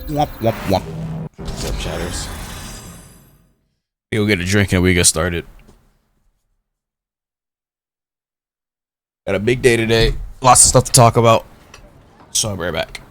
Womp, womp, womp. What's up, chatters? We'll get a drink and we get started. Got a big day today. Lots of stuff to talk about. So I'll be right back.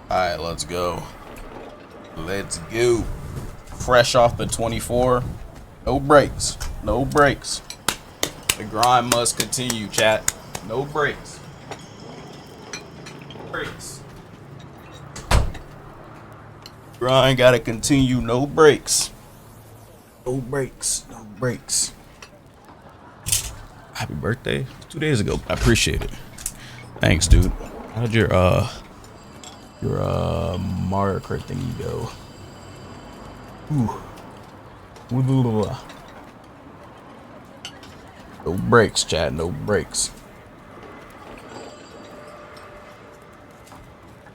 Alright, let's go. Let's go. Fresh off the 24. No breaks. No breaks. The grind must continue, chat. No breaks. Breaks. Grind gotta continue. No breaks. No breaks. No breaks. Happy birthday. 2 days ago. I appreciate it. Thanks, dude. How'd your Mario Kart thingy go? Ooh. No breaks, chat. No breaks.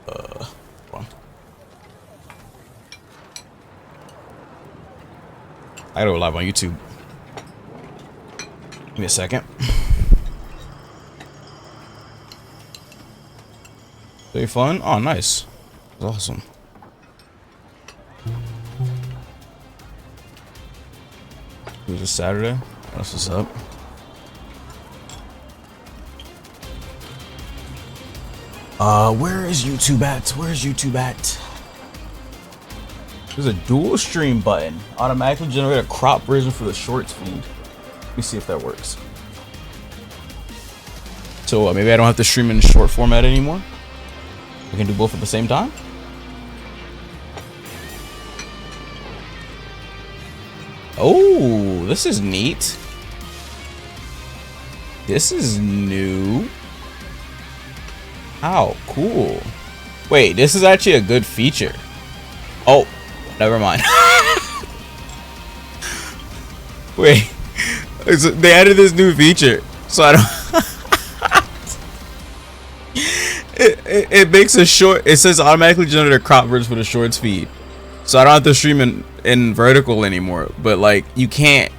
Hold on. I gotta go live on YouTube. Give me a second. Very fun. Oh, nice. That's awesome. It was a Saturday. That's what's up. Where is YouTube at? Where's YouTube at? There's a dual stream button. Automatically generate a crop version for the shorts feed. Let me see if that works. So maybe I don't have to stream in short format anymore. We can do both at the same time. Oh, this is neat. This is new. How cool. Wait, this is actually a good feature. Oh, never mind. Wait, they added this new feature, so I don't. It makes a short. It says automatically generate a crop version for the shorts feed, so I don't have to stream in vertical anymore. But like, you can't.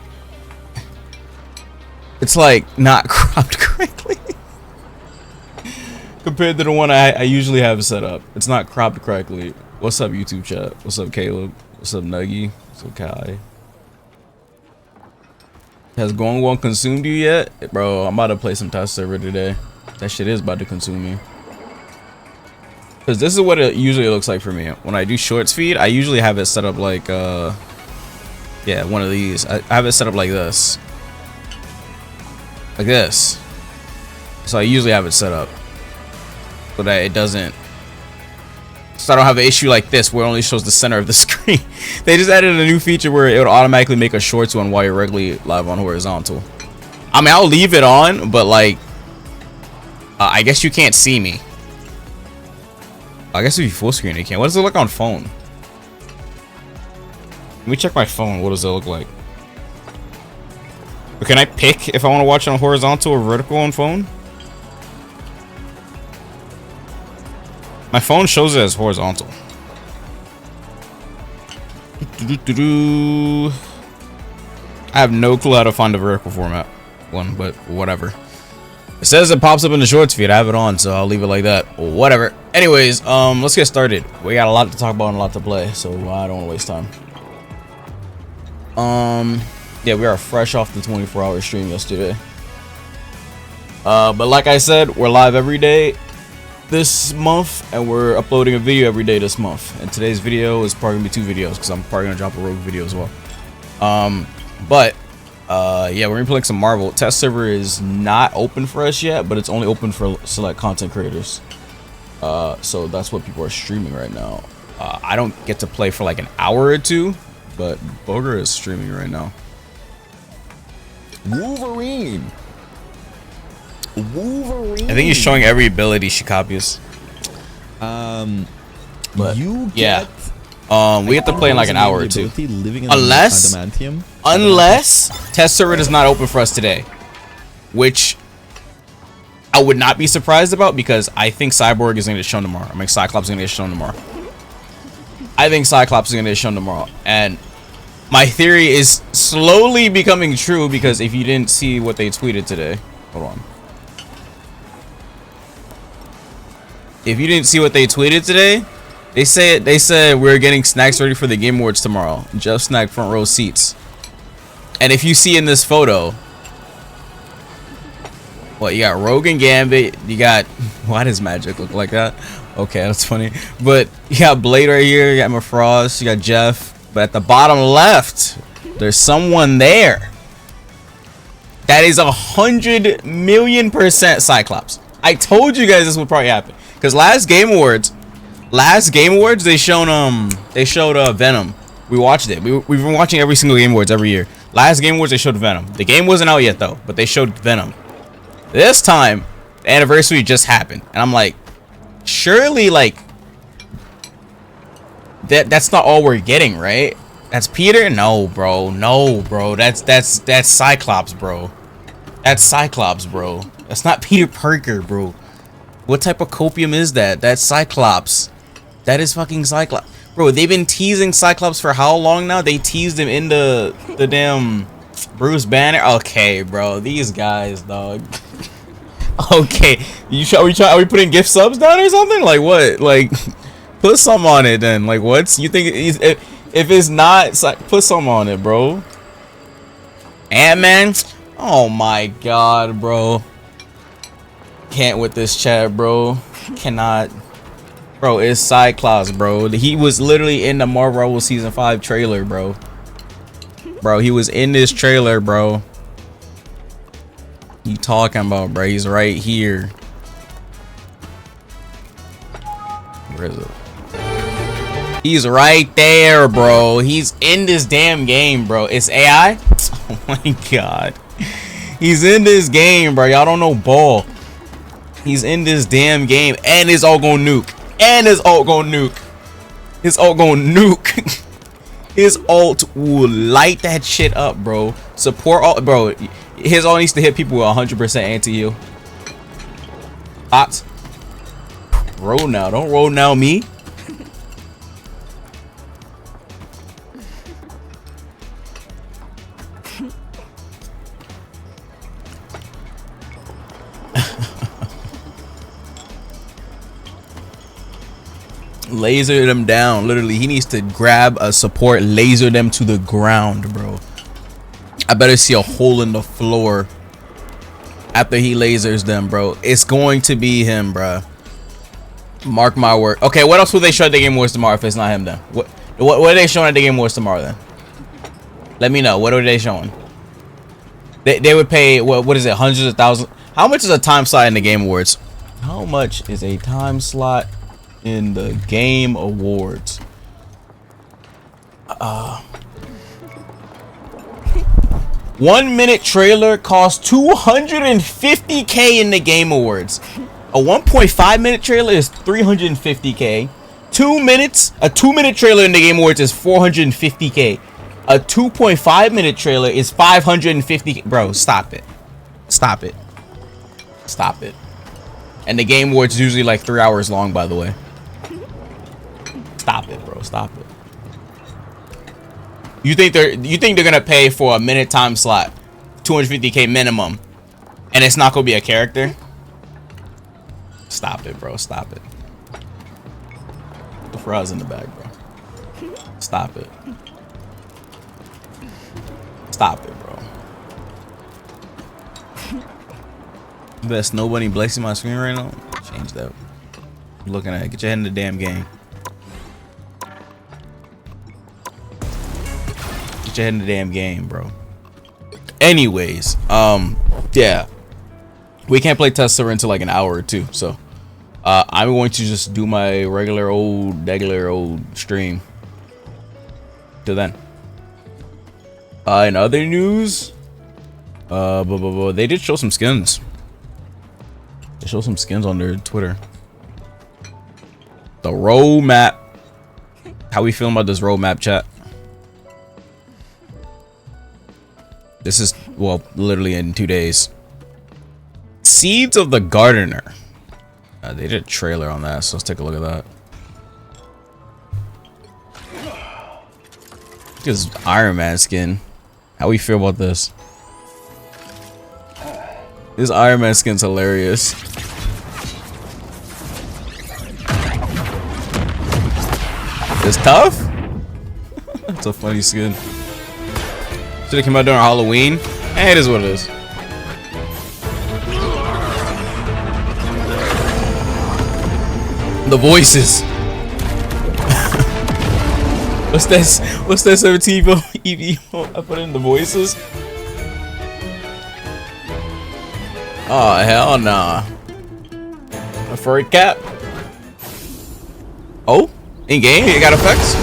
It's like not cropped correctly compared to the one I usually have set up. It's not cropped correctly. What's up, YouTube chat? What's up, Caleb? What's up, Nuggy? What's up, Kai? Has Going One consumed you yet, bro? I'm about to play some test server today. That shit is about to consume me. Because this is what it usually looks like for me. When I do shorts feed, I usually have it set up like, yeah, one of these. I have it set up like this. Like this. So I usually have it set up so that it doesn't. So I don't have an issue like this where it only shows the center of the screen. They just added a new feature where it would automatically make a shorts one while you're regularly live on horizontal. I mean, I'll leave it on, but like, I guess you can't see me. I guess if you full screen it can. What does it look on phone? Let me check my phone. What does it look like? But can I pick if I want to watch on horizontal or vertical on phone? My phone shows it as horizontal. I have no clue how to find the vertical format one, but whatever. It says it pops up in the shorts feed. I have it on, so I'll leave it like that. Whatever. Anyways, let's get started. We got a lot to talk about and a lot to play, so I don't want to waste time. Yeah, we are fresh off the 24-hour stream yesterday. But like I said, we're live every day this month, and we're uploading a video every day this month. And today's video is probably gonna be 2 videos because I'm probably gonna drop a rogue video as well. Yeah, we're gonna be playing some Marvel. Test server is not open for us yet, but it's only open for select content creators. So that's what people are streaming right now. I don't get to play for like an hour or 2, but Boger is streaming right now. Wolverine. I think he's showing every ability she copies. But you yeah. get, We have to play in like an hour or 2. Unless test server is not open for us today, which I would not be surprised about because I think Cyborg is going to get shown tomorrow. I mean, Cyclops is going to get shown tomorrow. I think Cyclops is going to get shown tomorrow, and my theory is slowly becoming true because if you didn't see what they tweeted today, hold on. If you didn't see what they tweeted today, they said we're getting snacks ready for the Game Awards tomorrow. Just snack front row seats. And if you see in this photo, what you got? Rogue and Gambit. You got, why does Magic look like that? Okay, that's funny. But you got Blade right here. You got Mafrost. You got Jeff. But at the bottom left, there's someone there. That is 100,000,000% Cyclops. I told you guys this would probably happen. Because last Game Awards they showed Venom. We watched it. We've been watching every single Game Awards every year. Last Game Awards they showed Venom. The game wasn't out yet though, but they showed Venom. This time, the anniversary just happened, and I'm like, surely like that's not all we're getting, right? That's Peter? No, bro. No, bro. That's Cyclops, bro. That's Cyclops, bro. That's not Peter Parker, bro. What type of copium is that? That's Cyclops. That is fucking Cyclops. Bro, they've been teasing Cyclops for how long now? They teased him in the damn Bruce Banner. Okay, bro. These guys, dog. Okay. Are we putting gift subs down or something? Like what? Like put some on it then. Like what? You think if it's not, put some on it, bro. Ant-Man? Oh my god, bro. Can't with this chat, bro. Cannot. Bro, it's Cyclops, bro. He was literally in the Marvel Season 5 trailer, bro. Bro, he was in this trailer, bro. You talking about, bro? He's right here. Where is it? He's right there, bro. He's in this damn game, bro. It's AI? Oh my god. He's in this game, bro. Y'all don't know ball. He's in this damn game, and his ult gonna nuke. And his ult gonna nuke. His ult gonna nuke. His ult will light that shit up, bro. Support ult, bro. His ult needs to hit people with 100% anti-heal. Hot. Roll now. Don't roll now me. Laser them down. Literally, he needs to grab a support, laser them to the ground, bro. I better see a hole in the floor after he lasers them, bro. It's going to be him, bro. Mark my word. Okay, what else will they show at the Game Awards tomorrow if it's not him then? What are they showing at the Game Awards tomorrow then? Let me know. What are they showing? They would pay what is it? Hundreds of thousands. How much is a time slot in the Game Awards? How much is a time slot in the Game Awards? 1 minute trailer costs $250K in the Game Awards. A 1.5 minute trailer is $350K. 2 minutes, a 2 minute trailer in the Game Awards is $450K. A 2.5 minute trailer is $550K. Bro, stop it. Stop it. Stop it. And the Game Awards is usually like 3 hours long, by the way. Stop it, bro. Stop it. You think they're gonna pay for a minute time slot, 250k minimum, and it's not gonna be a character? Stop it, bro. Stop it. The fries in the bag, bro. Stop it. Stop it, bro. Best nobody blazing my screen right now. Change that. You're looking at it. Get your head in the damn game. Get your head in the damn game, bro. Anyways, yeah. We can't play test server until like an hour or two, so I'm going to just do my regular old stream. Till then. In other news, they did show some skins. They showed some skins on their Twitter. The roadmap. How we feeling about this roadmap, chat? This is, well, literally in 2 days. Seeds of the Gardener. They did a trailer on that, so let's take a look at that. Look at this Iron Man skin. How we feel about this? This Iron Man skin's hilarious. It's tough? That's a funny skin. Should have come out during Halloween. Hey, it is what it is. The voices. What's that 17 I put in the voices? Oh hell nah. A furry cat. Oh, in game you got effects.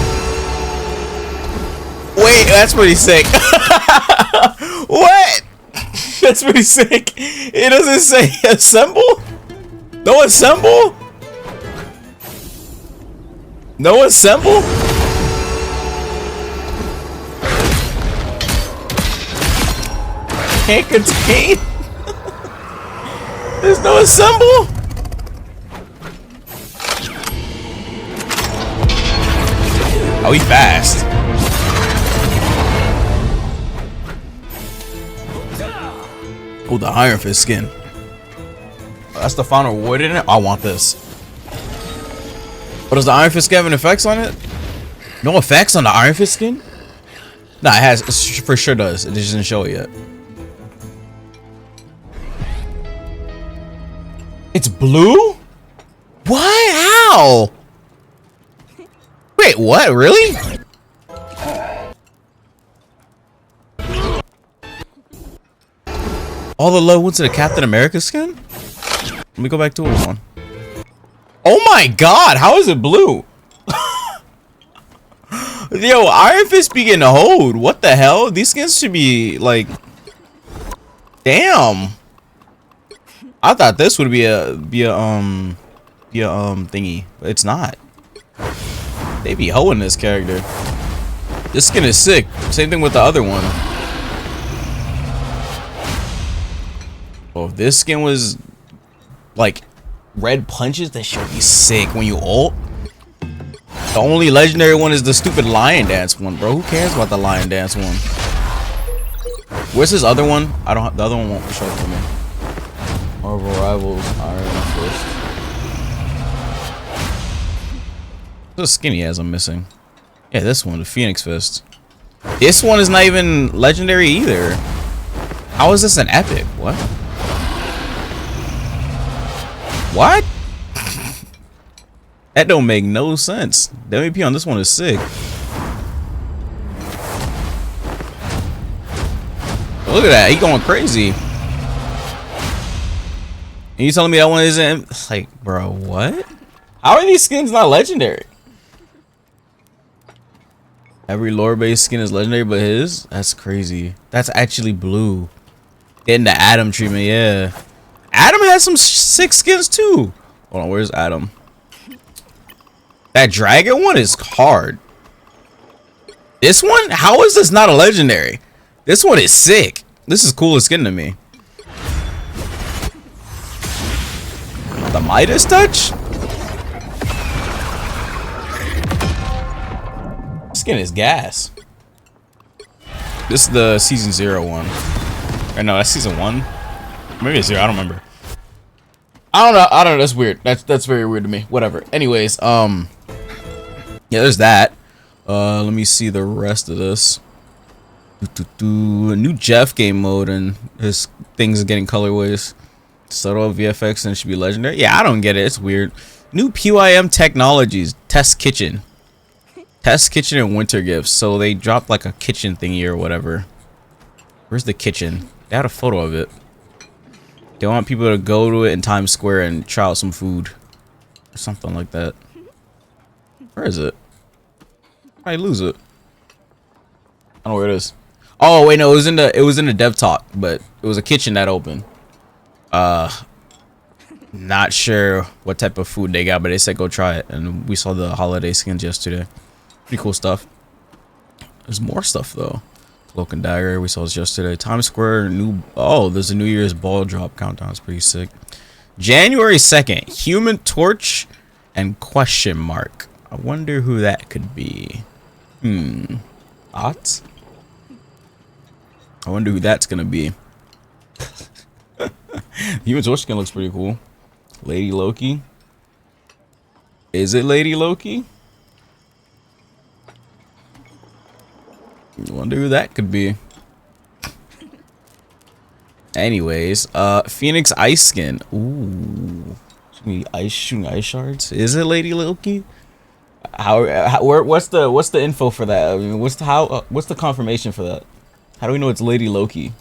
Wait, that's pretty sick. What? That's pretty sick. It doesn't say assemble. No assemble. No assemble. Can't contain. There's no assemble. Oh, he fast. Oh, the Iron Fist skin. That's the final reward in it. I want this. But does the Iron Fist have any effects on it? No effects on the Iron Fist skin? Nah, it has. It for sure does. It just didn't show it yet. It's blue? What? How? Wait, what? Really? All the love went to the Captain America skin? Let me go back to it one. Oh my god, how is it blue? Yo, Iron Fist be getting a hold. What the hell? These skins should be like... Damn. I thought this would be a thingy, but it's not. They be hoeing this character. This skin is sick. Same thing with the other one. Oh, if this skin was like red punches, that should be sick when you ult. The only legendary one is the stupid lion dance one, bro. Who cares about the lion dance one? Where's his other one? I don't. The other one won't show up for me. Marvel Rivals Iron Fist. What skin he has? I'm missing. Yeah, this one, the Phoenix Fist. This one is not even legendary either. How is this an epic? What? What? That don't make no sense. The MVP on this one is sick. Look at that, he going crazy. And you telling me that one isn't? Like, bro, what? How are these skins not legendary? Every lore-based skin is legendary, but his? That's crazy. That's actually blue. Getting the Adam treatment, yeah. Adam has some sick skins too. Hold on, where's Adam? That dragon one is hard. This one? How is this not a legendary? This one is sick. This is coolest skin to me. The Midas touch? skin is gas. This is the season 0 one. Or no, that's season 1. Maybe it's 0. I don't remember. I don't know. That's weird. That's very weird to me. Whatever. Anyways, yeah, there's that. Let me see the rest of this. A new Jeff game mode, and his things are getting colorways. Subtle VFX, and it should be legendary. Yeah, I don't get it. It's weird. New PYM technologies. Test kitchen. Test kitchen and winter gifts. So they dropped like a kitchen thingy or whatever. Where's the kitchen? They had a photo of it. They want people to go to it in Times Square and try out some food. Or something like that. Where is it? I lose it. I don't know where it is. Oh wait, no, it was in the dev talk, but it was a kitchen that opened. Not sure what type of food they got, but they said go try it, and we saw the holiday skins yesterday. Pretty cool stuff. There's more stuff though. Cloak and Dagger, we saw this yesterday. Times Square new. Oh, there's a New Year's ball drop countdown. It's pretty sick. January 2nd, Human Torch and question mark. I wonder who that could be. Thoughts? I wonder who that's gonna be. Human Torch skin looks pretty cool. Lady Loki. Is it Lady Loki? I wonder who that could be. Anyways, Phoenix Ice skin. Ooh, shooting ice shards. Is it Lady Loki? What's the info for that? I mean, what's the confirmation for that? How do we know it's Lady Loki?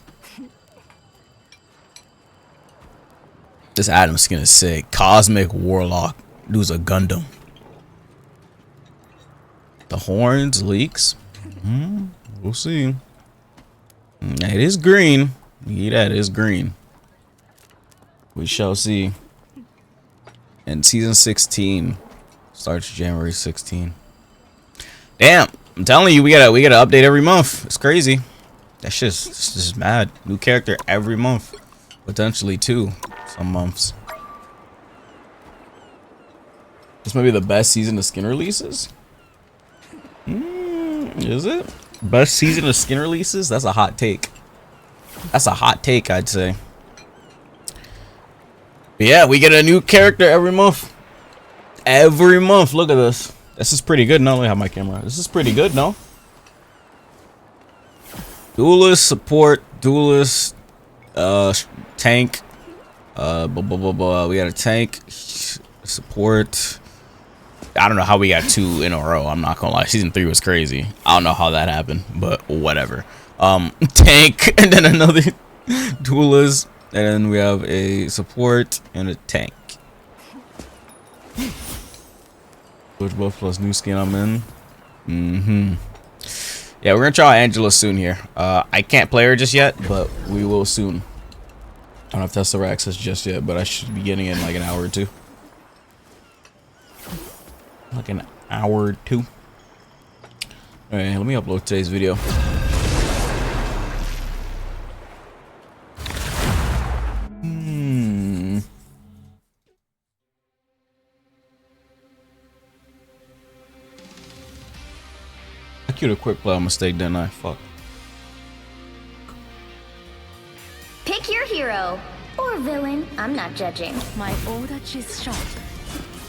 This Adam skin is sick. Cosmic Warlock. Dude's a Gundam. The horns leaks. We'll see. It is green. Yeah, it is green. We shall see. And season 16 starts January 16. Damn, I'm telling you, we gotta update every month. It's crazy. That shit's just mad. New character every month, potentially 2 some months. This might be the best season of skin releases. Is it? Best season of skin releases? That's a hot take. That's a hot take, I'd say. But yeah, we get a new character every month. Every month. Look at this. This is pretty good. No, let me have my camera. This is pretty good, no? Duelist, support, duelist, tank. We got a tank, support. I don't know how we got 2 in a row. I'm not gonna lie. Season 3 was crazy. I don't know how that happened, but whatever. Tank, and then another duelist, and then we have a support and a tank. Which buff plus new skin I'm in. Yeah, we're gonna try Angela soon here. I can't play her just yet, but we will soon. I don't have Tesla access just yet, but I should be getting it in like an hour or 2. Like an hour or 2. Alright, let me upload today's video. I queued a quick play mistake, didn't I? Fuck. Pick your hero or villain. I'm not judging. My order is sharp.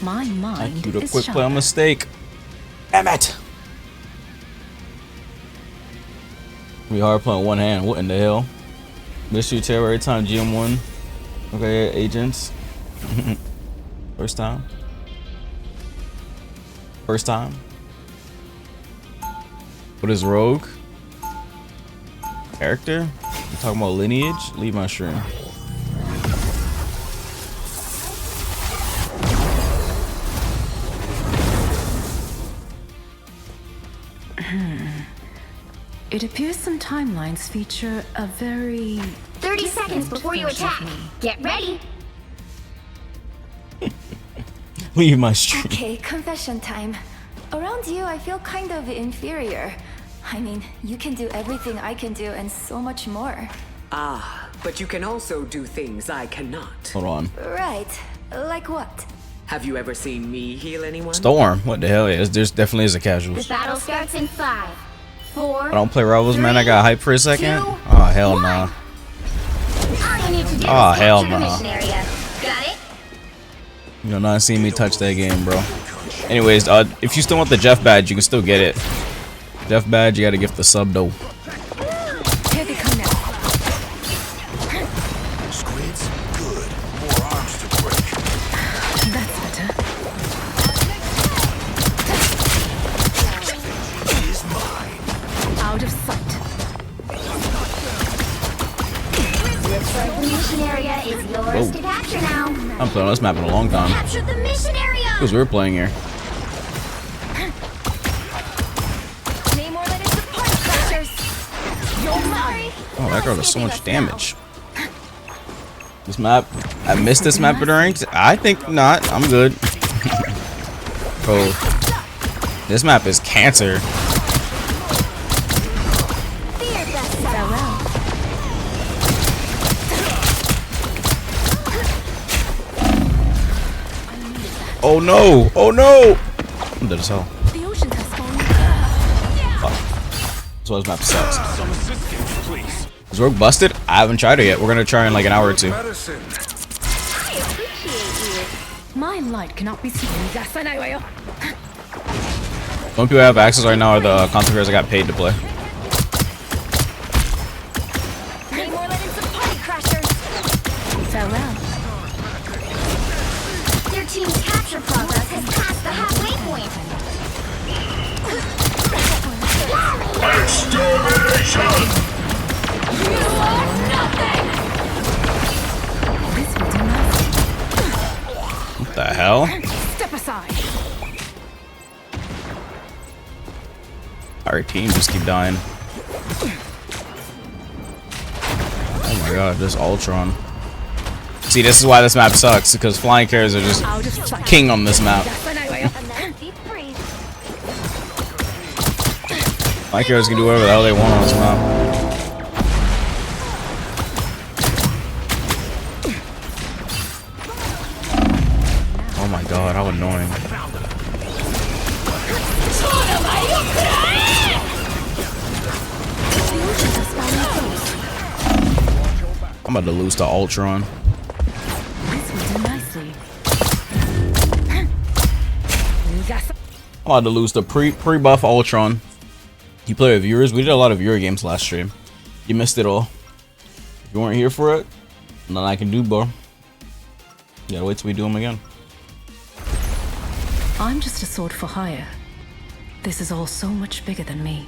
My mind I queued a is quick play sharp. mistake. Damn it! We hard playing one hand. What in the hell? Mystery terror every time GM1. Okay, agents. First time. First time. What is rogue? Character? You talking about lineage? Leave my stream. It appears some timelines feature a very 30 seconds before you attack. Get ready. Leave my stream. Okay, confession time. Around you, I feel kind of inferior. I mean, you can do everything I can do and so much more. Ah, but you can also do things I cannot. Hold on. Right. Like what? Have you ever seen me heal anyone? Storm. What the hell? Yeah, there's definitely is a casuals. The battle starts in 5, 4. I don't play Rivals, man. I got hyped for a second. 2, Oh hell no. Nah. All you need to do Oh is hell capture the no. mission area. Got it? You're not seeing me touch that game, bro. Anyways, if you still want the Jeff badge, you can still get it. Jeff badge, you gotta gift the sub though. Here they come now. Squids? Good. More arms to break. That's better. Is mine. Out of sight. Looks like the mission area is yours Whoa. to capture now. I'm playing on this map in a long time. Capture the mission area. Because we were playing here. Namor let into party crashers. Sorry. Oh, that girl does so much damage. This map, I missed this map in the ranks. I think not. I'm good. Bro, this map is cancer. Oh no! Oh no! I'm dead as hell. The ocean has fallen. That's why this map sucks. Some assistance, please. Is Rogue busted? I haven't tried it yet. We're gonna try in like an hour or two. Medicine. I appreciate you. My light cannot be seen. Only people who have access right now are the content creators that got paid to play. Namor let into party crashers. Farewell. Their team's capture progress has passed the halfway point. This will do nothing. What the hell? Step aside. Our team just keep dying. Oh my god, this Ultron. See, this is why this map sucks, because flying carriers are just Out of sight. king on this map. Another deep breath. Flying carriers can do whatever the hell they want on this map. Oh my god, how annoying. I'm about to lose to Ultron. This will do nicely. I'm about to lose to pre-buff Ultron. You play with viewers? We did a lot of viewer games last stream. You missed it all. If you weren't here for it, nothing I can do, bro. You gotta wait till we do them again. I'm just a sword for hire. This is all so much bigger than me.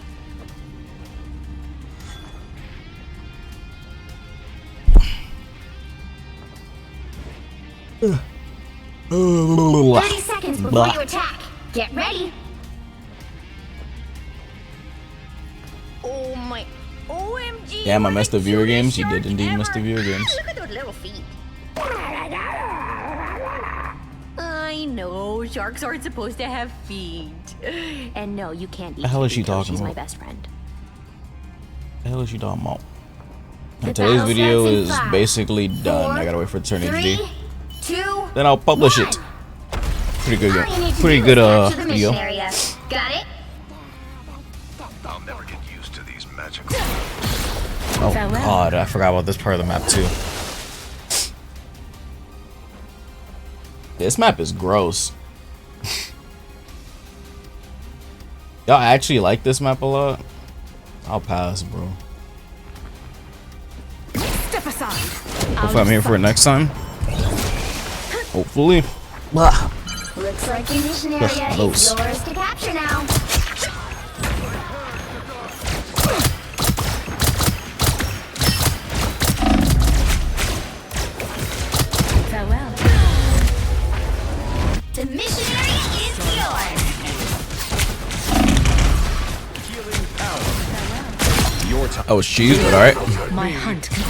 Ugh. 30 seconds before you attack. Get ready. Oh my. OMG. Damn, I missed the viewer games. You did indeed miss the viewer games. Look at those little feet. I know sharks aren't supposed to have feet. And no, you can't eat. The hell is she because talking she's my about? best friend. The hell is she talking about? The Today's battle video starts in is 5, basically done. 4, I gotta wait for it to turn 3, HD. 2, Then I'll publish it. 1. Pretty good, All you need to pretty do good is capture the video. mission area. Got it? I'll never get used to these magical. Oh Farewell. god, I forgot about this part of the map too. This map is gross. Y'all actually like this map a lot? I'll pass, bro. Step aside. Hopefully I'm here for it next time. Hopefully. Blah. Looks like the mission area is Close. yours to capture now. Farewell. The mission area is yours. Your time. Oh, it's cheese, but alright. My hunt can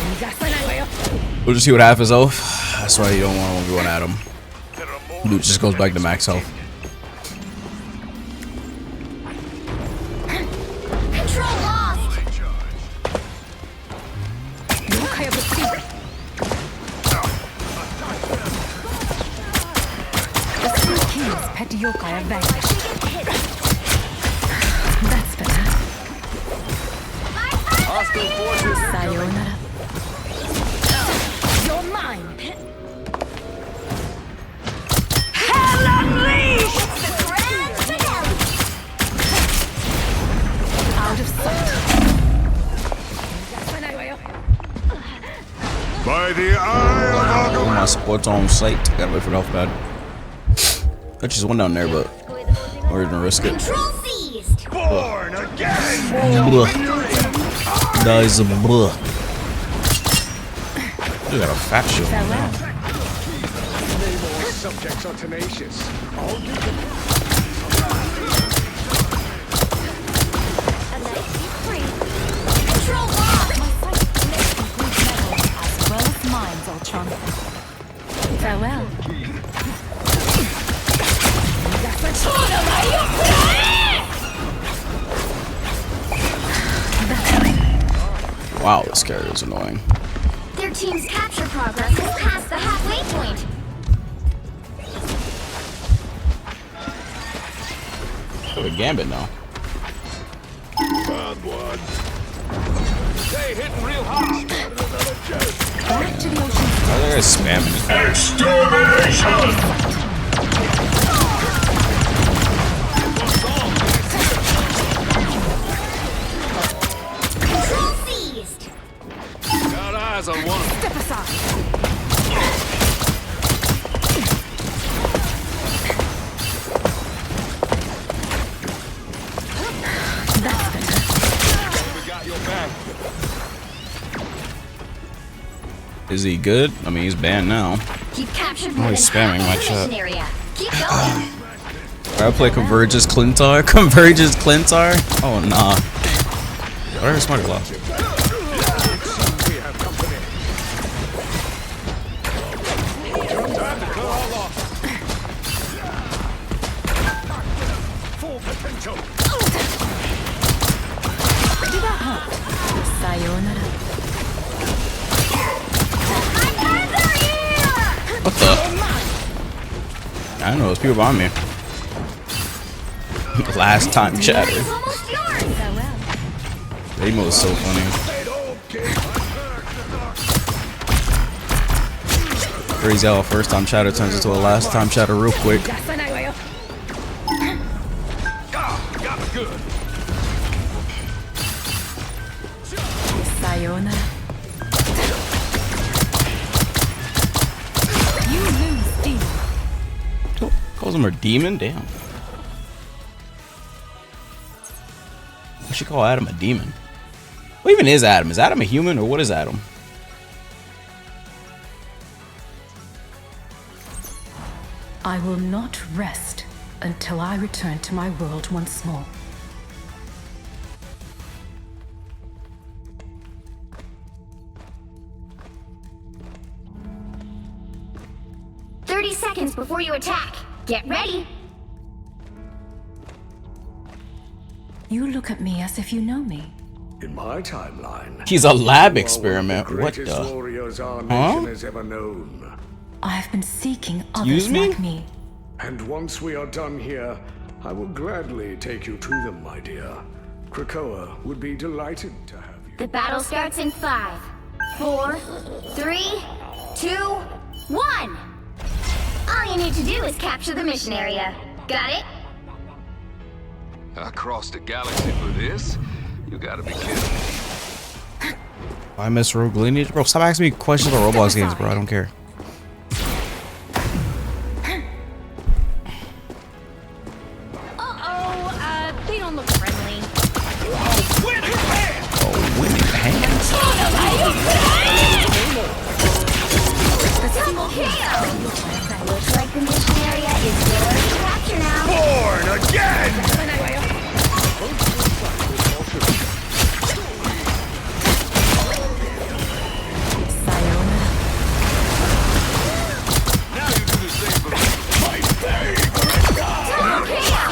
We'll just see what half is off. That's why you don't want to go at him. Dude just goes back to max health. Control lost. The yokai have vanished. That's better. Hostile forces. Sayonara. You're mine. Hell unleashed! Out of sight. By the eye of Agam. My sports on site. Gotta wait for the health pad. I just went down there, but we're gonna risk it. Control seized! Born again. Blah. Dies of blah. You got a fat shield. Farewell. Subjects are tenacious. Control lock! As well as mine, Zoltron. Farewell. Wow, this character is annoying. Their team's capture progress is past the halfway point. Look at Gambit now. Found one. They hitting real hard. Back to the ocean. Why are they guys spamming? Control seized! Got eyes on one. Step aside. That's better. We got your back. Is he good? I mean, he's banned now. You've captured Oh, more he's than spamming half my the chat. mission area. Keep going. I play Converges Clintar. Converges Clintar? Oh, nah. Whatever, smart glove. We have company. Time to clear our losses. Full potential. Do that hurt. Sayonara. What the? I don't know, there's people behind me. Last time chatter. It's almost yours! Farewell. That emo is so funny. Crazy how a first time chatter turns into a last time chatter real quick. Got me good. Sayonara. You lose, demon. Calls him a demon? Damn. I should call Adam a demon. What even is Adam? Is Adam a human or what is Adam? I will not rest until I return to my world once more. Seconds before you attack. Get ready. You look at me as if you know me. In my timeline, He's a lab you are experiment. one of the What greatest the? warriors our Huh? nation has ever known. I have been seeking Excuse others me? like me. And once we are done here, I will gladly take you to them, my dear. Krakoa would be delighted to have you. The battle starts in 5, 4, 3, 2, 1. All you need to do is capture the mission area. Got it? I crossed the galaxy for this? You gotta be kidding. I miss Rogue Lineage? Bro, stop asking me questions about Roblox games, bro. I don't care. They don't look friendly. Oh, winning hands. Double KO! Looks like the mission area is yours to capture now. Born again! Sayonara. Now you do the same for me. My favorite guy! Double KO!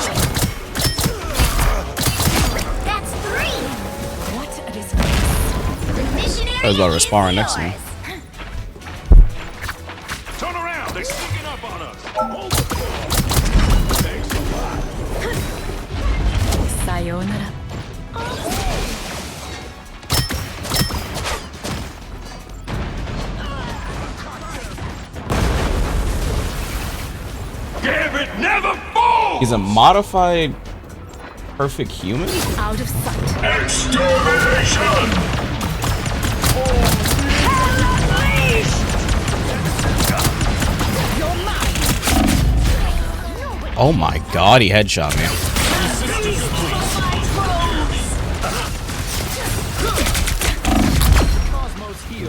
That's 3! What a disgrace. The mission area I was about to is respawn right next to me. yours. Turn around! They're sneaking up on us! Hold the fort! Thanks. Sayonara. He's a modified perfect human? Out of sight. Extermination! Oh my god, he headshot me.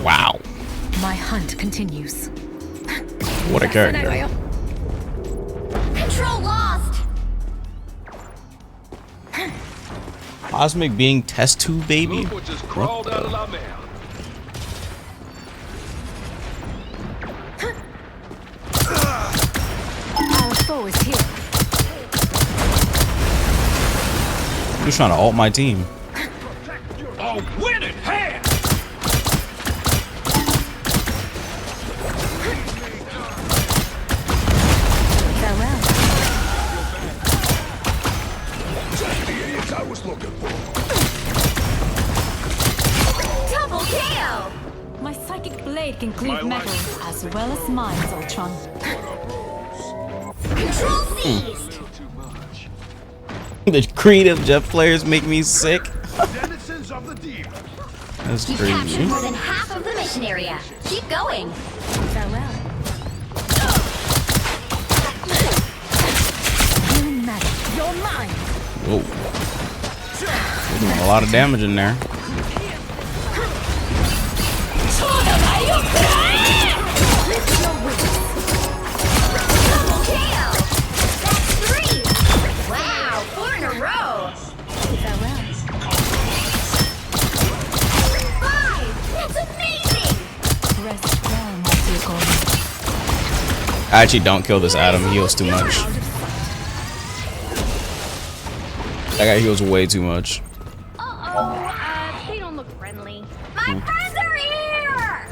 Wow. My hunt continues. What a character. Control lost. Cosmic being test tube baby? Look what just crawled out of our mail. Our foe is here. Who's trying to ult my team? A winning hand! Farewell. Just the idiots I was looking for. Double KO. My psychic blade can cleave metal as well as mine, Ultron. Control seized. Too much. The creative Jeff players make me sick. Denizens of the deep. That's You captured crazy. more than half of the mission area. Keep going. Farewell. Healing magic. You're mine. Whoa. We're doing a lot of damage in there. Double KO. That's 3. Wow, 4 in a row. Farewell. 5. That's amazing. Rest well, my dear Gordon. I actually don't kill this Adam. He heals too much. That guy heals way too much. They don't look friendly. My friends are here.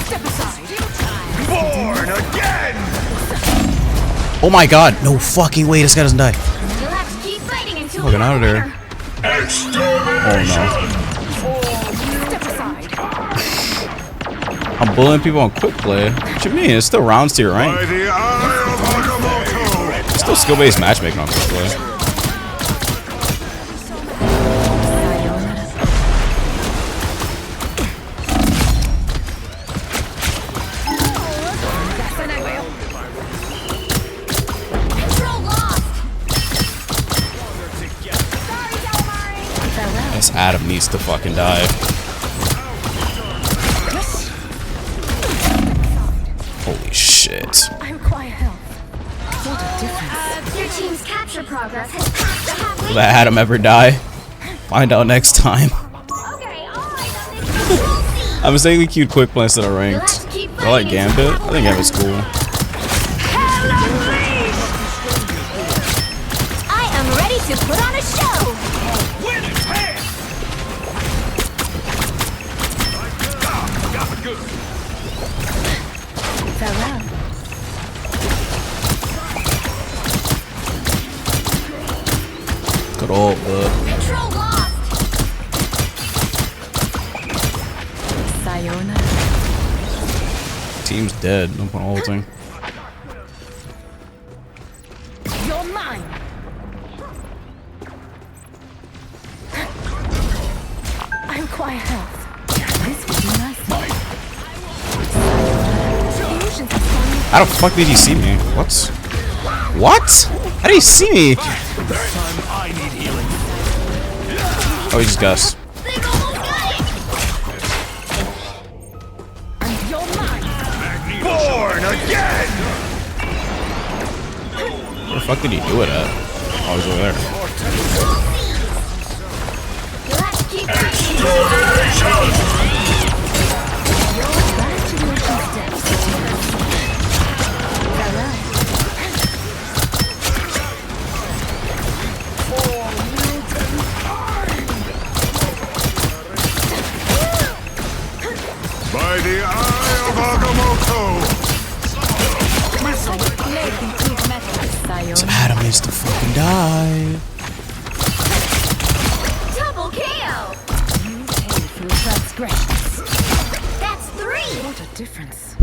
Step aside. Born again! Oh my god. No fucking way. This guy doesn't die. You'll have to keep fighting until Fucking we out of have a there. winner. Oh Step aside. no. I'm bullying people on quick play. What you mean? It's still rounds to your By rank. the eye of Agamotto! Still skill-based matchmaking on quick play. Sayonara. Control lost. Farewell. This Adam needs to fucking die. Holy shit. I require help. What a difference. Your team's capture progress has passed the halfway. Will that Adam ever die? Find out next time. Okay, alright, then Control C. I'm saying we queued quick play instead of You'll ranked. have to keep I like fighting until we Gambit. have a I think winner. Gambit's cool. I am ready to put on a show. Winning hand! Got me good. Farewell. Good old bud. Control lost. Sayonara. Team's dead. No point ulting. You're mine. I require help. This will be nice. Illusions have gone. How the fuck did he see me? What? What? How did he see me? Oh, he just guessed. They've almost got it. And you're mine. Born again! Where the fuck did he do it at? Oh, he's over there. You'll have to keep fighting. Back to the ocean steps. Farewell. By the eye of Agamotto! Sayonara. only Adam needs to fucking die. Double KO! you pay for your transgressions. That's 3! What a difference.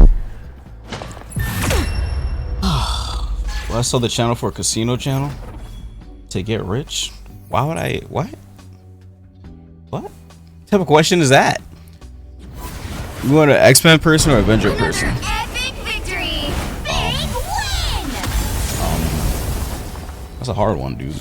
Well, I saw the channel for a casino channel to get rich. Why would I? What? What type of question is that? You want an X-Men person or Avenger person? Another epic victory! Big win! That's a hard one, dude.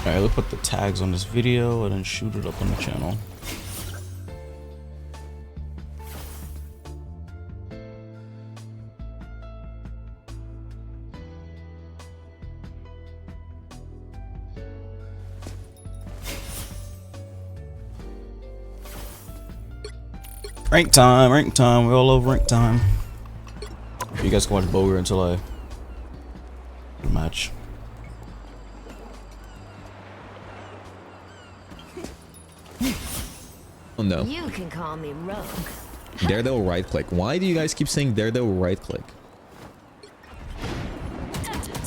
Alright, we'll put the tags on this video and then shoot it up on the channel. Rank time, we all love rank time. You guys can watch Boger until I match. Oh no. You can call me Rogue. Daredevil right click. Why do you guys keep saying Daredevil right click?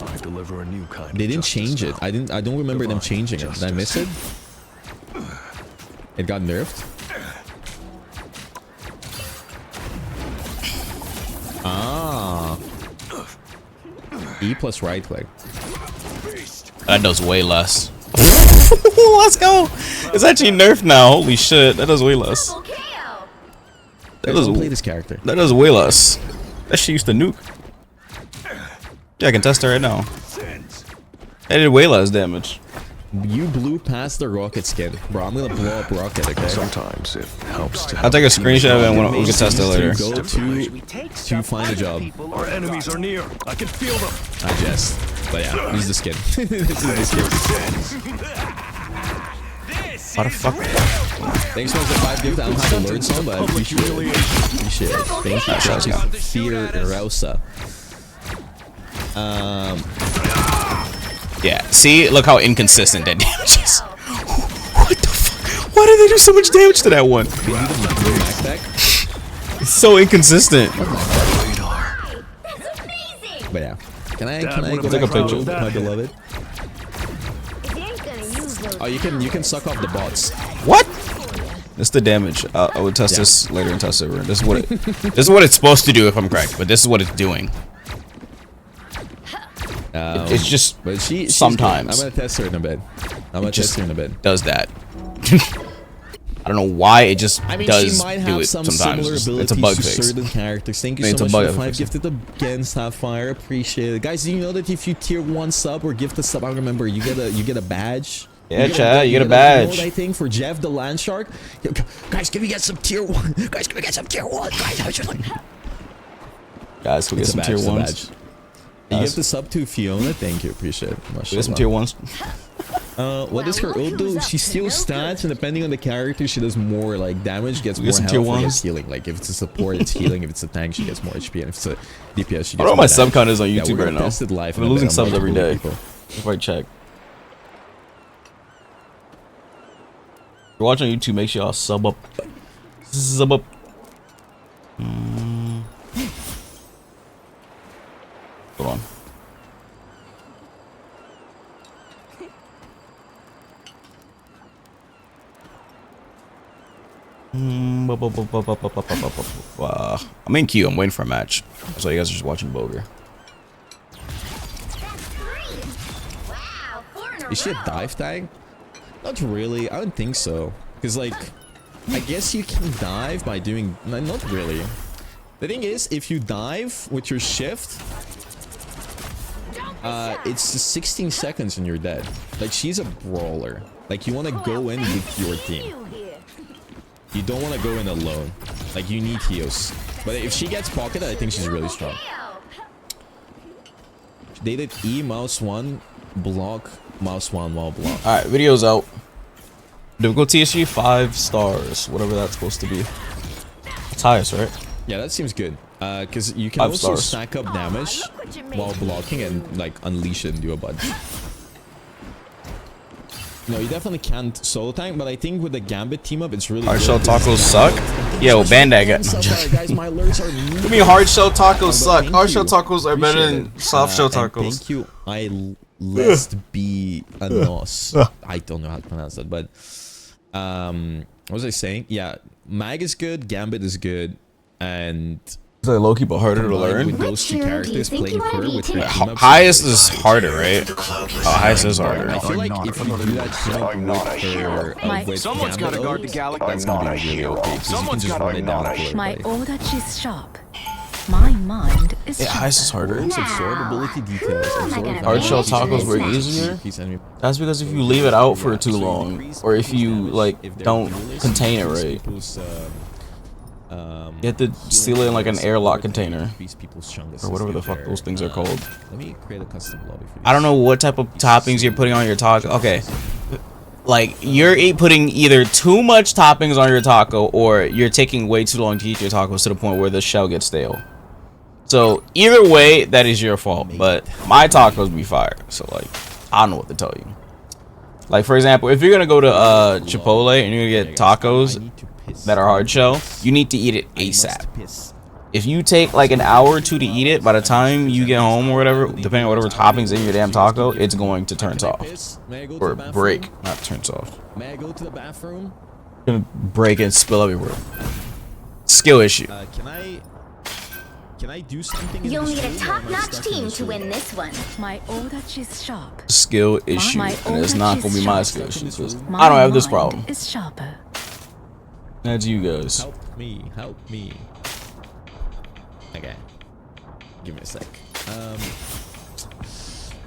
I deliver a new kind. They didn't change it. I don't remember them changing it. Did I miss it? It got nerfed? Ah. E plus right click. That does way less. Let's go. It's actually nerfed now. Holy shit, that does way less. Double KO! That does Play this character. That does way less. That shit used to nuke. Yeah, I can test it right now. That did way less damage. You blew past the rocket skin. Bro, I'm gonna blow up rocket, okay? Sometimes it helps to. I'll take a screenshot of it and we can test it later. Go to find a job. Our enemies are near. I can feel them. I jest. But yeah, this is the skin. This is the skin. What the fuck? Thanks for the 5 gift. I don't have the alerts on, but I appreciate it. Thank you. Shout out to Fear Rosa. Yeah, see? Look how inconsistent that damage is. What the fuck? Why did they do so much damage to that one? It's so inconsistent. That's amazing! But yeah. Can I would've go Take a back picture. to my beloved? If you ain't gonna use those Oh, you can suck off the bots. What? That's the damage. I would test this later in test server. This is what it's supposed to do if I'm correct, but this is what it's doing. It's just But sometimes I'm gonna test her in a bit. I'm gonna test her in a bit. does that. I don't know why it just I mean, does she might do have it some sometimes. similar It's a abilities bug to fix. certain characters. Thank you It's so a much bug for the 5 fix. gifted again, Sapphire. Appreciate it, guys. Do you know that if you tier 1 sub or gift a sub, I remember you get a badge. Yeah, Chad, you get a badge. I think for Jeff the Land Shark. Guys, can we get some tier 1? Guys, can we get some tier 1? Guys, how should Guys, can we get some tier ones? You give the sub to Fiona. Thank you. Appreciate it. We get some tier ones. What does her ult do? She steals stats, and depending on the character, she does more like damage, gets We more get some health, tier or gets ones. healing. Like if it's a support, it's healing. If it's a tank, she gets more HP, and if it's a DPS, she gets I don't know what more my sub damage. count is on Yeah, YouTube we're right now. gonna test it live. I've in been a losing bit. subs I'm every like, day. people. If I check. If you're watching on YouTube, make sure y'all sub up. Sub up. Hold on. I'm in queue. I'm waiting for a match. So you guys are just watching Boger. Wow, 4 in a Is she a row. dive tag? Not really. I don't think so. Cause like, I guess you can dive by doing. No, not really. The thing is, if you dive with your shift, it's just 16 seconds and you're dead. Like she's a brawler. Like you want to go in with your team. You don't want to go in alone. Like you need heals. But if she gets pocketed, I think she's really strong. They did E mouse 1 block mouse 1 while block. Alright, video's out. Difficulty issue 5 stars. Whatever that's supposed to be. It's highest, right? Yeah, that seems good. Because you can 5 also stars. stack up damage while blocking and like unleash it and do a bunch. No, you definitely can't solo tank, but I think with the Gambit team up, it's really Hard good shell 'cause tacos suck. Yo, Bandai got. guys, my alerts are I mean, hard shell tacos suck. thank Hard shell you. tacos are better Appreciate than it. soft shell And tacos. thank you. Let's be a nos. I don't know how to pronounce that, but what was I saying? Yeah, Mag is good, Gambit is good, and Is it low key but harder to combined learn? with those two Which hero do you characters think playing you wanna her be with her today? team up, Highest is harder, right? Oh, highest is harder. I feel like if you do that team up with her, with Someone's Gambit, gotta guard the galaxy. that's gonna be really okay. 'Cause you can Someone's just gotta- run it down for My everybody. aura is sharp. My mind is Yeah, highest is sharper. harder. Absorbability details. Hard shell tacos were easier. That's because if you leave it out for too long, or if you like don't contain it right, you have to seal it in like an airlock container or whatever the fuck those things are called. Let me create a custom lobby for I don't know what type of toppings you're putting on your taco. Okay, like you're putting either too much toppings on your taco, or you're taking way too long to eat your tacos to the point where the shell gets stale. So either way, that is your fault. But my tacos be fire. So like, I don't know what to tell you. Like for example, if you're gonna go to Chipotle and you're gonna get tacos that are hard shell, you need to eat it ASAP. If you take like an hour or two to eat it, by the time you get home or whatever, depending on whatever toppings in your damn taco, it's going to turn off or break. Not turns off. May I go to the bathroom? It's gonna break and spill everywhere. Skill issue. Can I do something? You'll need a top-notch team to win this one. My aura is sharp. Skill issue, My and it's not gonna be my skill issue. issue. 'Cause My I don't have this mind problem. is sharper. That's you guys. Help me, help me. Okay. Give me a sec.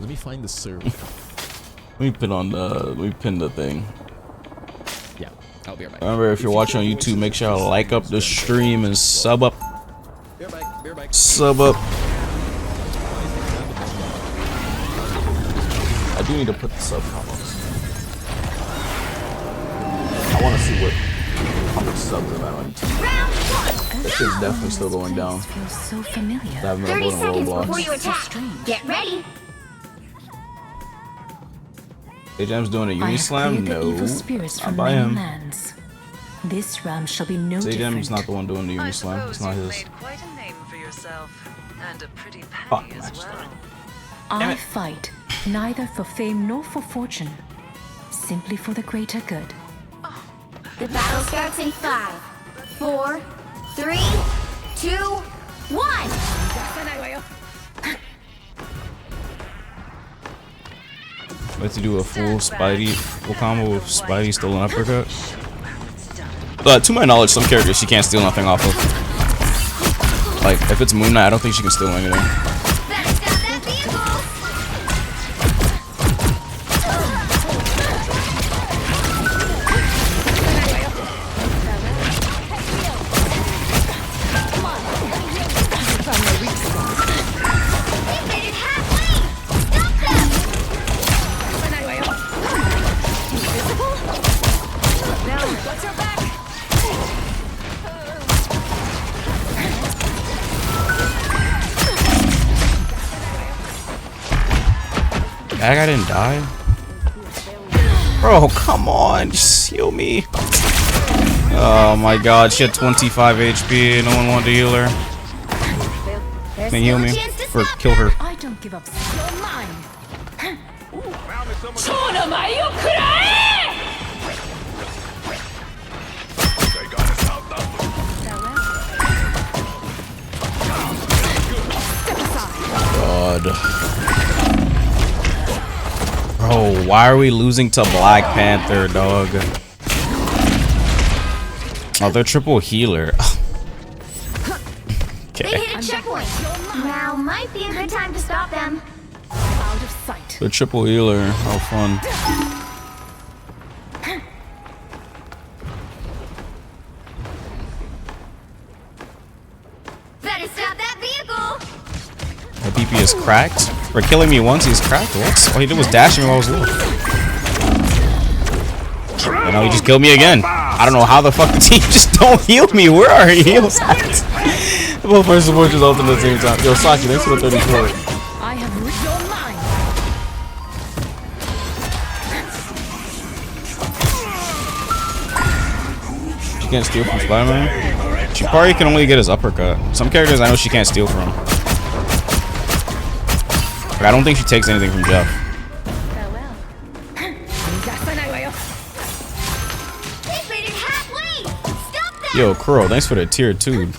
Let me find the server. Let me pin the thing. Yeah, I'll be right back. Remember, if you're watching on YouTube, make sure to like up the stream and sub up. Be right back, be right back. Sub up. I do need to put the sub count on. I want to see how much subs I'm at on YouTube. That shit's definitely still going down. Feels so familiar. I haven't been 30 uploading seconds before Roblox. you attack. Get ready. Jam's doing a I have Unislam? cleared the evil No. spirits Not from by many him. lands. This realm shall be no different. Jam's not the one doing the Unislam. It's not his. Quite a name for yourself, and a pretty Fuck, penny as well. I fight neither for fame nor for fortune, simply for the greater good. The battle starts in 5, 4, 3, 2, 1. Let's do a full combo with Spidey still an uppercut. To my knowledge, some characters she can't steal nothing off of. Like, if it's Moon Knight, I don't think she can steal anything. Better stop that vehicle. They made it halfway. Stop them. What's your back? That guy didn't die? Bro, come on, just heal me. Oh my god, she had 25 HP, no one wanted to heal her. There's Can you heal still a me? chance to Or stop kill them. her. I don't give up. You're mine. God. Bro, why are we losing to Black Panther, dog? Oh, they're triple healer. They Okay. hit a checkpoint. Now might be a good time to stop them. Out of sight. They're triple healer. How fun. Better stop that vehicle. My BP is cracked. For killing me once, he's cracked. What? All he did was dash me while I was low. You know, he just killed me again. I don't know how the fuck the team just don't heal me. Where are he heals at? Both first support just ult at the same time. Yo, Saki, thanks for the 34. I have your mind. can't steal from Spider-Man? She probably can only get his uppercut. Some characters I know she can't steal from. Like, I don't think she takes anything from Jeff. Yo, Crow, thanks for the tier 2.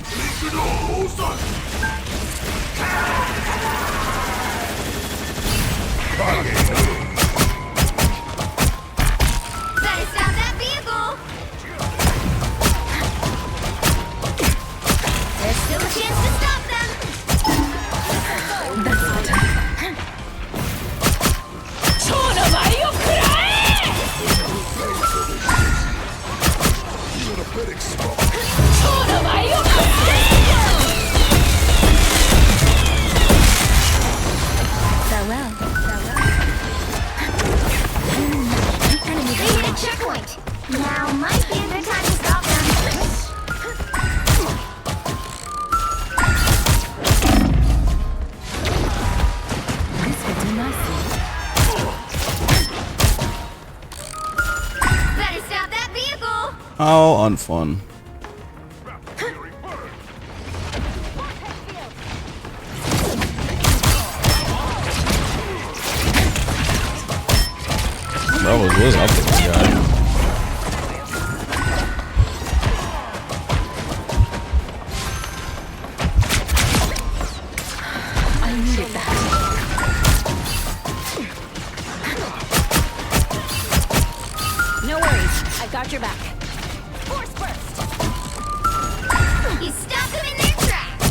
How unfun. Bro, what's up with this guy? I needed that. No worries, I got your back. Force burst. You stopped them in their tracks.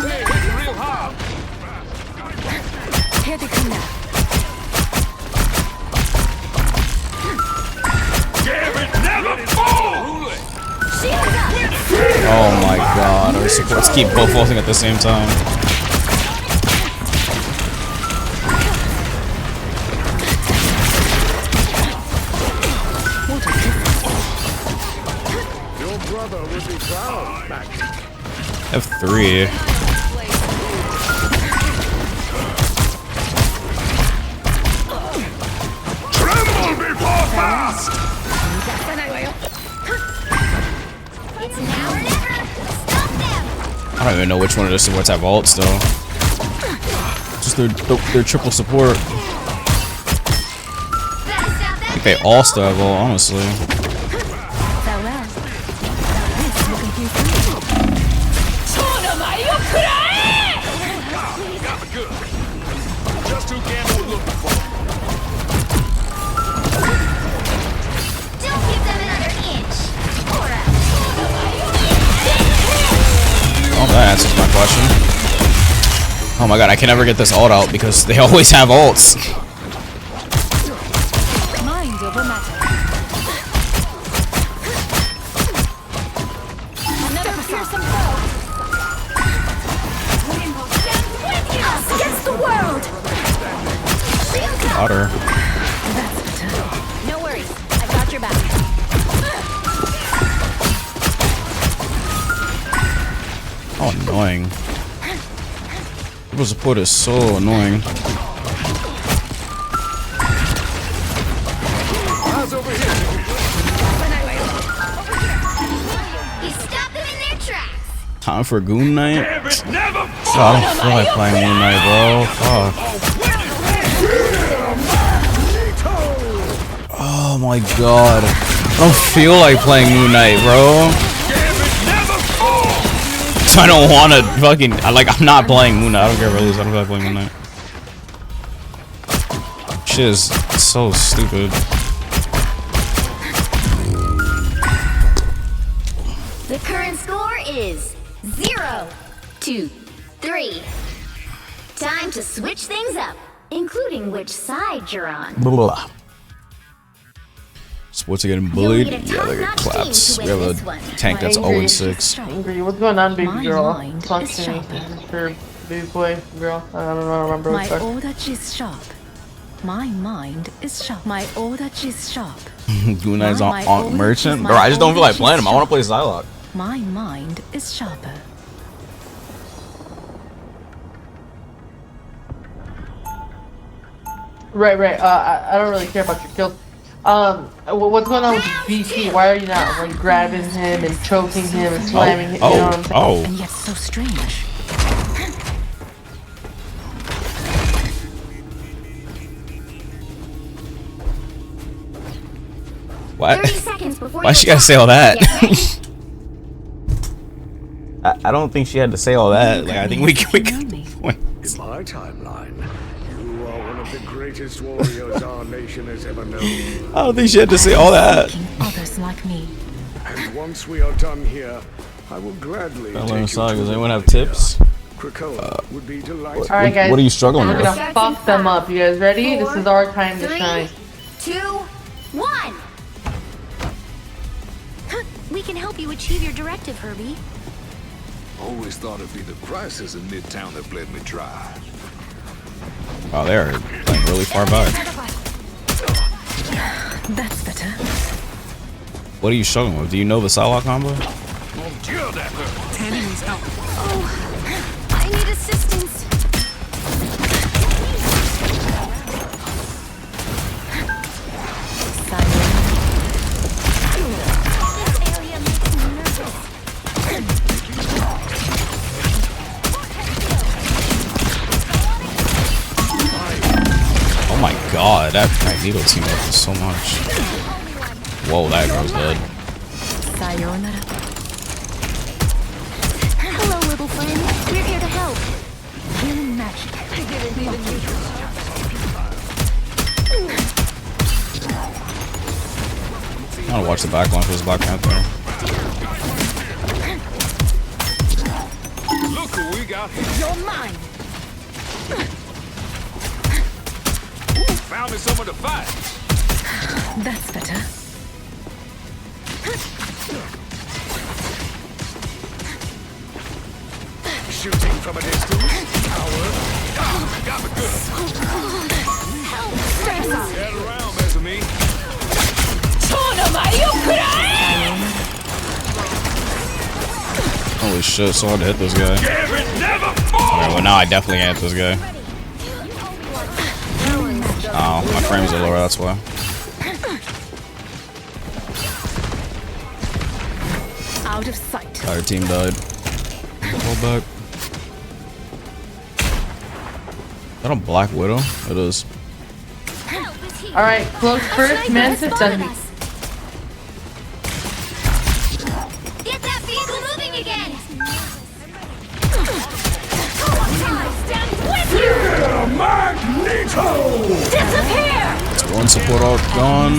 Hey, it's real hard. Here they come now. Damn it, never fall! Shields up. Oh my god, our supports keep both ulting at the same time. Your brother would be proud, Mac. F3. Tremble before fast! It's now or never. Stop them. I don't even know which one of the supports have ults though. Just their triple support. Better stop that. I think they all still have ult, honestly. Farewell. This will confuse you. Got the good. Just who Gamble was looking for. Don't give them another inch. Or a. Oh, that answers my question. Oh my god, I can never get this ult out because they always have ults. Mind over matter. Another fearsome foe. Us against the world. Shields up. Otter. No worries, I got your back. Oh, annoying. Triple support is so annoying. Eyes over here. You stopped them in their tracks. Time for Goon Night? Damn it, never Oh, fall! I don't feel like playing Moon Knight, bro. Fuck. Oh my god. I don't feel like playing Moon Knight, bro. Damn it, never fall! So I don't want to fucking... I'm not playing Moon Knight. I don't care if I lose. I don't feel like playing Moon Knight. Shit is so stupid. The current score is 0-3. Time to switch things up, including which side you're on. Blah. Sports are getting bullied. Yeah, they're getting claps. We have a tank that's 0-6. Angry. What's going on, baby My girl? mind Talk is to me. sharper. This is for baby boy, girl. I don't remember My what order is sharp. My mind is sharp. My order is sharp. Goon Knight's My on order Merchant? is Bro, I just don't feel like my playing him. I want to play order Psylocke. My mind is sharper. Right. I don't really care about your kills. What's going on with BT? Why are you not like grabbing him and choking him and slamming him? You know what I'm saying? Oh. And yet so strange. What? 30 seconds before Why you she gotta attack. say all that? Get ready. I don't think she had to say all that. Like I think we In my timeline, you are one of the greatest warriors our nation has ever known. I don't think she had to say all that. Others like me. And once we are done here, I will gladly take you Does to anyone have tips? Krakoa would be delighted. All right, guys. What are you struggling We're with? gonna fuck them up. You guys ready? This is our time to 3, shine. 2, 1. We can help you achieve your directive, Herbie. Always thought it'd be the prices in Midtown that bled me dry. Oh, they're like really far back. That's better. What are you struggling with? Do you know the Psylocke combo? Tanny needs help. Oh, I need assistance. This area makes me nervous. Oh my god, that Magneto team up is so much. Whoa, that girl's dead. Sayonara. Hello, little friend. We're here to help. Healing magic. I wanna watch the backline for this Black Panther. Look who we got here. You're mine. Found me someone to fight. That's better. Shooting from a distance, coward. Got me good. Help! Get around, Mesame. Holy shit, so hard to hit this guy. Okay, well now I definitely can't hit this guy. Oh, my frames are lower, that's why. Out of sight. Entire team died. Hold back. Is that a Black Widow? It is. All right, close first, Mantis, then me. Get that vehicle moving again. Magneto! Disappear! One support all gone.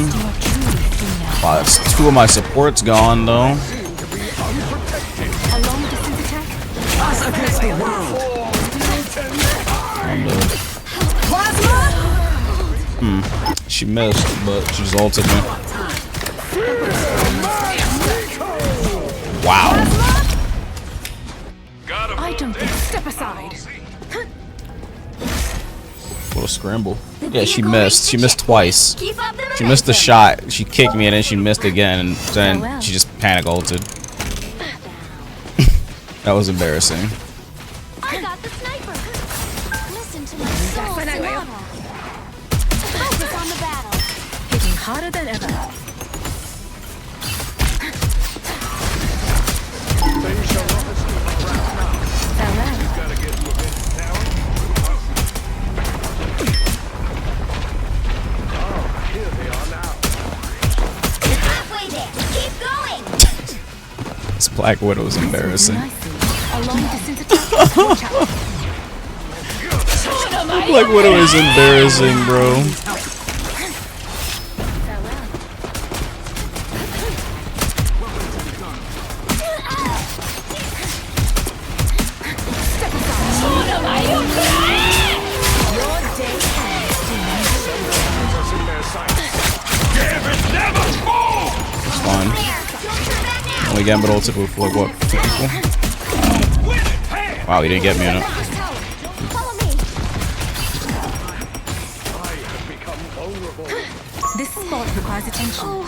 Wow, that's 2 of my supports gone though. A long distance attack. I'm dead. She missed, but she just ulted me. Wow. I don't think. Step aside. What a scramble. Yeah, she missed. She missed twice. Keep up the She missed the shot. She kicked me and then she missed again. And then she just panic ulted. That was embarrassing. I got the sniper. Listen to my soul, Sonata. Focus on the battle. Hitting harder than ever. Farewell. halfway there. Keep going. This Black Widow is embarrassing. A long distance attack. Watch out. Black Widow is embarrassing, bro. It's fine. Only getting but ulted with like what, 2 people? Wow, he didn't get me in it. This spot requires attention. Oh,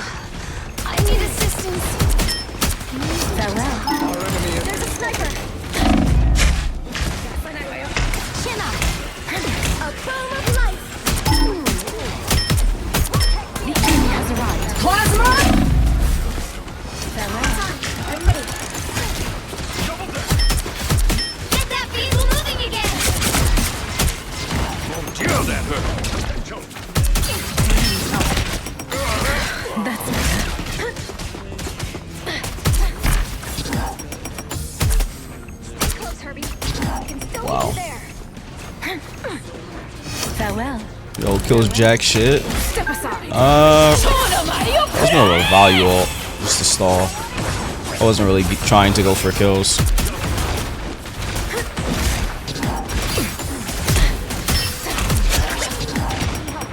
I need assistance. Farewell. There's a sniper. Chin up. A boom of light. The enemy has kills jack shit. There's more of a value ult, just to stall. I wasn't really trying to go for kills.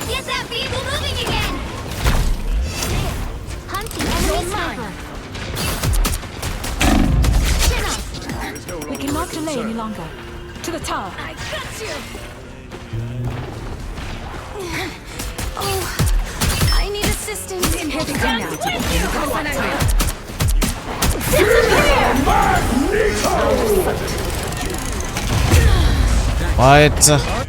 Get that vehicle moving again. Hunting enemy sniper. We cannot delay any longer. To the tower. I got you. I need assistance. What? Oh,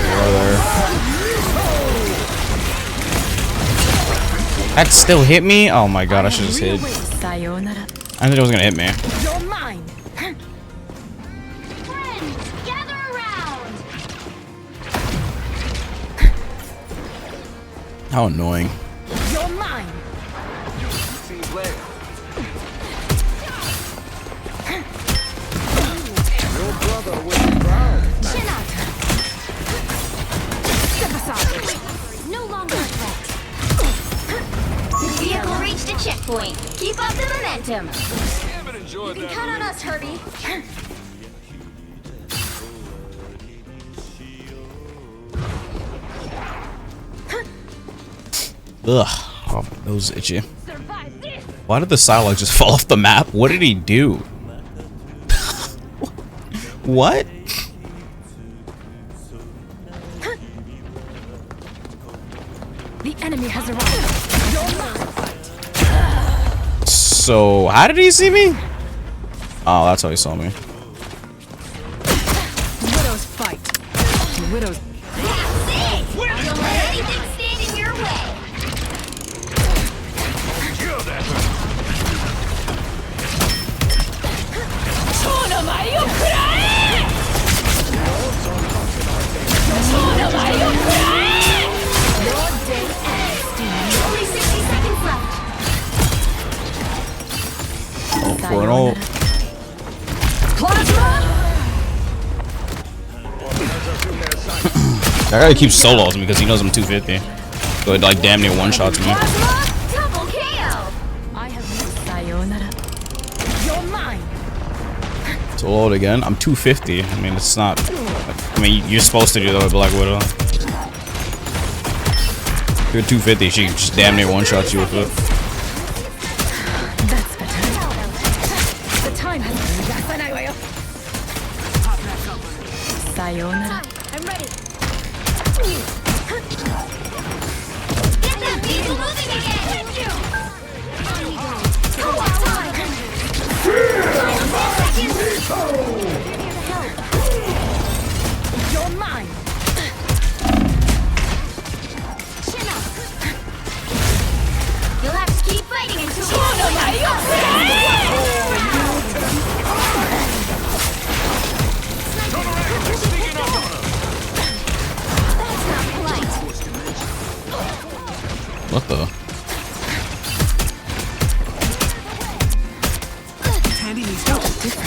brother. That still hit me? Oh my god, I should just hit. I think it was gonna hit me. You're mine. Friends, gather around. How annoying. You're mine. Your brother will be proud. Chin up. Step aside. No longer a threat. The vehicle reached a checkpoint. Keep up the momentum. You can count on us, Herbie. Ugh. Oh, my nose is itchy. Why did the Psylocke just fall off the map? What did he do? What? The enemy has arrived. So, how did he see me? Oh, that's how he saw me. Widows fight. The widows. That's it! Don't let anything stand in your way. Only 60 seconds left. Oh, for an ult. That guy keeps solos me because he knows I'm 250. So it like damn near one-shots me. Double KO. I have sayonara. You're mine. So ult again. I'm 250. I mean, it's not. I mean, you're supposed to do that with Black Widow. If you're 250, she just damn near one-shots you with it. That's better. The time has been. Sayonara. I'm ready. Get that vehicle moving again. Thank you. Come on, time. 10 seconds. You're mine. Chin up. You'll have to keep fighting until What the?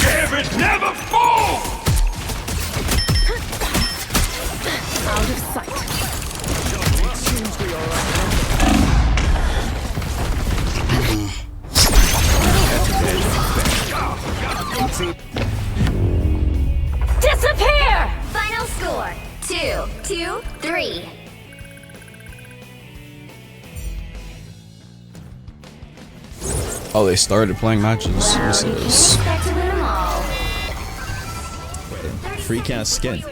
Damn it, never fall! Out of sight. disappear! Final score 2-2-3. Oh, they started playing matches. This is. Expect to win them all. Free cast skin. Wait,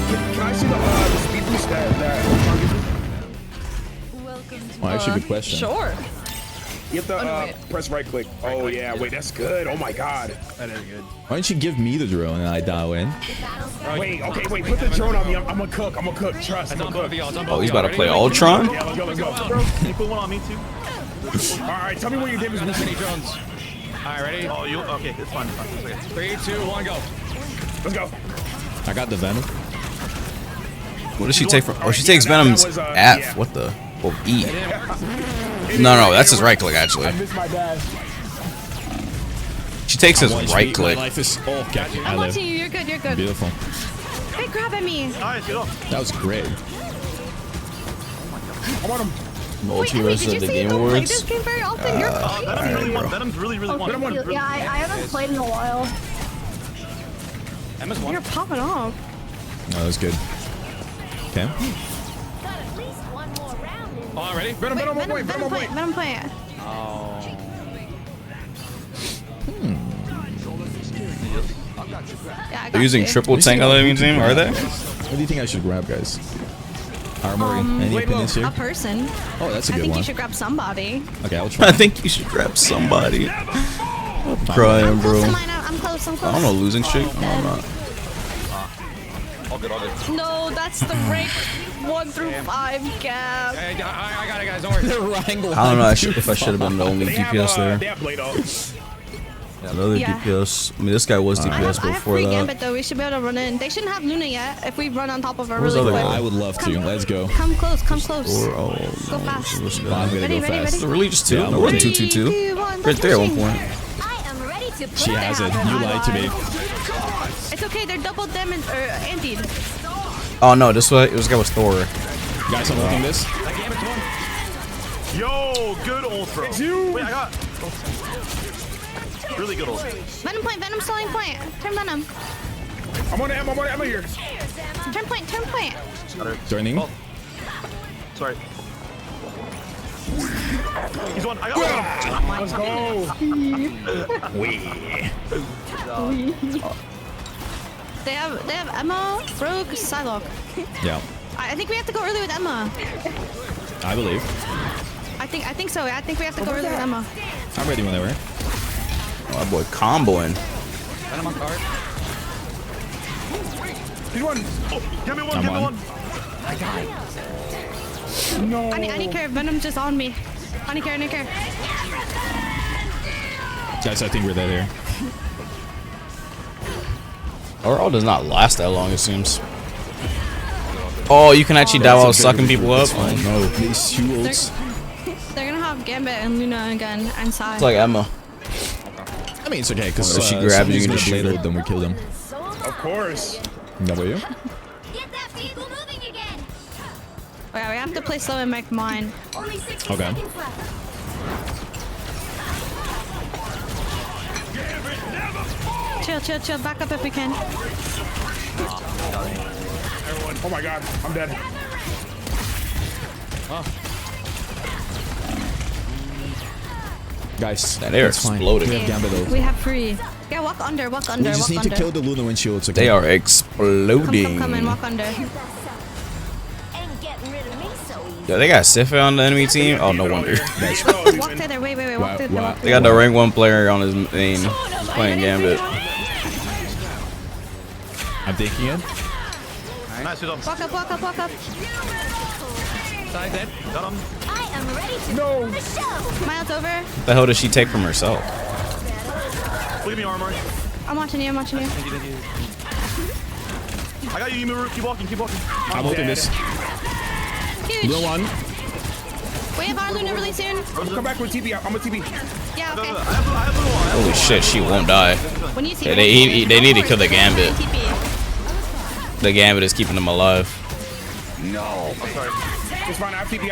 can I see the speed boost that Oh, actually, good question. Sure. you have to press right click. Oh yeah, wait, that's good. Oh my god. That is good. Why don't you give me the drone and I dial in? Wait, okay, put the drone on me. I'm a cook. Trust. I'm a cook. Oh, he's about to play Ultron? Yeah, let's go. Can you put one on me too? Alright, tell me what your damage was. Mini drones. Alright, ready? Oh, you okay? It's fine. It's okay. 3, 2, 1, go. Let's go. I got the Venom. What does she take from? Oh, she takes Venom's F. What the? Or E. No, that's his right click actually. I missed my dash. She takes his right click. My life is okay. I'm watching you. You're good. You're good. Beautiful. Hey, grab at me. Nice, get off. That was great. I want him. Multiverse Did of you the see Game you don't play Awards. this game very often? You're Venom's really one. Venom one. Yeah, I haven't played in a while. MS1. You're popping off. No, that was good. Okay. Oh, ready? Venom, Venom, one point. Venom, one point. Venom point. Oh. Yeah, I They're got using you. triple tank on the enemy team, are they? What do you think I should grab, guys? Armory. Any opinions here? A person. Oh, that's a I good think one. you should grab somebody. Okay, I'll try. I think you should grab somebody. I'm crying, bro. I'm close. I don't know, losing streak? No, I'm not. All good. No, that's the rank 1 through 5 gap. Hey, I got it, guys. Don't worry. I don't know if I should have been the only DPS there. They have Blade off. Another DPS. I mean, this guy was DPS I have before free that. Gambit though. We should be able to run in. They shouldn't have Luna yet. If we run on top of her Where's really the other quick. guy? I would love to. Let's go. Come close. Come close. Oh, Go fast. I'm gonna Ready, go ready, fast. Is it really just two? Yeah, No, we're ready. 2-2-2. Right there at one point. I am ready to put She has it. You lied to me. It's okay. They're double damage or antied. Oh no, this guy was Thor. Guys, I'm looking this. Yo, good ult, bro. Wait, I got. Really good ult. Venom point. Venom stalling point. Turn Venom. I'm on ammo here. Turn point. Turn point. Joining. Oh. Sorry. He's one. I got one. Let's go. They have Emma, Rogue, Psylocke. Yeah, I think we have to go early with Emma. I believe. I think so. I think we have to go early with Emma. I'm ready whenever. Oh, that boy comboing. Venom on card. He's one. Oh, give me one. I'm Give me on. one. No. I need care. Venom's just on me. I need care. Guys, I think we're dead here. Overall does not last that long, it seems. Oh, you can actually die while sucking people up? Oh no. These two ults. They're gonna have Gambit and Luna again and Sai. It's like Emma. I mean, it's okay because If she grabs you, you can just shoot her. Then we kill them. Of course. W. Get that vehicle moving again. Oh yeah, we have to play slow and make mine. Only 60 Okay. seconds left. Chill. Back up if we can. Oh my god, I'm dead. Guys, They're that's fine. exploding. We have Gambit ult. We have free. Yeah, walk under. We just need to kill the Luna when she ults again. They are exploding. Come and walk under. Ain't getting rid of me so easy. Yo, they got Sifa on the enemy team? Oh, no wonder. Walk through there. Wait. Walk through there. They got the rank 1 player on his main. He's playing Gambit. I'm taking it. Nice, he's on. Walk up. Side dead. Got him. I am ready to No. the show. Miles over. What the hell does she take from herself? Look at me, armor. I'm watching you. Thank you. I got you. Keep walking. I'm ulting this. Huge. Blue one. We have our Luna really soon. Come back with TP. I'm a TP. Yeah, okay. I have little one. Holy shit, she won't die. When you see Yeah, they need to kill the Gambit. The Gambit is keeping them alive. No. I'm sorry. It's fine. I have TP.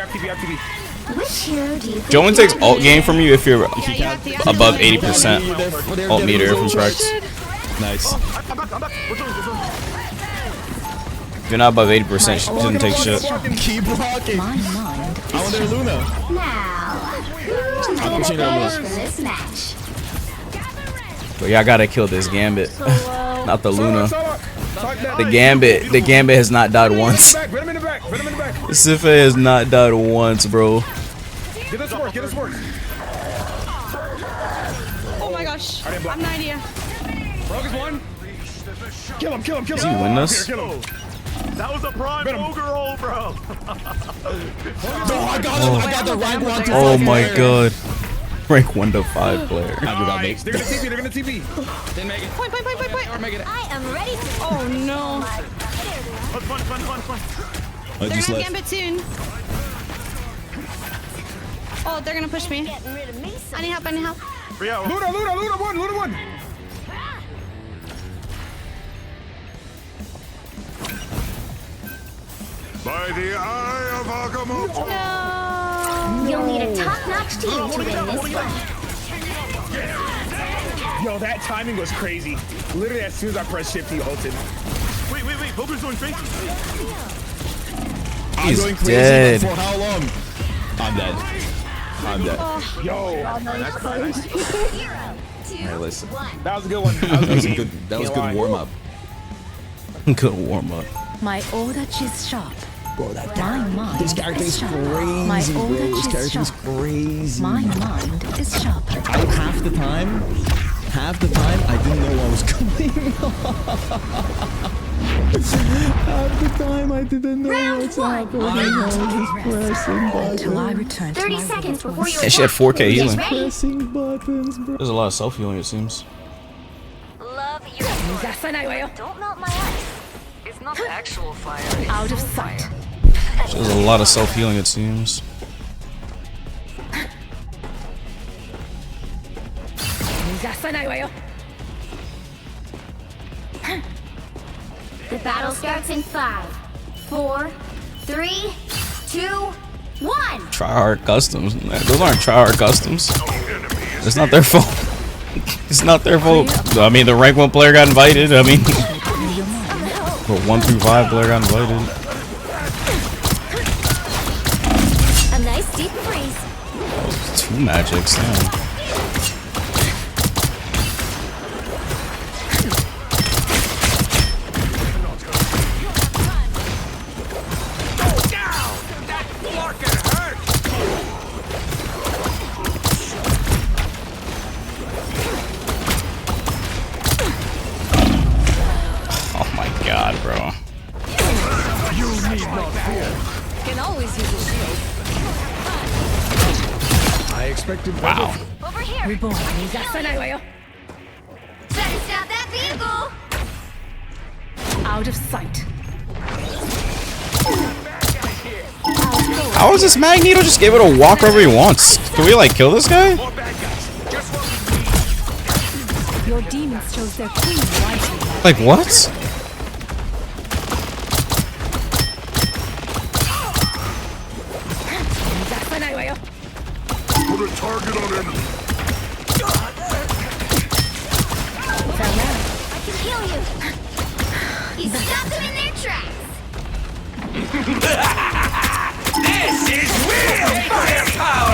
Which hero do you think Joan takes ult game from you if you're Yeah, you have to above 80% ult meter if I'm correct. Nice. I'm back. We're doing. If you're not above 80%, she doesn't take shit. Keep rocking. My mind I want their Luna. now? Who's I'm gonna pushing her finish Luna. for this match? But yeah, I gotta kill this Gambit. Not the Luna. The The Gambit has not died once. Venom in the back. Sifa has not died once, bro. Get us work. Oh my gosh. I'm 90. Rogue is one. Kill him. Does he win this? Kill him. That was a prime ogre hole, bro. No, I got him. I got the rank 1 to Oh 5 my player. god. Rank 1 to 5 player. Nice. They're gonna TP. Didn't make it. Point. Or make it. I am ready to. Oh no. Fun. I They're just gonna have left. Gambit soon. Oh, they're gonna push me. I need help, I need help. Luna one. By the eye of Agamotto. No. You'll need a top-notch team to win this one. Yo, that timing was crazy. Literally, as soon as I pressed shift, he ulted. Wait. Poker's going crazy. I'm going crazy, dead. but for how long? I'm dead. I'm dead. Yo. Alright, listen. That was a good one. That was a good warm up. Good warm up. My order is sharp. Bro, that My mind this character is sharp. crazy, My bro. order This is character is sharp. crazy. My mind is sharper. Half the time, I didn't know what was coming. Half the time, I didn't know what's happening. I was just pressing buttons. Till I return to 30 my seconds before you Yeah, she had 4K healing. Pressing buttons, bro. There's a lot of self healing, it seems. Love your Don't melt my ice. It's not actual fire. It's Out of soul sight. fire. There's a lot of self healing, it seems. The battle starts in 5, 4, 3, 2, 1. Try hard customs. Those aren't try hard customs. It's not their fault. It's not their fault. I mean, the rank 1 player got invited. I mean, the 1 through 5 player got invited. A nice deep freeze. 2 magics, damn. Oh my god, bro. You need not fear. Can always use a shield. I expected Wow. Over here. Reborn. Better stop that vehicle. Out of sight. How is this Magneto just gave it a walk wherever he wants? Can we like kill this guy? Your demons chose their queen wisely. Like what? Put a target on him. I can heal you. You stopped them in their tracks. This is real firepower.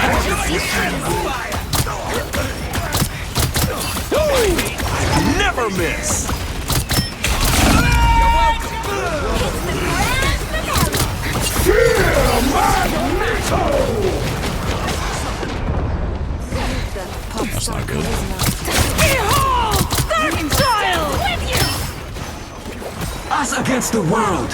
Never miss. That's not good. Us against the world.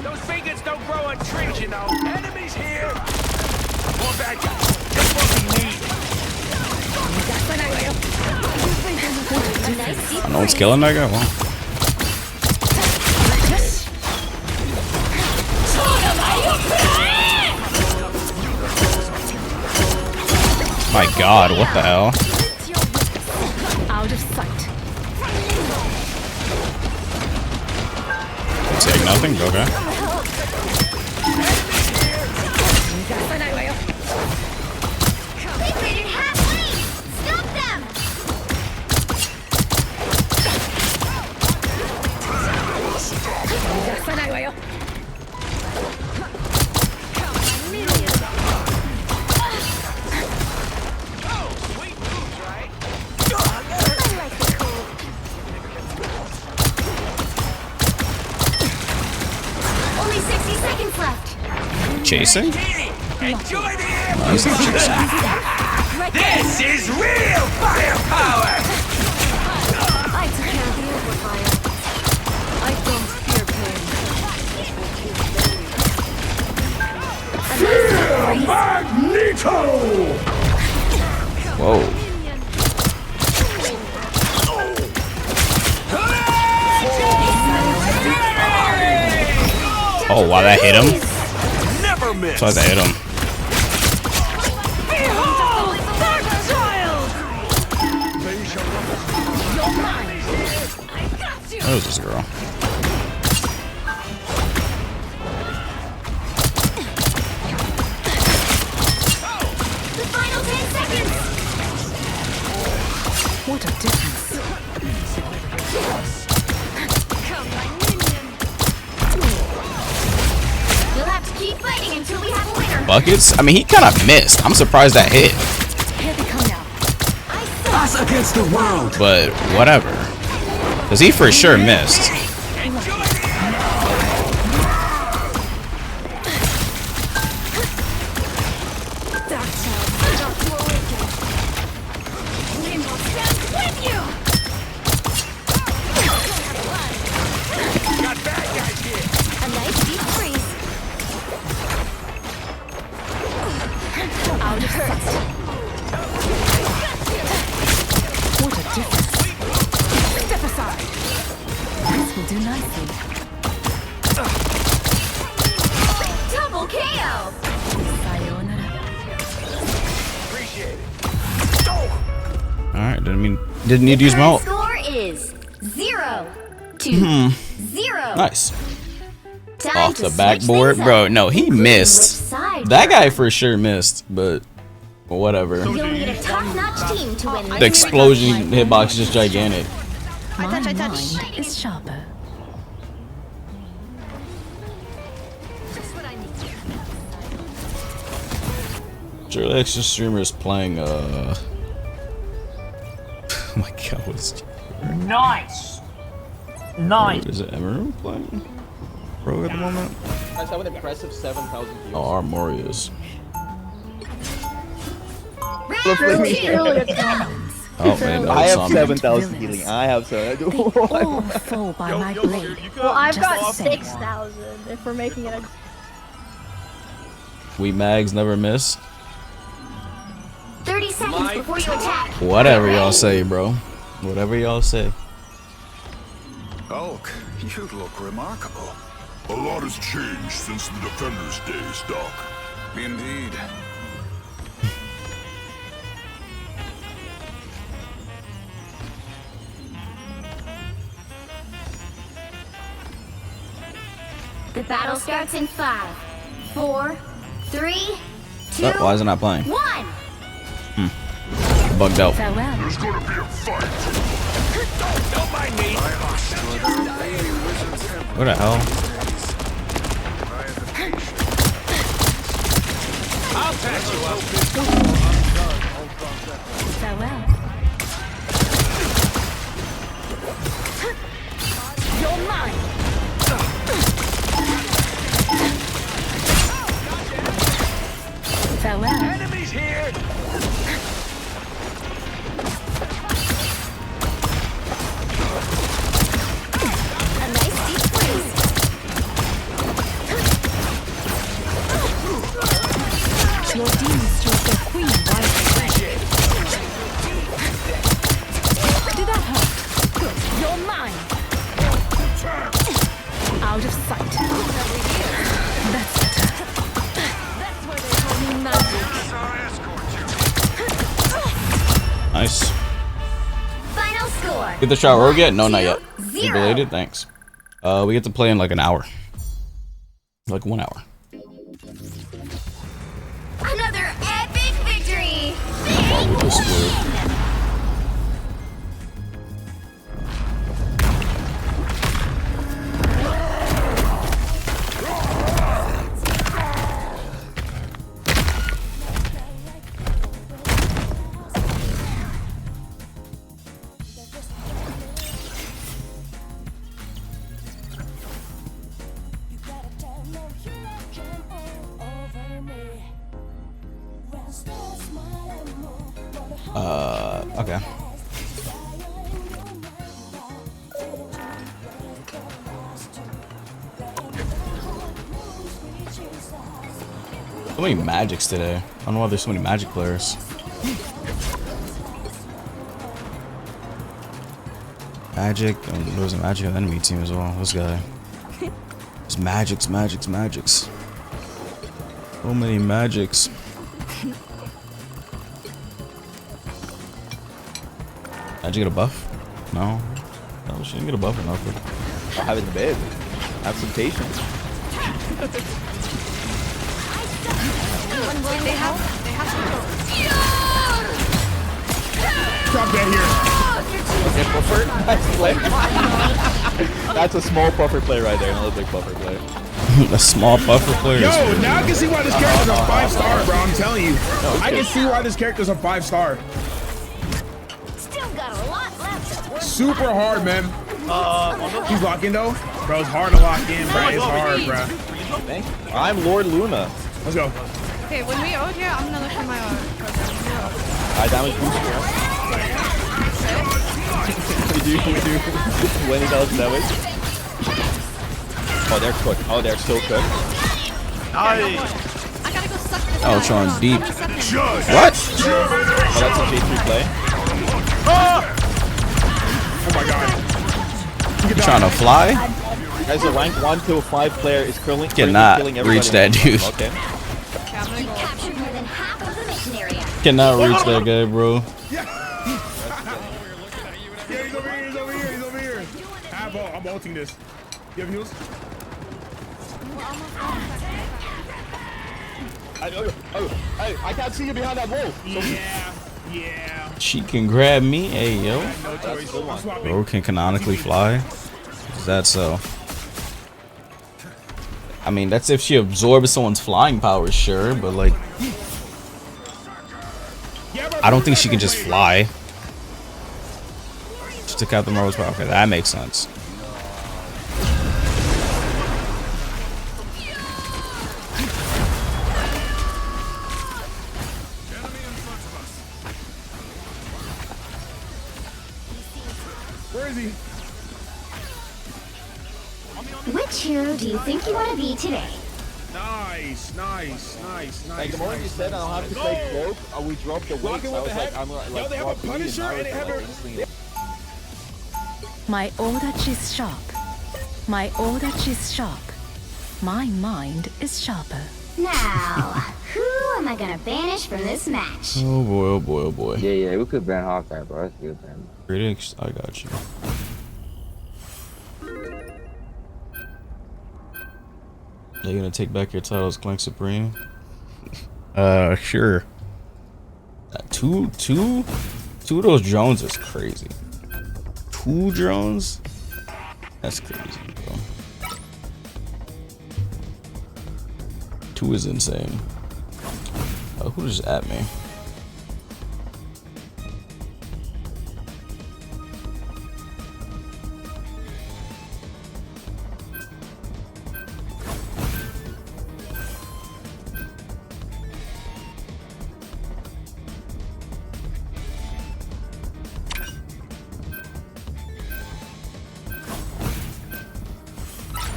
Those fingers don't grow on trees, you know. Enemies here. More bad guys. Just what we need. No one's killing that guy? Wow. My god, what the hell? Out of sight. Take nothing? Okay. They raided halfway. Stop them. Only 60 seconds left. Chasing? Enjoy the No, he's not chasing. This is real firepower. I took care of the amplifier. I don't fear pain. Magneto! Whoa. Oh wow, that hit him. Never miss. So that hit him. Behold, that child! You're mine. I got you. That was this girl. The final 10 seconds. What a difference. Come, my minion. You'll have to keep fighting until we have a winner. Buckets? I mean, he kind of missed. I'm surprised that hit. Here they come now. Us against the world. But whatever. Because he for sure missed. What a difference. Step aside. This will do nicely. Double KO. Sayonara. Appreciate it. Alright, didn't need to use my ult. Score is 0-0. Nice. Time Off to the switch backboard. things Bro, up. no, he Including missed. which side That you're guy for sure missed, but whatever. You'll need a top-notch team to win The this. explosion hitbox is just gigantic. My I touch. mind is sharper. Just what I need. Surely extra streamer is playing oh my god, what's Nice. is it Emerald playing? Rogue at the moment? I have an impressive 7,000 views. Oh, Armorius. Oh man, no, I have zombie. 7,000 healing. I have 7. All fall by my blade. Well, I've Just got the same. 6,000 if we're making it a... We mags never miss. 30 seconds before you attack. Whatever y'all say, bro. Whatever y'all say. Hulk, you look remarkable. A lot has changed since the Defenders' days, Doc. Indeed. The battle starts in 5, 4, 3, 2, Oh, why is it not playing? 1. Bugged out. Farewell. There's gonna be a fight. Don't mind me. What the hell? I'll patch you up. Farewell. You're mine. Farewell. Enemies here. A nice deep freeze. Your demons chose their queen wisely. Did that hurt? Good. You're mine. Out of sight. That's better. That's where they call me magic. Nice. Final score. Get the shot rogue yet? No, not yet. 1-0. You belated? Thanks. We get to play in like an hour. Like 1 hour. Another epic victory. This is weird. Okay. So many magics today. I don't know why there's so many magic players. Magic, and there was a magic on the enemy team as well. This guy. It's magics. So many magics. Did you get a buff? No. No, she didn't get a buff or nothing. I have it in the bed. Have some patience. They have some. Drop dead here. Okay, buffer. Nice play. That's a small buffer play right there, not a big buffer play. A small buffer player. Yo, now I can see why this character's a 5-star, bro. I'm telling you. I can see why this character's a 5-star. Still got a lot left. Super hard, man. He's locking though. Bro, it's hard to lock in, bro. It's hard, bro. I'm Lord Luna. Let's go. Okay, when we out here, I'm gonna look for my program. I damage boost. We do. 20,000 damage. Oh, they're cooked. Oh, they're so cooked. I gotta go suck this. Oh, Tron deep. What? Oh, that's a J3 play. Oh my god. You trying to fly? As a rank 1 to 5 player is killing Cannot reach that dude. Okay. You captured more than half of the mission area. Cannot reach that guy, bro. Yeah, he's over here. I'm ulting this. You have heals? I can't see you behind that wall. Yeah. She can grab me. Hey, yo. No choice. Bro can canonically fly. Is that so? I mean, that's if she absorbs someone's flying powers, sure, but like, I don't think she can just fly. She took out the Marvel's power. Okay, that makes sense. Where is he? Which hero do you think you want to be today? Nice. Like the moment you said I don't have to play cloak, we dropped the weights. I was like, I'm like, yo, they have a Punisher and they have a... My oldach is sharp. My oldach is sharp. My mind is sharper. Now, who am I gonna banish from this match? Oh boy. Yeah, we could ban Hawkeye, bro. That's good, man. Critics, I got you. Are you gonna take back your title as Clank Supreme? Sure. Two of those drones is crazy. 2 drones? That's crazy, bro. 2 is insane. Who just at me?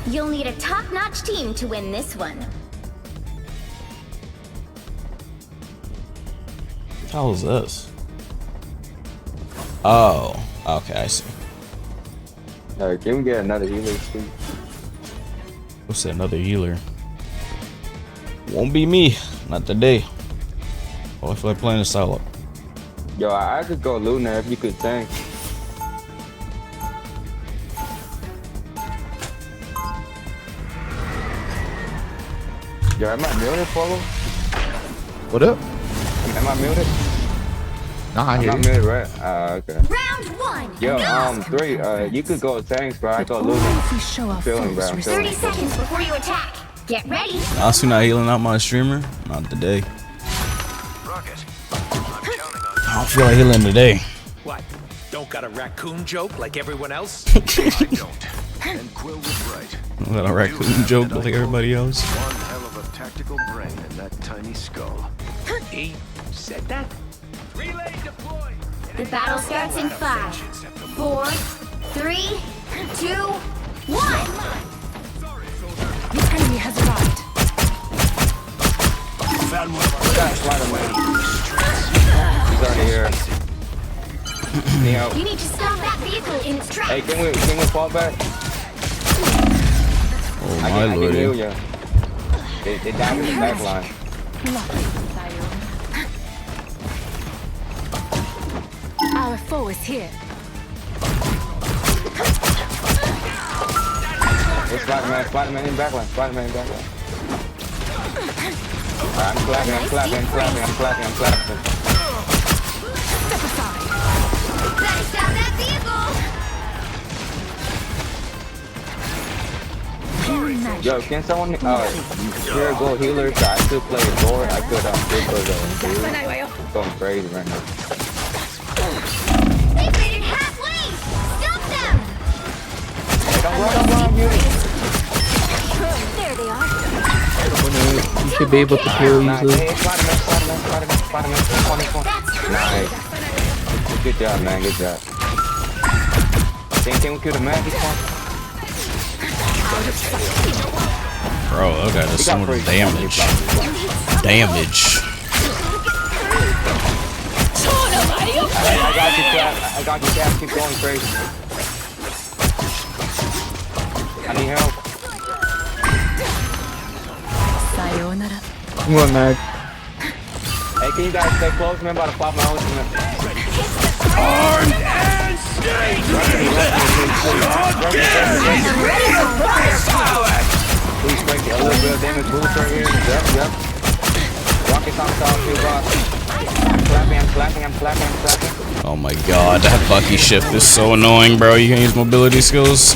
You'll need a top-notch team to win this one. What the hell is this? Oh, okay, I see. Alright, can we get another healer, please? What's another healer? Won't be me, not today. Oh, I feel like playing a solo. Yo, I could go Luna if you could tank. Yo, am I muted, follow? What up? Am I muted? Nah, I hear I'm you. not muted, right? Okay. Round 1. Yo, 3, you could go tanks, bro. I go Luna. Feeling, bro. 30 seconds before you attack. Get ready. Nasu not healing out my streamer? Not today. I don't feel like healing today. What? Don't got a raccoon joke like everyone else? I don't. And Quill was right. Got a raccoon joke like everybody else. One hell of a tactical brain in that tiny skull. He said that? Relay deployed. The battle starts in 5, 4, 3, 2, 1. The enemy has arrived. Found one. He's already here. You need to stop that vehicle in its tracks. Hey, can we fall back? Oh I my can lord. heal ya. They died in the back line. Our foe is here. It's Spider-Man in back line. Spider-Man in back line. I'm clapping. Better stop that vehicle! Yo, can someone here go healers? I could play a board. I could still play the healer. Going crazy right now. They made it halfway! Stop them! Hey, don't run, Beauty. There they are. You should be able to kill easily. Hey, Spider-Man, 20. Nice. Good job, man, good job. Can we kill the magic one? Bro, that guy does so much damage. I got you, Cap. Keep going crazy. I need help. Sayonara. I'm going mad. Hey, can you guys stay close, man? I'm about to pop my ultimate. Armed and stay Please break a little bit of damage boost right here. Yep. Rocket's on top, you boss. I'm clapping. Oh my god, that Bucky shift is so annoying, bro. You can't use mobility skills.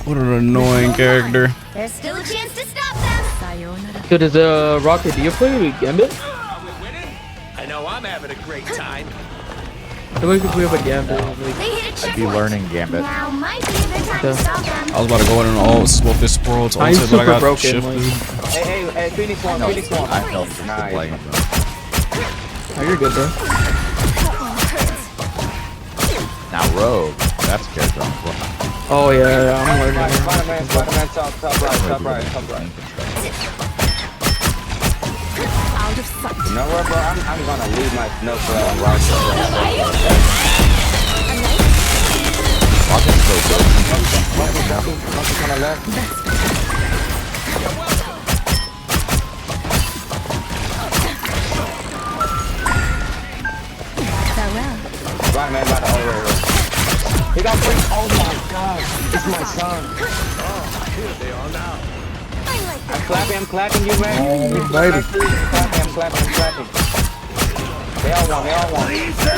What an annoying character. There's still a chance to stop them! So does Rocket, do you play with Gambit? I know I'm having a great time. I feel like you play with Gambit. I'd be learning Gambit. Now might be a good time to stop them. I was about to go in and all smoke this world's I'm ultimate, but I super got broken, shifted. Hey, Phoenix one. I helped you play him. Oh, you're good, bro. Now Rogue. That's a character I'm playing. Oh yeah, I'm learning. Spider-Man, top right. Out of sight. You know what, bro? I'm gonna leave my snow for Rocket. Rocket's so good. Rocket's on the left. Farewell. Spider-Man by the over. He got free. Oh my god. It's my son. Here they are now. I'm clapping you, man. baby. I'm clapping. They all won.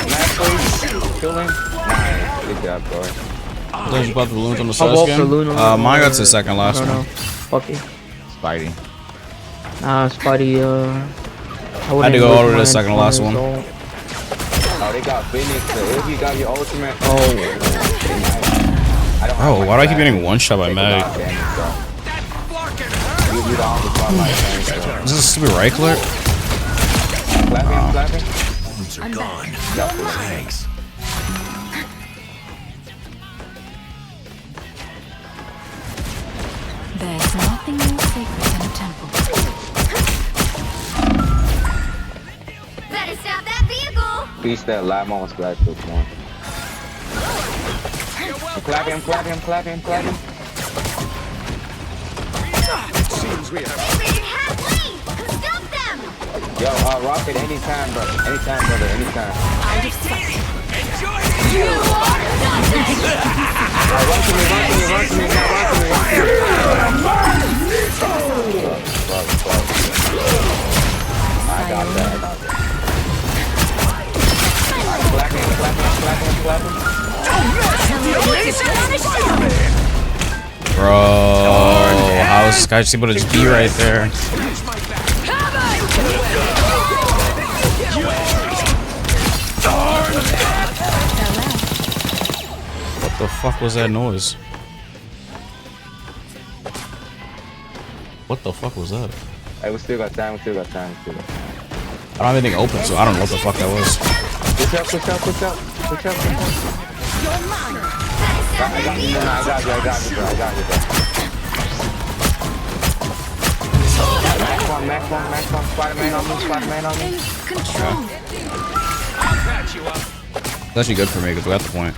Max, please. Kill him. Nice. Good job, bro. Those about the balloons on the I'll side walk the skin? balloon on Mine got to the second last one. No. Fuck it. Spidey. Nah, Spidey, I had to go all the way to the second last one. Oh, they got Phoenix. If you got your ultimate. Oh, why do I keep getting one shot by Mag? Is this a stupid right click? Clapping. Bombs are gone. Thanks. There's nothing more sacred than a temple. Better stop that vehicle! Beast that live almost got this one. Clapping. Seems we have. They made it halfway! Stop them! Yo, Rocket, anytime, brother. Anytime. You are nothing! Run to me. I got that. Clapping. Bro, how is this guy just able to just be right there? What the fuck was that noise? What the fuck was that? Hey, we still got time. I don't have anything open, so I don't know what the fuck that was. Push up. I got you, bro. Max one. Spider-Man on me. Control. I'll patch you up. It's actually good for me because we got the point.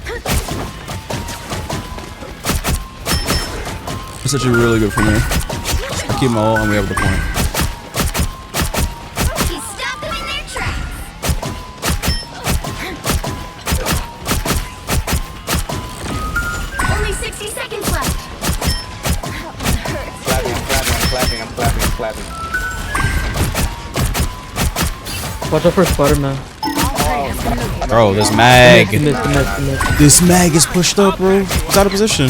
That's actually really good for me. I keep my ult and we have the point. He stopped them in their tracks. Only 60 seconds left. I'm clapping. Watch out for Spider-Man. Bro, this mag. Missed. This mag is pushed up, bro. It's out of position.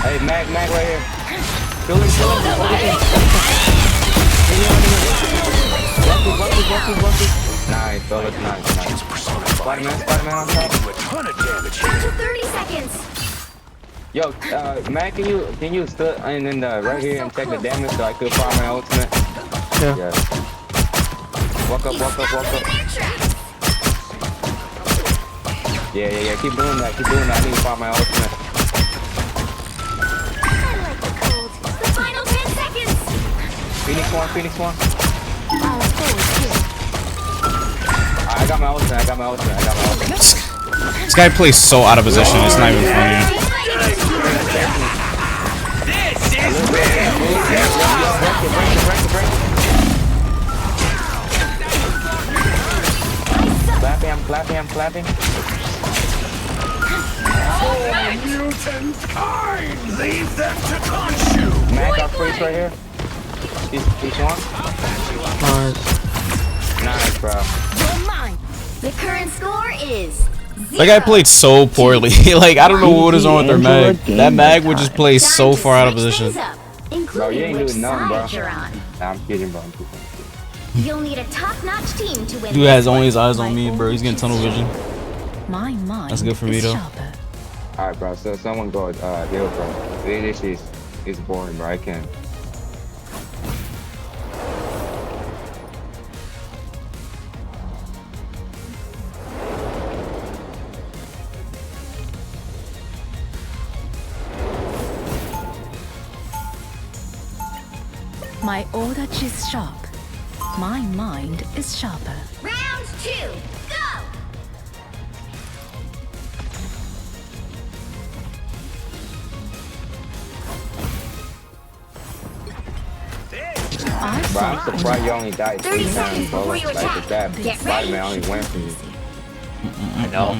Hey, mag right here. Kill him. Nice, fellas, nice. Spider-Man on top. A ton of damage. 30 seconds. Yo, Mac, can you stood in the right here and check the damage so I could fire my ultimate? Yeah. Walk up. Yeah. Keep doing that. I need to fire my ultimate. The final 10 seconds. Phoenix one. I got my ultimate. This guy plays so out of position. It's not even funny. I'm clapping. Mutant kind! Leave them to consume! Mag got freeze right here. Each one. Nice, bro. You're mine. The current score is 0. That guy played so poorly. Like, I don't know what is wrong with their mag. That mag would just play so far out of position. Bro, you ain't doing nothing, bro. Nah, I'm kidding, bro. You'll need a top-notch team to win. Dude has only his eyes on me, bro. He's getting tunnel vision. My mind. That's good for me, though. Alright, bro. So someone go heal, bro. This is boring, bro. I can't. My order is sharp. My mind is sharper. Round 2, go! Bro, I'm surprised you only died 3 times, bro. Like that Spider-Man only went for you. I know.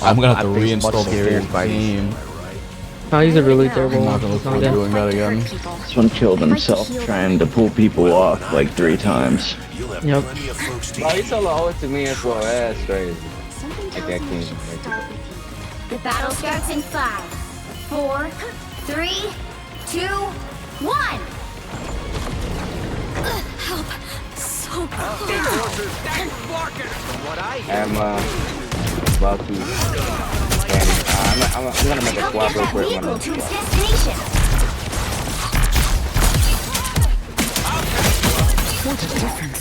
I'm gonna have to reinstall the whole game. Oh, he's a really terrible I'm one. not gonna look forward to doing that again. This one killed himself trying to pull people off like 3 times. Yep. Bro, you solo owed to me as well. That's crazy. Like that king. The battle starts in 5, 4, 3, 2, 1. Help. So I'm about to. I'm gonna make a swap real quick. To its destination. What a difference.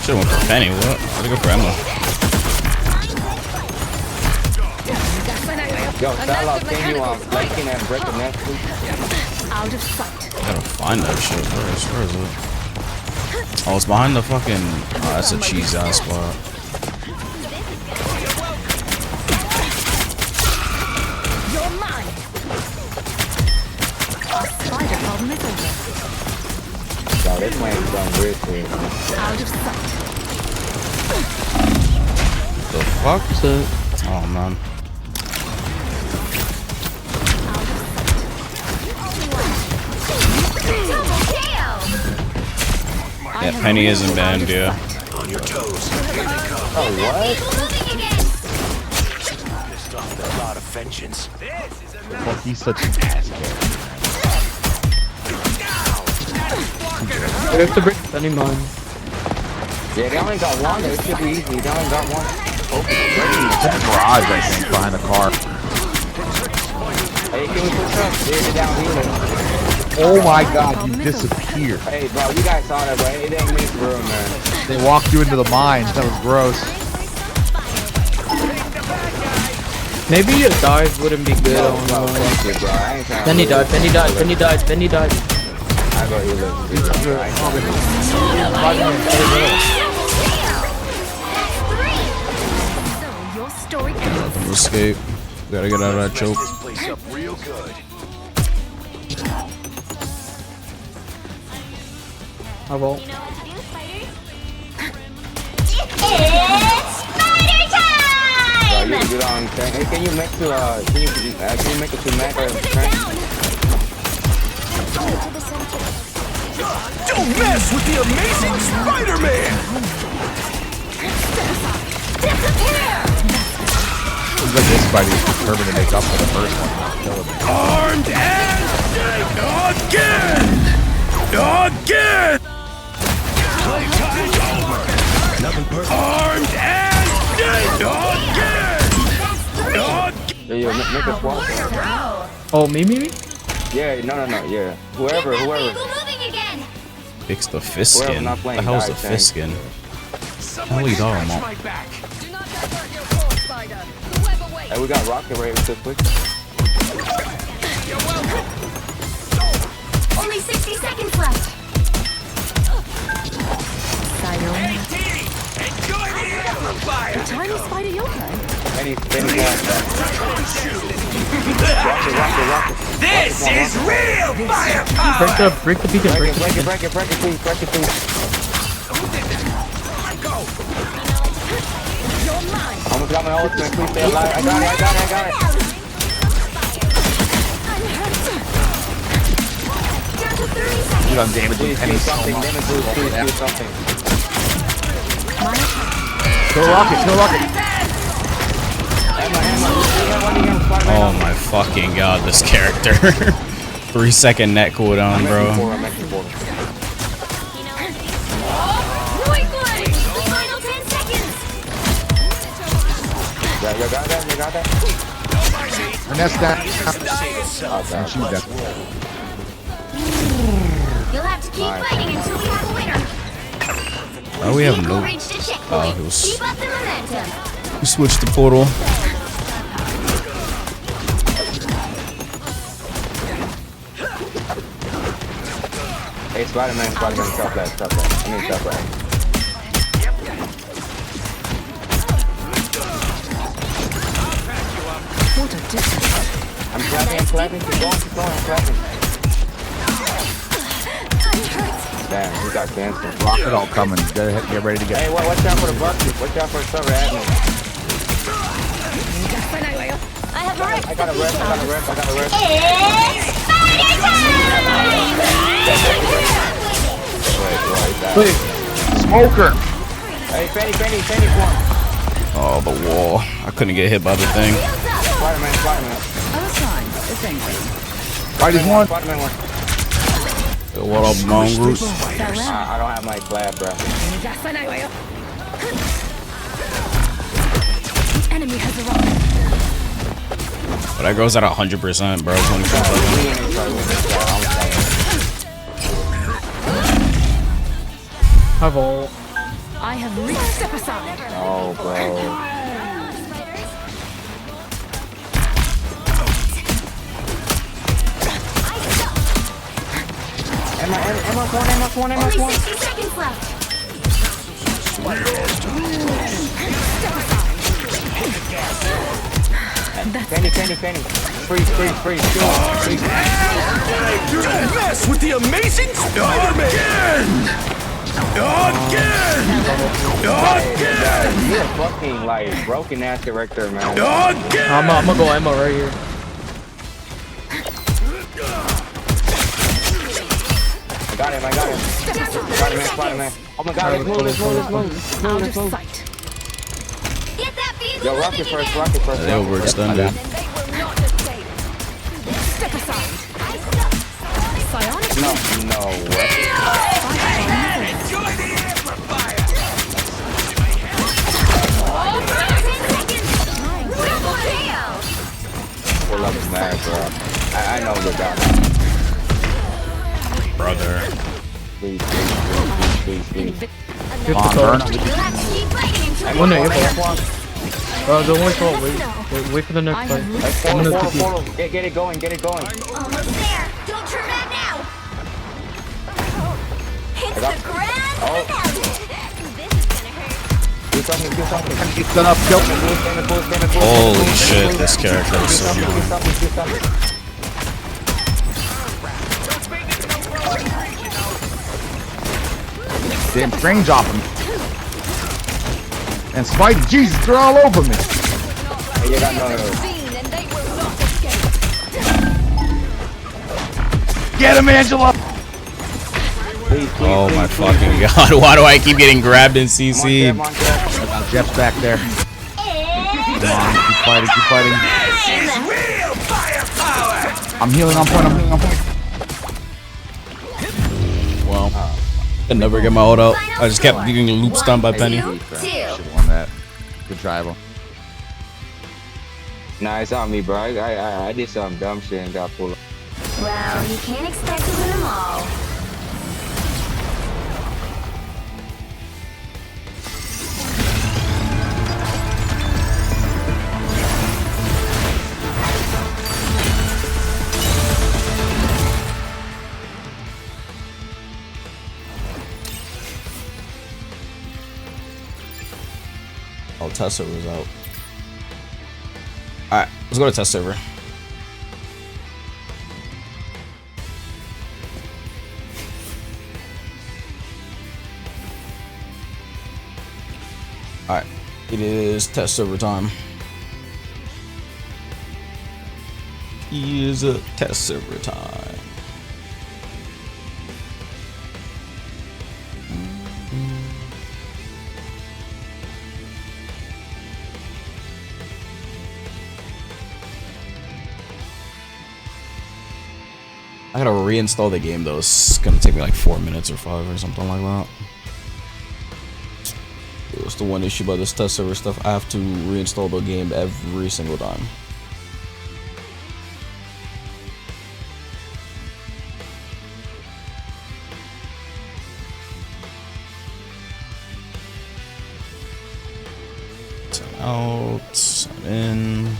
Should've went for Penny. What? Gotta go for Emma. Yo, Starlock, can you flanking and break the neck, please? Out of sight. Gotta find that shit. Where is it? Oh, it's behind the fucking. Oh, that's a cheese ass spot. You're mine. Our spider problem is over. Yo, this man's done weird things. Out of sight. The fuck? Oh man. Yeah, Penny isn't banned, yeah. On your toes. Oh, what? Pissed off that lot of vengeance. Well, he's such an ass character. We have to break any mine. Yeah, they only got one. It should be easy. They only got one. It's a garage, I think, behind the car. Hey, can we push up? There's it down here. Oh my god, you disappeared. Hey, bro, you guys saw that, bro. It didn't miss room, man. They walked you into the mines. That was gross. Maybe a dive wouldn't be good on Penny died. I go heal it. story ends. Escape. Gotta get out of that choke. This place up real good. I won't. It's spider time! You can do that on hey, can you make to can you make it to Mac or Frank? Don't mess with the amazing Spider-Man! Seems like this Spidey's determined to make up for the first one. Armed and again! Again! Playtime's over! Nothing perfect. Armed and again! Yeah, make a swap. Oh, me? Yeah, no, yeah. Whoever. Fix the fist skin. What the hell's the fist skin? What the hell are you talking about? Hey, we got Rocket right here, quick. Only 60 seconds left. The tiny spider yoga. This is real firepower! Break the beacon, break it, please. Almost got my ultimate, please stay alive. I got it. You done damaging Penny so much. Please do something. Kill Rocket. Oh my fucking god, this character. 3-second net cooldown, bro. You got that? And that's that. Okay. She's dead. You'll have to keep fighting until we have a winner. Oh, we have no. Reach the checkpoint. Oh, he was. Keep up the momentum. We switched the portal. Hey, Spider-Man, stop that. I mean, stop that. What a distance. I'm clapping. Keep going, I'm clapping. Damn, he got cancer. Rocket all coming. Get ready to get. Hey, watch out for the bucket. Watch out for the server admin. I have a rest. I got a rest. It's spider time! Wait. Smoker. Hey, Penny, one. Oh, the wall. I couldn't get hit by the thing. Spider-Man. Spidey's one. Spider-Man one. What up, mongoose? I don't have my clap, bro. The enemy has arrived. But that girl's at 100%, bro. 25 I've all. I have reached. Step aside. Oh, bro. MS1. Only 60 seconds left. Penny. Freeze. Don't mess with the amazing Spider-Man! Again! You're fucking like broken ass director, man. Again! I'm gonna go ammo right here. I got him. Spider-Man. Oh my god, let's move. Get that feed Yo, rocket first. They overextended. Step aside. Psionic. No way. Enjoy the amplifier! Pull up mad, bro. I know you're down. Brother. Please. Come on, burn him. One there, don't wait for wait for the next fight. I'm gonna Portal. Get it going. Almost there. Don't turn back now. It's the grand finale. This is gonna hurt. Set up, kill. Holy shit, this character is so good. Damn, train dropping. And Spike, Jesus, they're all over me. You got no. Get him, Angela. Oh my fucking god, why do I keep getting grabbed in CC? Jeff's back there. Come on, keep fighting, keep fighting. I'm healing on point, I'm healing on point. Well, I never get my ult out. I just kept getting loop stunned by Penny. Should've won that. Good rival. Nah, it's on me, bro. I did some dumb shit and got pulled up. Well, you can't expect to win them all. Oh, test server's out. Alright, let's go to test server. Alright, it is test server time. It is a test server time. I gotta reinstall the game though. It's gonna take me like 4 minutes or 5 or something like that. That's the one issue about this test server stuff. I have to reinstall the game every single time. Sign out, sign in.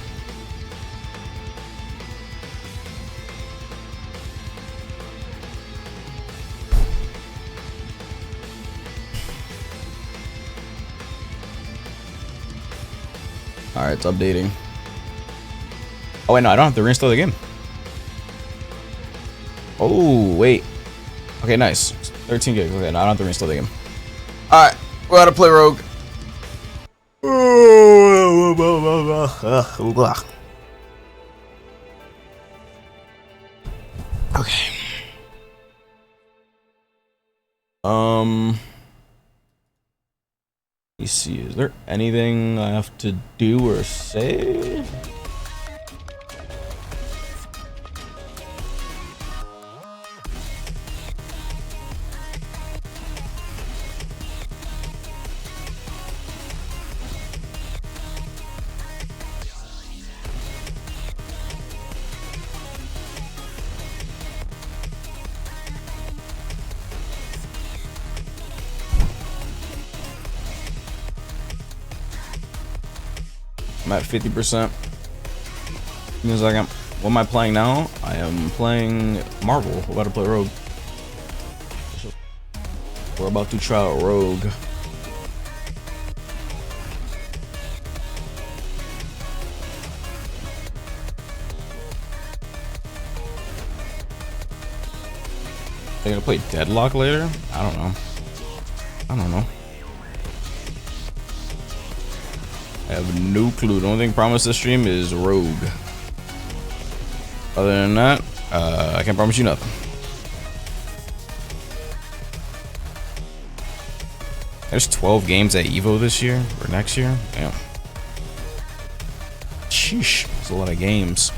Alright, it's updating. Oh wait, no, I don't have to reinstall the game. Oh, wait. Okay, nice. 13 gigs. Okay, no, I don't have to reinstall the game. Alright, we're about to play Rogue. Okay. Let me see, is there anything I have to do or say? I'm at 50%. Means like what am I playing now? I am playing Marvel. We're about to play Rogue. We're about to try out Rogue. They're gonna play Deadlock later? I don't know. I don't know. I have no clue. The only thing promised this stream is Rogue. Other than that, I can't promise you nothing. There's 12 games at EVO this year or next year. Damn. Sheesh, that's a lot of games.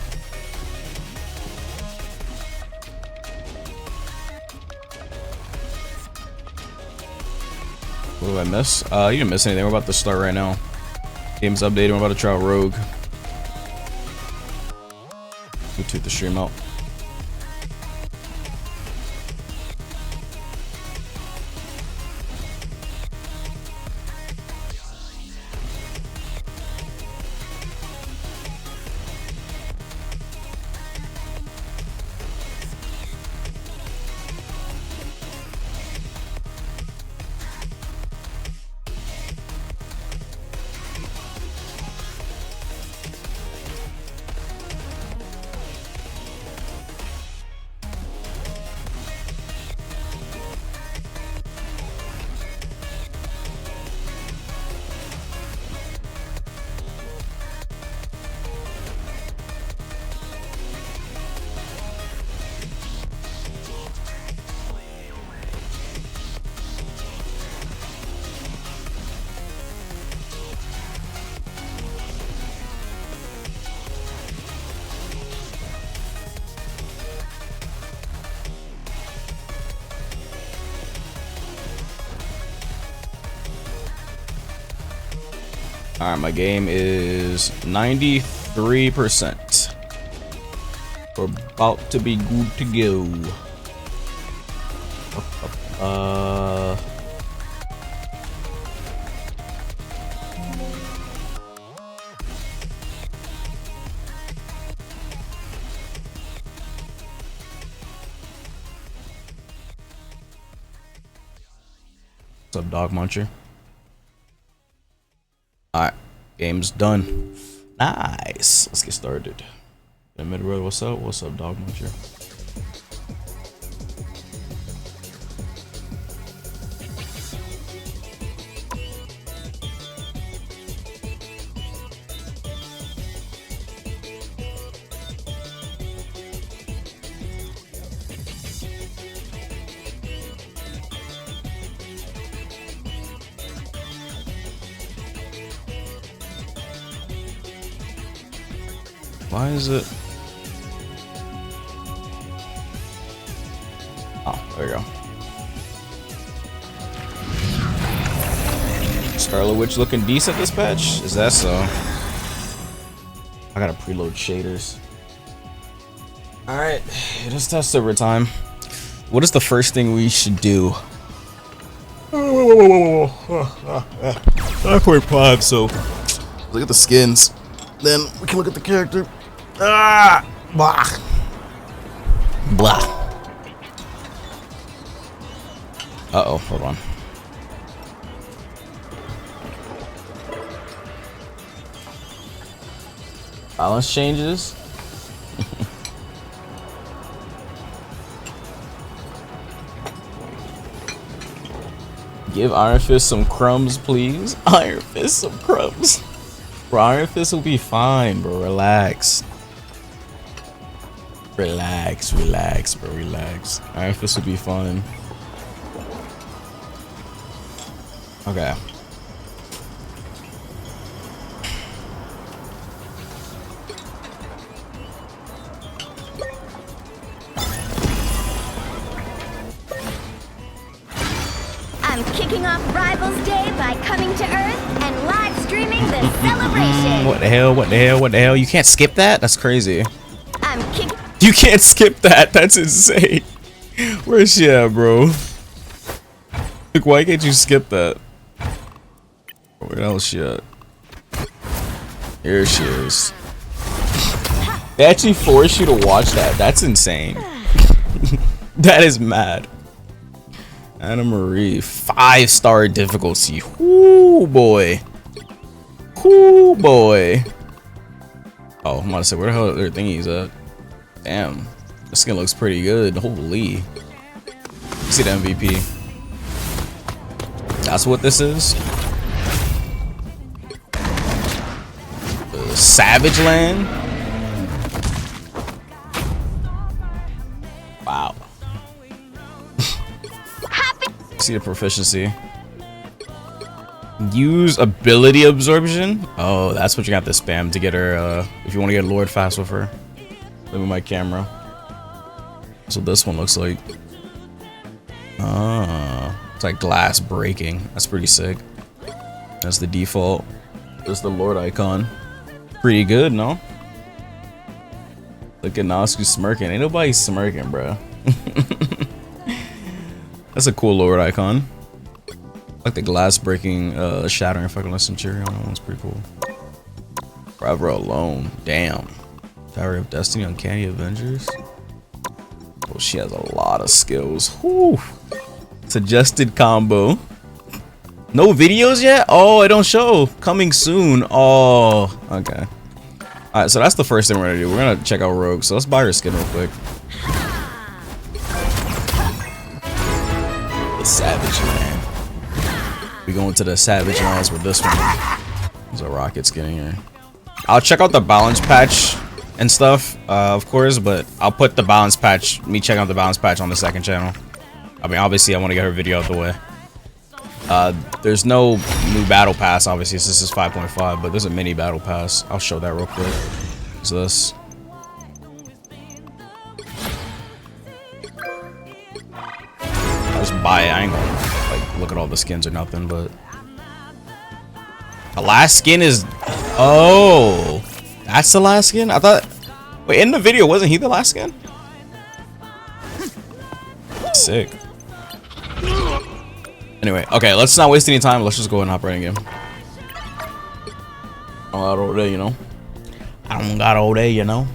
What did I miss? You didn't miss anything. We're about to start right now. Game's updated. We're about to try out Rogue. We'll tweet the stream out. All right, my game is 93%. We're about to be good to go. What's up, Dog Muncher? Alright, game's done. Nice. Let's get started. Mid-road, what's up? What's up, Dog Muncher? Why is it? Oh, there we go. Scarlet Witch looking decent this patch? Is that so? I gotta preload shaders. Alright, it is test over time. What is the first thing we should do? 5.5, so look at the skins. Then we can look at the character. Ah! Blah. Blah. Uh-oh, hold on. Balance changes. Give Iron Fist some crumbs, please. Iron Fist some crumbs. Bro, Iron Fist will be fine, bro. Relax. Relax, relax, bro. Relax. Iron Fist will be fine. Okay. I'm kicking off Rivals Day by coming to Earth and live streaming the celebration. What the hell? What the hell? What the hell? You can't skip that? That's crazy. I'm kicking. You can't skip that. That's insane. Where's she at, bro? Like, why can't you skip that? Where the hell is she at? Here she is. They actually force you to watch that. That's insane. That is mad. Anna Marie, 5-star difficulty. Whoo boy. Whoo boy. Oh, I'm about to say, where the hell are their thingies at? Damn, the skin looks pretty good. Holy. See the MVP. That's what this is. Savage Land. Wow. See the proficiency. Use ability absorption. Oh, that's what you got to spam to get her. If you want to get Lord fast with her. Look at my camera. So this one looks like. It's like glass breaking. That's pretty sick. That's the default. There's the Lord icon. Pretty good, no? Look at Nasku smirking. Ain't nobody smirking, bro. That's a cool Lord icon. Like the glass breaking, shattering fucking Centurion. That one's pretty cool. Forever Alone. Damn. Tower of Destiny, Uncanny Avengers. Oh, she has a lot of skills. Whew. Suggested combo. No videos yet? Oh, it don't show. Coming soon. Oh, okay. Alright, so that's the first thing we're gonna do. We're gonna check out Rogue. So let's buy her skin real quick. The Savage Land. We going to the Savage Lands with this one. There's a rocket skin in here. I'll check out the balance patch and stuff, of course, but I'll put the balance patch, me checking out the balance patch on the second channel. I mean, obviously, I want to get her video out the way. There's no new battle pass, obviously, since this is 5.5, but there's a mini battle pass. I'll show that real quick. What's this? I'll just buy it. I ain't gonna like look at all the skins or nothing, but The last skin is... Oh, that's the last skin? I thought... Wait, in the video, wasn't he the last skin? Sick. Anyway, okay, let's not waste any time. Let's just go and hop right in game. I don't got all day, you know? I don't got all day, you know?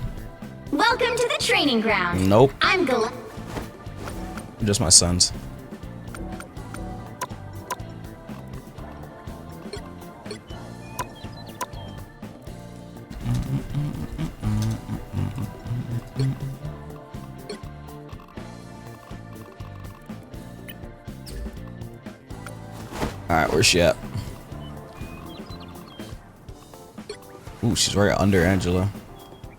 Welcome to the training ground. Nope. I'm glad. Just my sons. Alright, where's she at? Ooh, she's right under Angela.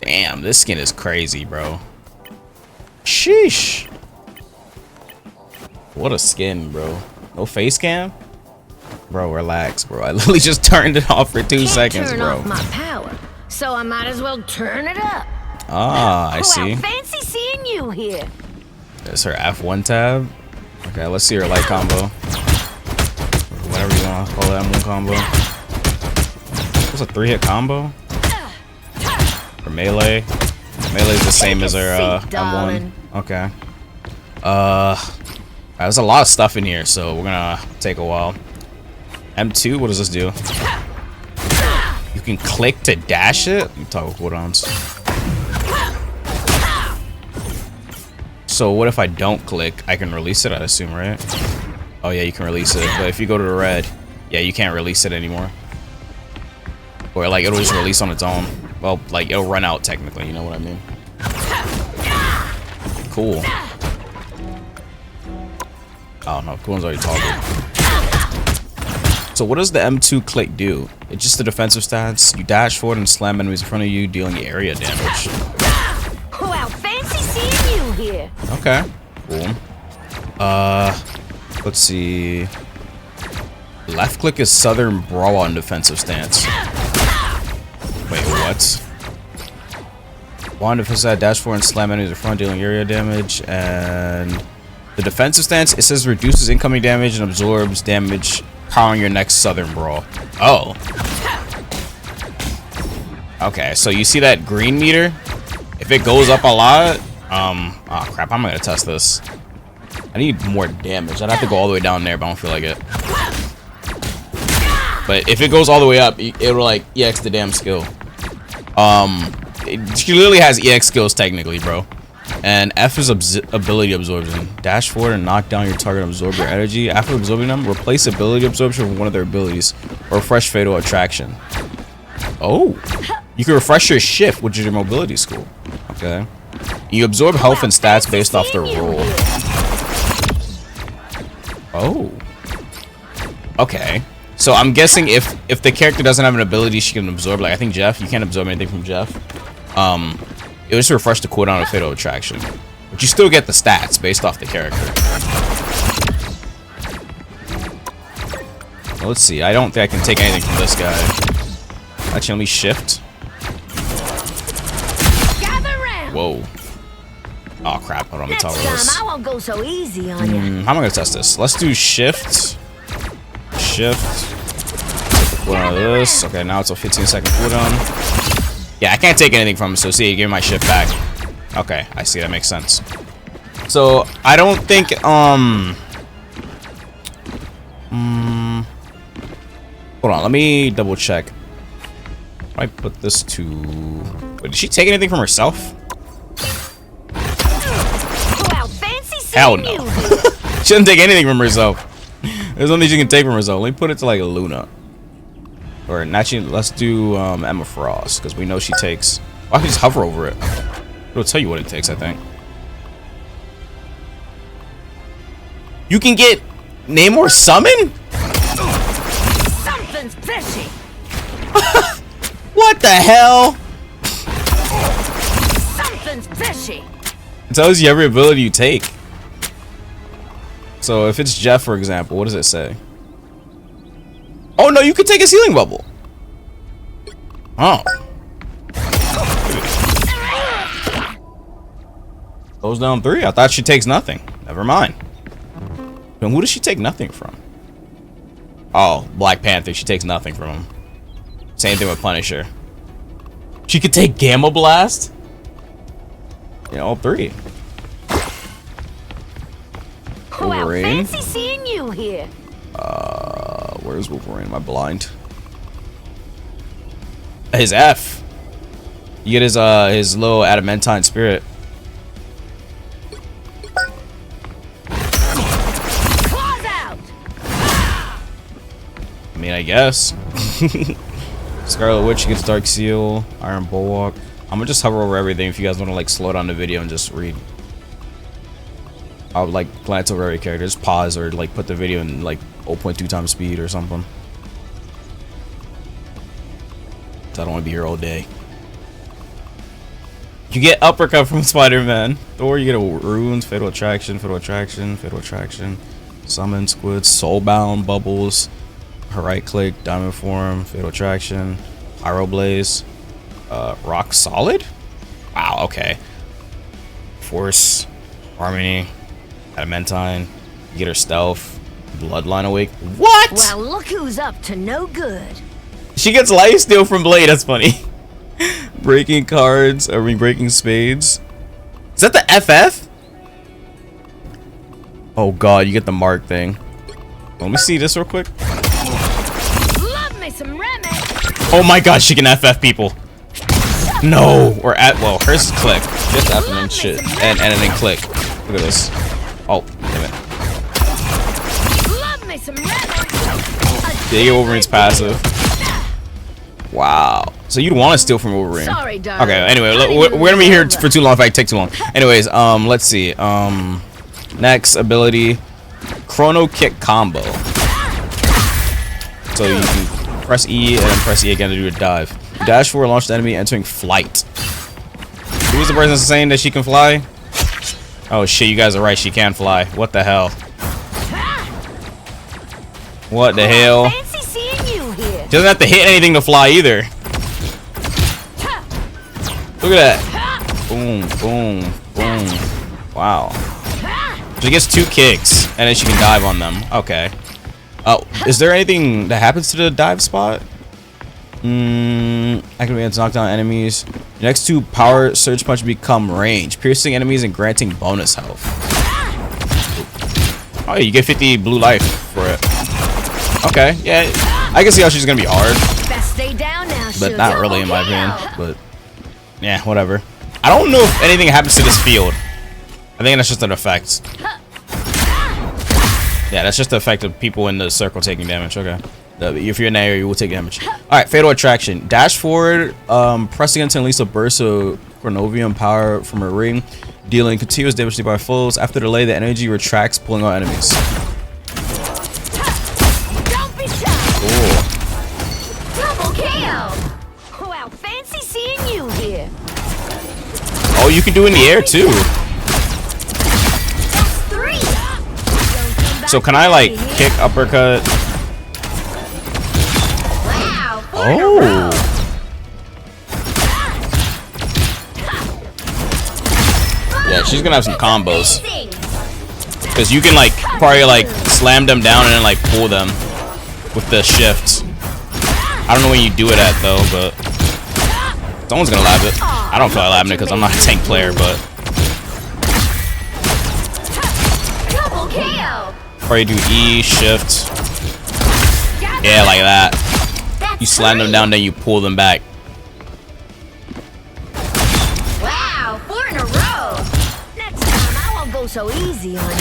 Damn, this skin is crazy, bro. Sheesh. What a skin, bro. No face cam? Bro, relax, bro. I literally just turned it off for 2 seconds, turn bro. off my power, so I might as well turn it up. Ah, I see. Well, fancy seeing you here. That's her F1 tab. Okay, let's see her light combo. Whatever you want to call that M1 combo. What's a 3-hit combo? For melee. Melee's the same as her M1. Okay. There's a lot of stuff in here, so we're gonna take a while. M2, what does this do? You can click to dash it? Let me talk with cooldowns. So what if I don't click? I can release it, I assume, right? Oh yeah, you can release it. But if you go to the red, yeah, you can't release it anymore. Or like it'll just release on its own. Well, like it'll run out technically, you know what I mean? Cool. Oh no, cooldown's already toggled. So what does the M2 click do? It's just the defensive stats. You dash forward and slam enemies in front of you, dealing area damage. Well, fancy seeing you here. Okay, cool. Let's see. Left click is Southern Brawl on defensive stance. Wait, what? One defensive stat, dash forward and slam enemies in front, dealing area damage. And the defensive stance, it says reduces incoming damage and absorbs damage, powering your next Southern Brawl. Oh. Okay, so you see that green meter? If it goes up a lot, oh crap, I'm gonna test this. I need more damage. I'd have to go all the way down there, but I don't feel like it. But if it goes all the way up, it'll like EX the damn skill. She literally has EX skills technically, bro. And F is ability absorption. Dash forward and knock down your target and absorb their energy. After absorbing them, replace ability absorption with one of their abilities. Or refresh fatal attraction. Oh. You can refresh your shift, which is your mobility skill. Okay. You absorb health and stats based off the roll. Oh. Okay. So I'm guessing if the character doesn't have an ability she can absorb, like I think Jeff, you can't absorb anything from Jeff. It was to refresh the cooldown of fatal attraction. But you still get the stats based off the character. Well, let's see. I don't think I can take anything from this guy. Actually, let me shift. Whoa. Oh crap, hold on, let me toggle this. I won't go so easy on you. How am I gonna test this? Let's do shift. Shift. One of this. Okay, now it's a 15-second cooldown. Yeah, I can't take anything from him, so see, give me my shift back. Okay, I see, that makes sense. So I don't think hold on, let me double check. I put this to... Wait, did she take anything from herself? Hell no. She doesn't take anything from herself. There's nothing she can take from herself. Let me put it to like a Luna. Or actually, let's do Emma Frost, because we know she takes... Well, I can just hover over it. It'll tell you what it takes, I think. You can get Namor Summon? Something's fishy. What the hell? Something's fishy. It tells you every ability you take. So if it's Jeff, for example, what does it say? Oh no, you can take a ceiling bubble. Oh. Goes down 3. I thought she takes nothing. Never mind. Then who does she take nothing from? Oh, Black Panther. She takes nothing from him. Same thing with Punisher. She could take Gamma Blast. Yeah, all three. Wolverine. Fancy seeing you here. Where's Wolverine? Am I blind? His F. You get his little adamantine spirit. Claws out. I mean, I guess. Scarlet Witch gets Dark Seal, Iron Bulwark. I'm gonna just hover over everything if you guys want to like slow down the video and just read. I would like glance over every character, just pause or like put the video in like 0.2 times speed or something. I don't want to be here all day. You get Uppercut from Spider-Man. Thor, you get a Runes, Fatal Attraction, Fatal Attraction, Fatal Attraction, Summon, Squid, Soulbound, Bubbles, her right click, Diamond Form, Fatal Attraction, Pyro Blaze, Rock Solid? Wow, okay. Force, Harmony, Adamantine, you get her Stealth, Bloodline Awake. What? Well, look who's up to no good. She gets Lifesteal from Blade, that's funny. Breaking cards, breaking spades. Is that the FF? Oh god, you get the mark thing. Let me see this real quick. Love me some Remy. Oh my god, she can FF people. No, or at well, hers is click. Just F and then shit. And then click. Look at this. Oh, damn it. Love me some Remy. They get Wolverine's passive. Wow. So you'd want to steal from Wolverine. Sorry, darling. Okay, anyway, we're gonna be here for too long if I take too long. Anyways, let's see. Next ability, Chrono Kick combo. So you can press E and then press E again to do a dive. You dash forward, launch the enemy entering flight. Who's the person saying that she can fly? Oh shit, you guys are right, she can fly. What the hell? What the hell? Fancy seeing you here. Doesn't have to hit anything to fly either. Look at that. Boom, boom, boom. Wow. She gets 2 kicks, and then she can dive on them. Okay. Oh, is there anything that happens to the dive spot? Activates knockdown enemies. Your next 2 power surge punch become range, piercing enemies and granting bonus health. Oh, you get 50 blue life for it. Okay, yeah, I can see how she's gonna be hard, Best stay down now, but not really in my opinion. But yeah, whatever. I don't know if anything happens to this field. I think that's just an effect. Yeah, that's just the effect of people in the circle taking damage. Okay. If you're in that area, you will take damage. Alright, Fatal Attraction. Dash forward, press again to unleash a burst of Chronovium power from her ring, dealing continuous damage to by foes. After delay, the energy retracts, pulling out enemies. Don't be shy. Cool. Double KO. Wow, fancy seeing you here. Oh, you can do it in the air too. So can I like kick, uppercut? Wow. Oh. Yeah, she's gonna have some combos. Because you can like probably like slam them down and then like pull them with the shift. I don't know when you do it at though, but someone's gonna lab it. I don't feel like labbing it because I'm not a tank player, but Double KO. probably do E, shift. Yeah, like that. You slam them down, then you pull them back. Wow, 4 in a row. Next time I won't go so easy on you.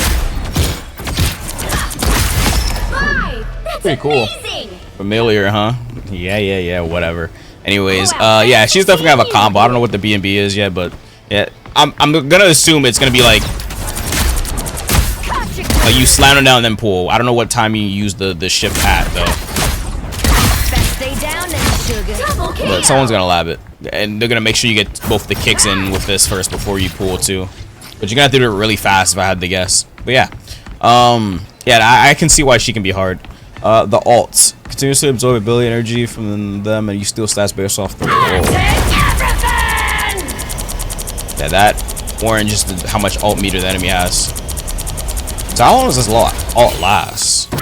5. That's Pretty cool. amazing. Familiar, huh? Yeah, whatever. Anyways, yeah, she's definitely gonna have a combo. I don't know what the B&B is yet, but yeah, I'm gonna assume it's gonna be like you slam them down and then pull. I don't know what time you use the shift at though. Best stay down now, sugar. Double KO. But someone's gonna lab it, and they're gonna make sure you get both the kicks in with this first before you pull too. But you're gonna have to do it really fast if I had to guess. But yeah, yeah, I can see why she can be hard. The alts continuously absorb ability energy from them, and you steal stats based off the roll. Yeah, that orange is how much alt meter the enemy has. So how long does this alt last? 8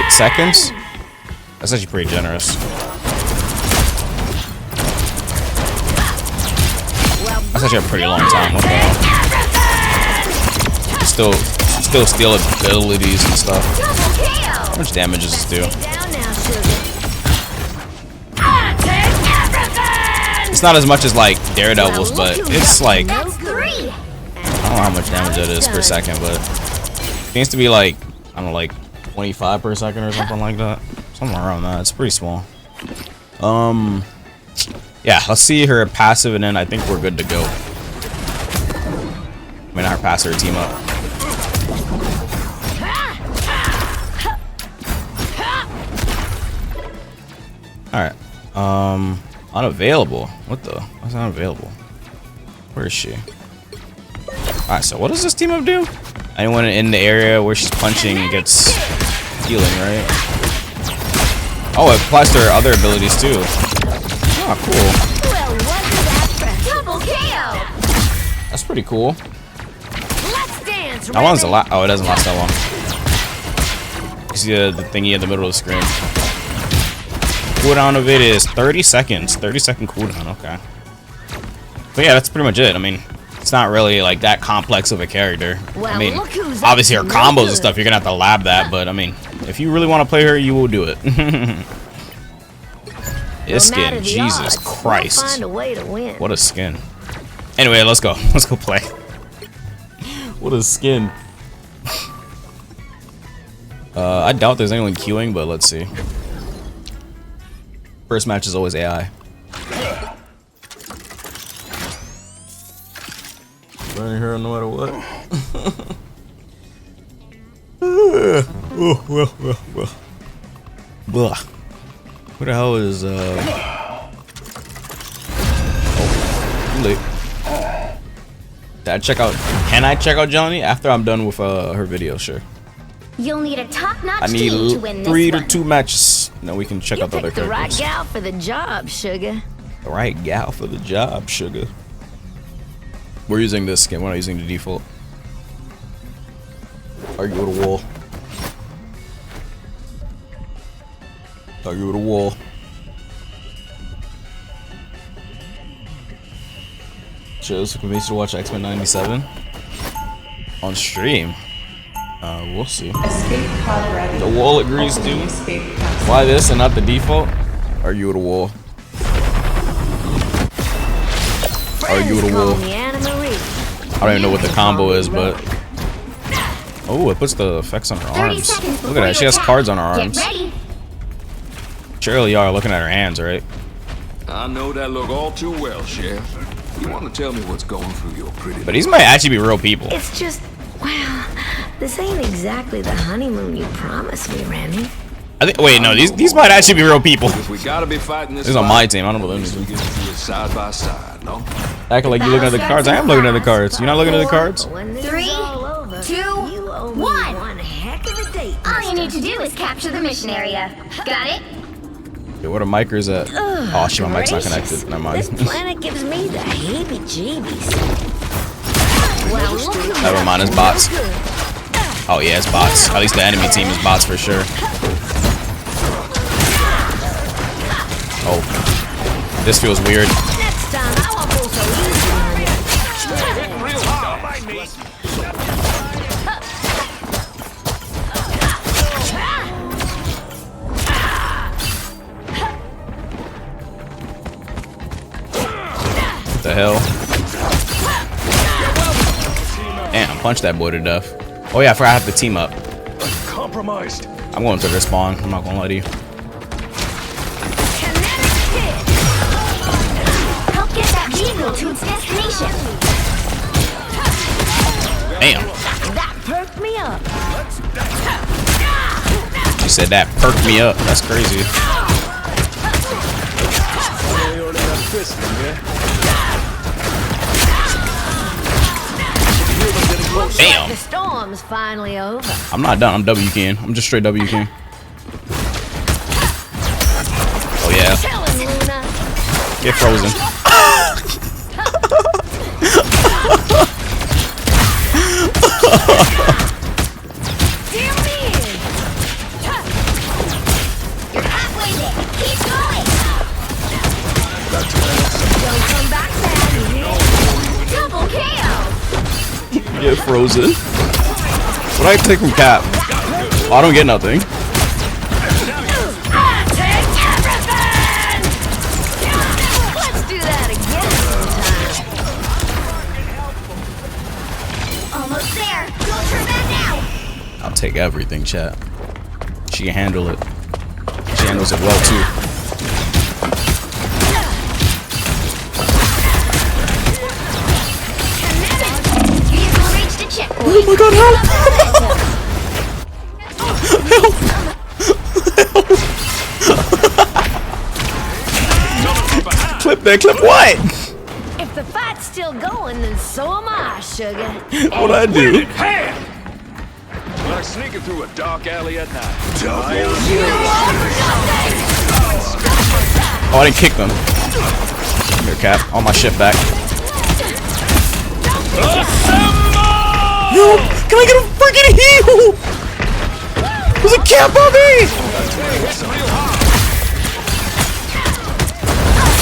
seconds? That's actually pretty generous. That's actually a pretty long time. What the hell? Still steal abilities and stuff. How much damage does this do? It's not as much as like Daredevil's, but it's like I don't know how much damage that is per second, but it seems to be like I don't know, like 25 per second or something like that. Somewhere around that. It's pretty small. Yeah, let's see her passive, and then I think we're good to go. I mean, not her passive, her team up. Alright. Unavailable. What the? What's unavailable? Where is she? Alright, so what does this team up do? Anyone in the area where she's punching gets healing, right? Oh, it applies to her other abilities too. Oh, cool. That's pretty cool. How long does it last? Oh, it doesn't last that long. You see the thingy in the middle of the screen. Cooldown of it is 30 seconds. 30-second cooldown. Okay. But yeah, that's pretty much it. I mean, it's not really like that complex of a character. I mean, obviously her combos and stuff, you're gonna have to lab that. But I mean, if you really want to play her, you will do it. This skin, Jesus Christ! What a skin. Anyway, let's go. Let's go play. What a skin. I doubt there's anyone queuing, but let's see. First match is always AI. Running here no matter what. Blah. Who the hell is oh, too late. Can I check out Johnny after I'm done with her video? Sure. You'll need a top-notch I need team to win this 3 to one. 2 matches. Now we can check out the other The right characters. gal for the job, sugar. The right gal for the job, sugar. We're using this skin. We're not using the default. Argue with a wall. Argue with a wall. Shows convinced to watch X-Men 97 on stream. We'll see. The wall agrees to. Why this and not the default? Argue with a wall. Argue with a wall. I don't even know what the combo is, but oh, it puts the effects on her arms. Look at that. She has cards on her arms. Surely y'all are looking at her hands, right? I know that look all too well, Chef. You want to tell me what's going through your pretty... But these might actually be real people. It's just, well, this ain't exactly the honeymoon you promised me, Remy. I think. Wait, no, these might actually be real people. We gotta be fighting this. This is on my team. I don't believe we get through it side by side, no? Acting like you're looking at the cards. I am looking at the cards. You're not looking at the cards? 3, 2, 1. All you need to do is capture the mission area. Got it? Yeah, where the micers at? Oh shit, my mic's not connected. Never mind. This planet gives me the heebie-jeebies. Never mind, it's bots. Oh yeah, it's bots. At least the enemy team is bots for sure. Oh, this feels weird. Next time, I won't go so easy on you. What the hell? Damn, punch that boy to death. Oh yeah, I forgot I have to team up. Compromised. I'm going to respawn. I'm not gonna lie to you. Help get that vehicle to its destination. Damn. That perked me up. She said that perked me up. That's crazy. Damn. The storm's finally over. I'm not done. I'm W king. I'm just straight W king. Oh yeah. Get frozen. You're halfway there. Keep going. Don't come back, man. frozen. What do I take from Cap? Oh, I don't get nothing. Let's do that again sometime. Almost there. Don't turn back now. I'll take everything, chat. She can handle it. She handles it well too. Vehicle reached a checkpoint. Oh my god, help! Help! Clip that, clip what? If the fight's still going, then so am I, sugar. What'd I do? Like sneaking through a dark alley at night. Oh, I didn't kick them. Here, Cap. All my shit back. Yo, can I get a freaking heal? There's a Cap on me!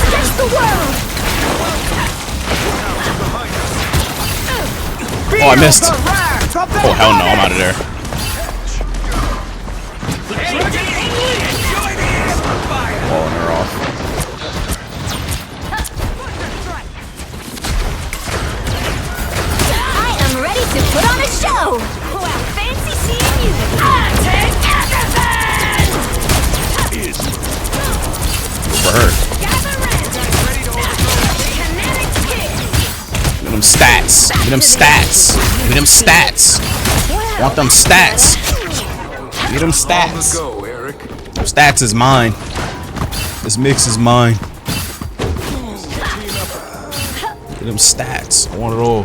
Against the world. Oh, I missed. Oh, hell no, I'm out of there. Balling her off. I am ready to put on a show. Well, fancy seeing you. I take everything. For her. Give me them stats. Give me them stats. Give me them stats. Want them stats. Give me them stats. Go, Eric. Stats is mine. This mix is mine. Give them stats. I want it all.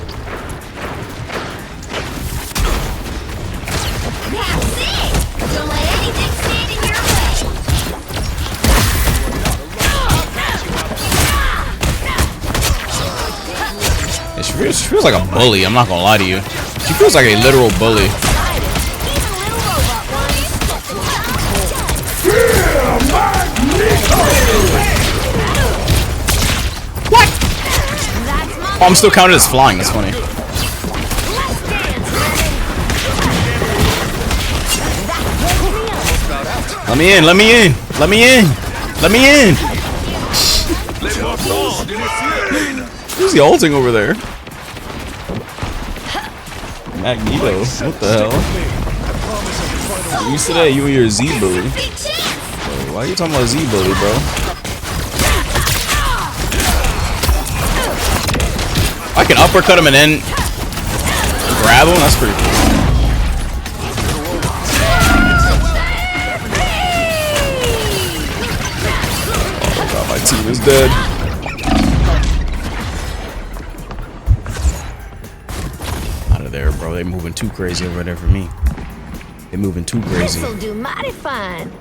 That's it. Don't let anything stand in your way. She feels like a bully. I'm not gonna lie to you. She feels like a literal bully. What? Oh, I'm still counted as flying. That's funny. Let me in. Let me in. Let me in. Let me in. Who's the ulting over there? Magneto. What the hell? You used to that, you and your Z bully. Why are you talking about Z bully, bro? I can uppercut him and then grab him. That's pretty cool. Oh god, my team is dead. There, bro. They moving too crazy over there for me. They moving too crazy. This'll do mighty fine.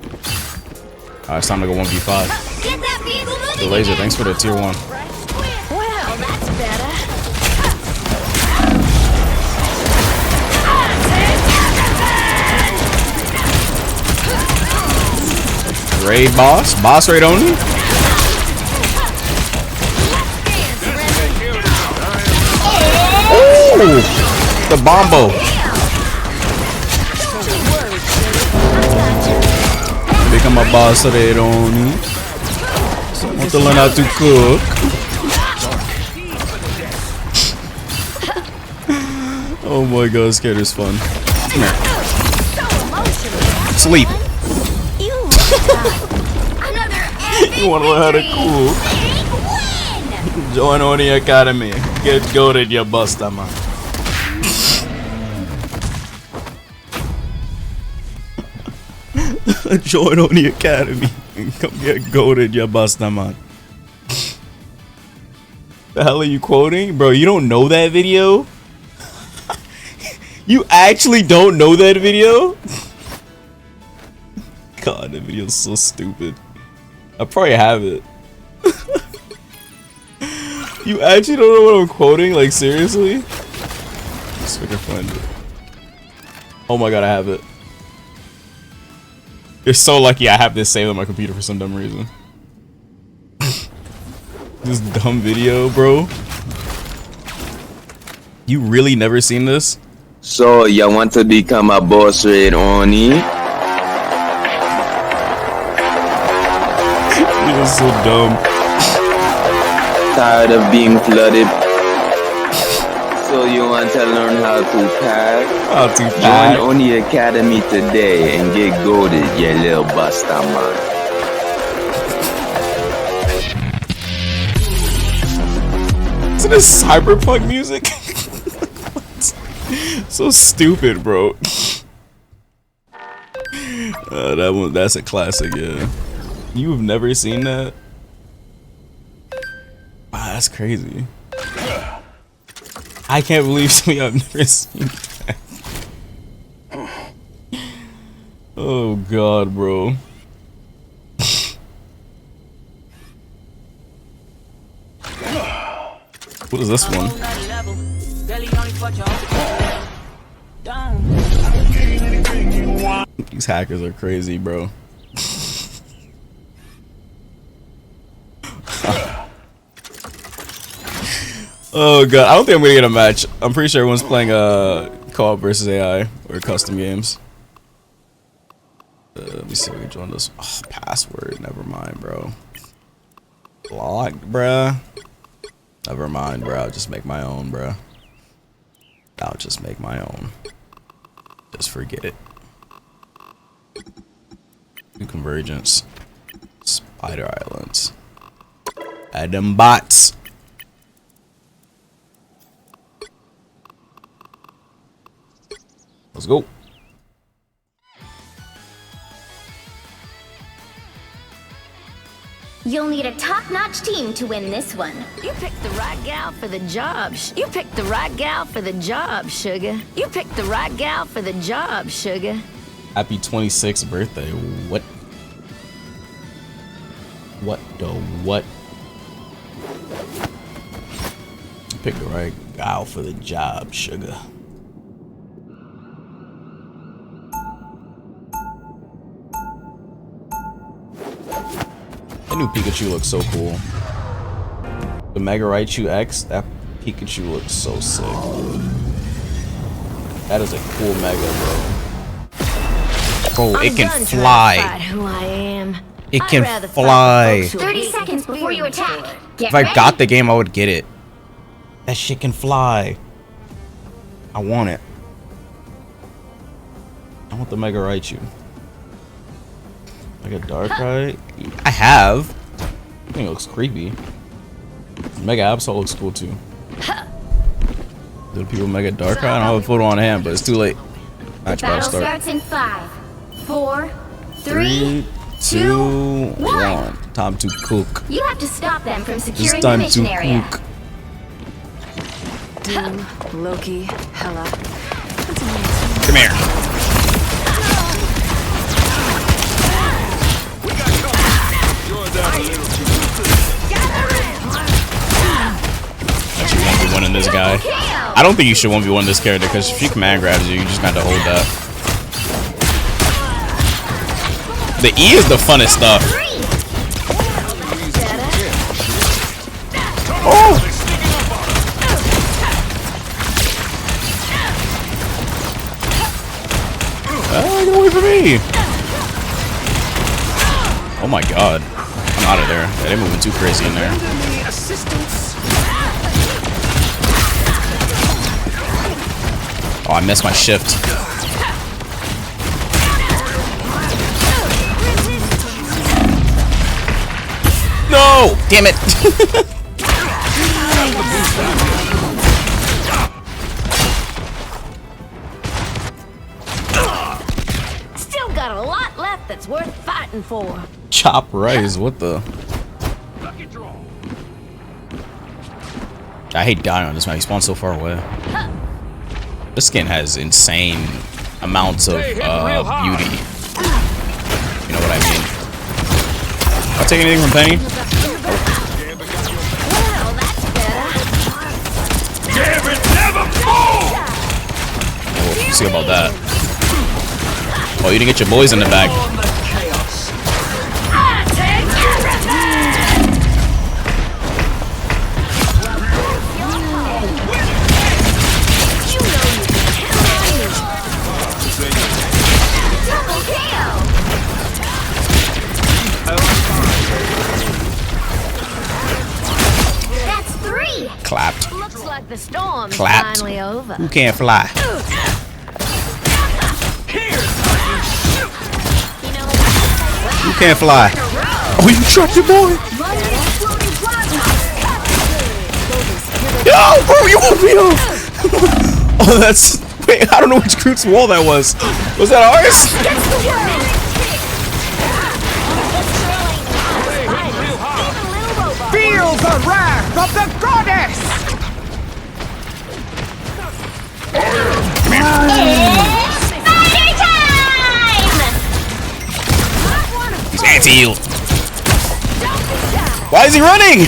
Alright, it's time to go 1v5. Get that vehicle moving. The laser, thanks for the tier 1. Well, that's better. Raid boss? Boss raid only? Oh! The bombo. Become a boss raid only. Want to learn how to cook. Oh my god, scared is fun. Come here. Sleep. You want to learn how to cook? Join on the academy. Get goated, you buster, man. Join on the academy and come get goated, you buster, man. The hell are you quoting? Bro, you don't know that video? You actually don't know that video? God, that video is so stupid. I probably have it. You actually don't know what I'm quoting? Like, seriously? Let's freaking find it. Oh my god, I have it. You're so lucky I have this saved on my computer for some dumb reason. This dumb video, bro. You really never seen this? So, you want to become a boss raid Oni? He was so dumb. Tired of being flooded? So you want to learn how to pack? How to pack? Join Oni Academy today and get goated, you little buster man. Isn't this cyberpunk music? So stupid, bro. That's a classic, yeah. You've never seen that? Wow, that's crazy. I can't believe something I've never seen that. Oh god, bro. What is this one? These hackers are crazy, bro. Oh god, I don't think I'm gonna get a match. I'm pretty sure everyone's playing co-op versus AI or custom games. Let me see if we can join this. Oh, password, never mind, bro. Locked, bruh. Never mind, bro. I'll just make my own, bro. I'll just make my own. Just forget it. New Convergence. Spider Islands. Add them bots. Let's go. You'll need a top-notch team to win this one. You picked the right gal for the job. You picked the right gal for the job, sugar. You picked the right gal for the job, sugar. Happy 26th birthday. What? What the what? Pick the right gal for the job, sugar. That new Pikachu looks so cool. The Mega Raichu X, that Pikachu looks so sick. That is a cool Mega, bro. Bro, it can fly. Who I am. It can fly. 30 seconds before you attack. If I got the game, I would get it. That shit can fly. I want it. I want the Mega Raichu. Like a Darkrai? I have. I think it looks creepy. Mega Absol looks cool too. Do people Mega Darkrai? I don't have a photo on hand, but it's too late. Match Battle start. starts in 5, 4, 3, 2, 1. Time to cook. You have to stop them from It's securing the time mission to area. cook. Doom, Loki, Hela. Come here. That you won't be winning this guy. I don't think you should 1v1 this character because if she command grabs you, you just got to hold that. The E is the funnest stuff. Oh! Get away from me! Oh my god. I'm out of there. Yeah, they're moving too crazy in there. Oh, I missed my shift. No! Damn it! Still got a lot left that's worth fighting for. Chop rice, what the? I hate dying on this map. He spawns so far away. This skin has insane amounts of beauty. You know what I mean? I'll take anything from Penny. Oh, we'll see about that. Oh, you didn't get your boys in the back. Clapped. Looks like the storm's Clapped. finally over. Who can't fly? Who can't fly? Oh, you shot your boy. Yo, bro, you won't be off. Oh, that's... Wait, I don't know which group's wall that was. Was that ours? Feel the wrath of the goddess! He's anti-heal. Why is he running?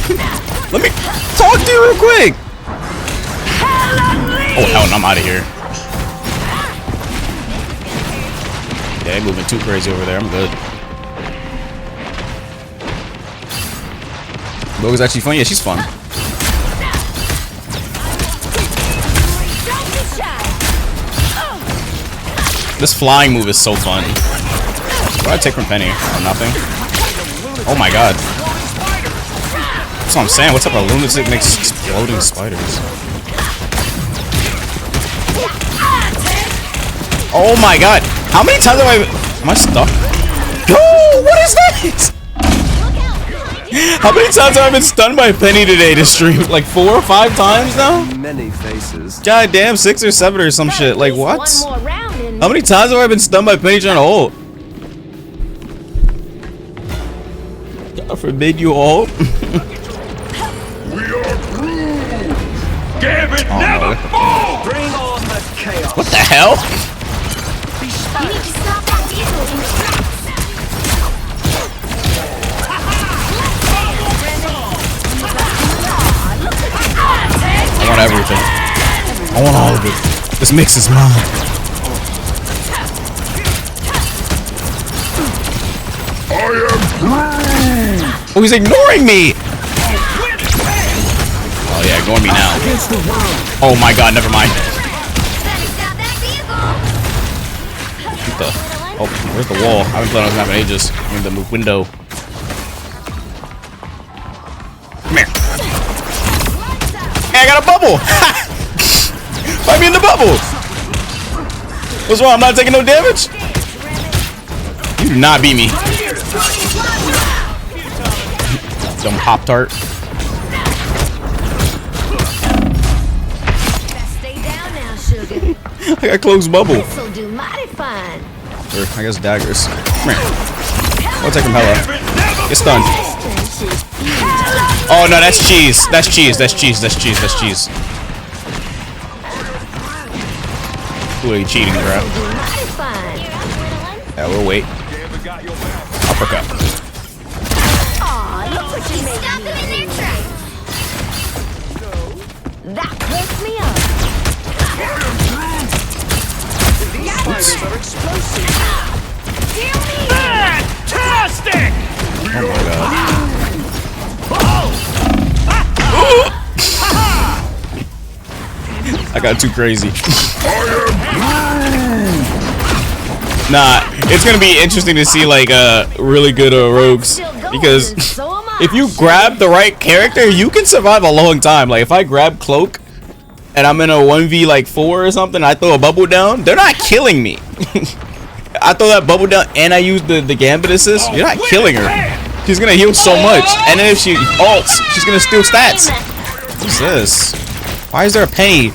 Let me talk to you real quick. Oh, hell no, I'm out of here. Yeah, they're moving too crazy over there. I'm good. Boga's actually fun. Yeah, she's fun. This flying move is so fun. What did I take from Penny? Oh, nothing. Oh my god. That's what I'm saying. What type of lunatic makes exploding spiders? Oh my god. How many times have I... Am I stuck? Yo, what is that? How many times have I been stunned by Penny today to stream? Like 4 or 5 times now? Many faces. God damn, 6 or 7 or some shit. Like what? How many times have I been stunned by Penny trying to ult? God forbid you ult. Gambit never fall! Bring on the chaos! What the hell? You need to stop that vehicle in its tracks. I want everything. I want all of it. This mix is mine. Oh, he's ignoring me! Oh yeah, ignore me now. Oh my god, never mind. What the? Oh, where's the wall? I haven't played on this map in ages. I'm in the window. Come here. Hey, I got a bubble! Find me in the bubble! What's wrong? I'm not taking no damage? You do not beat me. Dumb Pop-Tart. Stay down now, sugar. I got closed bubble. This'll do mighty fine. Or, I guess daggers. Come here. I'll take him hella. Get stunned. Oh no, that's cheese. That's cheese. That's cheese. That's cheese. That's cheese. Ooh, you cheating, bro. Yeah, we'll wait. Uppercut. Aw, look what you made Stop them in their tracks. That picks me up. These spiders are explosive. Fantastic! Oh my god. I got too crazy. Nah, it's gonna be interesting to see like really good rogues, because if you grab the right character, you can survive a long time. Like if I grab Cloak and I'm in a 1v like 4 or something, I throw a bubble down, they're not killing me. I throw that bubble down and I use the Gambit assist, you're not killing her. She's gonna heal so much, and then if she ults, she's gonna steal stats. What's this? Why is there a Penny?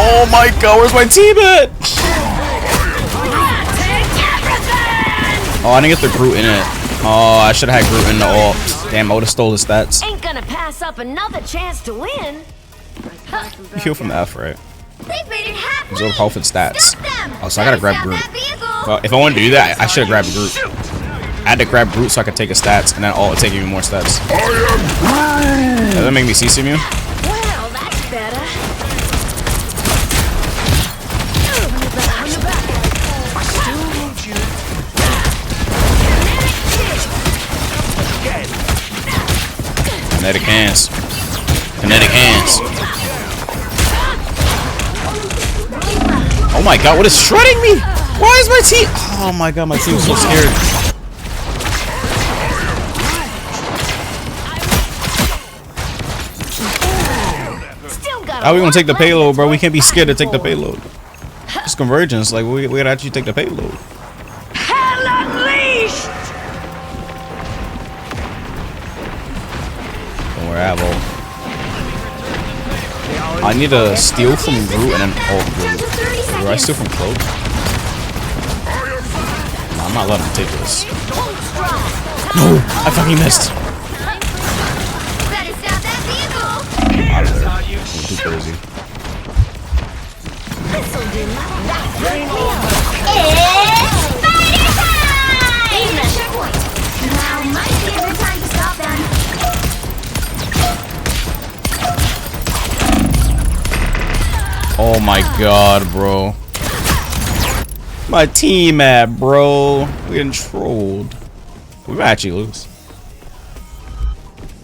Oh my god, where's my team at? Oh, I didn't get the Groot in it. Oh, I should have had Groot in the ult. Damn, I would have stole his stats. Ain't gonna pass up another chance to win. You heal from the F, right? They've made it halfway. Absorb health and stats. Stop them. Oh, so I gotta grab Stop Groot. that vehicle. Well, if I want to do that, I should have grabbed Groot. I had to grab Groot so I could take his stats, and then ult would take even more stats. Does that make me see immune? Well, that's better. Kinetic hands. Kinetic hands. Oh my god, what is shredding me? Why is my team? Oh my god, my team's so scared. How are we gonna take the payload, bro? We can't be scared to take the payload. It's convergence. Like we gotta actually take the payload. Hell unleashed! Don't worry, I have all. I need to steal from Groot and then Groot. Do I steal from Cloak? No, I'm not letting him take this. No, I fucking missed. Out of there. I'm too crazy. Now might be a good time to stop them. Oh my god, bro. My team map, bro. We getting trolled. We might actually lose.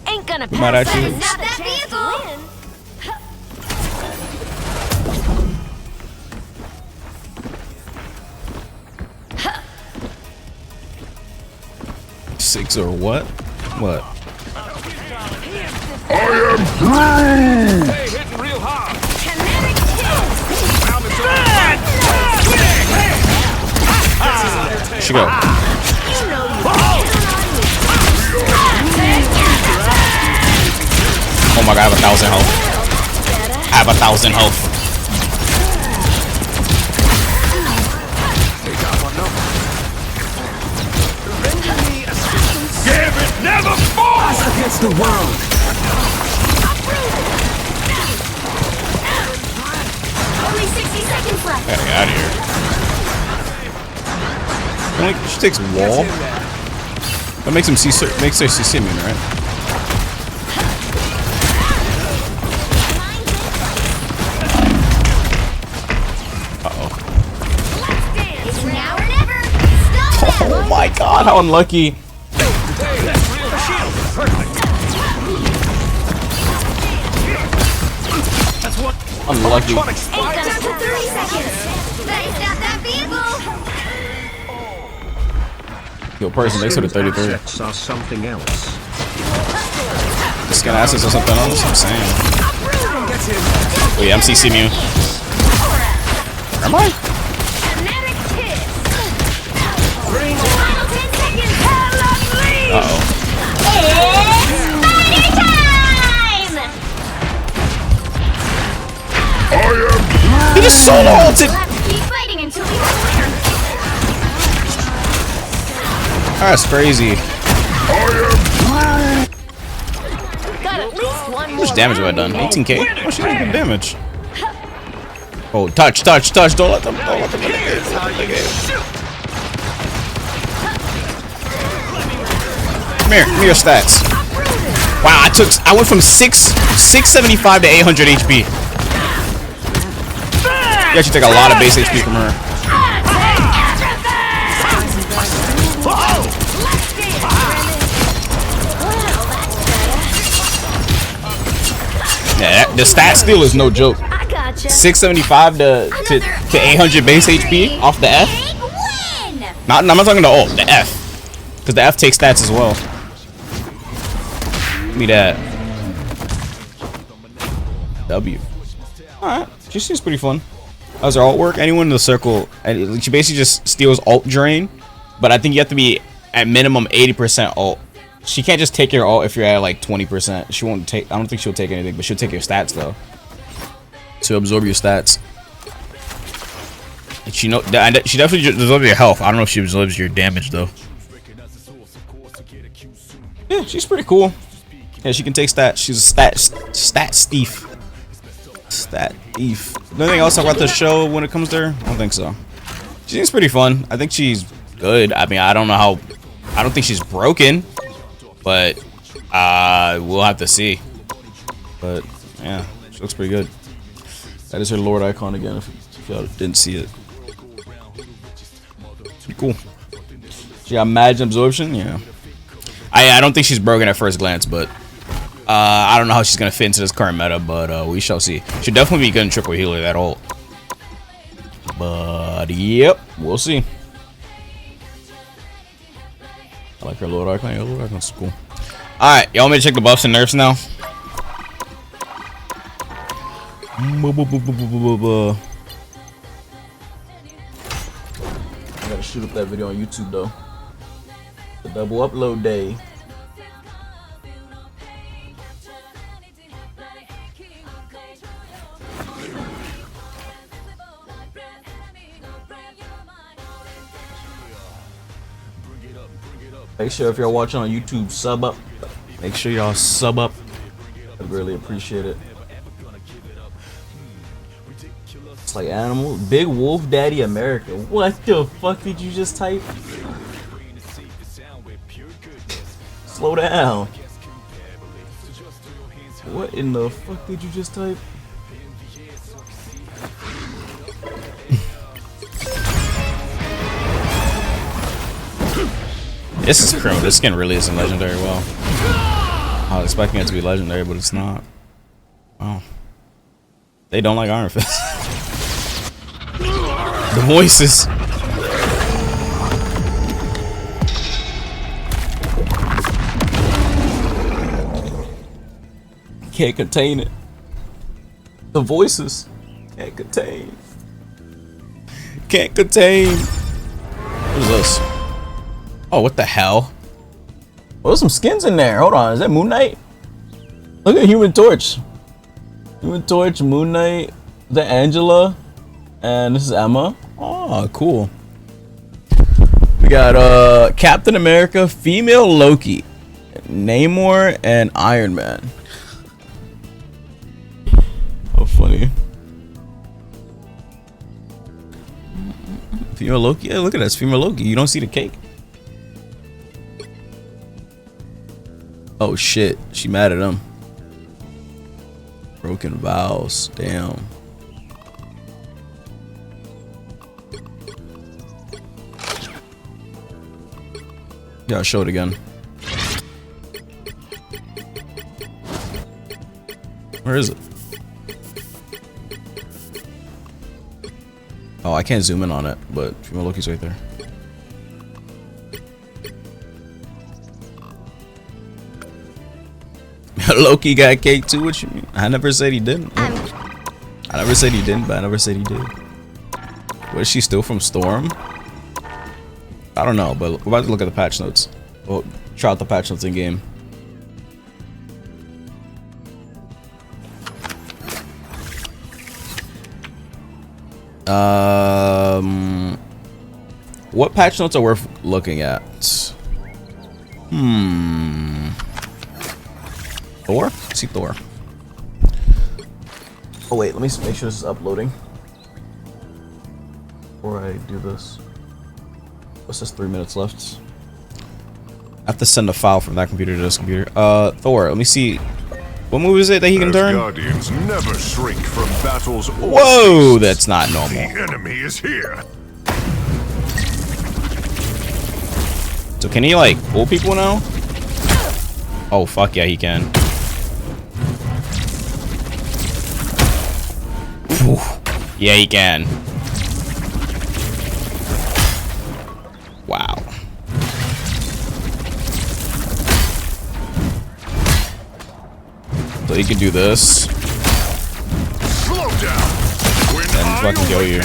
Ain't gonna We might actually lose. Stop that vehicle! 6 or what? What? I am Groot! Hey, hitting real hard. She go. Oh my god, I have 1,000 health. I have 1,000 health. Gambit never falls against the world. Only 60 seconds left. Gotta get out of here. Like, she takes wall. That makes him see. Makes her see immune, right? It's now or never. Stop Oh my god, how unlucky. Unlucky. 30 seconds. Better stop that vehicle. Yo, person, they said a 33. Saw something else. Scan assets or something else, I'm saying. Wait, I'm CC Mew. Am I? Uh-oh. He just solo ulted! Keep fighting until we That's crazy. Got at least one How more much damage have I done? round. 18k? Oh, she did good damage. Oh, touch. Don't let them win the game. Come here, give me your stats. Wow, I went from 675 to 800 HP. You actually take a lot of base HP from her. Yeah, the stat steal is no joke. 675 to 800 base HP off the F. I'm not talking the ult, the F, because the F takes stats as well. Give me that. W. All right, she seems pretty fun. How's her ult work? Anyone in the circle, and she basically just steals ult drain, but I think you have to be at minimum 80% ult. She can't just take your ult if you're at like 20%. She won't take. I don't think she'll take anything, but she'll take your stats though. To absorb your stats. And she definitely absorbs your health. I don't know if she absorbs your damage though. Yeah, she's pretty cool. Yeah, she can take stats. She's a stat thief. Stat thief. Anything else about the show when it comes to her? I don't think so. She seems pretty fun. I think she's good. I mean, I don't know how. I don't think she's broken, but we'll have to see. But yeah, she looks pretty good. That is her Lord icon again. If y'all didn't see it, pretty cool. She got magic absorption. Yeah. I don't think she's broken at first glance, but I don't know how she's gonna fit into this current meta, but we shall see. She'll definitely be good in triple healer, that ult. But yep. We'll see. I like her little arcane. Little arcane's cool. Alright, y'all want me to check the buffs and nerfs now? I gotta shoot up that video on YouTube though. The double upload day. Make sure if you're watching on YouTube, sub up. Make sure y'all sub up. I'd really appreciate it. It's like animal. Big Wolf Daddy America. What the fuck did you just type? Slow down. What in the fuck did you just type? This is criminal. This skin really isn't legendary. Well, I was expecting it to be legendary, but it's not. Wow. They don't like Iron Fist. The voices. Can't contain it. The voices. Can't contain. Can't contain. What is this? Oh, what the hell? Oh, there's some skins in there. Hold on, is that Moon Knight? Look at Human Torch. Human Torch, Moon Knight, the Angela, and this is Emma. Oh, cool. We got Captain America, female Loki, Namor, and Iron Man. How funny. Female Loki? Yeah, look at that, it's female Loki. You don't see the cake. Oh shit, she mad at him. Broken vows, damn. Yeah, I'll show it again. Where is it? Oh, I can't zoom in on it, but female Loki's right there. Loki got cake too. What you mean? I never said he didn't. I never said he didn't, but I never said he did. What, is she still from Storm? I don't know, but we're about to look at the patch notes. We'll try out the patch notes in game. What patch notes are worth looking at? Thor? Let's see Thor. Oh wait, let me make sure this is uploading before I do this. What's this? 3 minutes left. I have to send a file from that computer to this computer. Thor, let me see. What move is it that he can turn? Guardians never shrink from battles. Whoa, that's not normal. The enemy is here. So can he like pull people now? Oh fuck yeah, he can. Ooh. Yeah, he can. Wow. So he can do this. Slow down. And fucking kill you.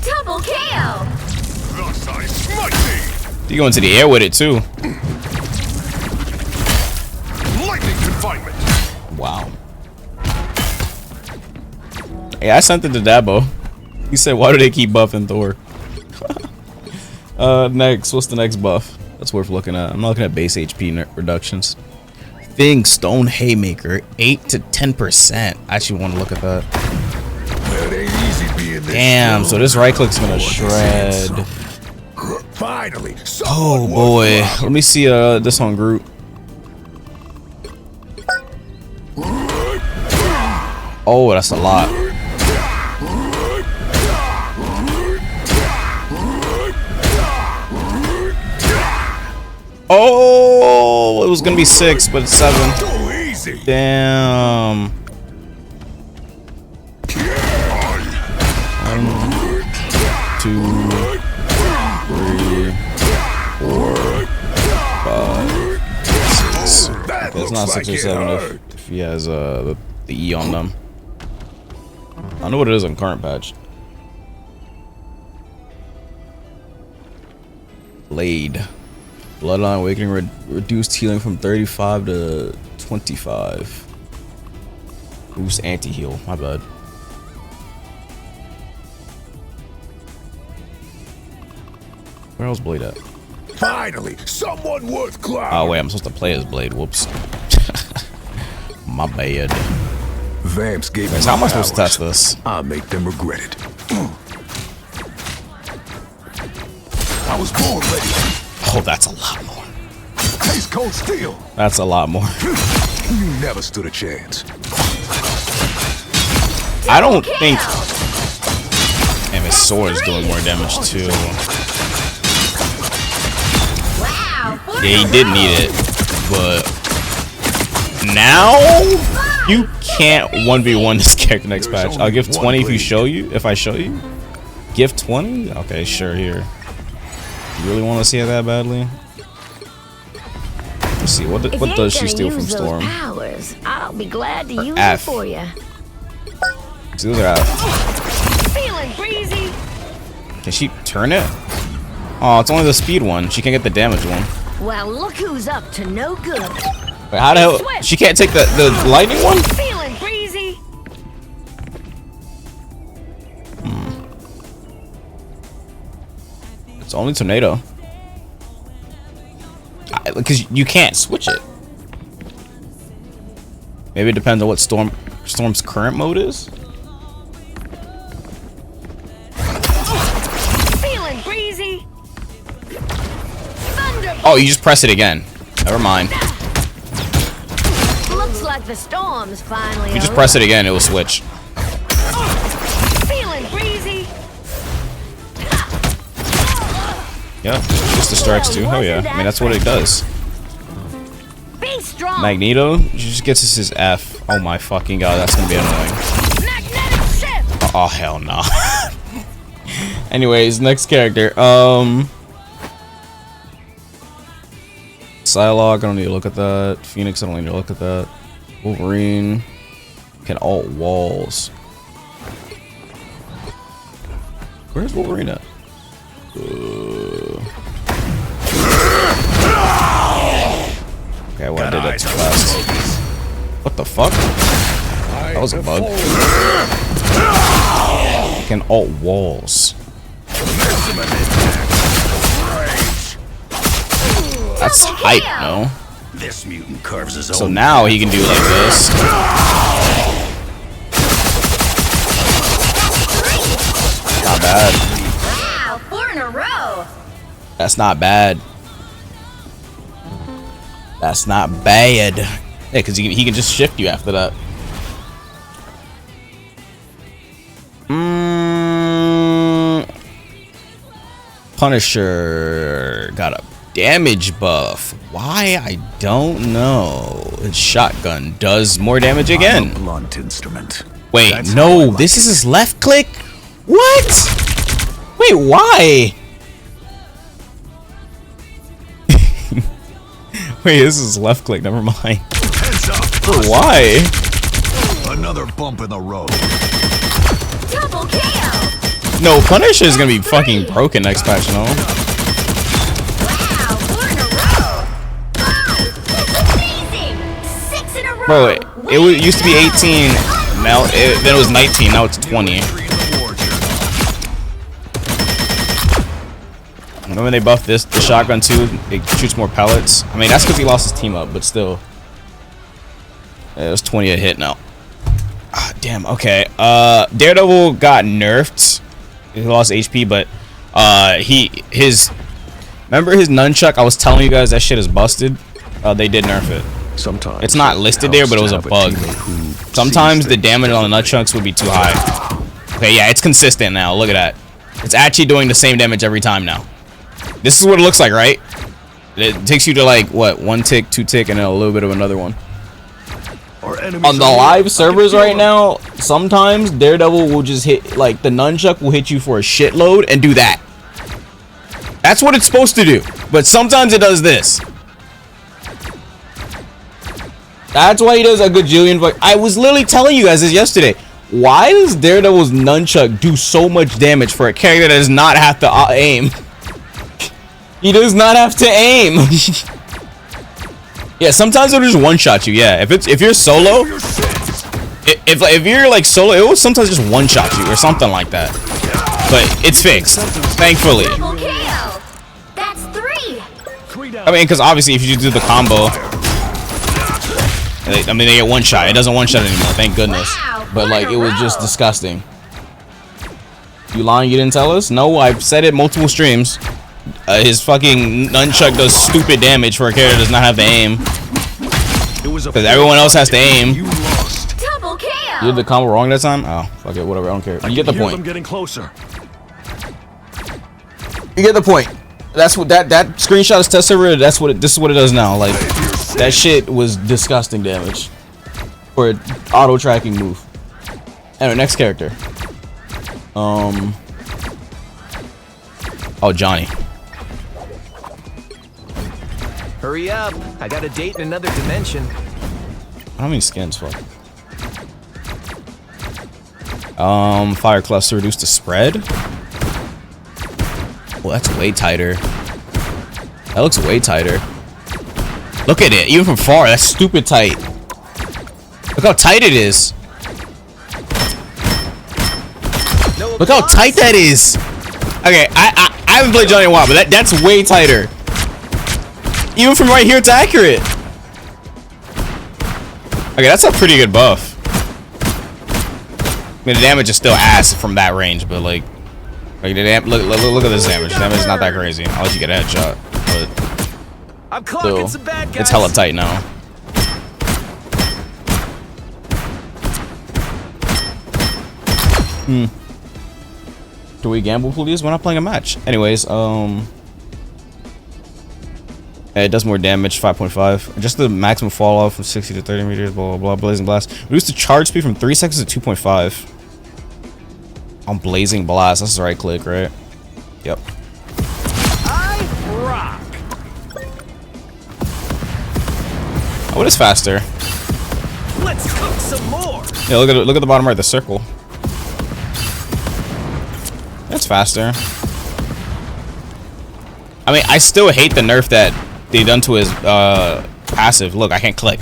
Double KO. Thus I smite thee. You go into the air with it too. Lightning confinement. Wow. Hey, I sent it to Dabo. He said, why do they keep buffing Thor? Next, what's the next buff that's worth looking at? I'm not looking at base HP reductions. Thing Stone Haymaker, 8 to 10%. I actually want to look at that. Damn, so this right click's gonna shred. Finally. Oh boy. Let me see this on Groot. Oh, that's a lot. Oh, it was gonna be 6, but it's 7. Damn. 2, 3, 4, 5, 6. Okay, it's not 6 or 7 if he has the E on them. I know what it is on current patch. Blade. Bloodline Awakening reduced healing from 35 to 25. Boost anti-heal. My bad. Where else Blade at? Finally, someone worth clout. Oh wait, I'm supposed to play as Blade. Whoops. My bad. Vamps gave me how am I supposed to test this? I'll make them regret it. I was born ready. Oh, that's a lot more. Ice cold steel. That's a lot more. You never stood a chance. I don't think. And his sword is doing more damage too. Yeah, he did need it, but now you can't 1v1 this character next patch. I'll give 20 if I show you. Give 20? Okay, sure. Here. You really want to see it that badly? Let's see. What does she steal from Storm? Powers, I'll be glad to use F. it for you. See, those are F. Feeling breezy. Can she turn it? Oh, it's only the speed one. She can't get the damage one. Well, look who's up to no good. Wait, how the hell? She can't take the lightning one? Feeling breezy. It's only tornado. Because you can't switch it. Maybe it depends on what Storm's current mode is. Feeling breezy. Oh, you just press it again. Never mind. Looks like the storm's finally. If you just press it again, it will switch. Feeling breezy. Yeah, just the strikes too. Hell yeah. I mean, that's what it does. Be strong. Magneto just gets us his F. Oh my fucking god, that's gonna be annoying. Magnetic shift. Oh hell no. Anyways, next character. Psylocke, I don't need to look at that. Phoenix, I don't need to look at that. Wolverine can alt walls. Where's Wolverine at? Okay, well, I did that too fast. What the fuck? That was a bug. Can alt walls. That's hype, no? This mutant carves his So own. now he can do like this. Not bad. Wow, 4 in a row. That's not bad. That's not bad. Yeah, because he can just shift you after that. Punisher got a damage buff. Why? I don't know. His shotgun does more damage again. Blunt instrument. Wait, That's no, this is his left click? What? Wait, why? Wait, this is left click, never mind. Heads up. Why? Another bump in the road. Double KO. No, Punisher is gonna be fucking broken next patch, you know? Wow, 4 in a row. Wow, amazing. 6 in a row. Bro, it used to be 18, now then it was 19, now it's 20. Remember when they buffed the shotgun too? It shoots more pellets. I mean, that's because he lost his team up, but still. Yeah, it was 20 a hit now. Ah, damn, okay. Daredevil got nerfed. He lost HP, but remember his nunchuck? I was telling you guys that shit is busted. They did nerf it. Sometimes it's not listed there, but it was a bug. Sometimes the damage on the nunchucks would be too high. Okay, yeah, it's consistent now. Look at that. It's actually doing the same damage every time now. This is what it looks like, right? It takes you to like what, 1 tick, 2 tick, and then a little bit of another one. Our on the live servers right now, sometimes Daredevil will just hit, like, the nunchuck will hit you for a shitload and do that. That's what it's supposed to do. But sometimes it does this. That's why he does a gajillion. I was literally telling you guys this yesterday. Why does Daredevil's nunchuck do so much damage for a character that does not have to aim? He does not have to aim. Yeah, sometimes it'll just one-shot you. Yeah, if you're solo, if you're like solo, it will sometimes just one-shot you or something like that. But it's fixed, thankfully. That's 3. I mean, because obviously if you just do the combo, I mean they get one shot. It doesn't one-shot anymore, thank goodness. But like it was just disgusting. You lying? You didn't tell us? No, I've said it multiple streams. His fucking nunchuck does stupid damage for a character that does not have to aim. Because everyone else has to aim. Double KO. You did the combo wrong that time? Oh, fuck it, whatever. I don't care. You get the point. I'm getting closer. You get the point. That's what that screenshot is test server. This is what it does now. Like that shit was disgusting damage for an auto tracking move. Anyway, next character. Oh, Johnny. Hurry up! I got a date in another dimension. How many skins? Fuck. Fire cluster reduced to spread. Well, that's way tighter. That looks way tighter. Look at it, even from far, that's stupid tight. Look how tight it is. Look how tight that is. Okay, I haven't played Johnny in a while, but that's way tighter. Even from right here, it's accurate. Okay, that's a pretty good buff. I mean, the damage is still ass from that range, but like the look at this damage. The damage is not that crazy. I'll let you get a headshot, but still, it's hella tight now. Do we gamble, please? We're not playing a match. Anyways, it does more damage, 5.5. Just the maximum fall off from 60 to 30 meters, blah, blah, blah. Blazing Blast. Reduce the charge speed from 3 seconds to 2.5. On Blazing Blast. That's the right click, right? Yep. I rock. Oh, what is faster? Let's cook some more. Yeah, look at the bottom right, the circle. That's faster. I mean, I still hate the nerf that they done to his passive. Look, I can't click.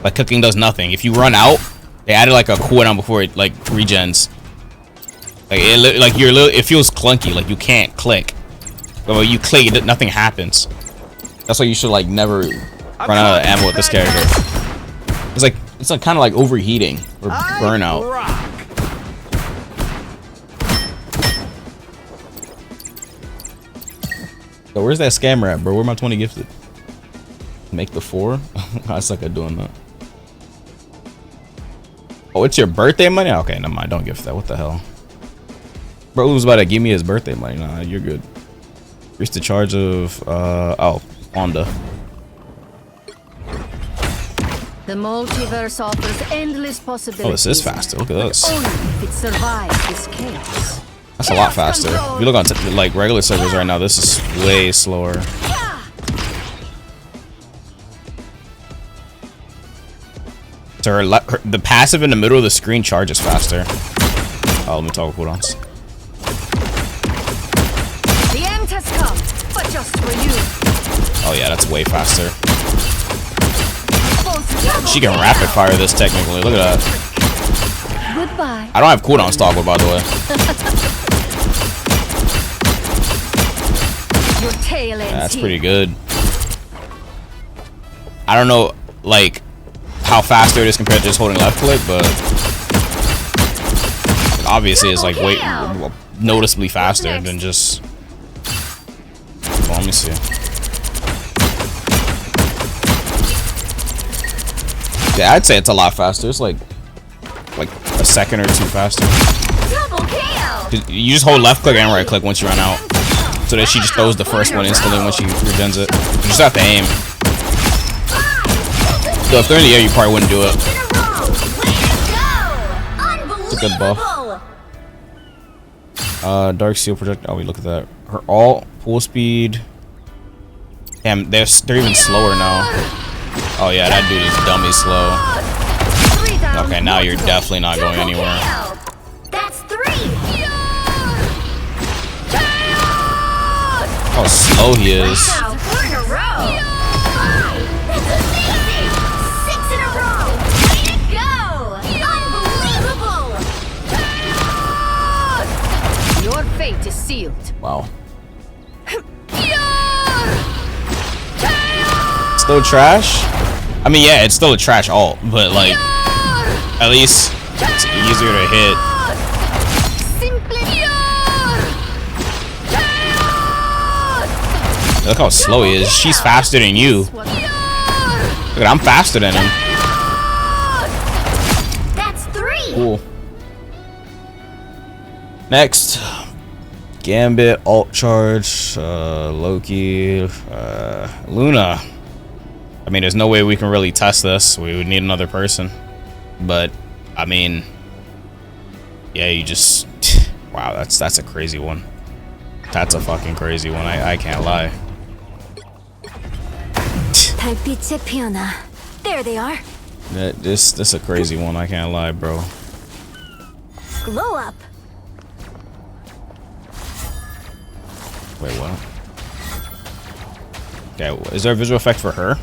Like cooking does nothing. If you run out, they added like a cooldown before it like regens. Like it feels clunky. Like you can't click. But when you click, nothing happens. That's why you should like never run out of ammo with this character. It's like kind of like overheating or burnout. So where's that scammer at, bro? Where my 20 gifted? Make the 4? I suck at doing that. Oh, it's your birthday money? Okay, never mind. Don't gift that. What the hell? Bro was about to give me his birthday money. Nah, you're good. Here's the charge of, oh, Honda. The multiverse offers endless possibilities. Oh, this is faster. Look at this. Only if it survives this chaos. That's a lot faster. If you look on like regular servers right now, this is way slower. So the passive in the middle of the screen charges faster. Oh, let me talk with cooldowns. The end has come, but just for you. Oh yeah, that's way faster. She can rapid fire this technically. Look at that. Goodbye. I don't have cooldowns toggle, by the way. Your tail ends That's here. pretty good. I don't know, like, how faster it is compared to just holding left click, but obviously it's like way noticeably faster than just. Well, let me see. Yeah, I'd say it's a lot faster. It's like a second or two faster. You just hold left click and right click once you run out, so that she just throws the first one instantly when she regens it. You just have to aim. So if they're in the air, you probably wouldn't do it. It's a good buff. Dark Seal projectile. Oh, we look at that. Her alt pool speed. Damn, they're even slower now. Oh yeah, that dude is dummy slow. Okay, now you're definitely not going anywhere. That's 3. How slow he is. Wow, 4 in a row. 5. That's amazing. 6 in a row. Way to go. Unbelievable. Your fate is sealed. Wow. Still trash? I mean, yeah, it's still a trash ult, but like, at least it's easier to hit. Look how slow he is. She's faster than you. Look at, I'm faster than him. That's 3. Cool. Next, Gambit, Alt Charge, Loki, Luna. I mean, there's no way we can really test this. We would need another person. But, I mean, yeah, you just... Wow, that's a crazy one. That's a fucking crazy one. I can't lie. There they are. This is a crazy one. I can't lie, bro. Glow up. Wait, what? Okay, is there a visual effect for her?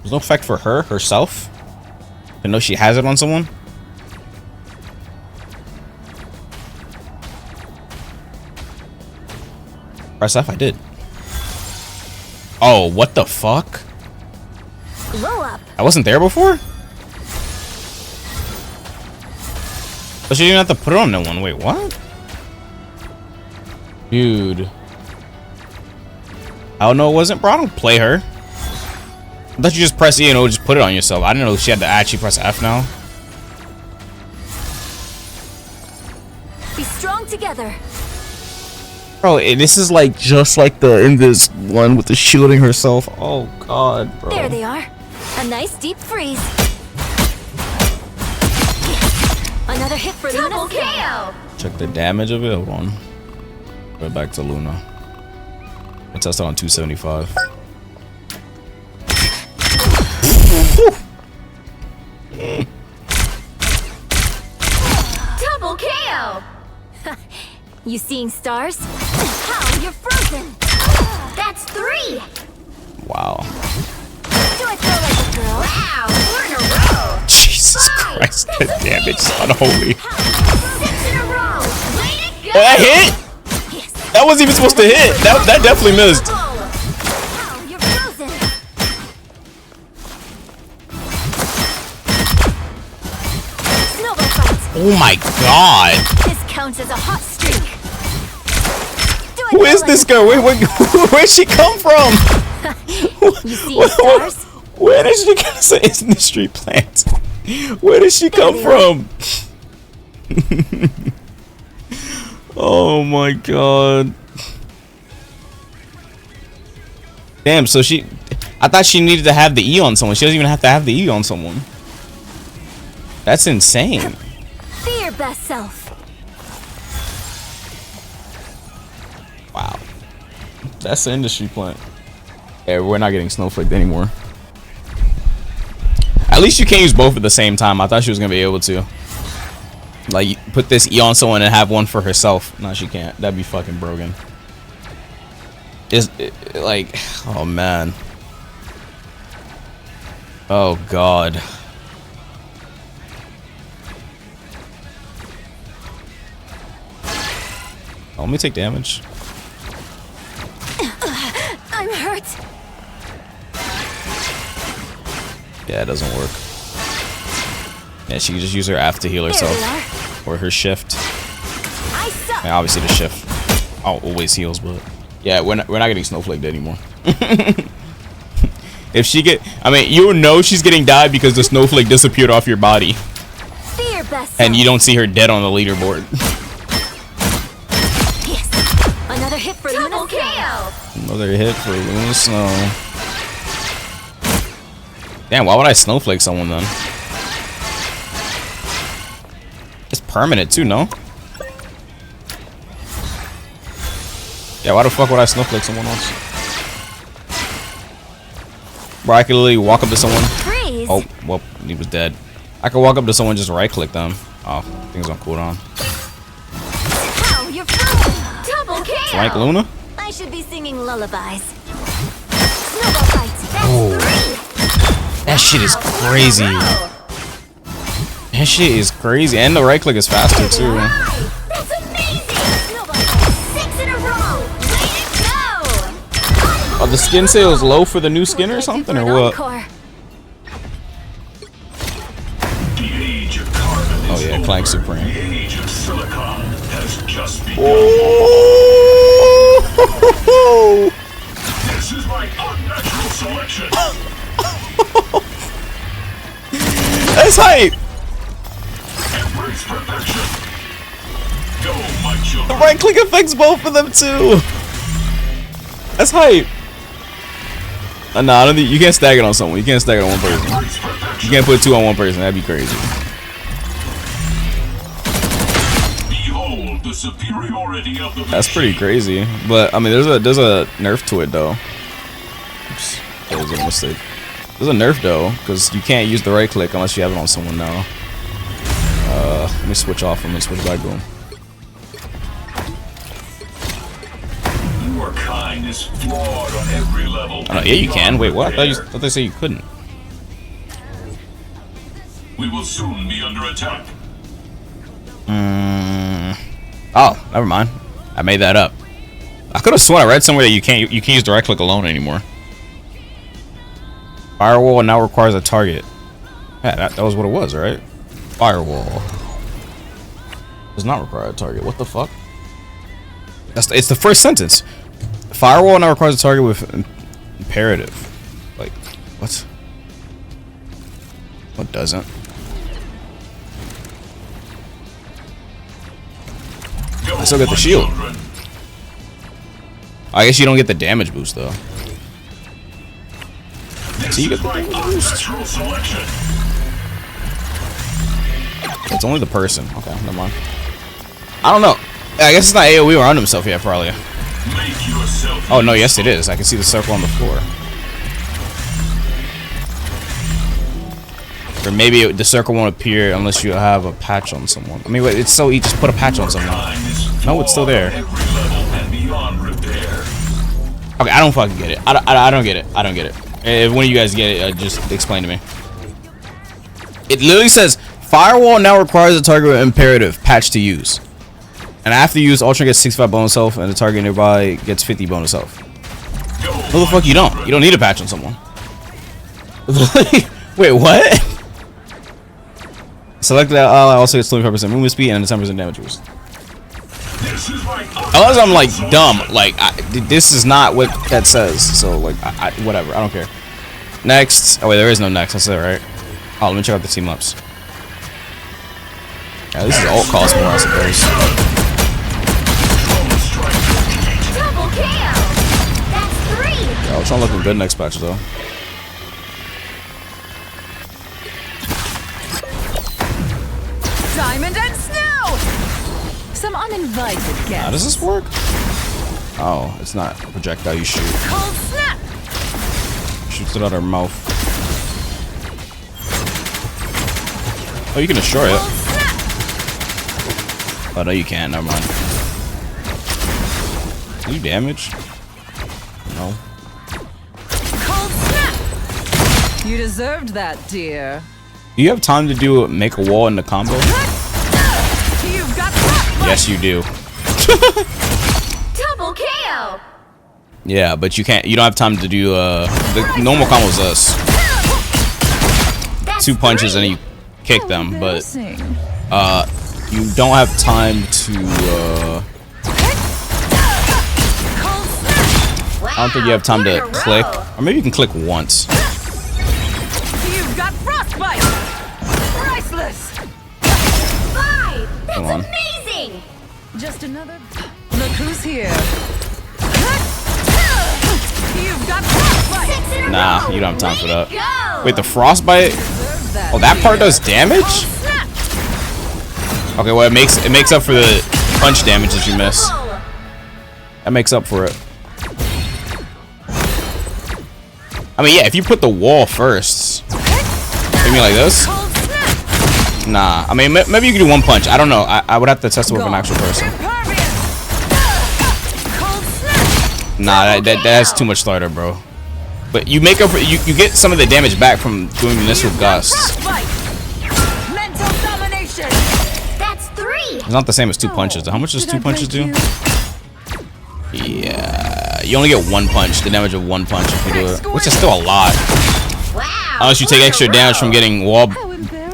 There's no effect for her herself? To know she has it on someone? Press F, I did. Oh, what the fuck? Glow up. I wasn't there before? But she didn't have to put it on no one. Wait, what? Dude. I don't know, it wasn't, bro. I don't play her. I thought you just press E and it'll just put it on yourself. I didn't know she had to actually press F now. Be strong together. Bro, this is like just like the in this one with the shielding herself. Oh god, bro. There they are. A nice deep freeze. Another hit for Luna. Double KO. Check the damage of it. Hold on. Go back to Luna. I tested on 275. Double KO. You seeing stars? How? You're frozen. That's 3. Wow. Do I throw like a girl? Wow, 4 in a row. Jesus Christ, the damage is unholy. 6 in a row. Way to go. Oh, that hit? That wasn't even supposed to hit. That definitely missed. How? You're frozen. Snowball fight. Oh my god. This counts as a hot streak. Who is this girl? Where'd she come from? You see stars? Where did she come from? It's in the street plant. Where did she come from? Oh my god. Damn, so I thought she needed to have the E on someone. She doesn't even have to have the E on someone. That's insane. Be your best self. Wow. That's the industry plant. Yeah, we're not getting snowflaked anymore. At least you can't use both at the same time. I thought she was gonna be able to. Like, put this E on someone and have one for herself. No, she can't. That'd be fucking broken. Like, oh man. Oh god. Oh, let me take damage. I'm hurt. Yeah, it doesn't work. Yeah, she can just use her F to heal herself. Or her shift. Yeah, obviously the shift always heals, but yeah, we're not getting snowflaked anymore. If she I mean, you'll know she's getting died because the snowflake disappeared off your body. Be your best And you don't see her dead on the leaderboard. Yes. Another hit for Luna. KO. Another hit for Luna Snow. Damn, why would I snowflake someone then? permanent too, no? Yeah, why the fuck would I snowflake someone else? Bro, I could literally walk up to someone. Freeze. Oh, well, he was dead. I could walk up to someone, just right click them. Oh, things on cooldown. Ow, you're frozen. Double KO. Flank Luna? I should be singing lullabies. Snowball fights. That's Oh. 3. That shit is crazy. That shit is crazy. And the right click is faster too. That's amazing. Snowball fights. 6 in a row. Way to go. Oh, the skin sale is low for the new skin or something, or what? Encore. Oh yeah, Clank Supreme. Age of Silicon has just begun. Oh! This is my unnatural selection. That's hype. Embrace perfection. Go, my The children. right click affects both of them too. That's hype. Nah, I don't think you can't stack it on someone. You can't stack it on one person. You can't put 2 on one person. That'd be crazy. Behold the superiority of the That's pretty crazy. But I mean, there's a nerf to it though. Oops, that was a mistake. There's a nerf though, because you can't use the right click unless you have it on someone now. Let me switch off and switch back to him. Your kind is flawed on every level. Oh, no, yeah, you can. Wait, what? I thought they said you couldn't. We will soon be under attack. Oh, never mind. I made that up. I could have sworn I read somewhere that you can't use the right click alone anymore. Firewall now requires a target. Yeah, that was what it was, right? Firewall does not require a target. What the fuck? It's the first sentence. Firewall now requires a target with imperative. Like, what? What doesn't? I still get the shield. I guess you don't get the damage boost though. So you get the damage boost. It's only the person. Okay, never mind. I don't know. I guess it's not AoE or on himself yet, probably. Oh no, yes it is. I can see the circle on the floor. Or maybe the circle won't appear unless you have a patch on someone. I mean, wait, it's so easy. Just put a patch on someone. No, it's still there. Okay, I don't fucking get it. I don't get it. I don't get it. If one of you guys get it, just explain to me. It literally says, Firewall now requires a target with imperative patch to use. And after you use, Ultra gets 65 bonus health, and the target nearby gets 50 bonus health. What the fuck you don't? You don't need a patch on someone. Wait, what? Select that ally also gets 25% movement speed and a 10% damage boost. Unless I'm like dumb, like this is not what that says. So like, whatever, I don't care. Next, oh wait, there is no next. That's it, right? Oh, let me check out the team ups. Yeah, this is alt cost more, I suppose. Double KO. That's 3. Yeah, Ultron looking good next patch though. Diamond and snow! Some uninvited guests. How does this work? Oh, it's not a projectile you shoot. Cold snap! Shoots it out her mouth. Oh, you can destroy it. Oh, no, you can't. Never mind. Do you damage? No. Cold snap! You deserved that, dear. Do you have time to do make a wall in the combo? You've got that. Yes, you do. Double KO. Yeah, but you can't. You don't have time to do the normal combo is us. 2 punches and you kick them, but you don't have time to. I don't think you have time to click, or maybe you can click once. You've got frostbite. Priceless. 5. That's Come on. amazing. Just another. Look who's here. You've got frostbite. 6 in a Nah, row. you don't have time for that. Go. Wait, the frostbite? Oh, that part does damage? Okay, well it makes up for the punch damage that you miss. That makes up for it. I mean, yeah, if you put the wall first. You mean like this? Nah, I mean maybe you can do one punch. I don't know. I would have to test it with an actual person. Nah, that's too much starter, bro. But you make up for you get some of the damage back from doing this with gusts. That's 3. It's not the same as 2 punches. How much does 2 punches do? Yeah, you only get 1 punch, the damage of 1 punch if you do it, which is still a lot. Wow. Unless you take extra damage from getting wall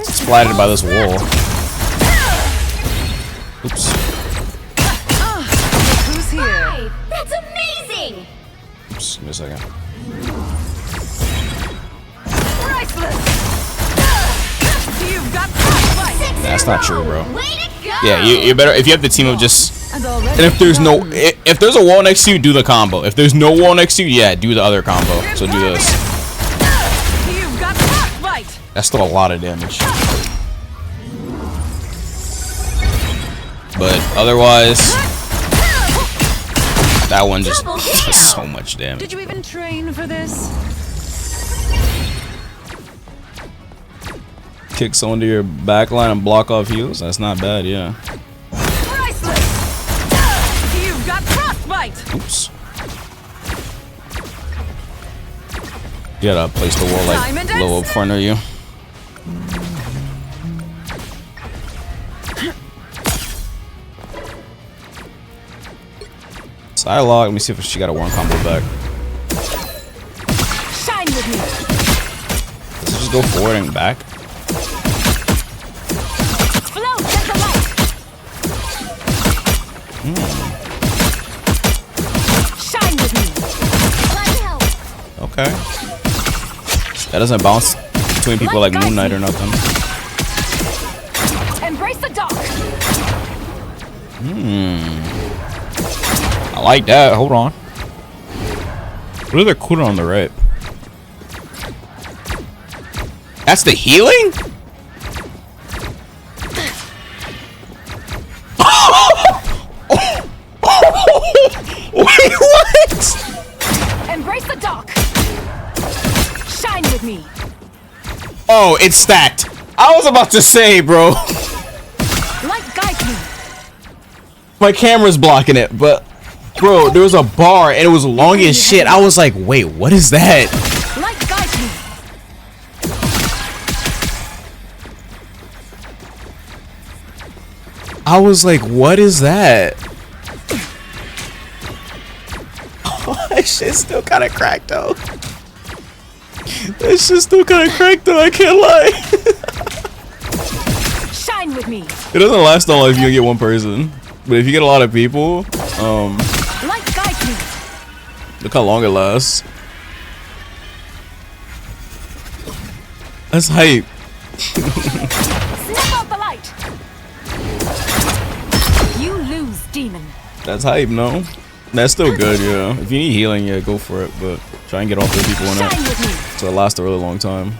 splattered by this wall. Oops. Who's here? That's amazing. Oops, give me a second. That's not true, bro. Yeah, you're better if you have the team of just. And if there's a wall next to you, do the combo. If there's no wall next to you, yeah, do the other combo. So do this. That's still a lot of damage. But otherwise, that one just does so much damage. Did you even train for this? Kick someone to your back line and block off heals. That's not bad, yeah. You've got frostbite. Oops. You gotta place the wall like a little up front of you. Psylocke, let me see if she got a 1 combo back. Shine with me. Let's just go forward and back. Float at the light. Shine with me. Okay. That doesn't bounce between people like Moon Knight or nothing. Embrace the dark. I like that. Hold on. What is their cooldown on the right? That's the healing? Wait, what? Embrace the dark. Shine with me. Oh, it's stacked. I was about to say, bro. Light guide me. My camera's blocking it, but bro, there was a bar and it was long as shit. I was like, wait, what is that? Light guide me. I was like, what is that? Oh, that shit's still kind of cracked though. That shit's still kind of cracked though, I can't lie. Shine with me. It doesn't last that long if you get 1 person. But if you get a lot of people, Light guide me. look how long it lasts. That's hype. Snap out the light. You lose, demon. That's hype, no? That's still good, yeah. If you need healing, yeah, go for it. But try and get all 3 people in it. So it lasts a really long time.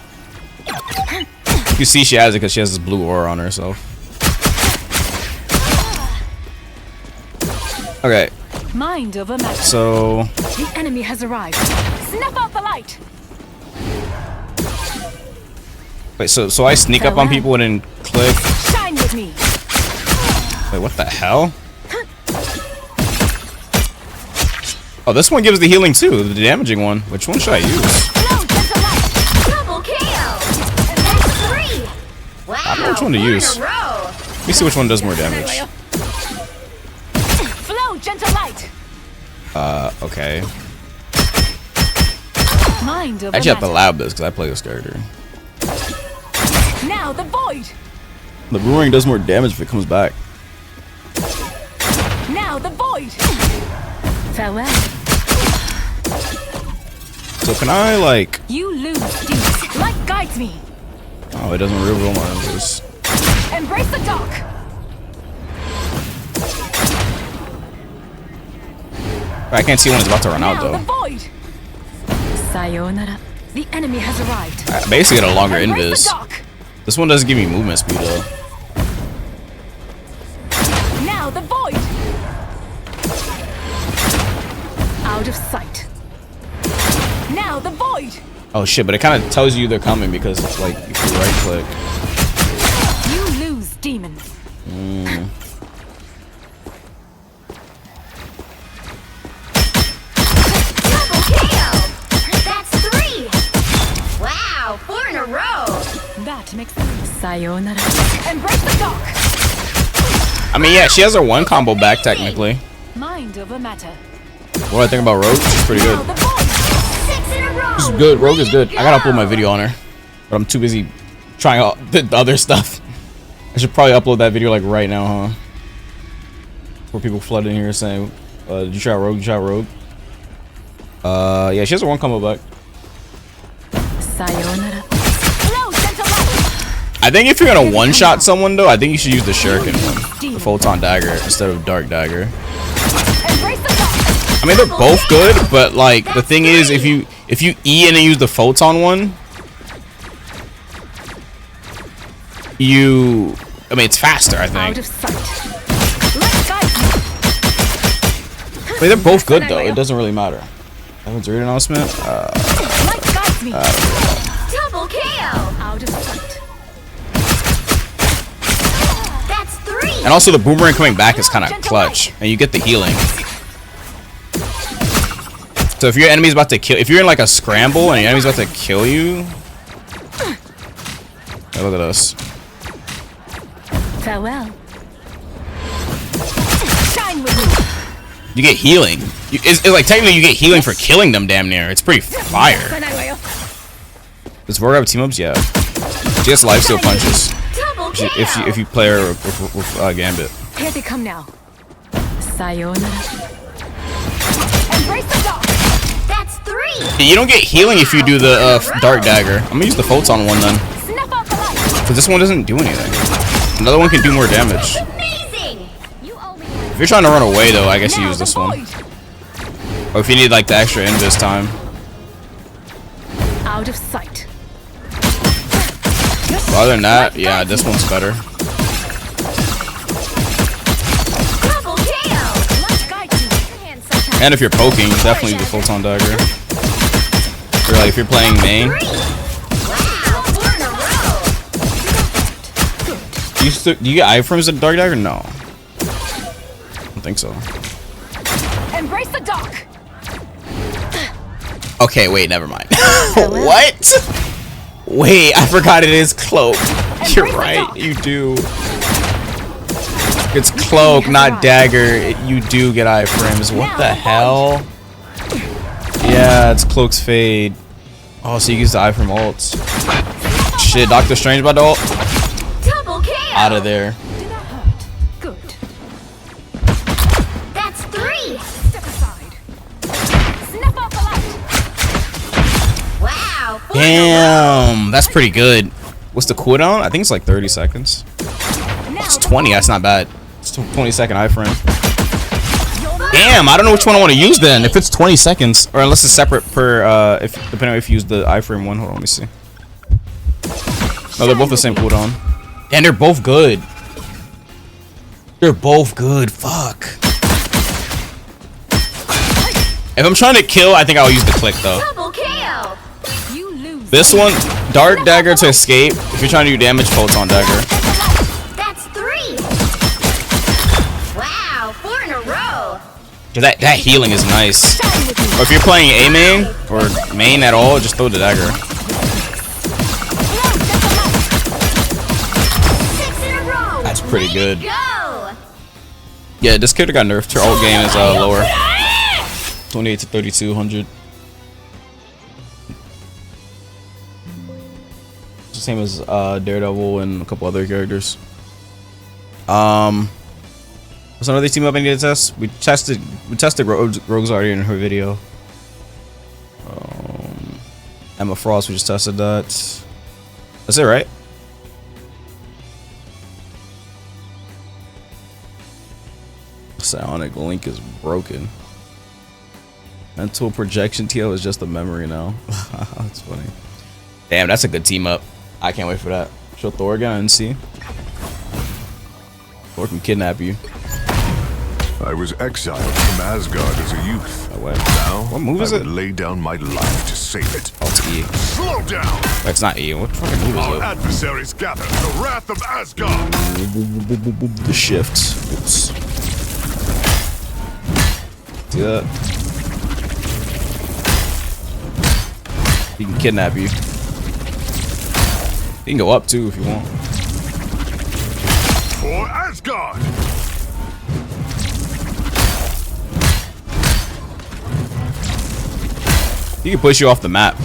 You see she has it because she has this blue aura on herself. Okay. Mind over matter. So The enemy has arrived. Snap out the light. wait, so I sneak up on people and then click. Shine with me. Wait, what the hell? Oh, this one gives the healing too, the damaging one. Which one should I use? Double kill. That's 3. Wow. I don't know which one to use. Let me see which one does more damage. Flow, gentle light. Okay. Mind over I actually have to matter. lab this because I play this character. Now the void. The boomerang does more damage if it comes back. Now the void. Farewell. So can I like? You lose, demon. Light guides me. Oh, it doesn't reveal my numbers. Embrace the dark. I can't see when it's about to run out Now the though. void. Sayonara. The enemy has arrived. I basically get a longer Embrace invis. the dark. This one doesn't give me movement speed though. of sight. Now the void. Oh shit, but it kind of tells you they're coming because it's like if you right click. You lose, demon. Double KO! That's 3! Wow, 4 in a row! That makes sayonara. Embrace the dark. I mean, yeah, she has her one combo back technically. Mind over matter. What do I think about Rogue? She's pretty good. 6 in a row! She's good. Rogue is good. I gotta upload my video on her, but I'm too busy trying out the other stuff. I should probably upload that video like right now, huh? Where people flood in here saying, "Did you try Rogue? Did you try Rogue?" Yeah, she has her one combo back. Sayonara. I think if you're gonna one-shot someone though, I think you should use the Shuriken one, the Photon Dagger instead of Dark Dagger. I mean, they're both good, but like the thing is, if you E and then use the Photon one, I mean, it's faster, I think. I mean, they're both good though. It doesn't really matter. That read announcement. Double KO! Out of sight. That's 3! And also the boomerang coming back is kind of clutch, and you get the healing. So if your enemy's about to kill, if you're in like a scramble and your enemy's about to kill you, hey, look at us. Farewell. You get healing. It's like technically you get healing for killing them. Damn near. It's pretty fire. Does Vorga have team ups? Yeah. She has lifesteal punches. If you play her with Gambit. Here they come now. Sayonara. Embrace the dark. That's 3! You don't get healing if you do the Dark Dagger. I'm gonna use the Photon one then. Because this one doesn't do anything. Another one can do more damage. If you're trying to run away though, I guess you use this one. Or if you need like the extra in this time. Out of sight. But other than that, yeah, this one's better. And if you're poking, definitely the Photon Dagger. Or like if you're playing main. Do you get iframes at Dark Dagger? No. I don't think so. Embrace the dark. Okay, wait, never mind. What? Wait, I forgot it is cloak. You're right, you do. It's cloak, not dagger. You do get iframes. What the hell? Yeah, it's cloak's fade. Oh, so you use the iframe ults. Shit, Doctor Strange about to ult. Out of there. Good. That's 3! Step aside. Snap out the light. Wow! Damn, that's pretty good. What's the cooldown? I think it's like 30 seconds. It's 20, that's not bad. It's 20-second iframe. Damn, I don't know which one I want to use then. If it's 20 seconds, or unless it's separate per, depending on if you use the iframe one. Hold on, let me see. No, they're both the same cooldown. And they're both good. They're both good. Fuck. If I'm trying to kill, I think I'll use the click though. This one, Dark Dagger to escape. If you're trying to do damage, Photon Dagger. That's 3! Wow, 4 in a row! That healing is nice. Or if you're playing A main or main at all, just throw the dagger. That's pretty good. Yeah, this character got nerfed. Her ult game is lower. 28 to 3200. It's the same as Daredevil and a couple other characters. What's another team up I need to test? We tested Rogue's already in her video. Emma Frost, we just tested that. That's it, right? Psionic Link is broken. Mental projection TL is just a memory now. That's funny. Damn, that's a good team up. I can't wait for that. Show Thor again and see. Thor can kidnap you. I was exiled from Asgard as a youth. Now, what move is I it? would lay down my life to save it. Oh, it's E. Slow down! That's not E. What fucking move is Our it? adversaries gather. The wrath of Asgard. The shift. Oops. See that? He can kidnap you. He can go up too if you want. For Asgard! He can push you off the map.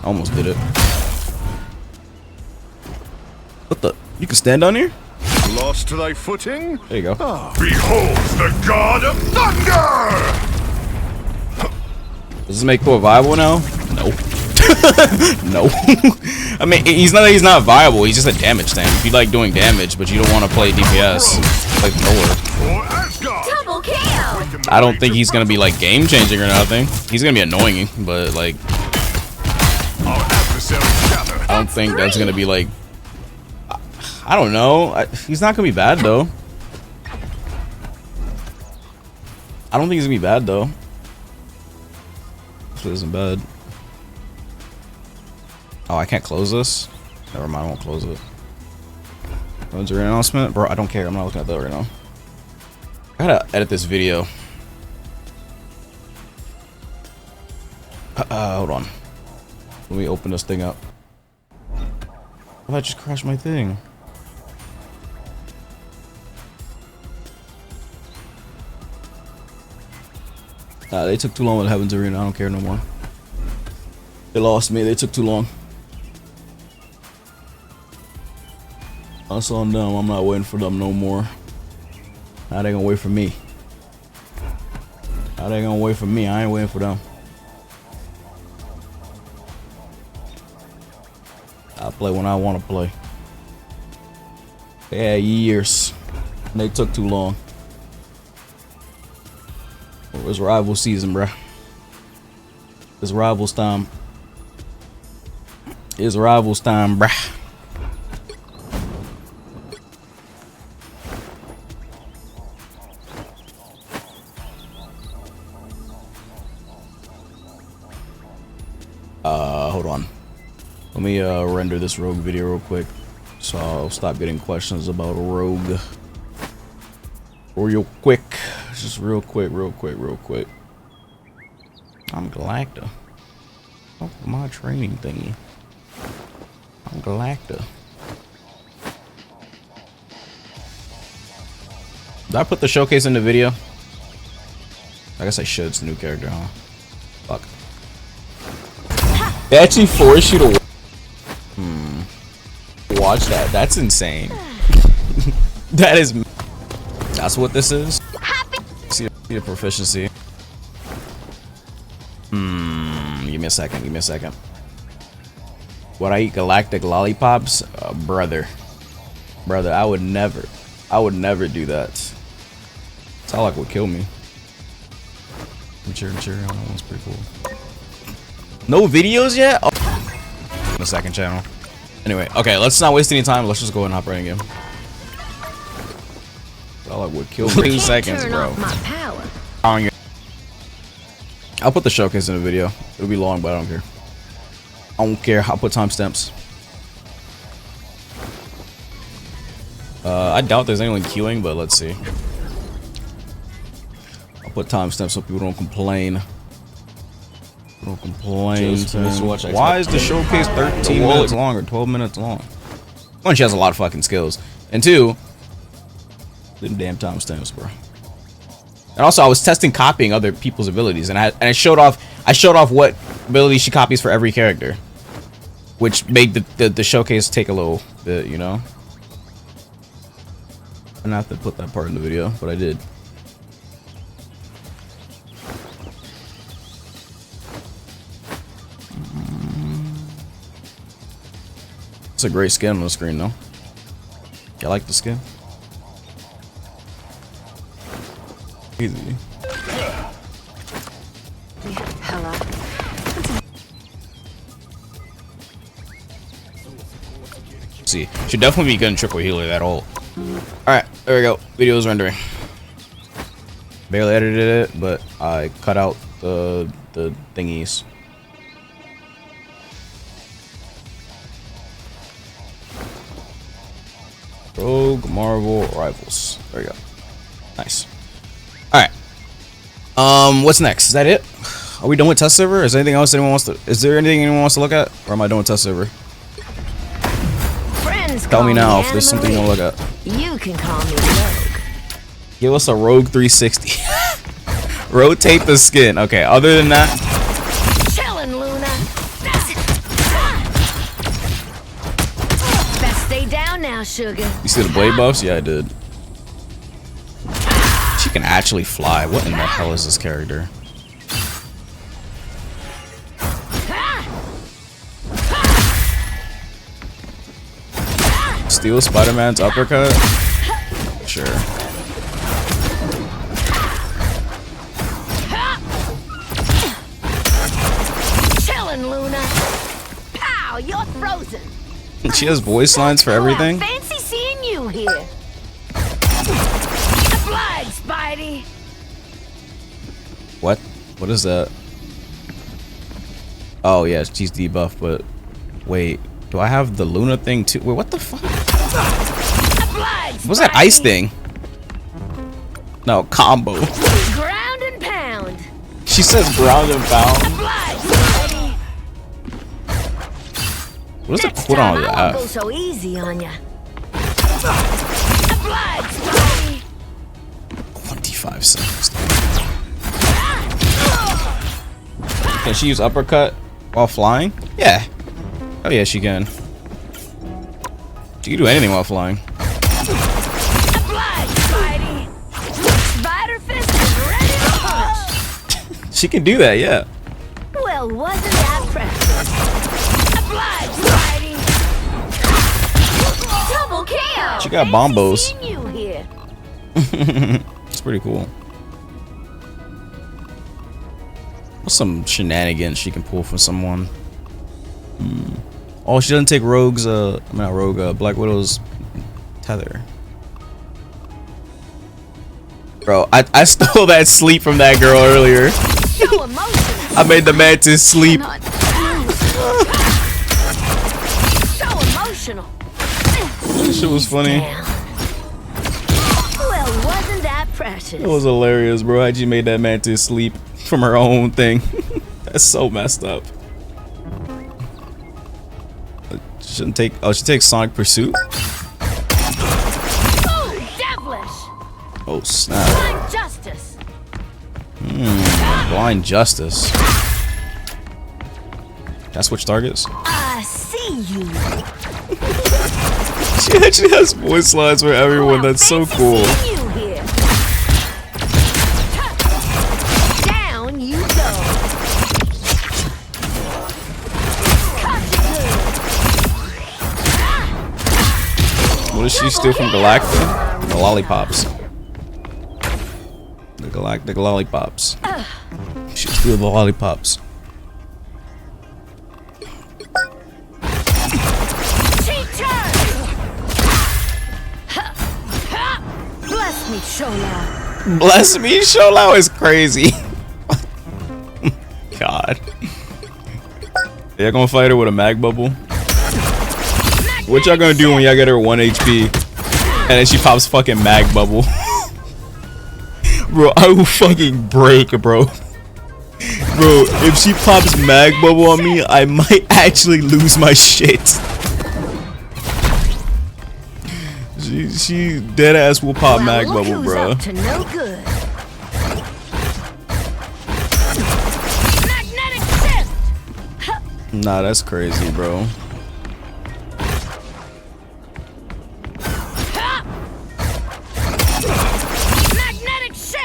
Almost did it. What the? You can stand on here? Lost thy footing? There you go. Behold the god of thunder! Does this make Thor viable now? No. No. I mean, he's not viable. He's just a damage thing. If you like doing damage, but you don't want to play DPS, like Thor. Double kill. I don't think he's gonna be like game changing or nothing. He's gonna be annoying, but like, I don't think that's gonna be like. I don't know. He's not gonna be bad though. I don't think he's gonna be bad though. This isn't bad. Oh, I can't close this? Never mind, I won't close it. When's your announcement? Bro, I don't care. I'm not looking at that right now. I gotta edit this video. Hold on. Let me open this thing up. I just crashed my thing. They took too long with Heaven's Arena. I don't care no more. They lost me. They took too long. That's on them. I'm not waiting for them no more. Now they gonna wait for me. Now they gonna wait for me. I ain't waiting for them. I play when I want to play. They had years. And they took too long. It was rival season, bruh. It's rivals time. It's rivals time, bruh. Hold on. Let me render this rogue video real quick, so I'll stop getting questions about a rogue. Real quick, just real quick. I'm Galacta. Oh, my training thingy. I'm Galacta. Did I put the showcase in the video? I guess I should. It's a new character, huh? Fuck. They actually force you to watch that. That's insane. That is. That's what this is. See the proficiency. Give me a second. Would I eat galactic lollipops? Brother, I would never do that. Talak would kill me. Mature. That one's pretty cool. No videos yet? Oh. The second channel. Anyway, okay, let's not waste any time. Let's just go and hop right in game. Talak would kill me. 2 seconds, bro. I'll put the showcase in the video. It'll be long, but I don't care. I don't care. I'll put timestamps. I doubt there's anyone queuing, but let's see. I'll put timestamps so people don't complain. Don't complain. Why is the showcase 13 minutes long or 12 minutes long? One, she has a lot of fucking skills, and two, them damn timestamps, bro. And also, I was testing copying other people's abilities, and I showed off what ability she copies for every character, which made the showcase take a little bit, you know. I didn't have to put that part in the video, but I did. It's a great skin on the screen, though. I like the skin. Easy. Hello. See, should definitely be good in triple healer that ult. All right, There we go. Video's rendering. Barely edited it, but I cut out the thingies. Rogue Marvel Rivals. There we go. Nice. Alright. What's next? Is that it? Are we done with test server? Is there anything else anyone wants to look at? Or am I done with test server? Friends Tell me now if Anna there's something you want to look at. You can call me Rogue. Give us a Rogue 360. Rotate the skin. Okay, other than that. Chillin', Luna. Best stay down now, sugar. You see the blade buffs? Yeah, I did. She can actually fly. What in the hell is this character? Steal Spider-Man's uppercut? Sure. Chillin', Luna. Pow, you're frozen. She has voice lines for everything? Fancy seeing you here. Obliged, Spidey. What? What is that? Oh, yeah, she's debuffed, but... Wait, do I have the Luna thing too? Wait, what the fuck? What's that ice thing? No, combo. Ground and pound. She says ground and pound. What is the cooldown of I won't that? go so easy on ya. 25 seconds. Can she use uppercut while flying? Yeah. Oh yeah, she can. She can do anything while flying. Spider fist is ready to punch. She can do that, yeah. Well, wasn't that precious? Obliged, Spidey. Double KO. She got bombos. Fancy seeing you here. It's pretty cool. What's some shenanigans she can pull from someone? Oh, she doesn't take Rogue's, not Rogue, Black Widow's tether. Bro, I stole that sleep from that girl earlier. So emotional. I made the mantis sleep. So emotional. That shit was funny. Well, wasn't that precious? It was hilarious, bro. How she made that mantis sleep from her own thing. That's so messed up. Shouldn't take. Oh, she takes Sonic Pursuit. Oh, devilish. Oh snap. Blind justice. Blind Justice. Can I switch targets? I see you. She actually has voice lines for everyone. That's so cool. You here. Down you go. What does she steal from Galacta? The lollipops. The Galactic lollipops. She steal the lollipops. Bless me, Shola. Bless me, Shola is crazy. God. Y'all gonna fight her with a mag bubble? What y'all gonna do when y'all get her 1 HP and then she pops fucking mag bubble? Bro, I will fucking break, bro. Bro, if she pops mag bubble on me, I might actually lose my shit. She dead ass will pop mag bubble, bro. To no good. Magnetic shift. Nah, that's crazy, bro.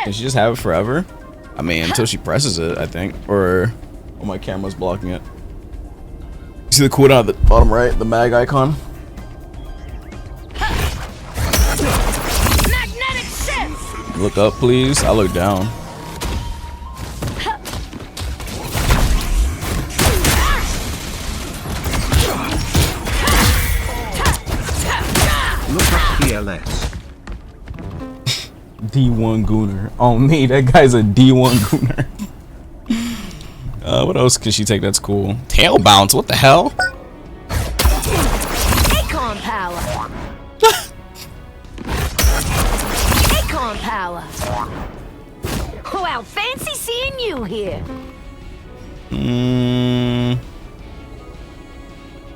Can she just have it forever? I mean, until she presses it, I think. Or, oh, my camera's blocking it. You see the cooldown at the bottom right? The mag icon? Magnetic shift. Look up, please. I look down. Look up PLS. D1 Gooner. Oh me, that guy's a D1 Gooner. What else could she take that's cool? Tail bounce, what the hell? Acorn power. Acorn power. Wow, fancy seeing you here.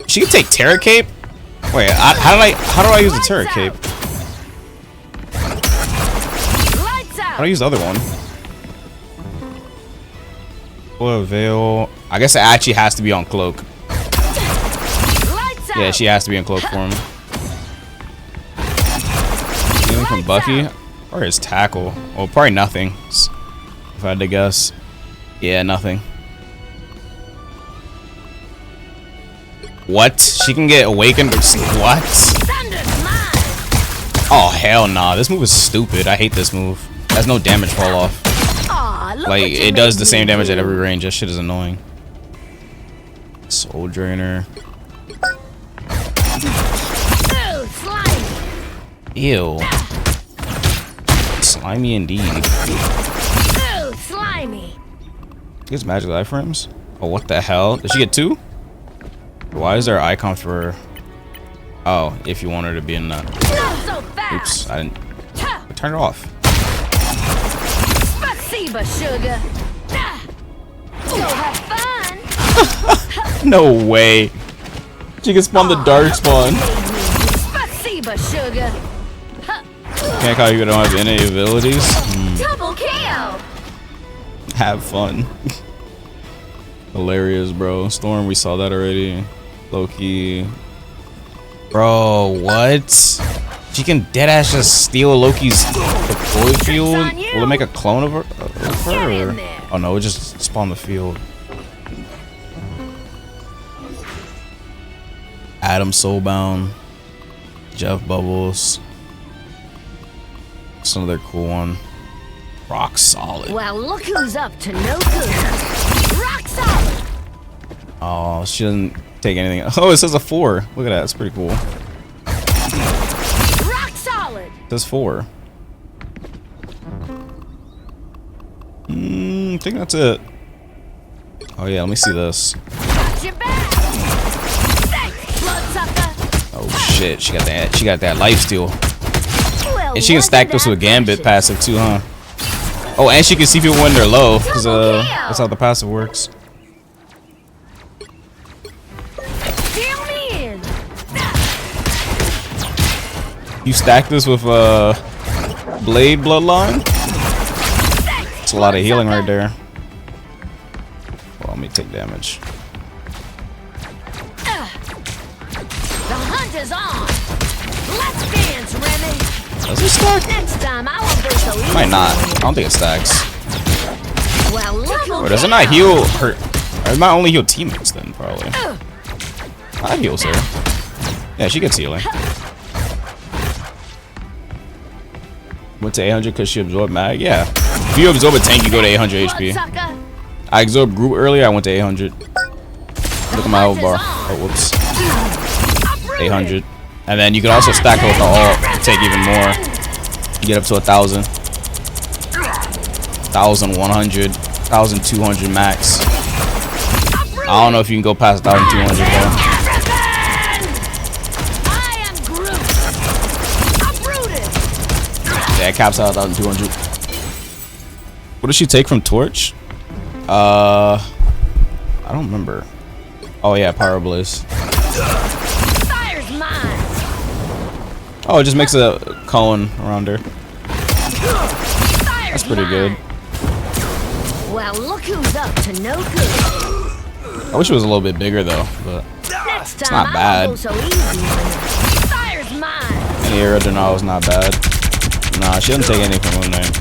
She can take Terra Cape? Wait, how do I use the Terra Cape? How do I use the other one? Or Veil. I guess it actually has to be on Cloak. Yeah, she has to be in Cloak form. Anything from Buffy? Or his tackle? Oh, probably nothing. If I had to guess. Yeah, nothing. What? She can get awakened? What? Oh, hell nah. This move is stupid. I hate this move. It has no damage fall off. Like, it does the same damage at every range. That shit is annoying. Soul Drainer. Ew. Slimy indeed. Slimy. Gets magic life frames? Oh, what the hell? Did she get 2? Why is there an icon for... Oh, if you want her to be in the... Oops, I didn't... Turn it off. Spasiba, sugar. Go have fun. No way. She can spawn the dark spawn. Spasiba, sugar. Can't call you don't have any abilities. Double kill. Have fun. Hilarious, bro. Storm, we saw that already. Loki. Bro, what? She can deadass just steal Loki's deploy field? Will it make a clone of her? Or? Oh no, it just spawned the field. Adam Soulbound. Jeff Bubbles. That's another cool one. Rock Solid. Well, look who's up to no good. Rock Solid. Oh, she doesn't take anything. Oh, it says a 4. Look at that. It's pretty cool. Rock Solid. It says 4. I think that's it. Oh yeah, let me see this. Oh shit, she got that life steal. And she can stack this with Gambit passive too, huh? Oh, and she can see people when they're low, because that's how the passive works. You stack this with Blade Bloodline? It's a lot of healing right there. Well, let me take damage. The hunt is on. Let's dance, Remy. Does it stack? Next time I won't go so easy. Might not. I don't think it stacks. Well, look Or does it not heal her? Or it might only heal teammates then, probably. I heals her. Yeah, she gets healing. Went to 800 because she absorbed mag? Yeah. If you absorb a tank, you go to 800 HP. I absorbed Groot earlier, I went to 800. Look at my health bar. Oh, whoops. 800. And then you can also stack it with the ult to take even more. You get up to 1,000. 1,100. 1,200 max. I don't know if you can go past 1,200 though. Yeah, it caps out 1,200. What does she take from Torch? I don't remember. Oh yeah, Power Blaze. Oh, it just makes a cone around her. That's pretty good. Well, look who's up to no good. I wish it was a little bit bigger though, but it's not bad. Any original is not bad. Nah, she doesn't take anything from Moon Knight.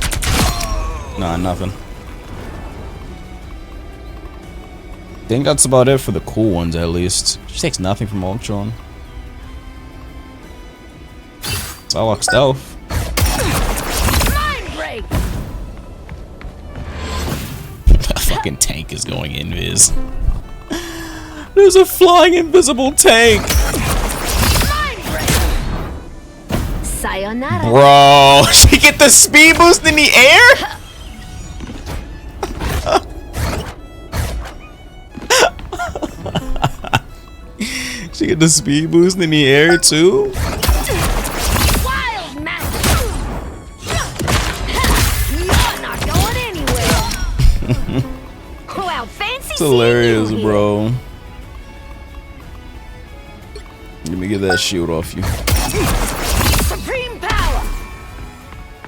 Nah, nothing. I think that's about it for the cool ones, at least. She takes nothing from Ultron. Psylocke stealth. The fucking tank is going invis. There's a flying invisible tank. Sayonara. Bro, she get the speed boost in the air? She get the speed boost in the air too? Wild man. You're not going anywhere. Wow, fancy. It's hilarious, bro. Let me get that shield off you. Supreme power.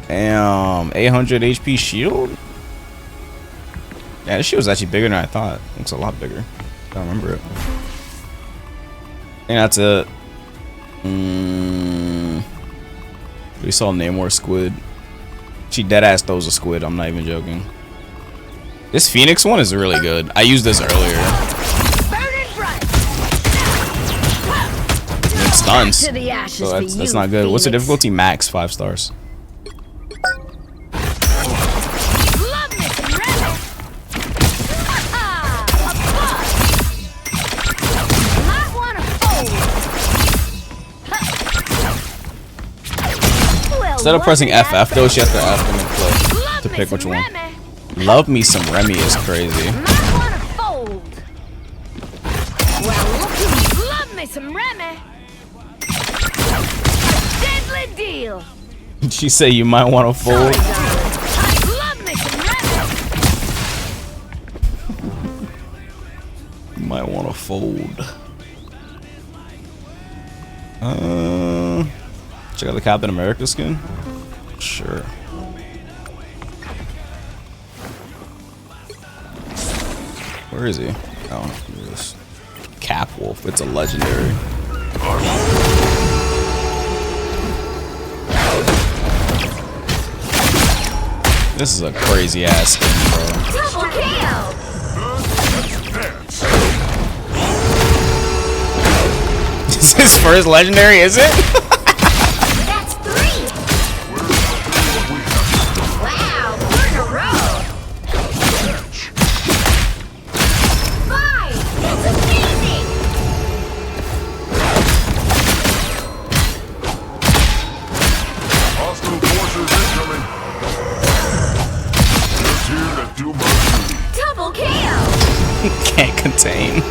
Damn, 800 HP shield? Yeah, this shield was actually bigger than I thought. Looks a lot bigger. I don't remember it. And that's it. We saw Namor squid. She deadass throws a squid. I'm not even joking. This Phoenix one is really good. I used this earlier. It stuns. So that's not good. What's the difficulty? Max 5 stars. Instead of pressing FF though, she has to F and then click to pick which one. Love me some Remy is crazy. Love me some Remy. Deadly deal. She say you might want to fold. Love me some Remy. You might want to fold. Check out the Captain America skin. Sure. Where is he? Oh, here it is. Cap Wolf. It's a legendary. This is a crazy ass skin, bro. Double kill! This is his first legendary, is it? That's 3! Wow, 4 in a row! 5! That's amazing! Hostile forces incoming. Just here to do my duty. Double kill! Can't contain.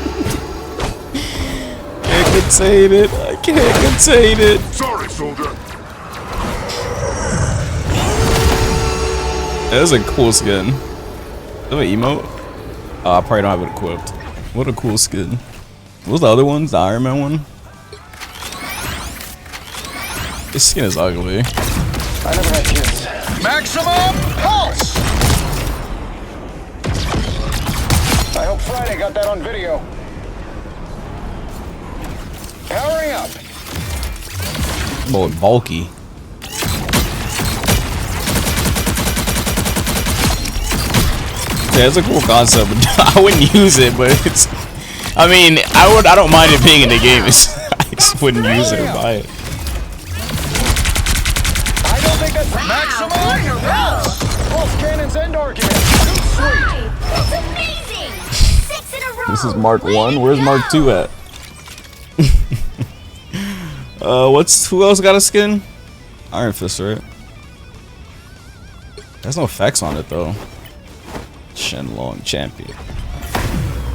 Can't contain it. I can't contain it. Sorry, soldier. That is a cool skin. Is that an emote? Oh, I probably don't have it equipped. What a cool skin. What was the other ones? The Iron Man one? This skin is ugly. I never had kids. Maximum pulse! I hope Friday got that on video. Powering up. Boy, bulky. Yeah, it's a cool concept, but I wouldn't use it. But it's, I mean, I don't mind it being in the game. It's, I just wouldn't use it or buy it. I don't think that's maximum pulse cannons and arguments. Sweet. That's amazing! 6 in a row! This is Mark 1. Where's Mark 2 at? Who else got a skin? Iron Fist, right? There's no effects on it though. Shenlong champion.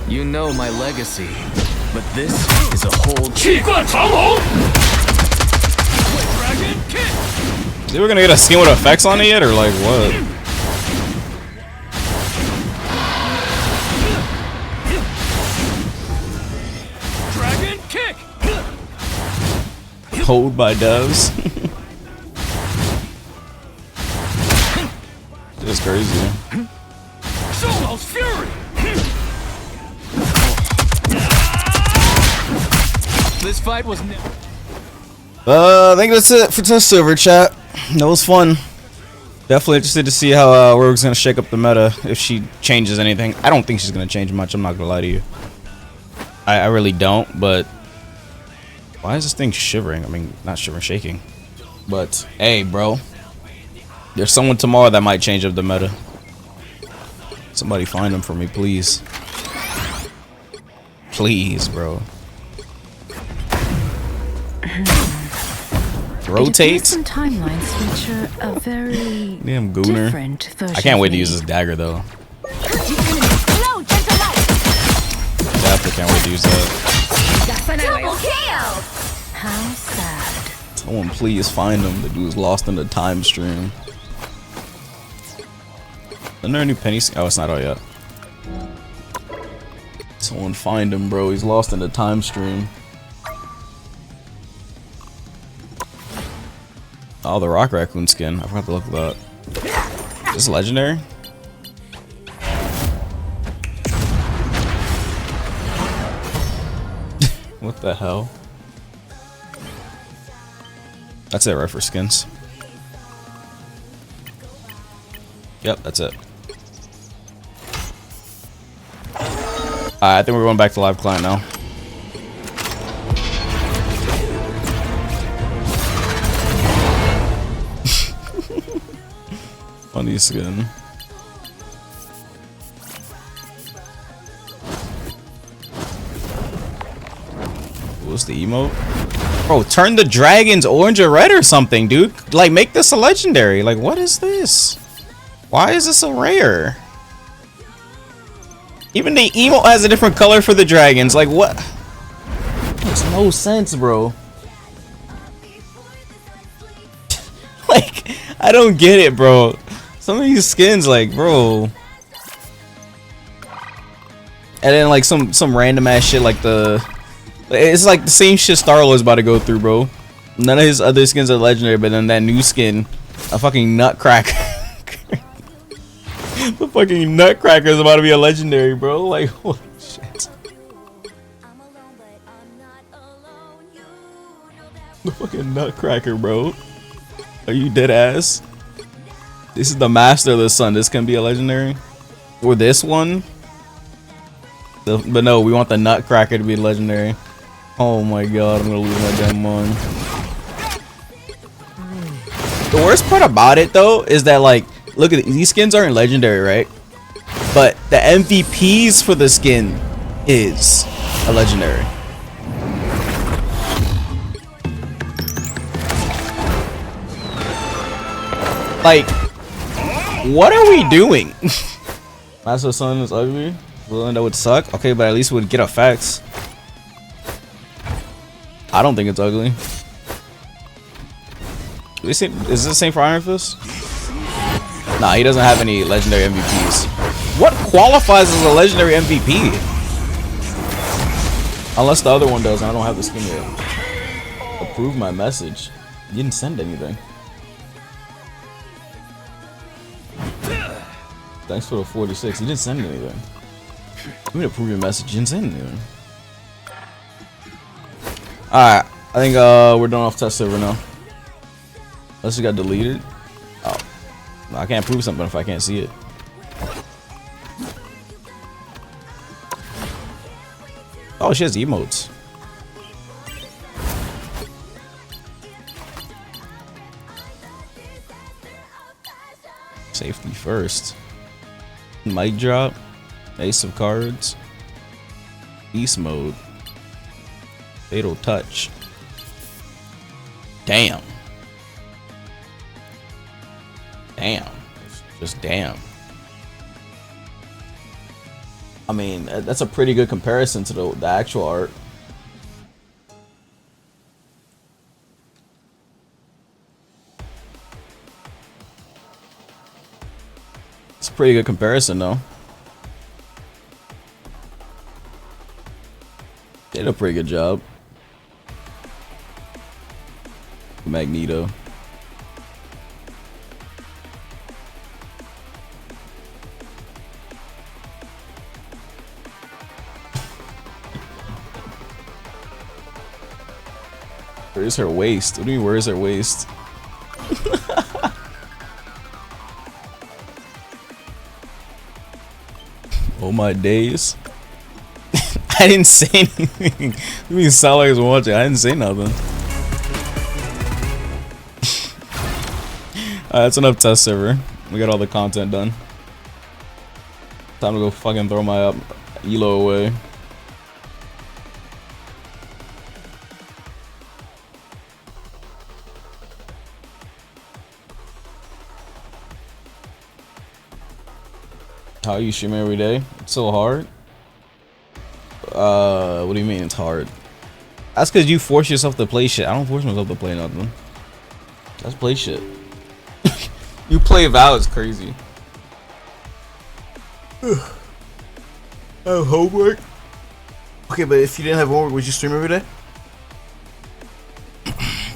You know my legacy, but this is a whole. Is we gonna get a skin with effects on it yet, or like what? Dragon kick. Hold by devs. It's crazy. Solo's fury. This fight was never. I think that's it for Test Server chat. That was fun. Definitely interested to see how Rogue's gonna shake up the meta if she changes anything. I don't think she's gonna change much. I'm not gonna lie to you. I really don't. But why is this thing shivering? I mean, not shivering, shaking. But hey, bro, there's someone tomorrow that might change up the meta. Somebody find him for me, please. Please, bro. Rotate. Some timelines feature a very damn gooner. different version. I can't wait of to me. use this dagger though. Definitely can't wait to use that. Double kill! How sad. Someone please find him. The dude's lost in the time stream. Isn't there a new penny? Oh, it's not out yet. Someone find him, bro. He's lost in the time stream. Oh, the rock raccoon skin. I forgot to look at that. Is this legendary? What the hell? That's it, right, for skins? Yep, that's it. I think we're going back to live client now. Funny skin. What's the emote? Bro, turn the dragons orange or red or something, dude. Like, make this a legendary. Like, what is this? Why is this so rare? Even the emote has a different color for the dragons. Like, what? Makes no sense, bro. Like, I don't get it, bro. Some of these skins, like, bro. And then, like, some random ass shit, like the... It's like the same shit Star-Lord's about to go through, bro. None of his other skins are legendary, but then that new skin, a fucking nutcracker. The fucking nutcracker is about to be a legendary, bro. Like, holy shit. The fucking nutcracker, bro. Are you dead ass? This is the master of the sun. This can be a legendary. Or this one. But no, we want the nutcracker to be legendary. Oh my god, I'm gonna lose my damn mind. The worst part about it though is that, like, look at it, these skins aren't legendary, right? But the MVPs for the skin is a legendary. Like, what are we doing? Master Sun is ugly. Well, that would suck. Okay, but at least we would get effects. I don't think it's ugly. Is this the same for Iron Fist? Nah, he doesn't have any legendary MVPs. What qualifies as a legendary MVP? Unless the other one does, and I don't have the skin yet. Approve my message. You didn't send anything. Thanks for the 46. You didn't send anything. Let me approve your message. You didn't send anything. Alright, I think we're done off test server now. Unless it got deleted. Oh, I can't prove something if I can't see it. Oh, she has emotes. Safety first. Mic drop. Ace of cards. Beast mode. Fatal touch. Damn. Damn. Just damn. I mean, that's a pretty good comparison to the actual art. It's a pretty good comparison, though. They did a pretty good job. Magneto. Where's her waist? What do you mean, where's her waist? Oh my days. I didn't say anything. You mean sound like I was watching? I didn't say nothing. Alright, that's enough test server. We got all the content done. Time to go fucking throw my elo away. How you stream every day? It's so hard. What do you mean it's hard? That's because you force yourself to play shit. I don't force myself to play nothing. Let's play shit. You play Val is crazy. Oh, homework? Okay, but if you didn't have homework, would you stream every day?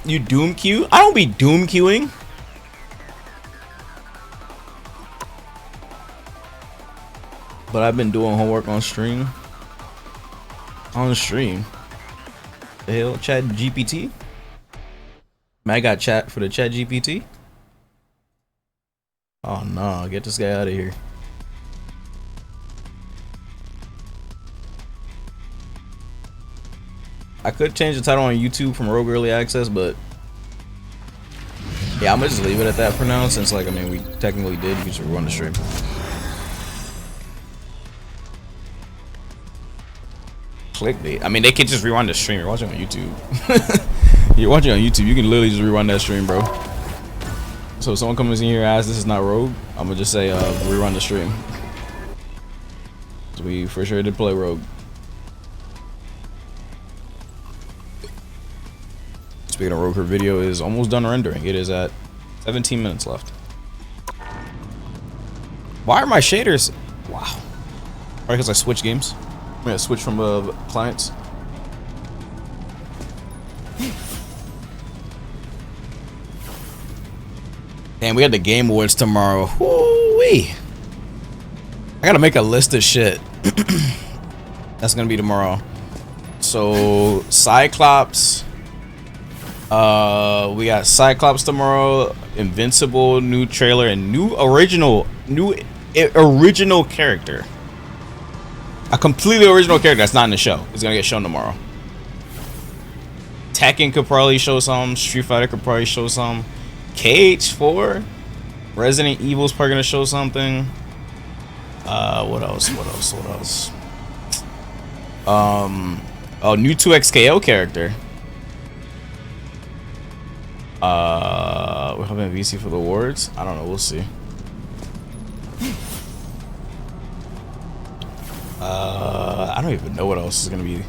You doom queue? I don't be doom queuing. But I've been doing homework on stream. On stream. The hell, Chat GPT? Man, I got chat for the Chat GPT. Oh no, get this guy out of here. I could change the title on YouTube from Rogue Early Access, but yeah, I'm gonna just leave it at that for now, since like, I mean, we technically did. You can just run the stream. Clickbait. I mean, they could just rewind the stream. You're watching on YouTube. You're watching on YouTube. You can literally just rewind that stream, bro. So if someone comes in here and asks, "This is not Rogue," I'm gonna just say, "Rerun the stream." So we for sure did play Rogue. Speaking of Rogue, her video is almost done rendering. It is at 17 minutes left. Why are my shaders? Wow. Probably because I switch games. I'm gonna switch from clients. Damn, we had the Game Awards tomorrow. Woo-wee. I gotta make a list of shit. That's gonna be tomorrow. So Cyclops. We got Cyclops tomorrow. Invincible, new trailer, and new original character. A completely original character that's not in the show. It's gonna get shown tomorrow. Tekken could probably show some. Street Fighter could probably show some. KH4. Resident Evil's probably gonna show something. What else? Oh, new 2XKO character. We're hoping VC for the awards. I don't know. We'll see. I don't even know what else is gonna be.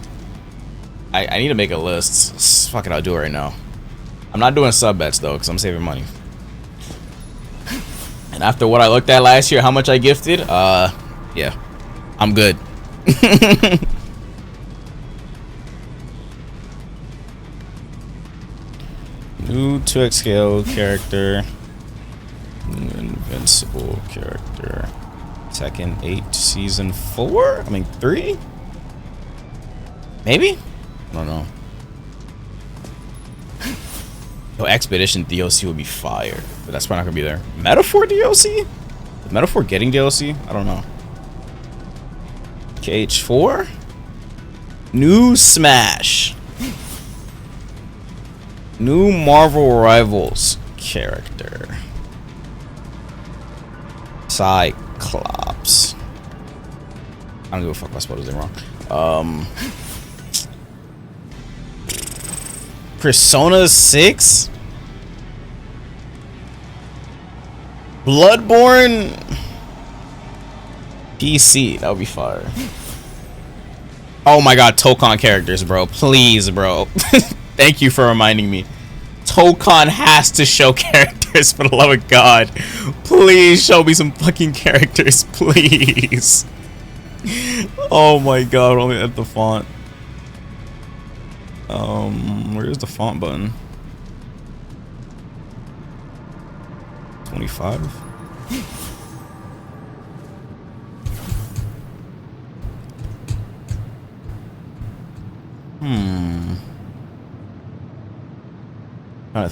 I need to make a list. Fuck it, I'll do it right now. I'm not doing sub bets though, because I'm saving money. And after what I looked at last year, how much I gifted, yeah, I'm good. New 2XKO character. New Invincible character. Tekken 8 Season 4? I mean 3? Maybe? I don't know. Yo, Expedition DLC would be fire, but that's probably not gonna be there. Metaphor DLC? Is Metaphor getting DLC? I don't know. KH4? New Smash. New Marvel Rivals character. Cyclops. I don't give a fuck if I spelled his name wrong. Persona 6? Bloodborne PC. That would be fire. Oh my god, Tokon characters, bro. Please, bro. Thank you for reminding me. Tokon has to show characters, for the love of God. Please show me some fucking characters, please. Oh my god, only at the font. Where's the font button? 25?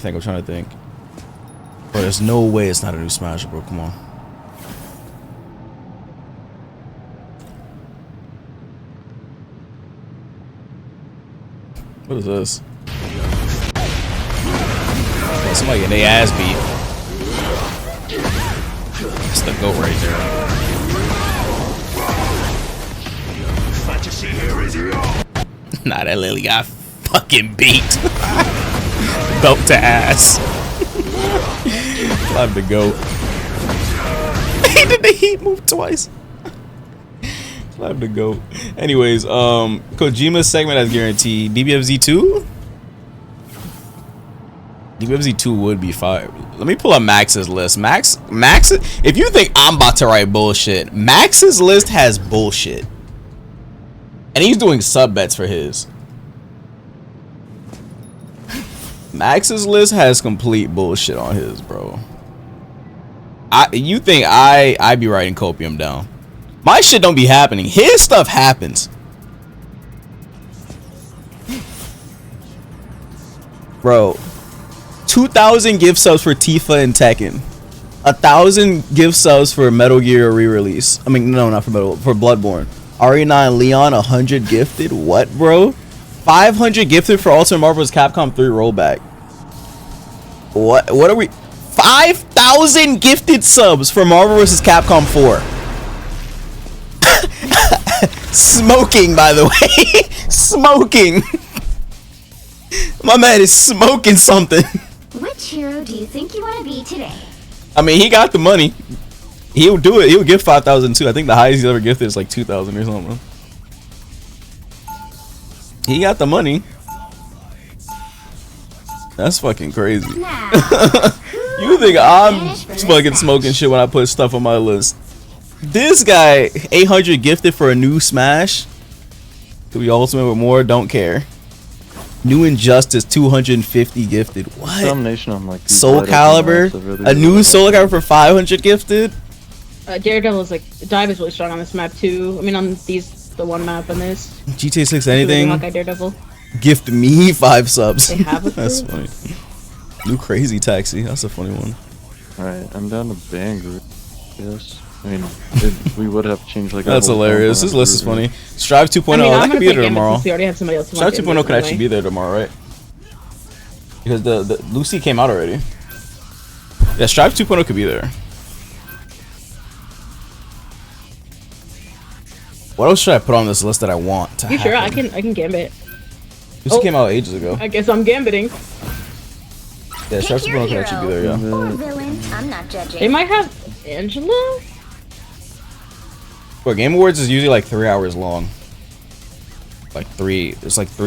I'm trying to think. But there's no way it's not a new Smash, bro. Come on. What is this? Oh, somebody getting their ass beat. That's the goat right there. Nah, that Lily got fucking beat. Belt to ass. Love the goat. He did the heat move twice. Slap the goat. Anyways, Kojima's segment as guaranteed. DBFZ2? DBFZ2 would be fire. Let me pull up Max's list. Max, if you think I'm about to write bullshit, Max's list has bullshit. And he's doing sub bets for his. Max's list has complete bullshit on his, bro. You think I be writing copium down? My shit don't be happening. His stuff happens. Bro, 2,000 gift subs for Tifa and Tekken. 1,000 gift subs for Metal Gear re-release. I mean, no, not for Bloodborne. RE9 Leon, 100 gifted. What, bro? 500 gifted for Ultimate Marvel's Capcom 3 rollback. What are we? 5,000 gifted subs for Marvel vs. Capcom 4. Smoking, by the way. Smoking. My man is smoking something. Which hero do you think you want to be today? I mean, he got the money. He'll do it. He'll give 5,000 too. I think the highest he's ever gifted is like 2,000 or something. He got the money. That's fucking crazy. You think I'm fucking smoking shit when I put stuff on my list? This guy, 800 gifted for a new Smash. Could be Ultimate with more. Don't care. New Injustice, 250 gifted. What? Combination on like Soul Calibur, a new Soul Calibur for 500 gifted. Daredevil is like Dive is really strong on this map too. I mean on the one map on this. GTA 6 anything. Hawkeye Daredevil. Gift me 5 subs. They have That's funny. New Crazy Taxi. That's a funny one. Alright, I'm down to ban group. Yes. I mean, we would have to change like. That's hilarious. This list is funny. Strive 2.0. I mean, that could be there tomorrow. We already have somebody else. Strive 2.0 could actually be there tomorrow, right? Because the Lucy came out already. Yeah, Strive 2.0 could be there. What else should I put on this list that I want to You happen? sure? I can gambit. Lucy came out ages ago. I guess I'm gambiting. Yeah, Strive 2.0 could actually be there. Yeah. Or villain. I'm not judging. They might have Angela. But Game Awards is usually like 3 hours long. It's like 3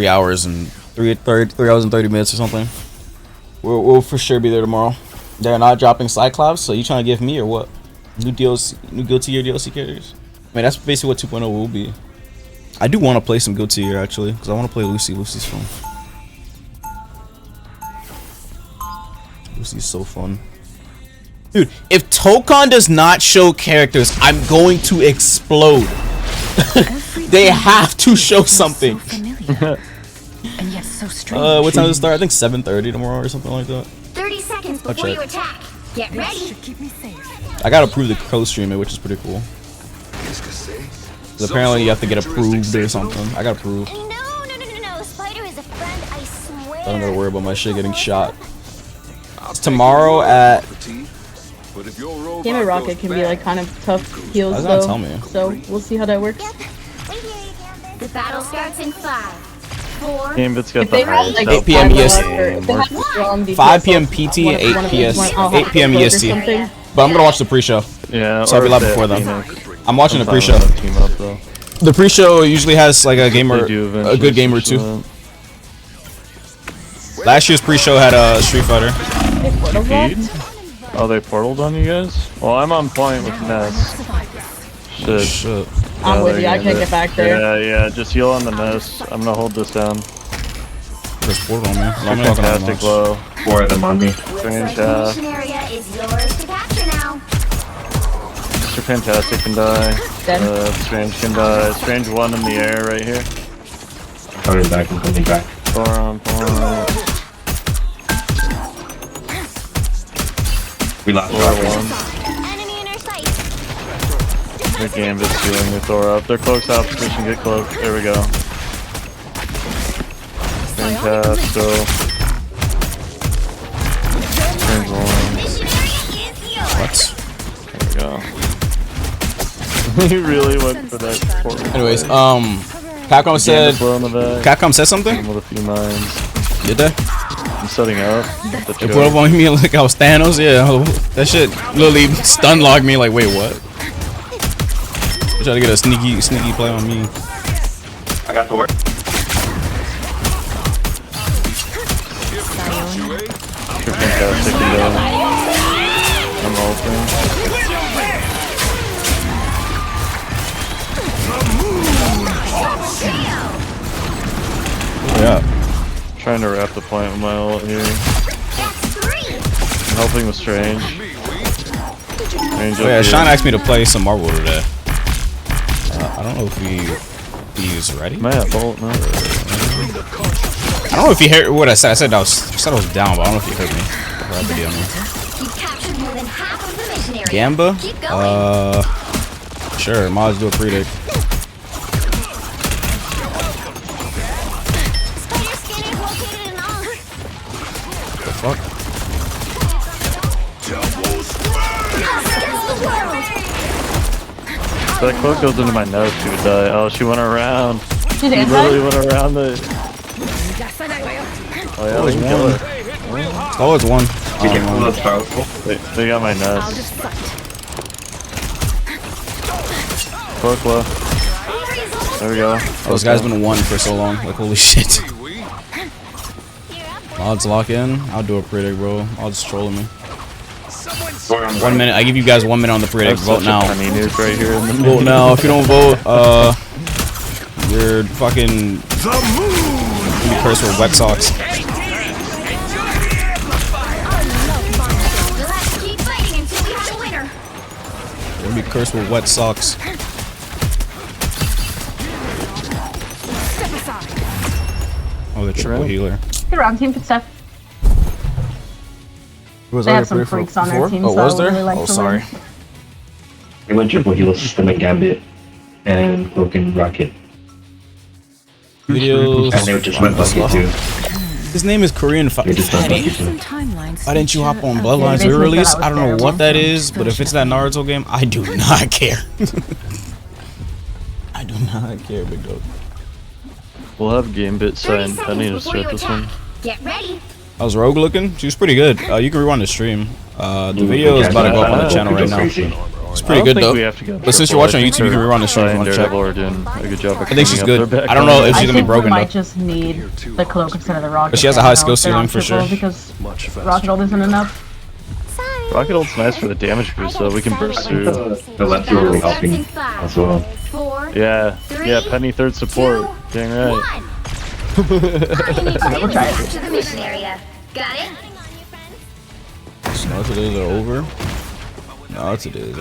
hours and 3 hours and 30 minutes or something. We'll for sure be there tomorrow. They're not dropping Cyclops, so you trying to give me or what? New DLC, new Guilty Gear DLC characters? I mean, that's basically what 2.0 will be. I do want to play some Guilty Gear actually, because I want to play Lucy. Lucy's fun. Lucy's so fun. Dude, if Tokon does not show characters, I'm going to explode. They have to show something. And yet so strange. What time does it start? I think 7:30 tomorrow or something like that. 30 seconds before you attack. Get ready. Keep me safe. I gotta approve the co-stream it, which is pretty cool. 'Cause apparently you have to get approved or something. I gotta approve. No. Spider is a friend, I swear. I don't gotta worry about my shit getting shot. It's tomorrow at. Game of Rocket can be like kind of tough heals That's though. not tell me. So we'll see how that works. The battle starts in 5, 4. Gambit's got If they the have, highest like, 8 p.m. EST. if they have strong DPS 5 p.m. of PT, one 8 of PS, these, I'll 8 have p.m. to vote or EST. something. But I'm gonna watch the pre-show. Yeah, So I'll be or live if before they them. have I'm watching the fine pre-show. with that team up, though. The pre-show usually has like a gamer, They do a eventually good game or switch two. up. Last year's pre-show had a Street Fighter. Oh, they portaled on you guys? Well, I'm on point with Ness. Shit. I'm with you. I they're can't get back there. Yeah, just heal on the Ness. I'm gonna hold this down. There's portal on me. I'm not gonna Fantastic low. 4 of them on me. Strange The mission area is yours to capture now. Mr. Fantastic can die. Dead. Strange can die. Strange 1 in the air right here. I'm coming back. 4 on point. We lost 4-1. Enemy in our sight. Their Gambit's healing their Thor up. They're close out position. Get close. There we go. Fantastic. Strange 1. What? There we go. You really went for that portal. Anyways, Capcom said. Capcom said something. With a few mines. Did they? I'm setting up. They put up on me like I was Thanos. Yeah, that shit literally stun logged me. Like, wait, what? Try to get a sneaky play on me. I got the work. You're fantastic, though. I'm ulting. Yeah. Trying to wrap the point with my ult here. I'm helping with Strange. Oh yeah, Sean asked me to play some Marvel today. I don't know if he's ready. Man, bolt, no. I don't know if he heard what I said. I said I was down, but I don't know if he heard me. Gamba? Sure. Mods do a predict. The fuck? If that cloak goes into my nose, she would die. Oh, she went around. She literally went around the. Oh yeah, we can kill her. Oh, it's one. They got my nose. Cloak low. There we go. Oh, this guy's been one for so long. Like, holy shit. Mods lock in. I'll do a predict, bro. I'll just troll me. 1 minute. I give you guys 1 minute on the predict. Vote now. Right here in the vote now. If you don't vote, you're fucking. Be cursed with wet socks. You're gonna be cursed with wet socks. Oh, the triple healer. Good round team, good stuff. Was they have some freaks on their team, oh, so was there? I really like oh, to sorry. win. It went triple heal, systemic gambit, and broken rocket. Videos. And they would just went lucky too. His name is Korean Fatty. Why didn't you hop on Bloodlines re-release? I don't know what that is, but if it's that Naruto game, I do not care. I do not care, big dog. We'll have Gambit signed. I need to start this one. Get ready. How's Rogue looking? She was pretty good. You can rewind the stream. The video is about to go up on the channel right now. It's pretty good though. But since you're watching on YouTube, you can rewind the stream if you want to check. I think she's good. I don't know if she's gonna be broken though. though. I might just need the cloak instead of the rocket. But she has a high skill ceiling for sure. Because rocket ult isn't enough. Rocket ult's nice for the damage boost, so we can burst through. The left are really helping as well. Yeah, Penny third support. Dang right. We'll try it. To the mission area. Got it? No, today's are over. No, today's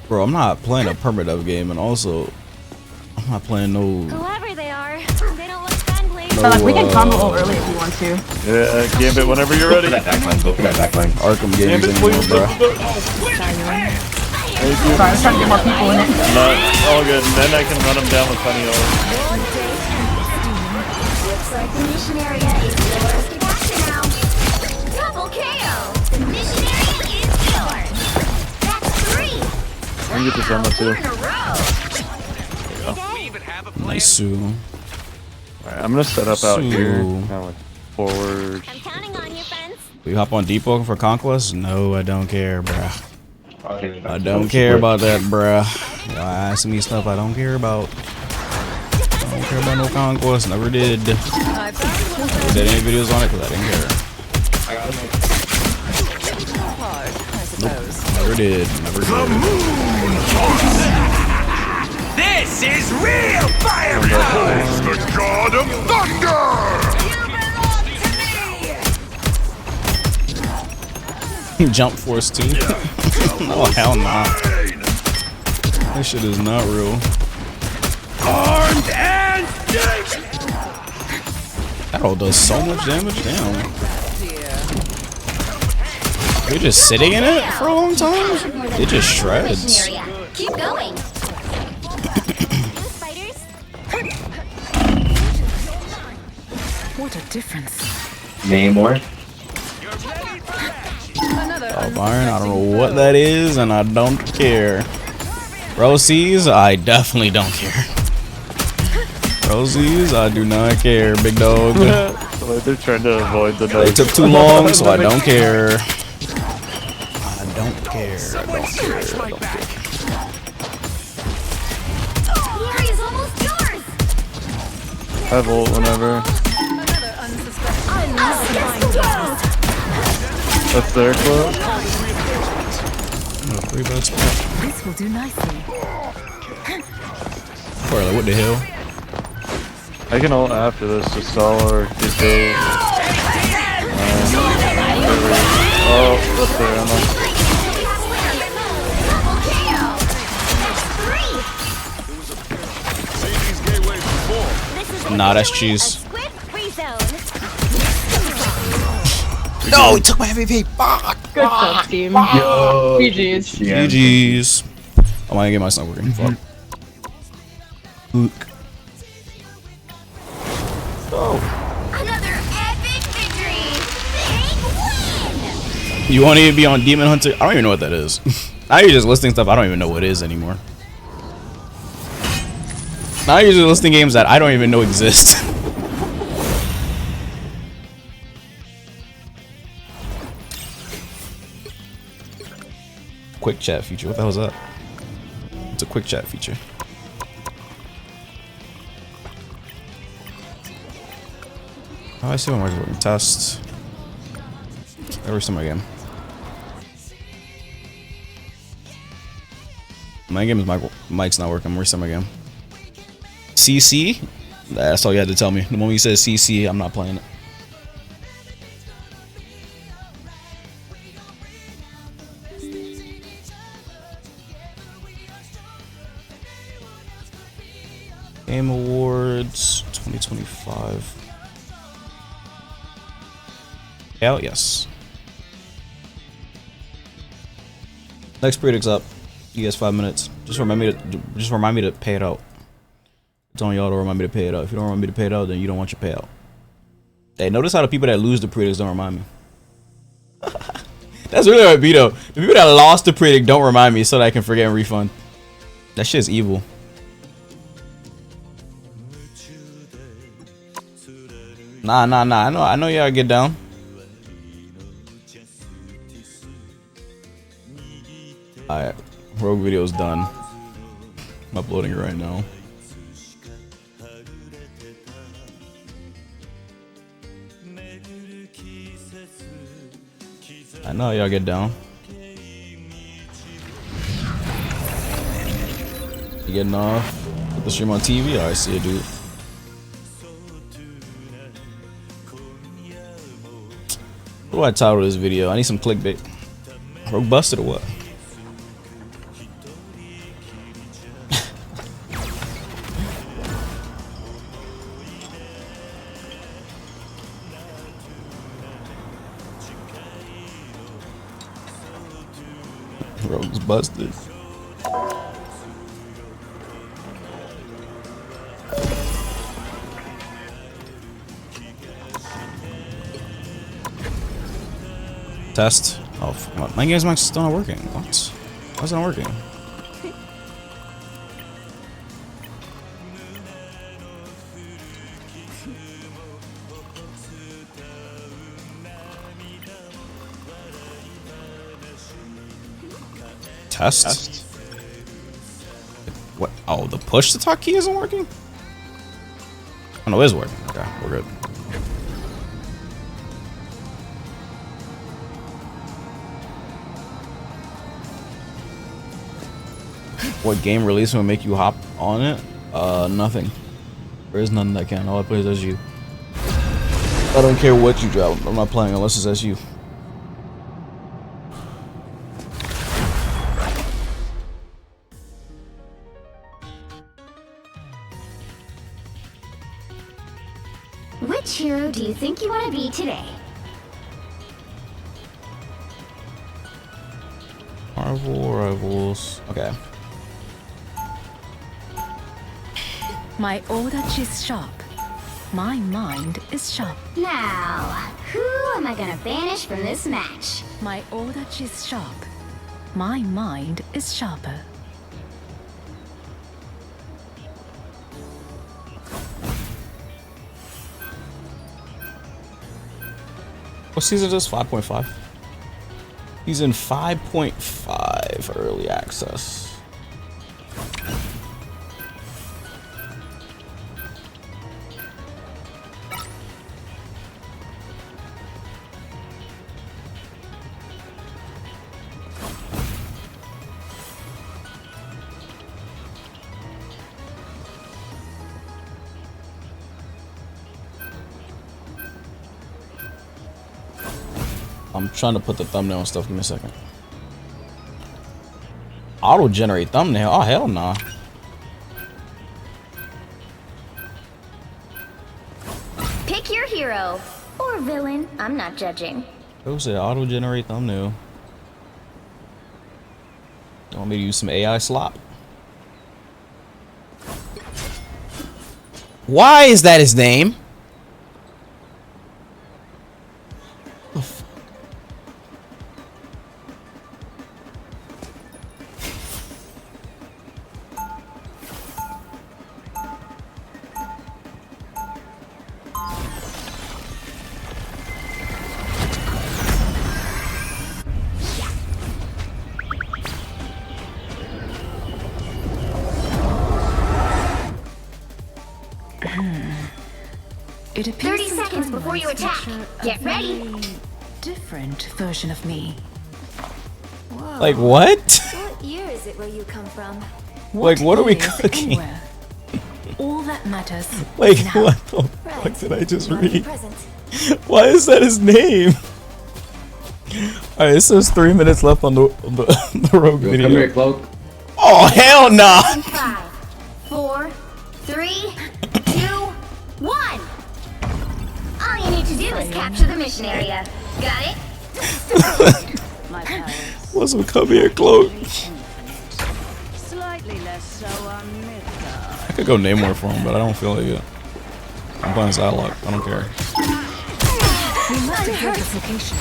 bro, I'm not playing a permadeath game, and also I'm not playing no. Whoever they are, they don't look friendly. So like we can combo ult early if you want to. Yeah, Gambit whenever you're ready. Go for that backline. Arkham games anymore, bro. Thank you. Sorry, I was trying to get more people in it. No, all good. And then I can run them down with Penny ult. Looks like the mission area is yours to capture now. Double KO. The mission area is yours. That's 3. I can get this on too. Nice, Sue. Alright, I'm gonna set up out here. Kind of like forward. I'm counting on you, friends. Do you hop on Depot for Conquest? No, I don't care, bruh. I don't care about that, bruh. Y'all asking me stuff I don't care about. I don't care about no Conquest. Never did. Never did any videos on it because I didn't care. Nope. Never did. Never did. This is real fire! The God of Thunder! Jump Force 2. Oh, hell nah. That shit is not real. Armed and dead! That all does so much damage. Damn. You're just sitting in it for a long time? It just shreds. Keep going. What a difference. Name more? Oh, Byron, I don't know what that is, and I don't care. Rosies, I definitely don't care. Rosies, I do not care, big dog. They're trying to avoid the They took too long, so I don't care. I don't care. I don't care. I don't care. have ult whenever. That's their club. This will do nicely. Or what the hell? I can ult after this to stall or get killed. Oh, that's there, Emma. Nah, that's cheese. No, he took my MVP. Fuck. Good stuff, team. Yo. GG's. GG's. Oh, my game, mine's not working. Fuck. Hook. Another epic victory. Big win. You want to be on Demon Hunter? I don't even know what that is. Now you're just listing stuff I don't even know what it is anymore. Now you're just listing games that I don't even know exist. Quick chat feature. What the hell is that? It's a quick chat feature. Oh, I see my mic's working. Test. Every summer game. My game is mic's not working. Where's summer game? CC? That's all you had to tell me. The moment you said CC, I'm not playing it. Game Awards 2025. Out, yes. Next predict's up. You guys 5 minutes. Just remind me to pay it out. I'm telling y'all to remind me to pay it out. If you don't remind me to pay it out, then you don't want your payout. Hey, notice how the people that lose the predicts don't remind me. That's really what I be though. The people that lost the predict don't remind me so that I can forget and refund. That shit's evil. Nah. I know y'all get down. Alright, Rogue video's done. I'm uploading it right now. I know y'all get down. You getting off? Put the stream on TV? Oh, I see it, dude. What do I title this video? I need some clickbait. Rogue busted or what? Rogue's busted. Test. Oh, my game's mic's still not working. What? Why is it not working? Test? What? Oh, the push to talk key isn't working? Oh no, it is working. Okay, we're good. What game release will make you hop on it? Nothing. There is nothing that can. All I play is SU. I don't care what you drop. I'm not playing unless it's SU. Which hero do you think you want to be today? Marvel Rivals. Okay. My order is sharp. My mind is sharp. Now, who am I gonna banish from this match? My order is sharp. My mind is sharper. What season is this? 5.5? He's in 5.5 early access. I'm trying to put the thumbnail and stuff. Give me a second. Auto-generate thumbnail? Oh, hell nah. Pick your hero. Or villain. I'm not judging. Who said auto-generate thumbnail? You want me to use some AI slop? Why is that his name? It appears 30 seconds before you attack. Get ready. Different version of me. Whoa. Like what? What year is it where you come from? Like what are we is cooking? anywhere? All that matters. Like is now. what the fuck did I just read? Why is that his name? Alright, it says 3 minutes left on the rogue video. Come here, Cloak. Oh hell nah! 5, 4, 3, 2, 1. All you need to do is capture the mission area. Got it? Listen, come here, Cloak. Slightly less so on I could go Namor for him, but I don't feel like it. I'm playing Psylocke. I don't care. We must avoid this location.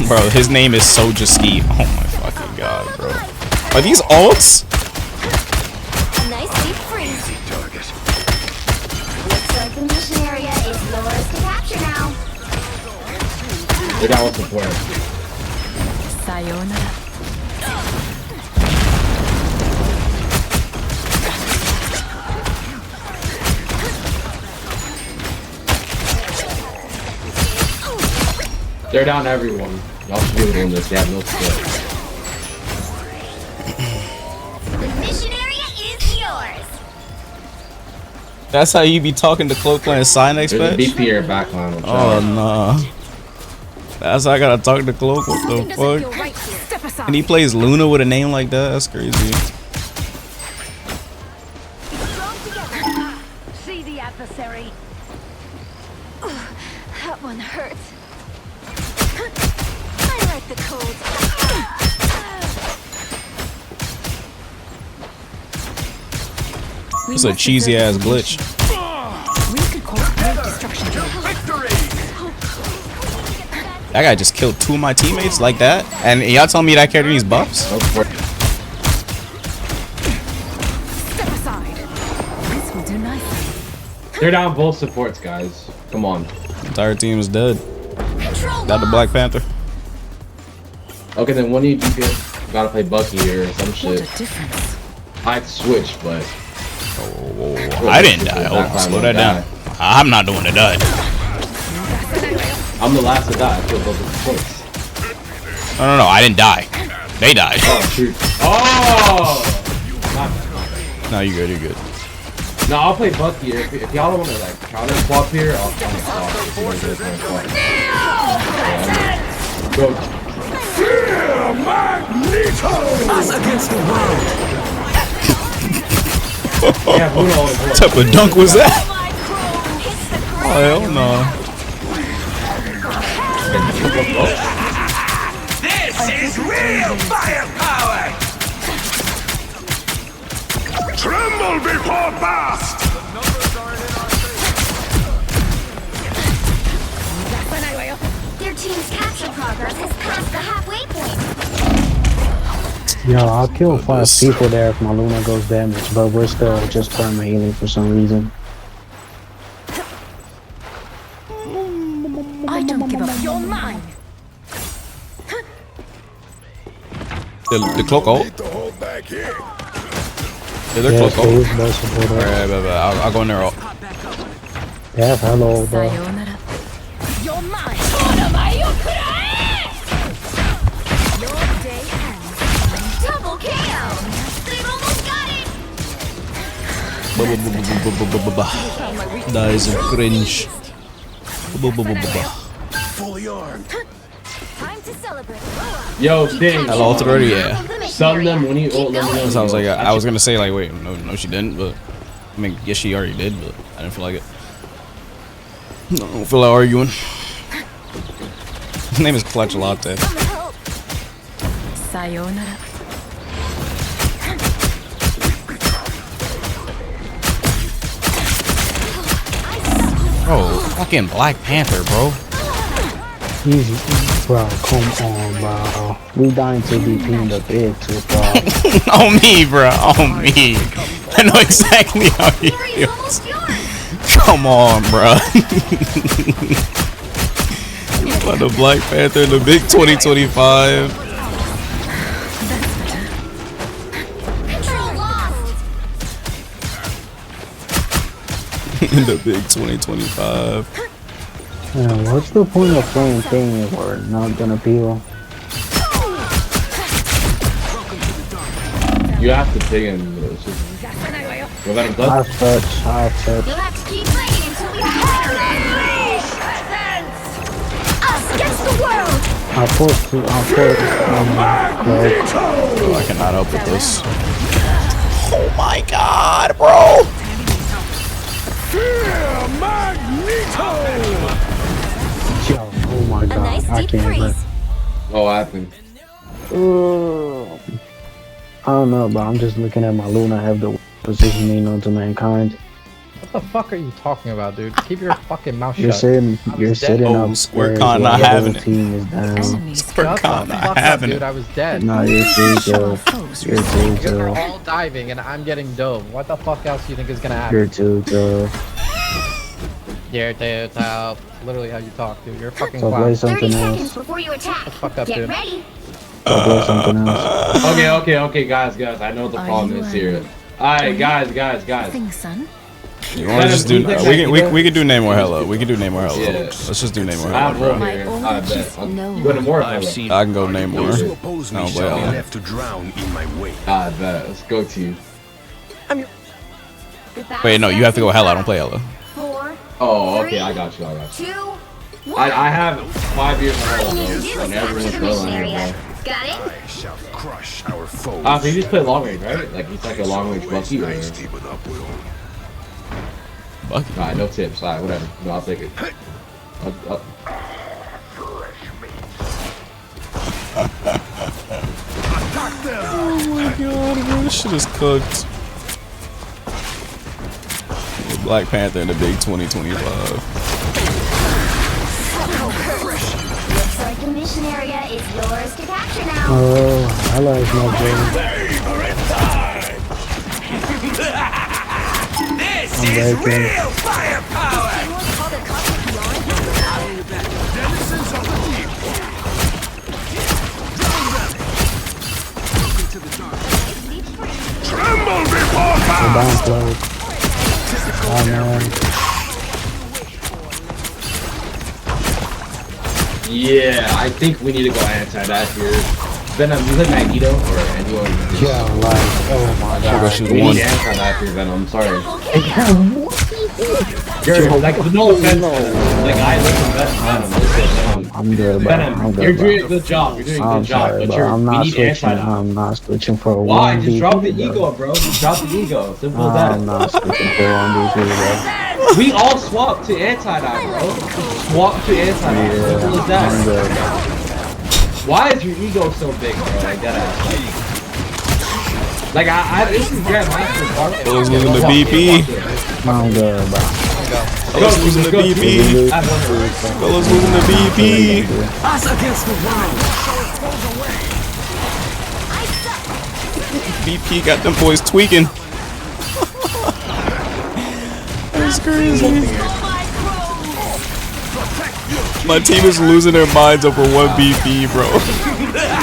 Bro, his name is Sojaski. Oh my fucking god, bro. Are these alts? Nice deep freeze. Looks like the mission area is yours to capture now. They got one support. Sayonara. They're down everyone. Y'all should be able to win this. They have no support. The mission area is yours. That's how you be talking to Cloak playing Cynex There's a patch? BP here backline. Oh nah. That's how I gotta talk to Cloak. What the fuck? And he plays Luna with a name like that? That's crazy. See the adversary. That one hurts. I like the cold. It's a cheesy ass glitch. We could cause great destruction here. That guy just killed 2 of my teammates like that? And y'all telling me that character needs buffs? Step aside. This will do nicely. They're down both supports, guys. Come on. Entire team is dead. Got the Black Panther. Okay, then one of you gotta play Bucky here or some shit. What a difference. I'd switch, but I didn't die. Hold on, slow that down. I'm not the one that died. I'm the last to die. I killed both of the supports. No, I didn't die. They died. Oh shoot. Oh! No, you good, you good. No, I'll play Bucky here. If y'all don't want to like counter swap here, I'll counter swap. If you want to counter swap. Go. Fear Magneto! Us against the world! What type of dunk was that? Oh hell no. This is real firepower! Tremble before blast! Their team's capture progress has passed the halfway point. Yo, I'll kill 5 people there if my Luna goes damaged, but we're still just perma healing for some reason. I don't give up. You're mine. The Cloak ult? Yeah, they're Cloak ult. Alright, I'll go in there ult. Yeah, hello, bro. Sayonara. You're mine. Your day ends. Double KO. They've almost got it. That is a cringe. to celebrate. Yo, Sting. I ulted already, yeah. Stun them when you ult, let me know. Sounds like I was gonna say like, wait, no, she didn't, but I mean, yes, she already did, but I didn't feel like it. No, I don't feel like arguing. His name is Clutch Latte. Sayonara. Bro, fucking Black Panther, bro. Easy, bro. Come on, bro. We dying to be cleaned up big too, bro. On me, bro. On me. I know exactly how he feels. Come on, bro. About the Black Panther in the big 2025. In the big 2025. Man, what's the point of playing thing if we're not gonna peel? You have to ping him. We'll let him touch. I've touched. You'll have to keep playing until we us against the world. I'll put Oh, I cannot help with this. Oh my god, bro! Magneto! Yo, oh my god, nice I deep can't freeze. even. What happened? I don't know, but I'm just looking at my Luna have the positioning onto mankind. What the fuck are you talking about, dude? Keep your fucking mouth shut. You're sitting Oh, up. SquareCon not having it. Team is down. SquareCon not having dude, it. I was dead. Nah, you're too good. You're too You guys are good. all diving and I'm getting dove. What the fuck else do you think is gonna happen? You're too good. You're too tough. Literally how you talk, dude. You're a fucking So clown. play 30 something seconds else. before you attack. Fuck up, Get dude. ready. So play something else. Okay, guys. I know what the problem is here. Alright, guys. Think, son. You wanna just do? We can do name or hello. We can do name or hello. Yeah. Let's just do name or I have hello, one bro. here. I bet. No. You go to more I've hello. seen I can go name or. those who oppose me No, shall be but left to drown in my wake. I bet. Let's go to you. wait, no, you have to go hello. I don't play hello. 4, Oh, okay. I got you. 2, 1. I have 5 years in a All row, you need to bro. do is Whenever capture it's the low, mission I area. know. Got it? I shall crush our foes. So you just play long range, right? Like he's like a long range Bucky or? Nice teaming up with all. Bucky. Alright, no tips. Alright, whatever. No, I'll take it. Oh my god, bro, this shit is cooked. Black Panther in the big 2025. Looks like the mission area is yours to capture now. Oh, I like my game. This I'm is breaking. real firepower! Denizens of the deep. Tremble before I'm fire! down slow. Oh man. Yeah, I think we need to go anti that here. Venom, you like Magneto or anyone? Yeah, like, oh my god. She's We one. need anti that here, Venom. Sorry. You're like no offense, like I listen to Venom. Listen, I'm good, bro. Venom, I'm good, you're bro. doing a good job. You're doing a I'm good job, sorry, but bro. I'm we not need switching. anti that. I'm not switching for a Why? 1v2. Just drop the bro. ego, bro. Just drop the ego. Simple as that. I'm not switching for 1v2, bro. We all swap to anti-die, bro. Just swap to anti-die. Simple as I'm that. good. Why is your ego so big, bro? Like that ass. Like this is Grandmaster's part. Those losing the BP. I'm good, bro. Fellas losing the BP. Fellas losing the BP. Us against the world! BP got them boys tweaking. That's crazy. My team is losing their minds over one BP, bro.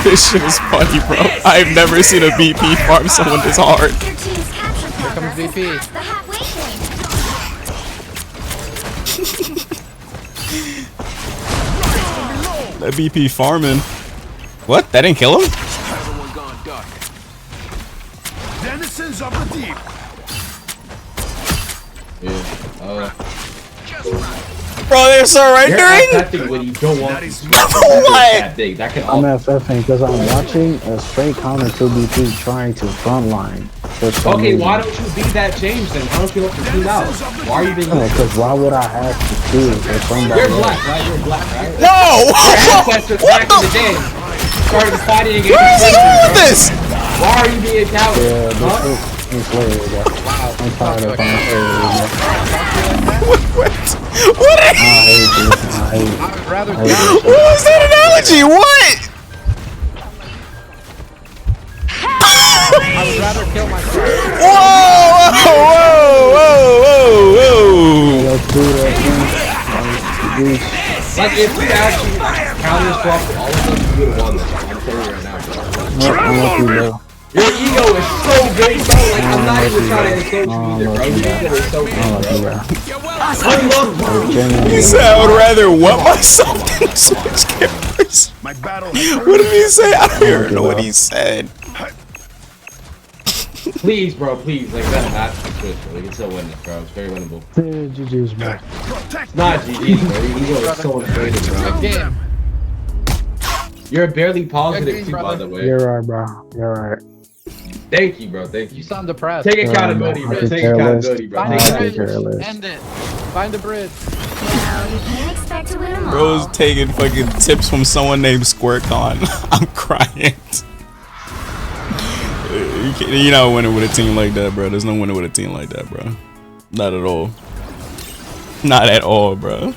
This shit is funny, bro. I've never seen a BP farm someone this hard. Your team's capture Here comes progress is VP. past the halfway point. That BP farming. What? That didn't kill him? Everyone gone dark. Denizens of the deep. Yeah. Just right. Bro, they're surrendering? You're FFing when you don't want to. What? That big. That can I'm FFing because I'm watching a straight counter 2BP trying to frontline. Okay, why don't you be that James then? Why don't you help the team out? Why are you being? Because why would I have to choose if somebody? You're black, right? You're black, right? No! Your ancestors back in the day started fighting against. Where is he going with this? Why are you being coward? Yeah, this is hilarious. Wow, I'm tired of What? I hate this. I hate. I would rather. What was that analogy? What? I would rather kill myself. Whoa! Let's do that. Like if we actually counter swap all of them, we would have won this. I'm telling you right now, bro. Your ego is so big, bro. Like I'm not even trying to insult you either, bro. Your ego is so big, bro. He said I would rather what myself than switch characters. What did he say? I don't even know what he said. Please, bro, please. Like that match is good, bro. We can still win this, bro. It's very winnable. GG's, bro. It's not GG's, bro. Your ego is so inflated, bro. You're barely positive too, by the way. You're right, bro. You're right. Thank you, bro. Thank you. You sound depressed. Take accountability, bro. Take accountability, bro. Find a bridge. End it. Find a bridge. Well, you can't expect to win them all. Bro's taking fucking tips from someone named SquareCon. I'm crying. You're not winning with a team like that, bro. There's no winning with a team like that, bro. Not at all. Not at all, bro.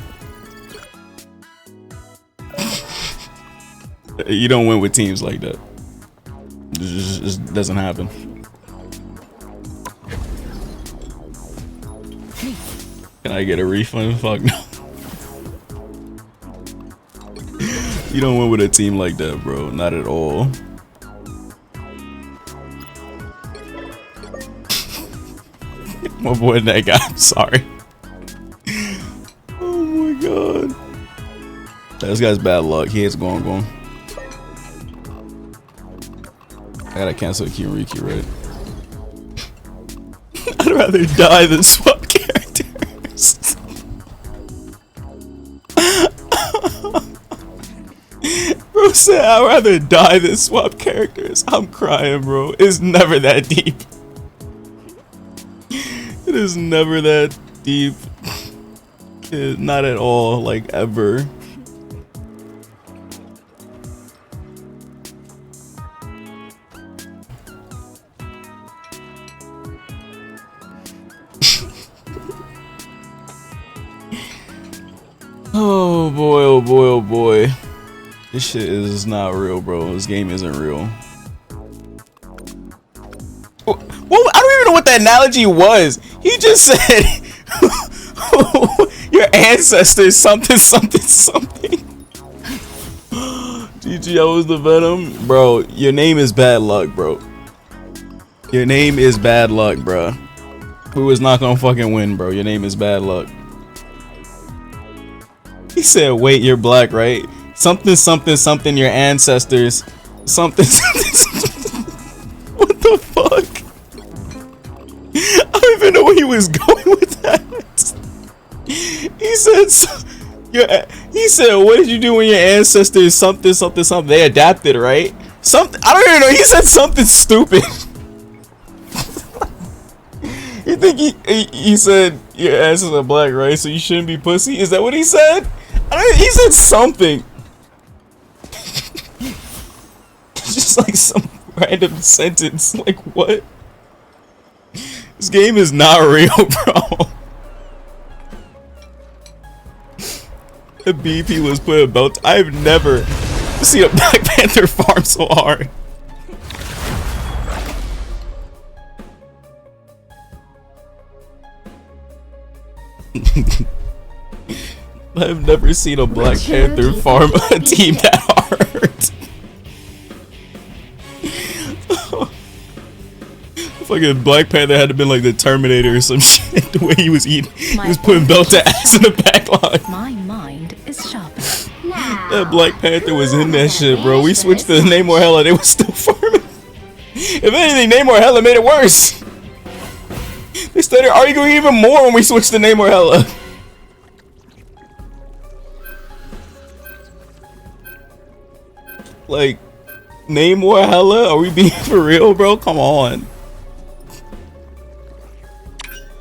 You don't win with teams like that. It just doesn't happen. Can I get a refund? Fuck no. You don't win with a team like that, bro. Not at all. I'm avoiding that guy. I'm sorry. Oh my god. This guy's bad luck. He hates going. I gotta cancel Kiriki, right? I'd rather die than swap characters. Bro said I'd rather die than swap characters. I'm crying, bro. It's never that deep. It is never that deep. Not at all, like ever. Oh boy, oh boy, oh boy. This shit is not real, bro. This game isn't real. Well, I don't even know what that analogy was. He just said your ancestors something. GG, I was the Venom. Bro, your name is bad luck, bro. Your name is bad luck, bro. Who is not gonna fucking win, bro? Your name is bad luck. He said, wait, you're black, right? Something, your ancestors. Something. What the fuck? I don't even know where he was going with that. He said, what did you do when your ancestors something? They adapted, right? Something, I don't even know. He said something stupid. You think he said your ancestors are black, right? So you shouldn't be pussy? Is that what he said? He said something. It's just like some random sentence. Like what? This game is not real, bro. The BP was put a belt. I've never seen a Black Panther farm so hard. I've never seen a Black Panther farm a team that hard. Fucking Black Panther had to been like the Terminator or some shit. The way he was eating, he was putting belt to ass in the back line. My mind is sharpened. That Black Panther was in that shit, bro. We switched to Namor Hella, they was still farming. If anything, Namor Hella made it worse. They started arguing even more when we switched to Namor Hella. Like, Namor hella? Are we being for real, bro? Come on.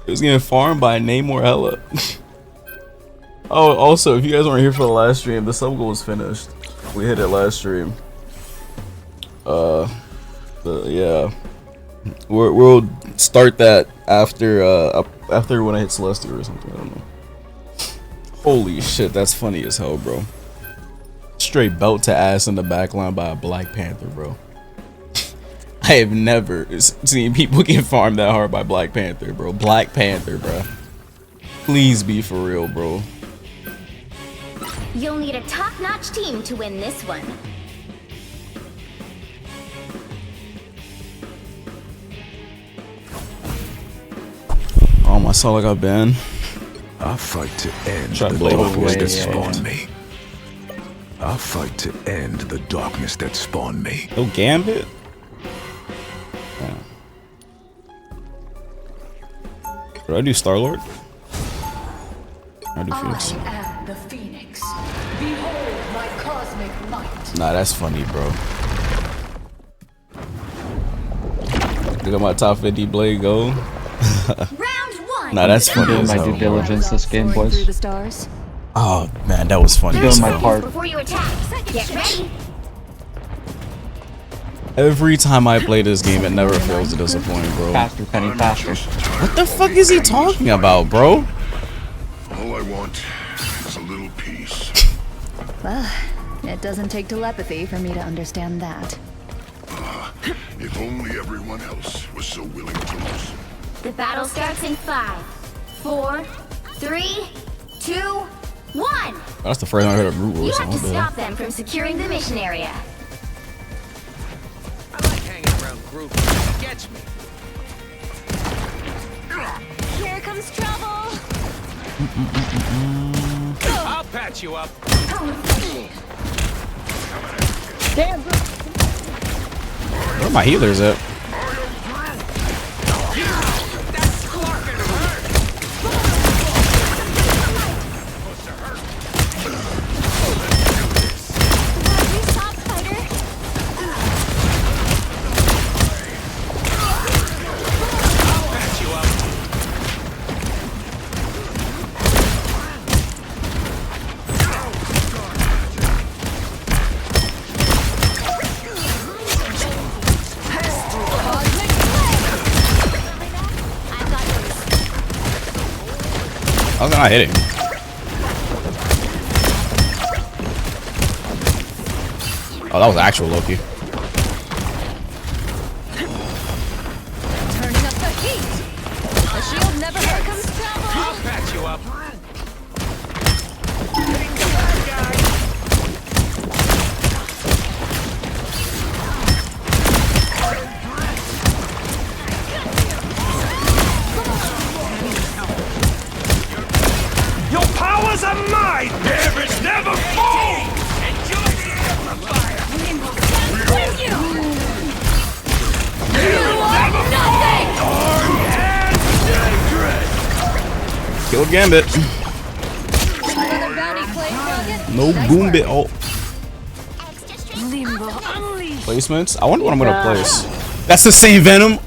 It was getting farmed by Namor hella. Oh, also, if you guys weren't here for the last stream, the sub goal was finished. We hit it last stream. Yeah. We'll start that after when I hit Celestia or something. I don't know. Holy shit, that's funny as hell, bro. Straight belt to ass in the back line by a Black Panther, bro. I have never seen people get farmed that hard by Black Panther, bro. Black Panther, bro. Please be for real, bro. You'll need a top-notch team to win this one. Oh, I saw like I've been. I fight to end the darkness that spawned me. I fight to end the darkness that spawned me. No Gambit? Yeah. Do I do Star-Lord? I do Phoenix. I am the Phoenix. Behold my cosmic light. Nah, that's funny, bro. Look at my top 50 blade go. Nah, that's funny. I'm doing my due diligence this game, boys. Oh man, that was funny. Doing my part. Before you attack, get ready. Every time I play this game, it never fails to disappoint, bro. Faster, Penny, faster. What the fuck is he talking about, bro? All I want is a little peace. Well, it doesn't take telepathy for me to understand that. If only everyone else was so willing to listen. The battle starts in 5, 4, 3, 2, 1. That's the first time I heard of Root You Wars. have to stop them from securing the mission area. I like hanging around groups. It gets me. Here comes trouble. I'll patch you up. Damn, bro. Where are my healers at? I was not hitting. Oh, that was actual Loki. Turning up the heat. The shield never comes trouble. I'll patch you up. Your powers are mine! Damage never fall! Enjoy the amplifier! Killed Gambit. No boom bit. Oh. Placements? I wonder what I'm gonna place. That's the same Venom?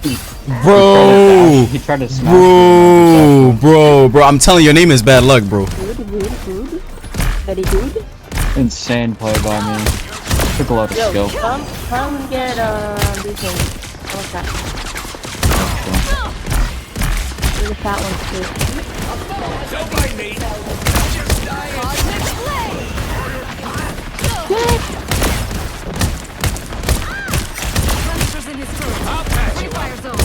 Bro! He tried to smash Bro, I'm telling you, your name is bad luck, bro. Very good. Insane play by me. Took a lot of skill. Come get these things. What's that? There's a fat one too. Don't mind me! I'll patch you up!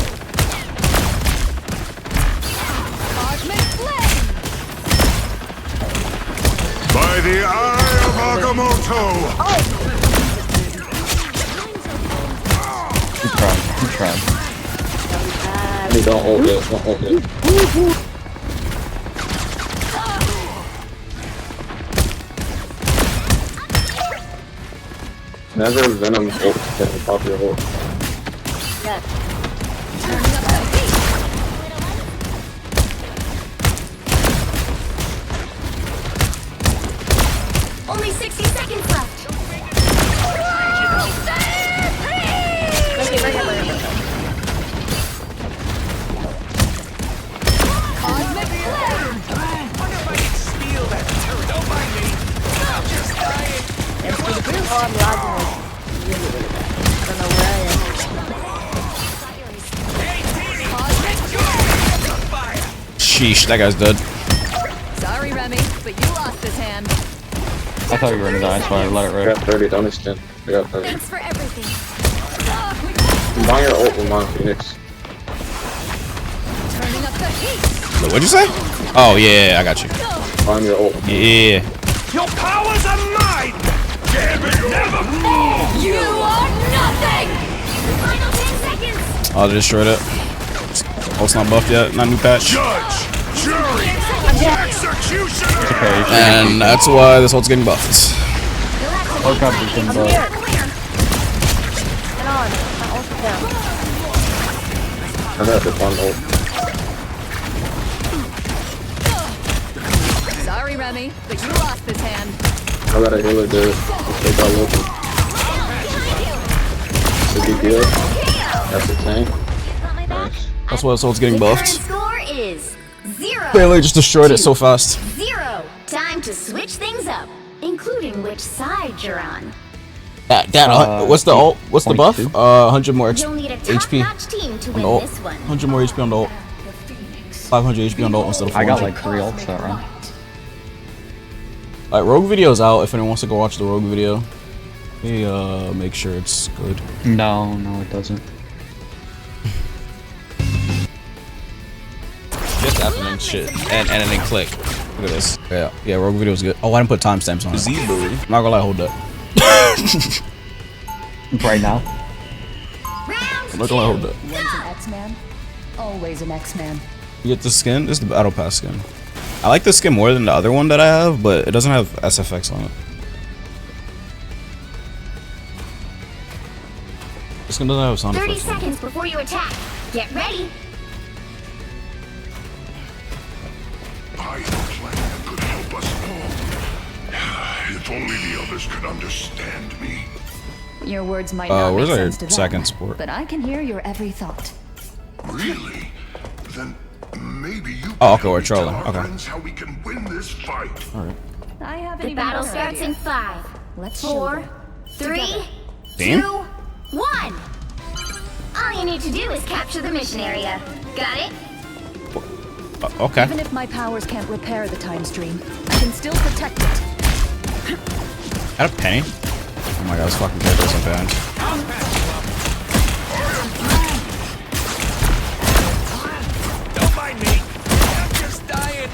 By the eye of Agamotto! He tried. Hey, don't hold it, don't hold it. Never Venom ult can pop your ult. Only 60 seconds left. Sheesh, that guy's dead. Sorry, Remy, but you lost this hand. I thought you were gonna die, so I let it I rip. got 30, don't extend. I got 30. Thanks for everything. Combine your ult with mine, Phoenix. Turning up the heat. What'd you say? Oh, yeah, I got you. Combine your ult. Yeah. Your powers are mine! Damn it, never fall! You are nothing! Final 10 seconds! Oh, they destroyed it. Oh, it's not buffed yet. Not new patch. Judge, jury, executioner! Okay, And that's why this ult's getting buffed. Work up is getting buffed. I got the fun ult. Sorry, Remy, but you lost this hand. I got a healer there. Let's take our local. Should be good. That's the tank. Nice. That's why this ult's getting buffed. Score is 0. They just destroyed it so fast. 0. Time to switch things up, including which side you're on. What's the ult? What's the buff? 100 more You'll need a HP. top-notch team to on the win ult. this one. 100 more HP on the ult. 500 HP on the ult instead of 400. I got like 3 ults that round. Alright, Rogue video's out if anyone wants to go watch the Rogue video. Hey, make sure it's good. No, it doesn't. Just happening shit. And then click. Look at this. Yeah, Rogue video's good. Oh, I didn't put timestamps on it. I'm not gonna lie, hold up. Right now? I'm not gonna lie, hold up. Once an X-Man, always an X-Man. You get the skin? This is the Battle Pass skin. I like this skin more than the other one that I have, but it doesn't have SFX on it. This skin doesn't have sound 30 effects on it. seconds before you attack. Get ready. I have a plan that could help us all. If only the others could understand me. Your words might not where's make our sense to them, second support? but I can hear your every thought. Really? Then maybe you Oh, okay, can we're tell trolling. our Okay. friends how we can win this fight. Alright. I haven't The even battle better starts idea. in 5, Let's show 4, them. 3, Damn. 2, 1. All you need to do is capture the mission area. Got it? Okay. Even if my powers can't repair the time stream, I can still protect it. Got a penny? Oh my god, this fucking character's so bad. Don't mind me. I'm just dying.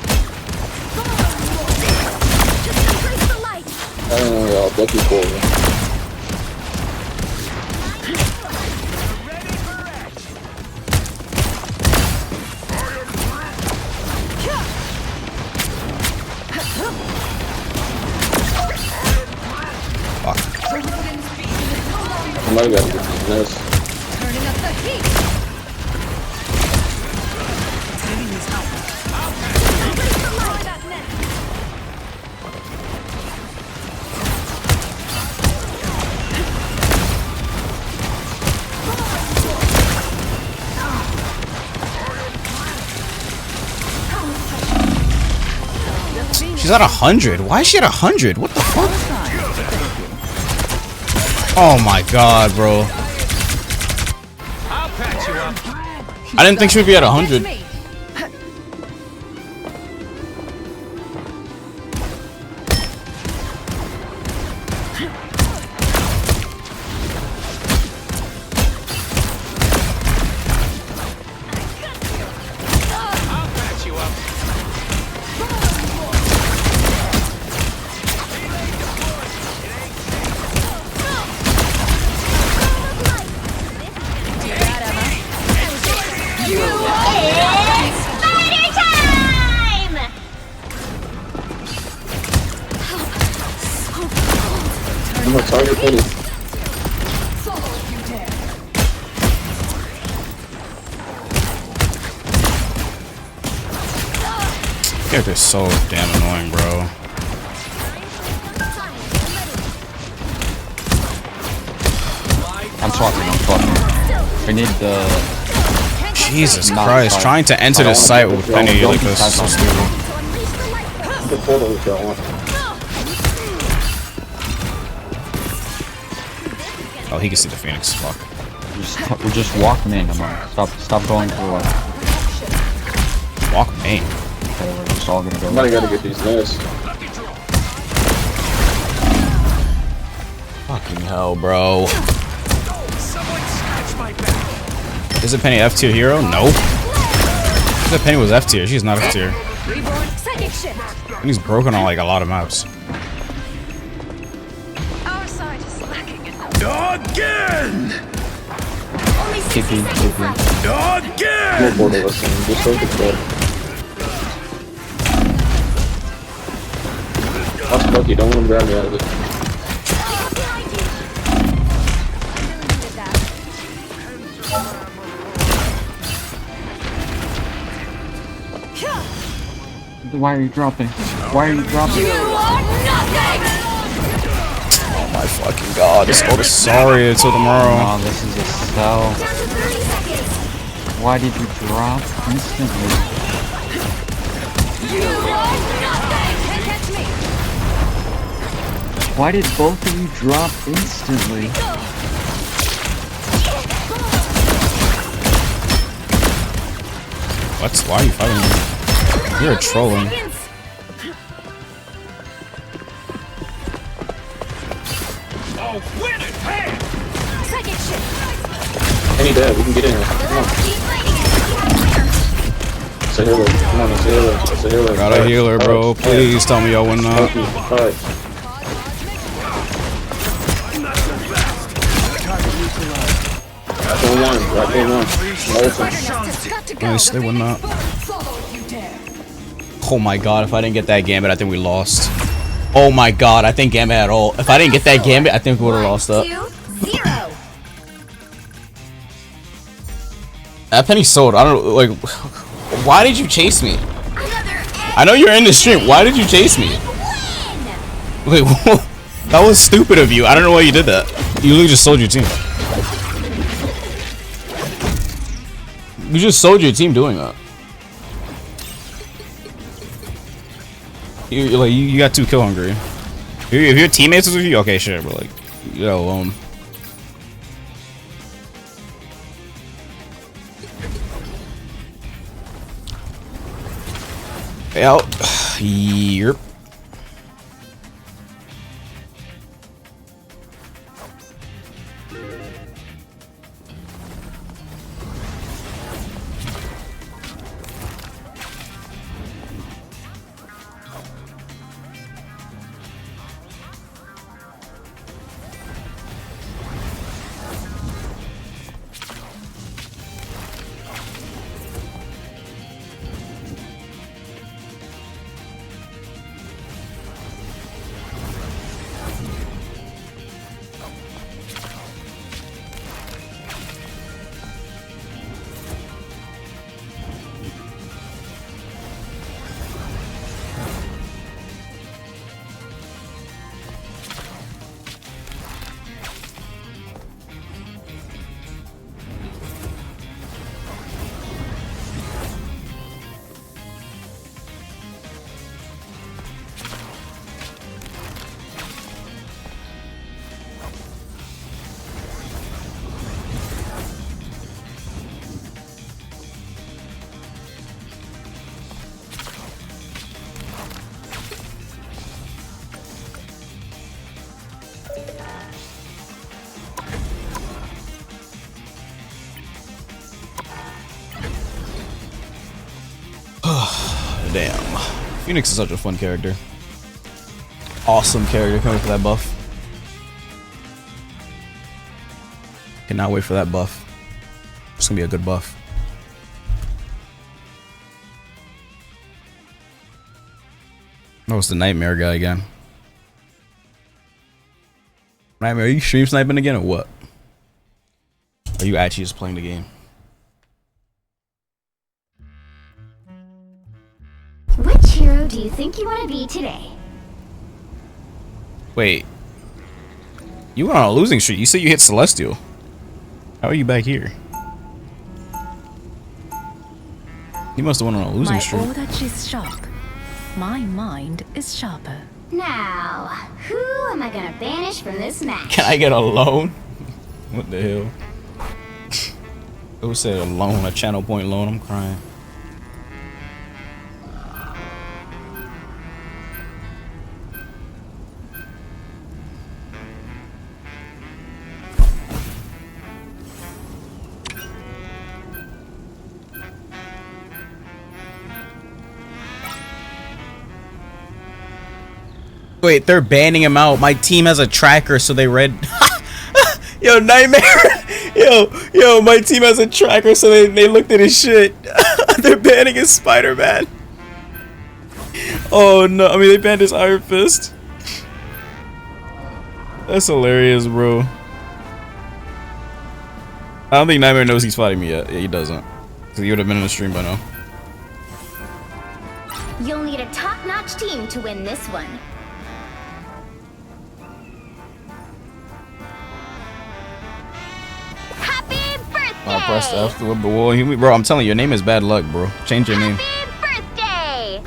Just embrace the light. I don't know, y'all. Lucky for me. I might have got this. Turning up the heat. She's at 100. Why is she at 100? What the fuck? Oh my god, bro. I'll patch you up. I didn't think she would be at 100. I'll patch you up. I'm gonna target Penny. Character's so damn annoying, bro. I'm swapping. We need the... Jesus Christ, trying to enter this site with Penny like this is so stupid. The portal is going. Oh, he can see the Phoenix. Fuck. We're just walking in, come on. Stop going to the left. Walk pain. Okay, we're just all gonna go. Somebody gotta get these lists. Fucking hell, bro. Is it Penny F tier hero? No. I said Penny was F tier. She's not F tier. Penny's broken on like a lot of maps. Our side is lacking in Again! Again! No board of us, just focus there. That's lucky, don't let him grab me out of it. Why are you dropping? Why are you dropping? Oh my fucking god, just go to sorry until tomorrow. No, this is a cell. Why did you drop instantly? Why did both of you drop instantly? What? Why are you fighting me? You're trolling. Oh, win it! Hey! Any dead, we can get in here. Come on. It's a healer. Come on, it's a healer. It's a healer. Got a healer, bro. Please tell me y'all win that. Alright. Nice, they win that. Oh my god, if I didn't get that gambit, I think we lost. Oh my god, I think gambit had all. If I didn't get that gambit, I think we would have lost that. That Penny sold. I don't like. Why did you chase me? I know you're in the stream. Why did you chase me? Wait, that was stupid of you. I don't know why you did that. You literally just sold your team. You just sold your team doing that. You're like you got too kill hungry. If your teammates was with you, okay, sure, but like you're alone. Out. Yep. Damn. Phoenix is such a fun character. Awesome character. Can't wait for that buff. Cannot wait for that buff. It's gonna be a good buff. Oh, it's the Nightmare guy again. Nightmare, are you stream sniping again or what? Or are you actually just playing the game? Which hero do you think you want to be today? Wait. You went on a losing streak. You said you hit Celestial. How are you back here? You must have went on a losing streak. My aura is sharp. My mind is sharper. Now, who am I gonna banish from this match? Can I get a loan? What the hell? Who said a loan? A channel point loan? I'm crying. Wait, they're banning him out. My team has a tracker, so they read. Yo, Nightmare. Yo, my team has a tracker, so they looked at his shit. They're banning his Spider-Man. Oh no, I mean they banned his Iron Fist. That's hilarious, bro. I don't think Nightmare knows he's fighting me yet. Yeah, he doesn't. Cause he would have been in the stream by now. You'll need a top-notch team to win this one. Happy birthday! I pressed F to whip the wall. Bro, I'm telling you, your name is bad luck, bro. Change your name. Happy birthday!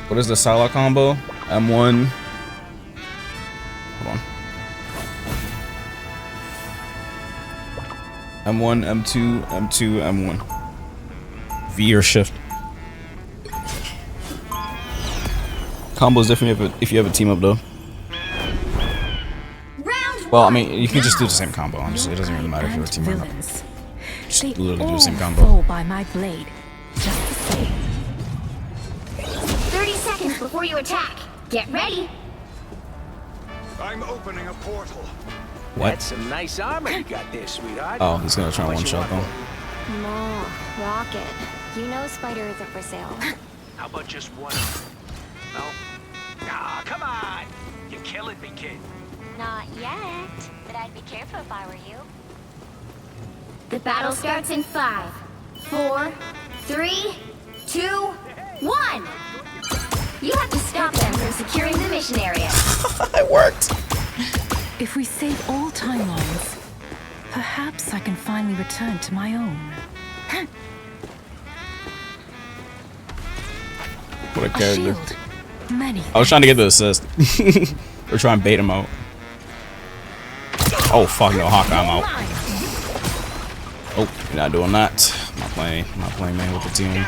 What is the Psylocke combo? M1. Hold on. M1, M2, M2, M1. V or shift. Combo is different if you have a team up though. Well, I mean, you can just do the same combo. Honestly, it doesn't really matter if you're a team or not. Just literally do the same combo. By my blade. Just the same. 30 seconds before you attack. Get ready. I'm opening a portal. What? That's some nice armor you got there, sweetheart. Oh, he's gonna try one shot though. No, Rocket. You know Spider isn't for sale. How about just one? No? Ah, come on. You're killing me, kid. Not yet, but I'd be careful if I were you. The battle starts in 5, 4, 3, 2, 1. You have to stop them from securing the mission area. It worked. If we save all timelines, perhaps I can finally return to my own. What a character. Shield. Many. I was trying to get the assist. We're trying to bait him out. Oh fuck no, Hawkeye, I'm out. Oh, you're not doing that. I'm not playing man with the team.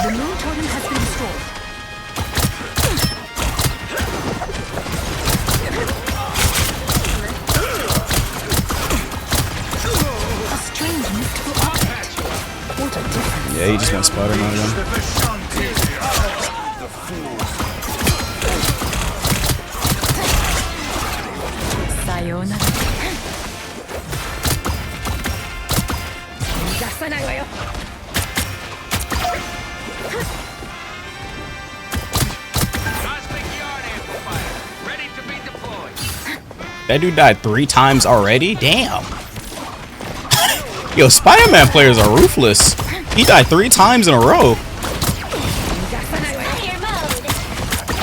The moon totem has been destroyed. A strange mystical object. What a difference. Yeah, he just went Spider-Man again. Sayonara. That dude died 3 times already? Damn. Yo, Spider-Man players are ruthless. He died 3 times in a row.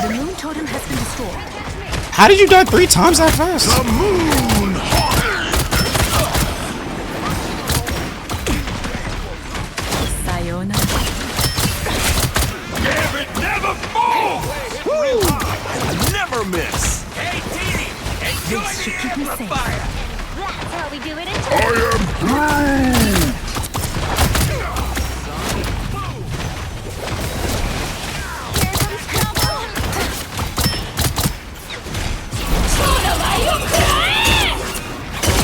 The moon totem has been destroyed. How did you die 3 times that fast? The moon Sayonara. Never fall! Woo! Never miss! Hey, Dee! Enjoy This should the keep me safe. amplifier! That's how we do it in I am Groot!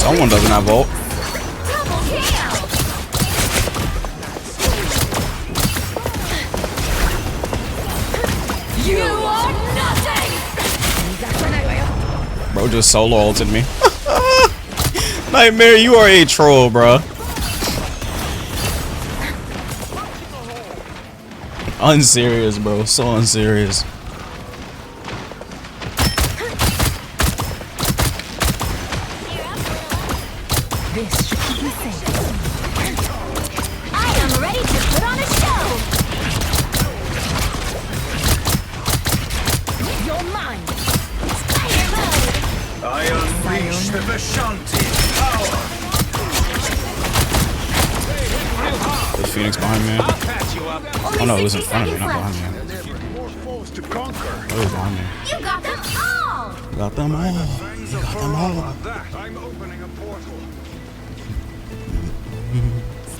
Someone doesn't have ult. You are nothing! Bro just solo ulted me. Nightmare, you are a troll, bro. Unserious, bro. So unserious. This should keep me safe. I am ready to put on a show! You're mine! Spider mode! I unleash the Vishanti power! The Phoenix behind me. I'll patch you up! Oh no, it was in front of me, not behind me. More foes to conquer. It was behind me. You got them all! Got them all. You got them all. I'm opening a portal.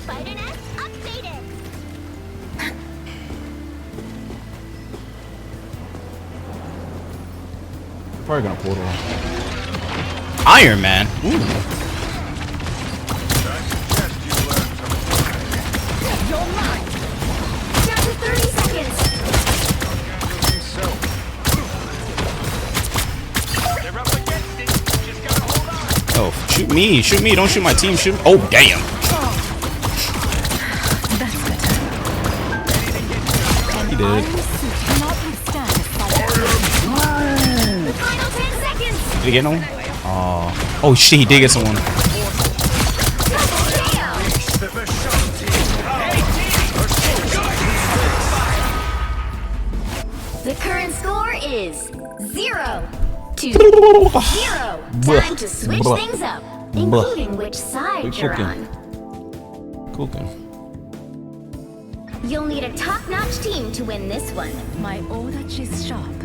Spider-Net updated! Probably gonna portal. Iron Man. Ooh. You're mine. Down to 30 seconds. Oh, shoot me! Shoot me! Don't shoot my team! Shoot! Oh, damn! He did. The final 10 seconds. Did he get no one? Oh shit! He did get someone. The current score is 0-0. Time to switch things up, including which side you're on. Cooking. You'll need a top-notch team to win this one. My order is sharp.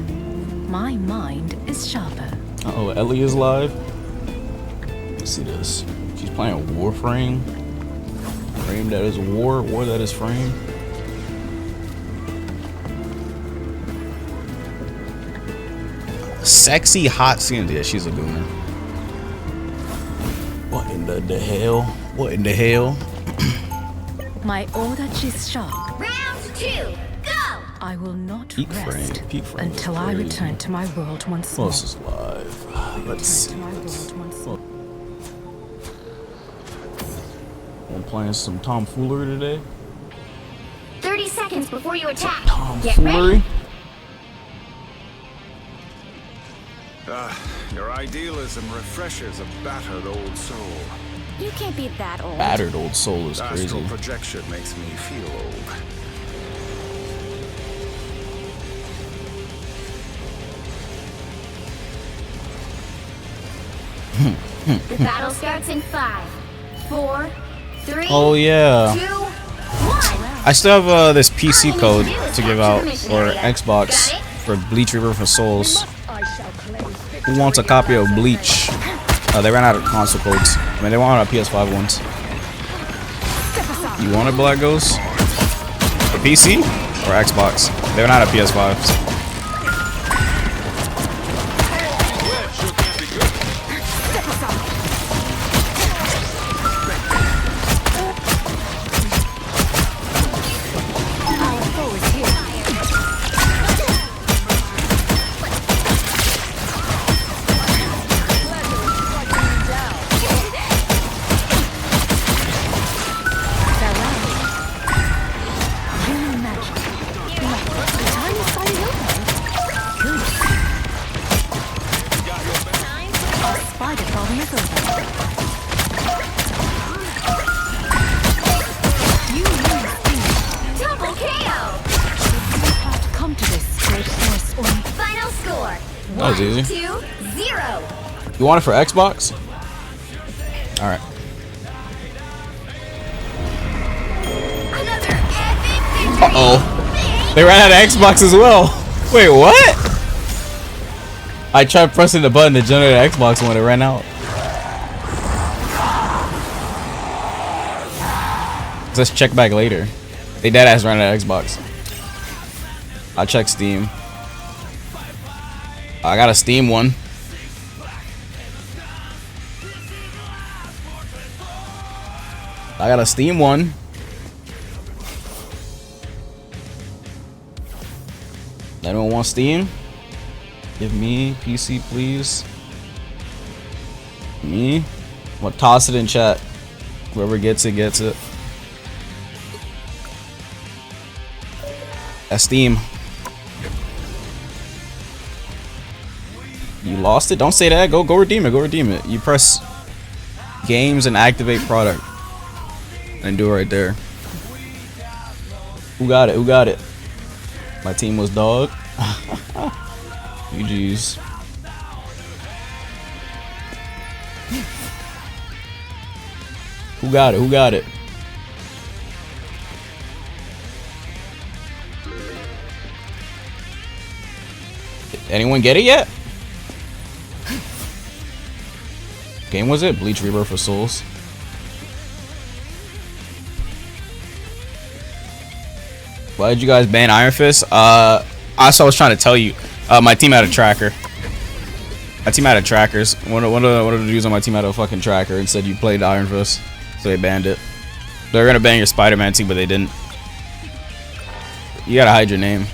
My mind is sharper. Uh-oh, Ellie is live. Let's see this. She's playing a Warframe. Frame that is war, war that is frame. Sexy hot skin. Yeah, she's a good one. What in the hell? What in the hell? My order is sharp. Round 2, go! I will not Peak rest frame until I return to my world once more. This is live. Let's see. I'm playing some tomfoolery today. 30 seconds before you attack. Get Tomfoolery. ready. Your idealism refreshes a battered old soul. You can't be that old. Battered old soul is crazy. Astral projection makes me feel old. The battle starts in 5, 4, 3, Oh yeah. 2, 1. I still have this PC code to give out for Xbox for Bleach River for Souls. Who wants a copy of Bleach? They ran out of console codes. I mean, they want out PS5 ones. You want it, Black Ghost? For PC or Xbox? They ran out of PS5s. Double KO. Come to this great source or Final score. That was easy. 1-2-0. You want it for Xbox? All right. Uh-oh. They ran out of Xbox as well. Wait, what? I tried pressing the button to generate an Xbox when it ran out. Let's check back later. They deadass ran out of Xbox. I'll check Steam. I got a Steam one. I got a Steam one. Anyone want Steam? Give me PC, please. Me? I'm gonna toss it in chat. Whoever gets it, gets it. That's Steam. You lost it? Don't say that. Go redeem it. Go redeem it. You press games and activate product. And do it right there. Who got it? Who got it? My team was dog. GG's. Who got it? Who got it? Anyone get it yet? Game was it? Bleach Rebirth for Souls. Why did you guys ban Iron Fist? I was trying to tell you. My team had a tracker. My team had a trackers. One of the dudes on my team had a fucking tracker and said you played Iron Fist, so they banned it. They were gonna ban your Spider-Man team, but they didn't. You gotta hide your name.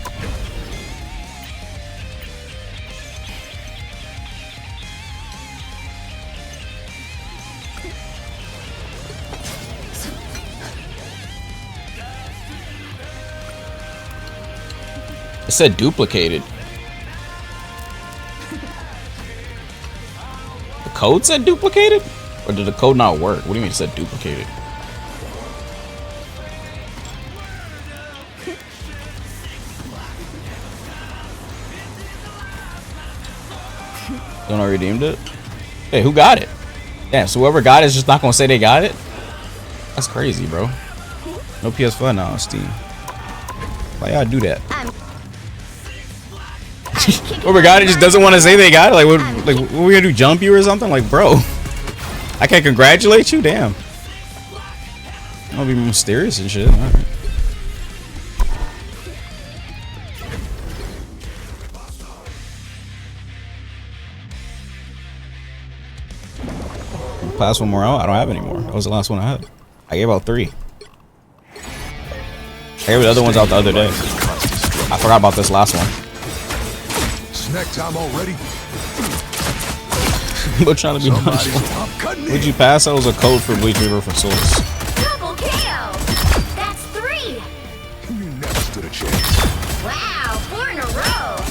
It said duplicated. The code said duplicated? Or did the code not work? What do you mean it said duplicated? Don't I redeemed it? Hey, who got it? Damn, so whoever got it is just not gonna say they got it? That's crazy, bro. No PS5 now on Steam. Why y'all do that? Whoever got it just doesn't want to say they got it. Like, what we gonna do? Jump you or something? Like, bro, I can't congratulate you. Damn. I'll be mysterious and shit. All right. Pass one more out. I don't have any more. That was the last one I had. I gave out 3. I gave the other ones out the other day. I forgot about this last one. Snack time already. We're trying to be nice. Would you pass? That was a code for Bleach Reaver for Souls. Double KO. That's 3. You never stood a chance. Wow, 4 in a row.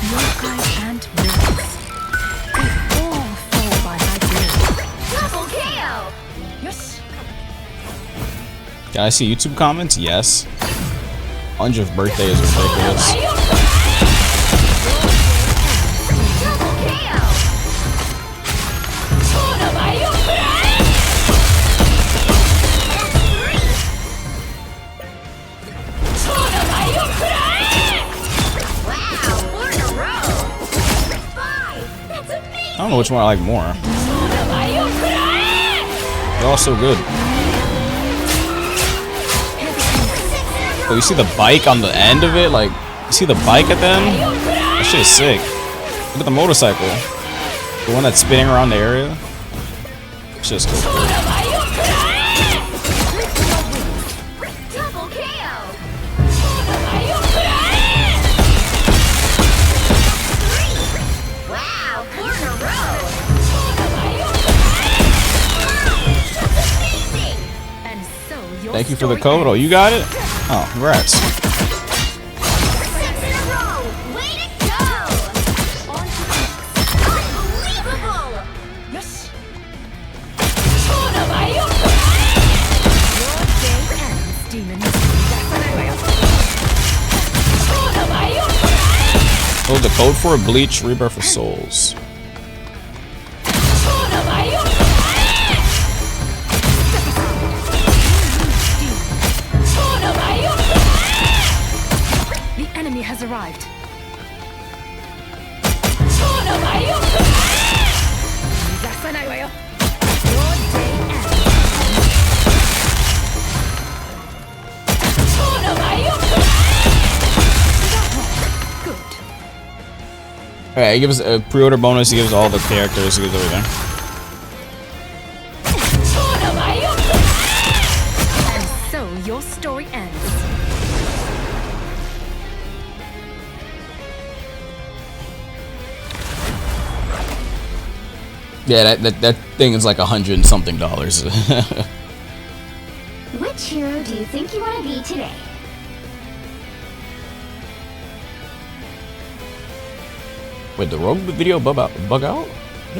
Yokai and villains. They all fall by my blade. Double KO. Yes. Can I see YouTube comments? Yes. 100th birthday is ridiculous. Double KO. Wow, 4 in a row. 5. That's amazing. I don't know which one I like more. They're all so good. Oh, you see the bike on the end of it? Like, you see the bike at the end? That shit is sick. Look at the motorcycle. The one that's spinning around the area. Shit's cool. Double KO. Wow, 4 in a row. That's amazing. And so your Thank you for the story code. Oh, you got it? Oh, congrats. 6 in a row. Way to go. Unbelievable. Yes. Oh, the code for Bleach Rebirth of Souls. The enemy has arrived. Alright, he gives a pre-order bonus, he gives all the characters, he gives everything. And so your story ends. Yeah, that thing is like $100 and something. Which hero do you think you want to be today? Wait, the rogue video bug out? It didn't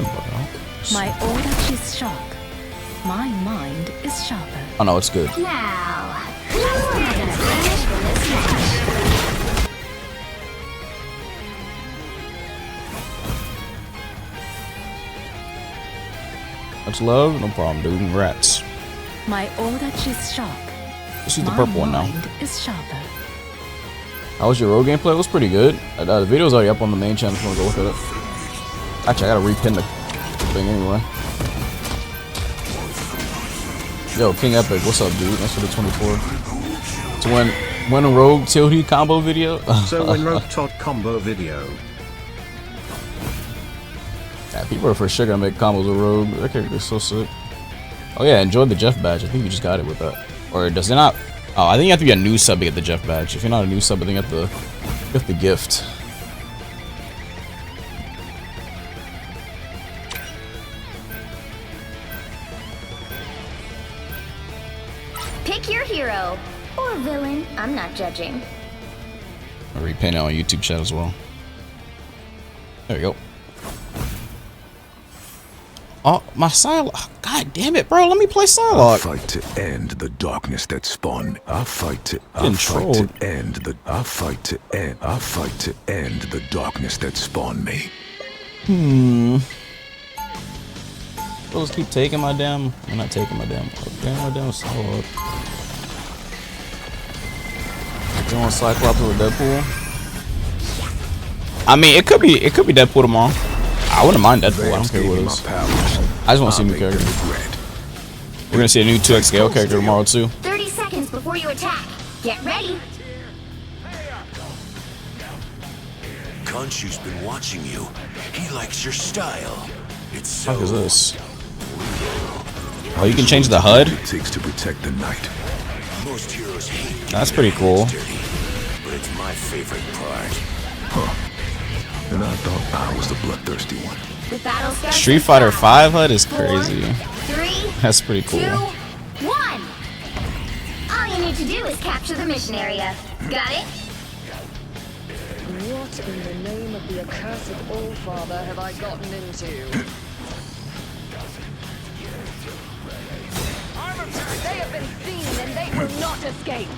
bug out? My aura is sharp. My mind is sharper. Oh no, it's good. Now, who's gonna finish this match? Much love, no problem, dude. Congrats. My aura is sharp. Let's use the purple one now. My mind is sharper. How was your rogue gameplay? It was pretty good. The video's already up on the main channel if you want to go look at it. Actually, I gotta repin the thing anyway. Yo, King Epic, what's up, dude? Thanks for the 24. To win When a Rogue Tilty combo video? So when Rogue Todd combo video. Yeah, people are for sure gonna make combos with Rogue. That character's so sick. Oh yeah, enjoy the Jeff badge. I think you just got it with that. Or does it not? Oh, I think you have to be a new sub to get the Jeff badge. If you're not a new sub, I think you have to get the gift. Pick your hero. Or villain. I'm not judging. I'll repaint it on YouTube chat as well. There we go. Oh, my Psylocke. Oh, God damn it, bro. Let me play Psylocke. I fight to end the darkness that spawned. I fight to end the darkness that spawned me. Let's keep taking my damn. I'm not taking my damn. My damn Psylocke. You want Cyclops or Deadpool? I mean, it could be Deadpool tomorrow. I wouldn't mind Deadpool. I don't care what it is. I just want to see a new character. We're gonna see a new 2x scale character tomorrow too. 30 seconds before you attack. Get ready. Khonshu's been watching you. He likes your style. It's so. What is this? Oh, you can change the HUD. It takes to protect the night. Most heroes hate. That's pretty cool. But it's my favorite part. Huh. And I thought I was the bloodthirsty one. The battle starts. Street Fighter 5 HUD is crazy. 3, That's pretty cool. 2, 1. All you need to do is capture the mission area. Got it? What in the name of the accursed Allfather have I gotten into? They have been seen and they will not escape.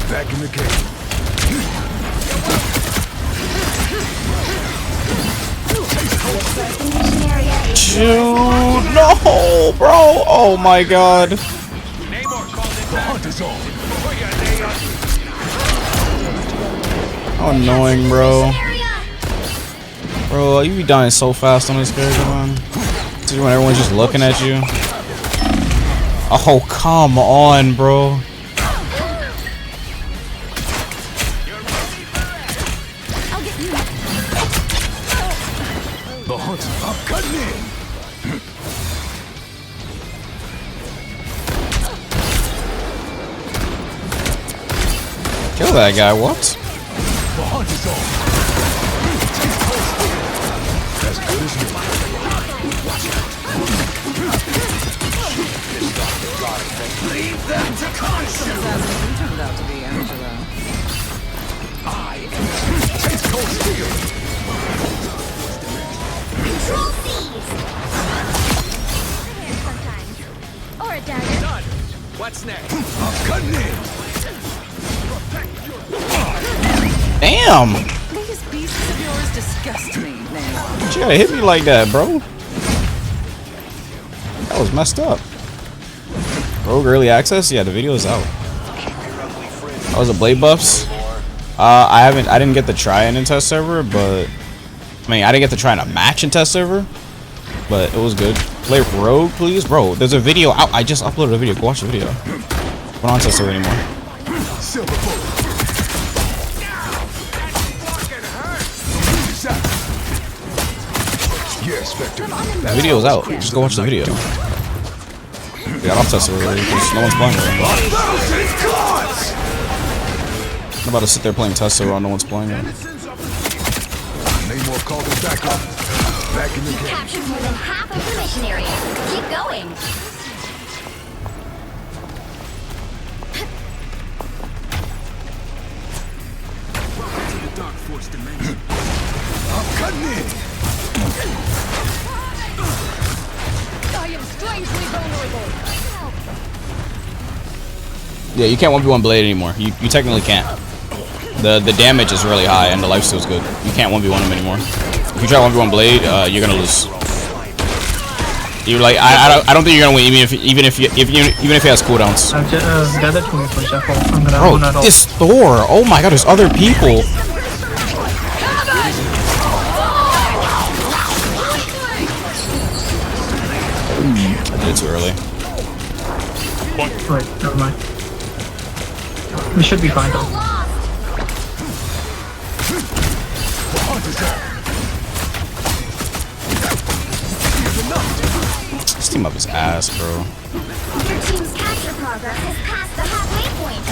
Back in the game. Dude, no, bro. Oh my god. The hunt is on. How annoying, bro. Bro, you be dying so fast on this character, man. See when everyone's just looking at you. Oh, come on, bro. The hunt. I'm cutting in. Kill that guy, what? The hunt is on. As good as new. Leave them to Khonshu! Turned out to be Angela. I am cold steel. Control thieves. Sometimes. Or a dagger. Done. What's next? I'm cutting in. Damn! These beasts of yours disgust me now. You gotta hit me like that, bro. That was messed up. Rogue early access? Yeah, the video is out. That was a Blade Buffs. I didn't get to try it in test server, but I mean I didn't get to try in a match in test server, but it was good. Play Rogue, please, bro. There's a video out. I just uploaded a video. Go watch the video. We're not on test server anymore. Yeah, Spectre. The video's out. Just go watch the video. We got off test server already because no one's playing it. I'm about to sit there playing test server while no one's playing it. Namor called us back up. Back in the game. Captured more than half of the mission area. Keep going. Welcome to the Dark Force dimension. I'm cutting in. I am strangely vulnerable. Yeah, you can't 1v1 Blade anymore. You technically can't. The damage is really high and the lifesteal's good. You can't 1v1 him anymore. If you try 1v1 Blade, you're gonna lose. You're like I don't think you're gonna win even if he has cooldowns. Bro, this Thor! Oh my god, there's other people. too early. Wait, never mind. We should be fine though. This team up his ass, bro. Your team's capture progress has passed the halfway point.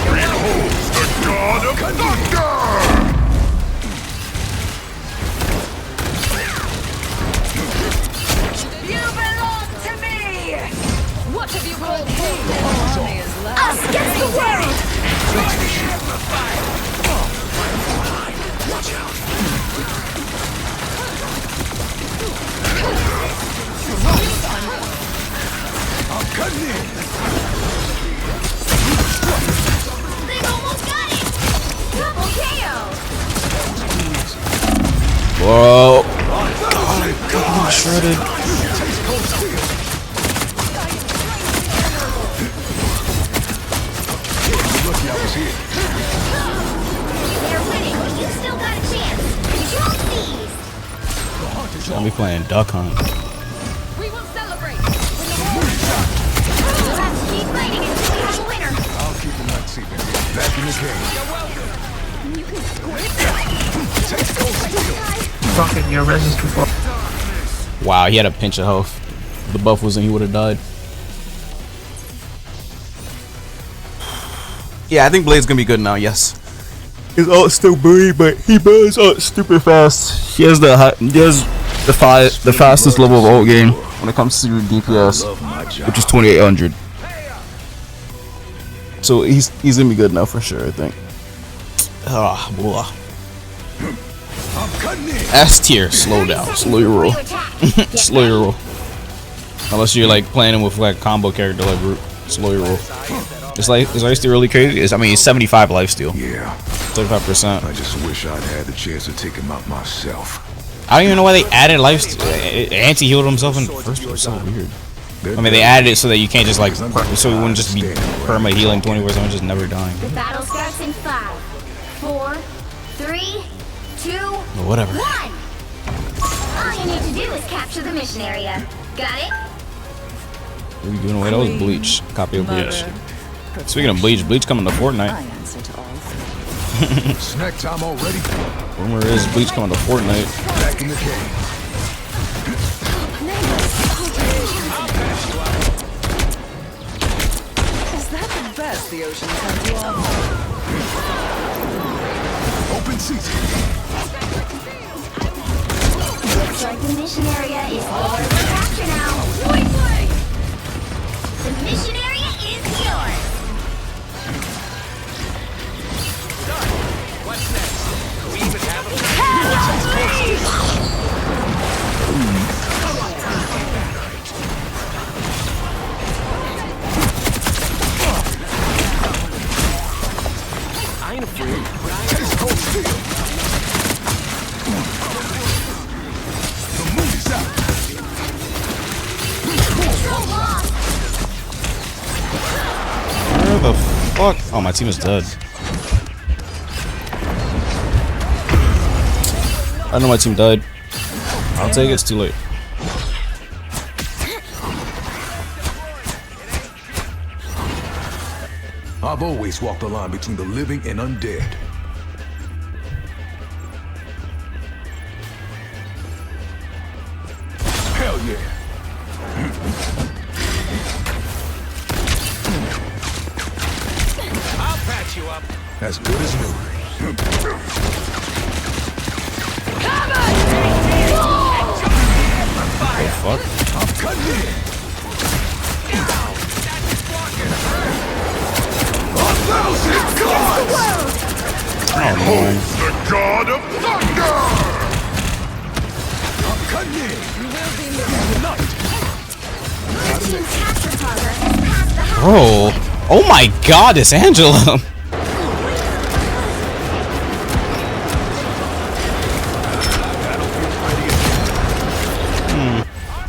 Behold the god of thunder! You belong to me! What have you called us against the world! Watch out! I'm cutting in! They almost got it! Double KO! Whoa! God, shredded. Lucky I was here. They're winning, but you still got a chance. Control these! I'll be playing Duck Hunt. We will celebrate! We'll have to keep fighting until we have a winner. I'll keep the night sleeping. Back in the game. You can squid Rocket, your res is too far. Wow, he had a pinch of health. If the buff wasn't, he would have died. Yeah, I think Blade's gonna be good now. Yes, his ult's still buried, but he burns out stupid fast. He has the fastest level of ult game when it comes to DPS, which is 2800. So he's gonna be good now for sure, I think. Ah, blah. S tier, slow down, slow your roll, slow your roll. Unless you're like playing him with like combo character like Root, slow your roll. It's like, is lifesteal really crazy? I mean, he's 75 lifesteal. Yeah. 35%. I just wish I'd had the chance to take him out myself. I don't even know why they added lifesteal. Anti-healed himself in first person. So weird. I mean, they added it so that you can't just like, so he wouldn't just be perma healing 24/7, just never dying. The battle starts in 5, 4, 3, 2, Whatever. 1. All you need to do is capture the mission area. Got it? What are we doing away? That was Bleach. Copy of Bleach. Speaking of Bleach, Bleach coming to Fortnite. Snack time already. Rumor is Bleach coming to Fortnite. Back in the game. Is that the best the ocean can do? Open season. Looks like the mission area is yours to capture now. Point blank! The mission area is yours. What's next? We even have a I ain't afraid. Taste cold steel. The movie's out. Where the fuck? Oh, my team is dead. I know my team died. I'll take it. It's too late. I've always walked the line between the living and undead. Hell yeah. I'll patch you up. As good as new. Oh fuck. I'm cutting in. Oh man. The god of thunder! I'm cutting in. You will be missing tonight. Your team's capture progress has passed the halfway Bro. Oh my god, this Angela.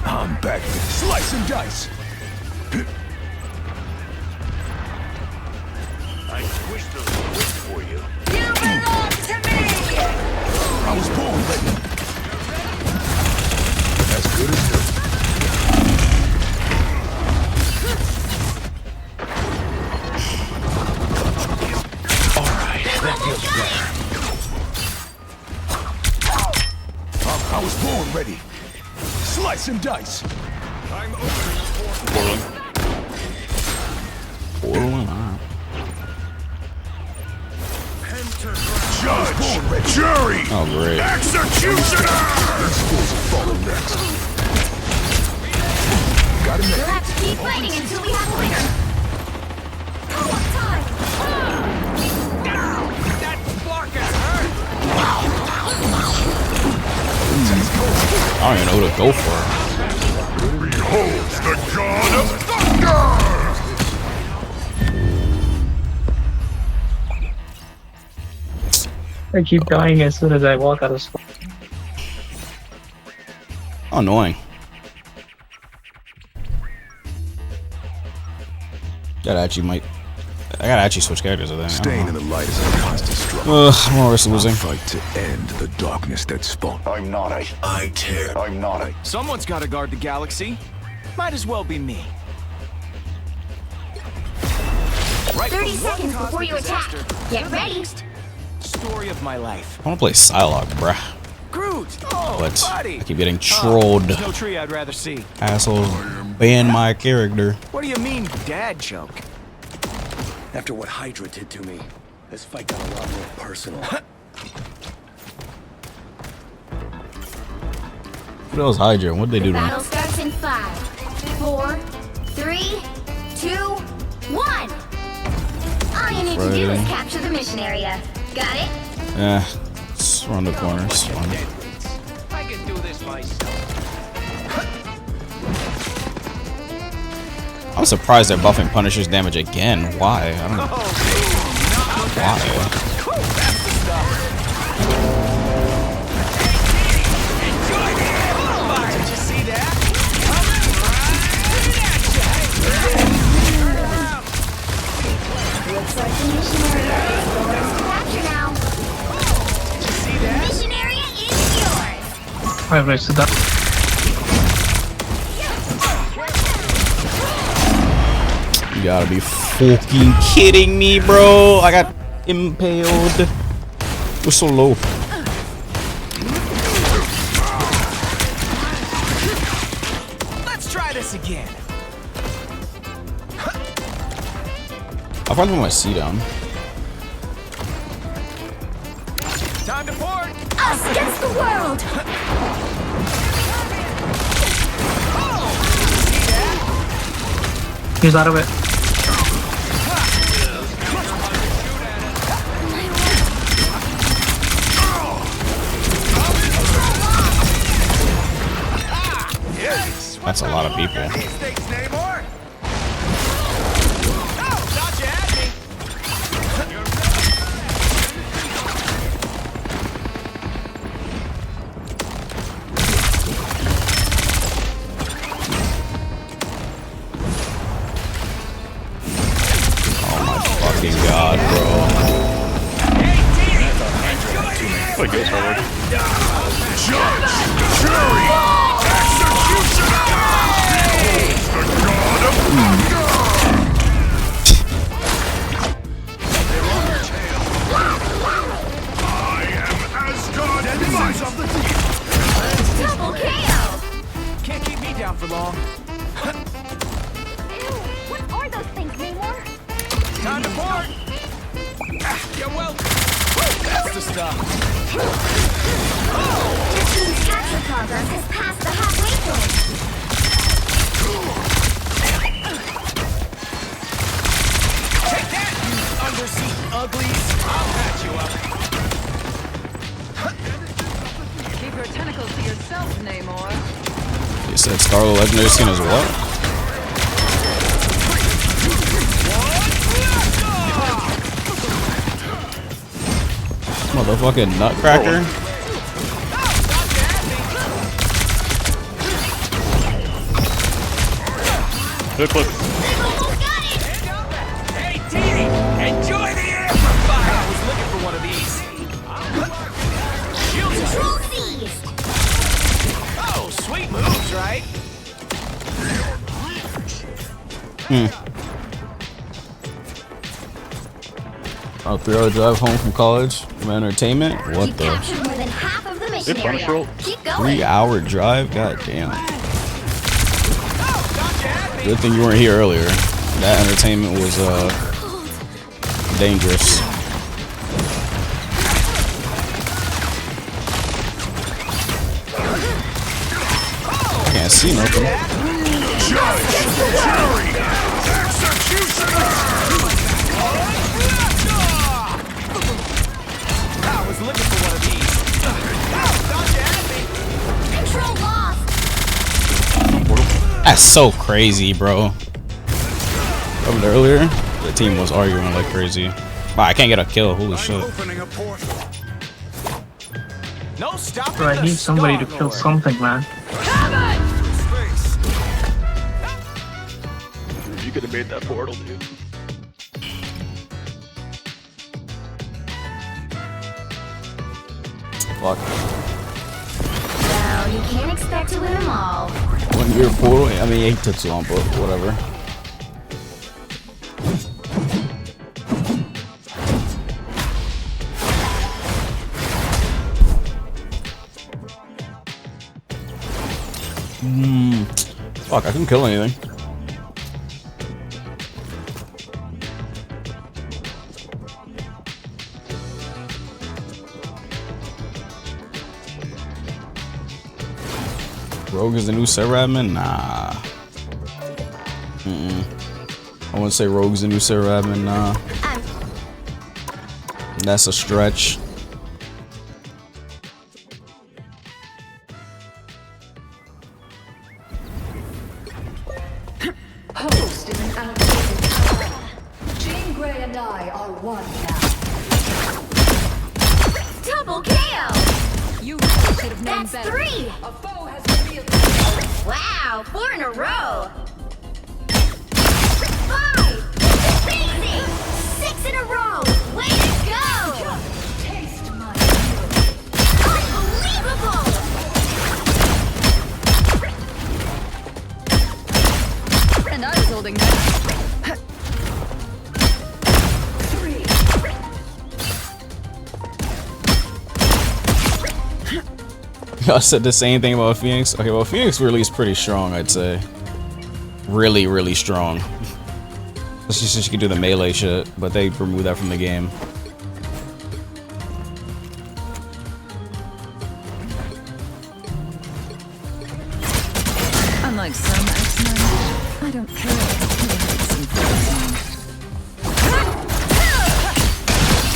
I'm back. Slice and dice. I squished those squids for you. You belong to me! I was born ready. As good as Slice and dice. I'm opening a portal. Judge, jury, oh great. executioner. These fools will follow next. Got him We'll there. have to keep fighting until we have a winner. Pull-up time. That blocker hurt. I don't even know who to go for. Behold the god of thunder. I keep dying as soon as I walk out of school. Oh, annoying. I gotta actually switch characters with that. Staying in the light is a constant struggle. I'm always losing. Fight to end the darkness that spawned. I'm not a. I tear. I'm not a. Someone's got to guard the galaxy. Might as well be me. Right 30 from one seconds before cosmic you attack. disaster Get to the ready. next. Story of my life. I wanna play Psylocke, bruh. Groot! Oh, But buddy! I keep getting trolled. There's no tree I'd rather see. Assholes ban my character. What do you mean, dad joke? After what Hydra did to me, this fight got a lot more personal. What else Hydra? What'd they do to me? Battle starts in 5, 4, 3, 2, 1. All you need to do is capture the mission area. Got it? Yeah, let's run the corners. Fine. I can do this myself. I'm surprised they're buffing Punisher's damage again. Why? I don't know. Why? Did you see that? Looks like the mission area is yours to capture now. Mission area is yours. Alright, so that. You gotta be fucking kidding me, bro. I got impaled. We're so low. Let's try this again. I'll probably put my C down. Time to port. Us against the world. He's out of it. That's a lot of people. God, bro. Like this forward. Judge, jury, executioner. The god of thunder. I am Asgard. Enemies of the deep. Double KO. Can't keep me down for long. Ew, what are those things, Namor? Time to port. You're welcome. That's the stuff. Your team's capture progress has passed the halfway point. Take that, you undersea uglies. I'll patch you up. Keep your tentacles to yourself, Namor. You said Star-Lord Legendary Skin is what? Motherfucking nutcracker. Good flip. Hey, Dee, enjoy the amplifier. I was looking for one of these. Control seized. Oh, sweet moves, right? A 3-hour drive home from college from entertainment. What You the? captured more than half of the mission area. Keep going. 3-hour drive? God damn. Good thing you weren't here earlier. That entertainment was dangerous. I can't see nothing. I was looking for one of these. Control lost. That's so crazy, bro. Over earlier, the team was arguing like crazy. Wow, I can't get a kill. Holy shit. No stopping. Bro, I need somebody to kill something, man. You could have made that portal, dude. Fuck. Well, you can't expect to win them all. 1 year portal? I mean, it took too long, but whatever. Fuck, I couldn't kill anything. Rogue is the new server admin? Nah. I wouldn't say Rogue's the new server admin, nah. That's a stretch. Host is an outdated power. Jean Grey and I are one now. Double KO. You really should have known That's better. 3. A foe has revealed. Wow, 4 in a row. 5. Amazing. 6 in a row. Way to go. Taste my Unbelievable. And I was holding that. 3. Y'all said the same thing about Phoenix? Okay, well, Phoenix released pretty strong, I'd say. Really, really strong. She said she could do the melee shit, but they removed that from the game. Unlike some X-Men, I don't care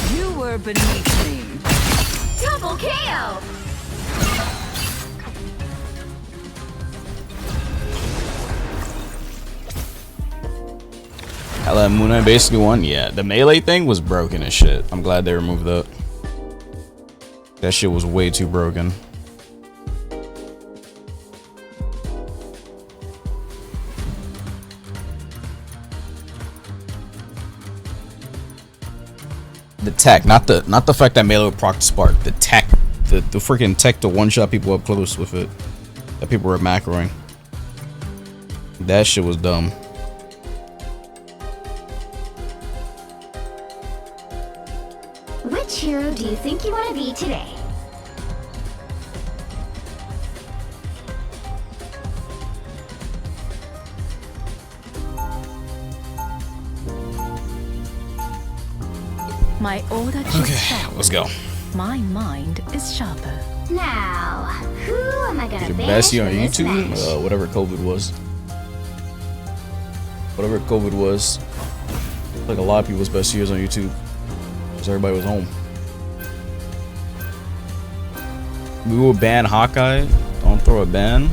if you were beneath me. Double KO. Hella Moon Knight basically won. Yeah, the melee thing was broken as shit. I'm glad they removed that. That shit was way too broken. The tech, not the fact that melee would proc the spark. The tech, the freaking tech to one-shot people up close with it. That people were macroing. That shit was dumb. Which hero do you think you want to be today? My order just Okay, let's go. My mind is sharper. Now, who am I gonna Your banish best year on from this YouTube? match? Whatever COVID was. Whatever COVID was. Like a lot of people's best years on YouTube. Because everybody was home. We will ban Hawkeye. Don't throw a ban.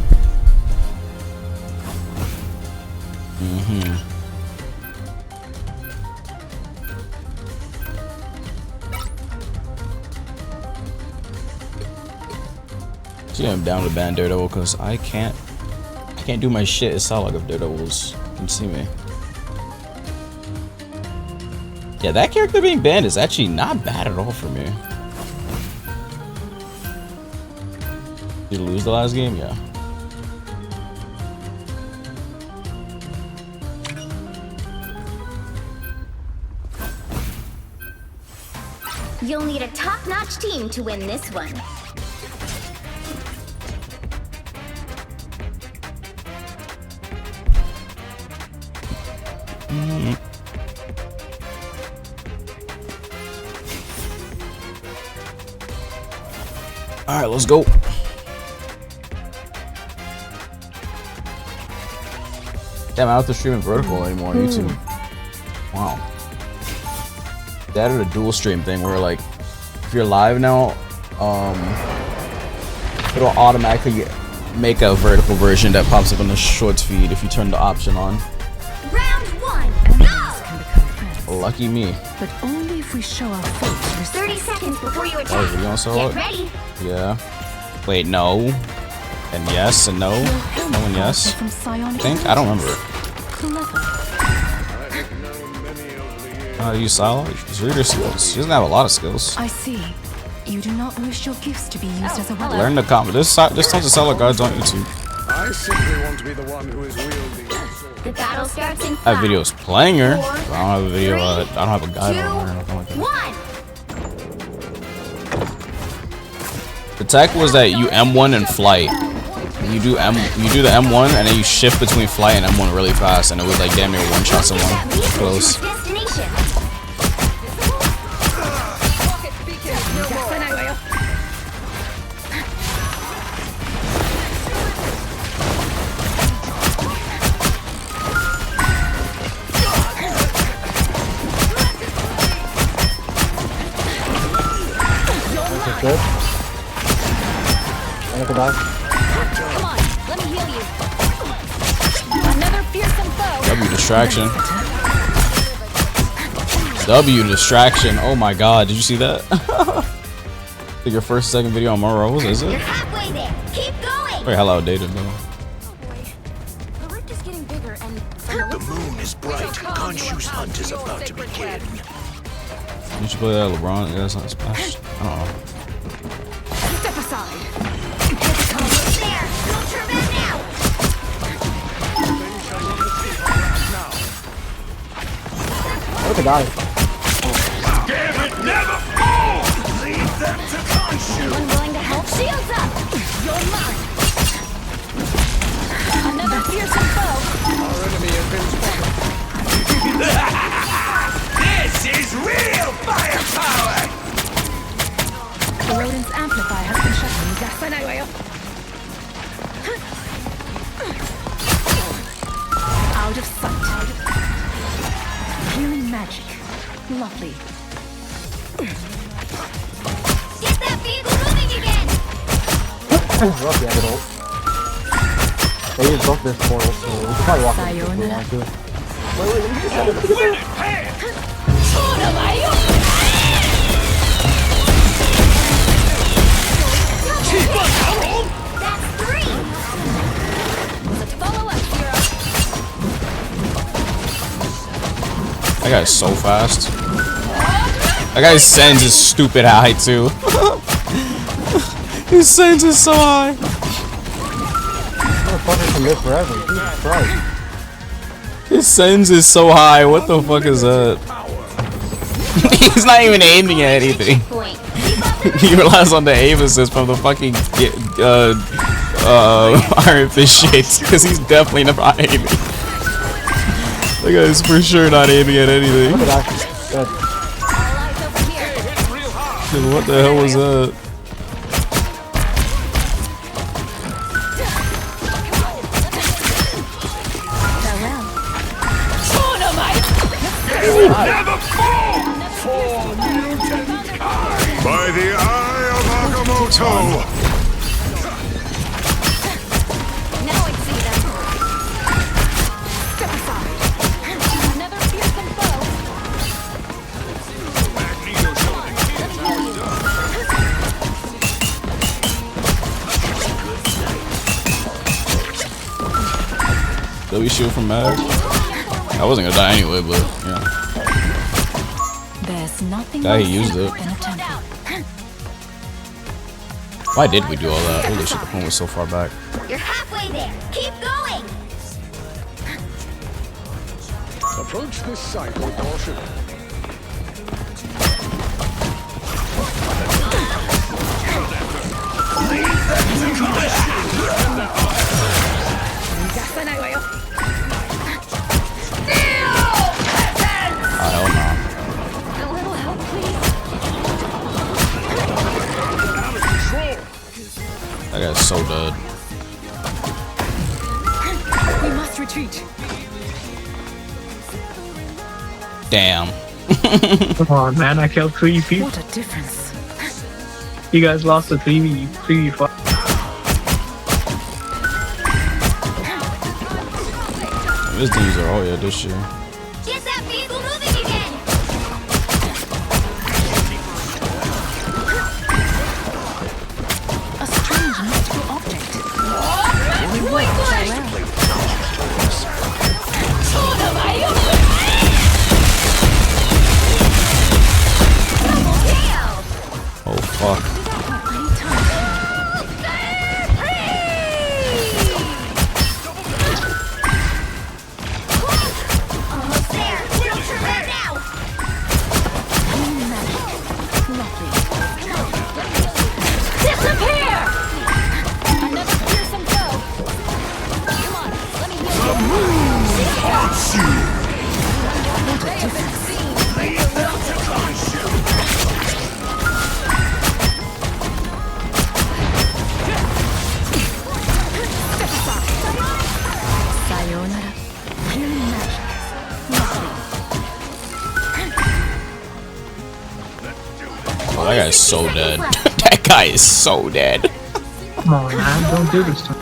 See, I'm down to ban Daredevil because I can't do my shit as solid if Daredevil's can see me. Yeah, that character being banned is actually not bad at all for me. Did you lose the last game? Yeah. You'll need a top-notch team to win this one. All right, let's go. Damn, I don't have to stream in vertical anymore on YouTube. Wow. They added a dual stream thing where, like, if you're live now, it'll automatically make a vertical version that pops up in the shorts feed if you turn the option on. Round 1, go! Lucky me. But only if we show our full respect. 30 seconds before you attack. Oh, you gonna sell Get it? ready. Yeah. Wait, no. And yes, and no. No and yes. I think? I don't remember it. How to use Silo? Use reader skills. She doesn't have a lot of skills. I see. You do not wish your gifts to be used as a weapon. Learn the combo. There's tons of seller guards on YouTube. I simply want to be the one who is wielding the sword. The battle starts in 5. I have videos playing her. 4, I don't have a video. I don't have a guide on her or nothing like that. 1. The tech was that you M1 and flight. You do the M1 and then you shift between flight and M1 really fast, and it was like damn near one shot someone close. Good. I can die. Come on, let me heal you. Another fearsome foe. W distraction. W distraction. Oh my god, did you see that? Like your first, second video on Morose, is it? You're halfway there. Keep going. Very hell outdated though. The rift is getting bigger and The moon is bright. Khonshu's hunt is about to begin. You should play that LeBron. Yeah, that's not Splash. I don't know. step aside. There. Don't turn back now. I can die. Damn it, never fall! Leave them to Khonshu! Anyone willing to help? Shields up! You're mine! Another fearsome foe! Our enemy has been spotted. This is real firepower! The rodent's amplifier has been shut down. Out of sight. Healing magic. Lovely. Get that vehicle moving again! Rough, yeah, good ult. They just broke this portal, so we can probably walk in if we want to. Wait, let me just have it. That's 3! Let's follow up, hero. That guy's so fast. That guy's sense is stupid high too. His sense is so high. Motherfucker can live forever. Jesus Christ. His sense is so high. What the fuck is that? He's not even aiming at anything. He relies on the aim assist from the fucking Iron Fist shades because he's definitely not aiming. That guy's for sure not aiming at anything. Look at that. Good. Dude, what the hell was that? Never fall! For mutant kind! By the eye of Agamotto! Now I see them. Step aside. Another fearsome foe. W shield from Mag. I wasn't gonna die anyway, but yeah. There's nothing Guy he used it. than a temple. Why did we do all that? Holy shit, the phone was so far back. You're halfway there. Keep going. Approach this site with caution. That guy's so dead. We must retreat. Damn. Come on, man! I killed 3 people. What a difference. You guys lost the 3v5. This dude's are all this year. Get that vehicle moving again! A strange mystical object. Oh fuck. Almost there! Don't turn around now! Disappear! Another fearsome foe! Come on, let me heal you! They have been seen! They have not to consume! Sayonara. Healing magic. Oh, that guy's so dead. That guy is so dead. Come on, man! Don't do this to me.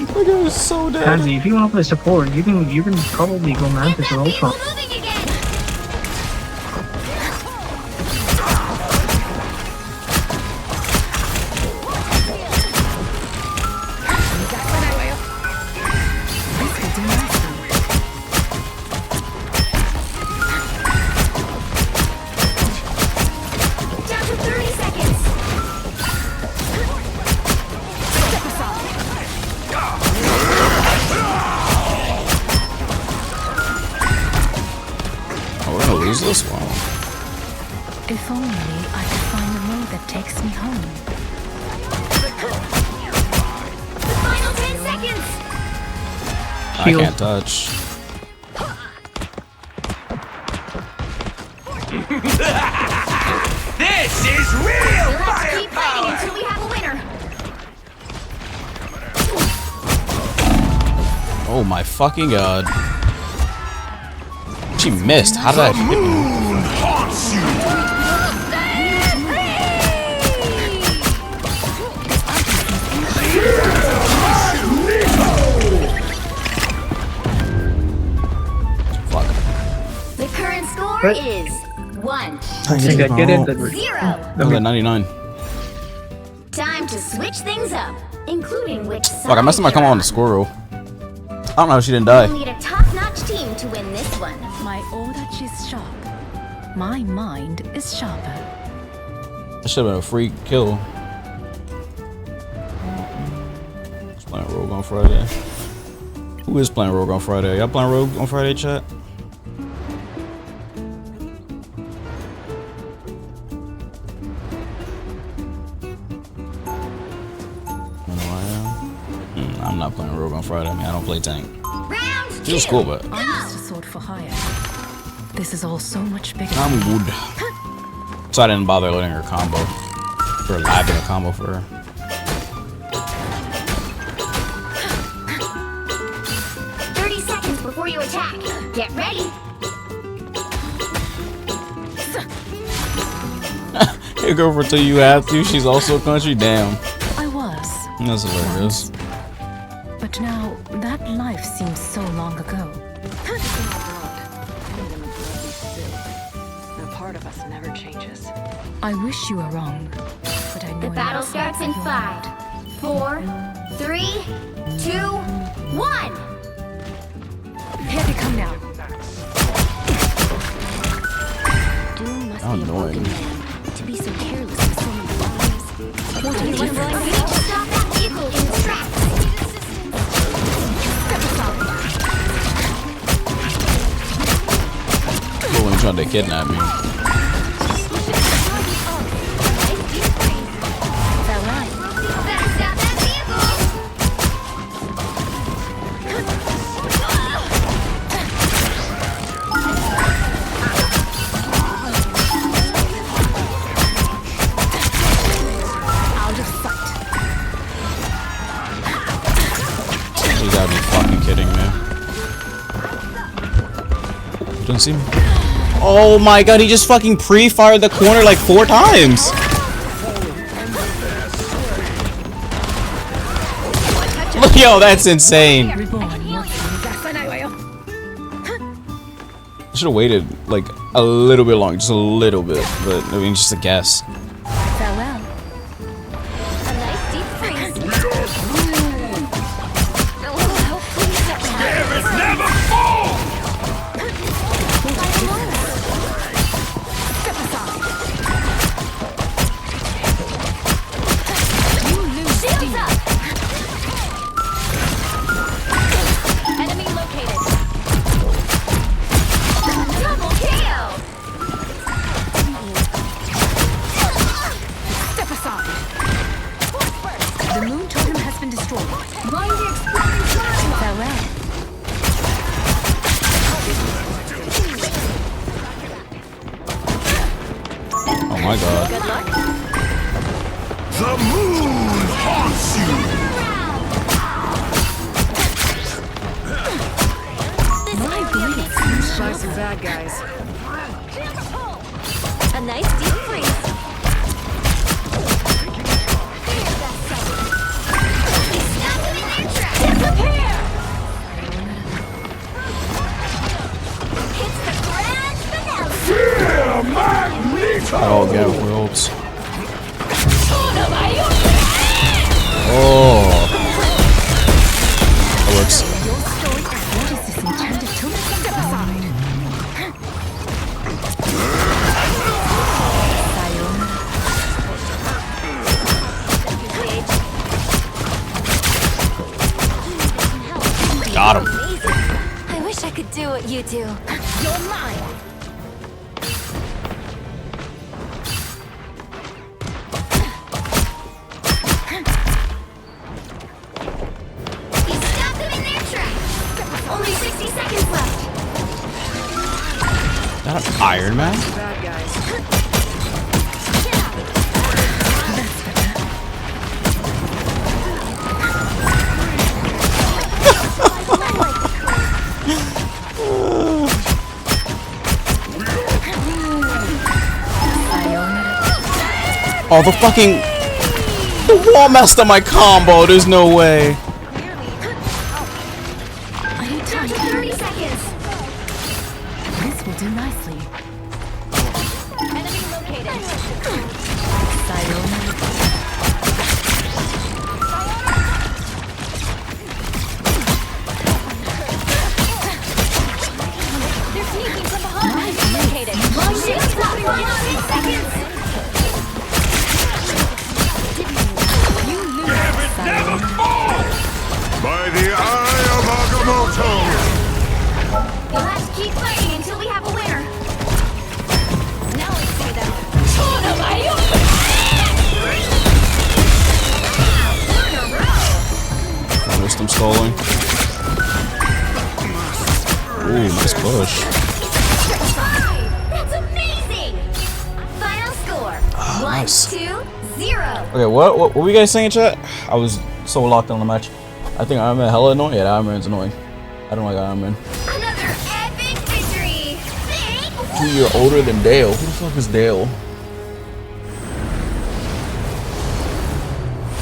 That guy is so dead. Pansy, if you want to play support, you can probably go Mantis or Ultron. Lose this one. If only I could find a road that takes me home. Final 10 seconds! I can't touch. This is real Let's keep fighting until we have a winner! Oh my fucking god. She missed. How did that hit me? Fuck. The current score is 1. I think I get it. 0. That was at 99. Time to switch things up, including which side. Fuck, I messed up my come on the score roll. I don't know how she didn't die. We need a top-notch team to win this one. My Odachi is sharp. My mind is sharper. That should have been a free kill. Who's playing Rogue on Friday? Who is playing Rogue on Friday? Y'all playing Rogue on Friday, chat? I'm not playing Rogue on Friday. I mean, I don't play tank. It was cool, but I'm just a sword for hire. This is all so much bigger. I'm good. So I didn't bother letting her combo. For labbing a combo for her. Before you attack, get ready. Hey, go for till you have to. She's also country. Damn. I was. That's hilarious. But now that life seems so long ago. A part of us never changes. I wish you were wrong, but I know The battle starts in 5, 4, 3, 2, 1. Here they come now. Doom must How be a annoying. broken man to be so careless with so many bombs. What are you doing? We need to stop that vehicle in its tracks. Cool when trying to kidnap me. see me. Oh my god, he just fucking pre-fired the corner like 4 times. Yo, that's insane. Should have waited like a little bit longer, just a little bit, but I mean, just a guess. Farewell. A nice deep freeze. Never fall! Step aside. Shields up. Enemy located. Double kill. Step aside. The moon totem has been destroyed. Mind the exploding plasma. Farewell. Oh my god. Good luck. The moon haunts you! By some bad guys. A nice deep freeze. Disappear! It's the grand finale. Fear Magneto! Oh, get ropes. Oh. That works. What is this enchanted totem? Step aside. Got him. I wish I could do what you do. You're mine. He stabbed them in their tracks. Only 60 seconds left. Is that an Iron Man? Bad guys. Oh, the fucking... The wall messed up my combo. There's no way. I need time. 30 seconds. This will do nicely. Enemy located. Sayonara. They're sneaking from behind. Enemy located. Shields up. 6 seconds. Never fall! By the eye of Agamotto! You'll have to keep fighting until we have a winner. Now let's see them. I missed him stalling. Ooh, nice push. That's amazing! Final score. Nice. 1-2-0. Okay, what were you guys saying, chat? I was so locked on the match. I think Iron Man hella annoying. Yeah, Iron Man's annoying. I don't like Iron Man. Another epic victory. 2 years older than Dale. Who the fuck is Dale?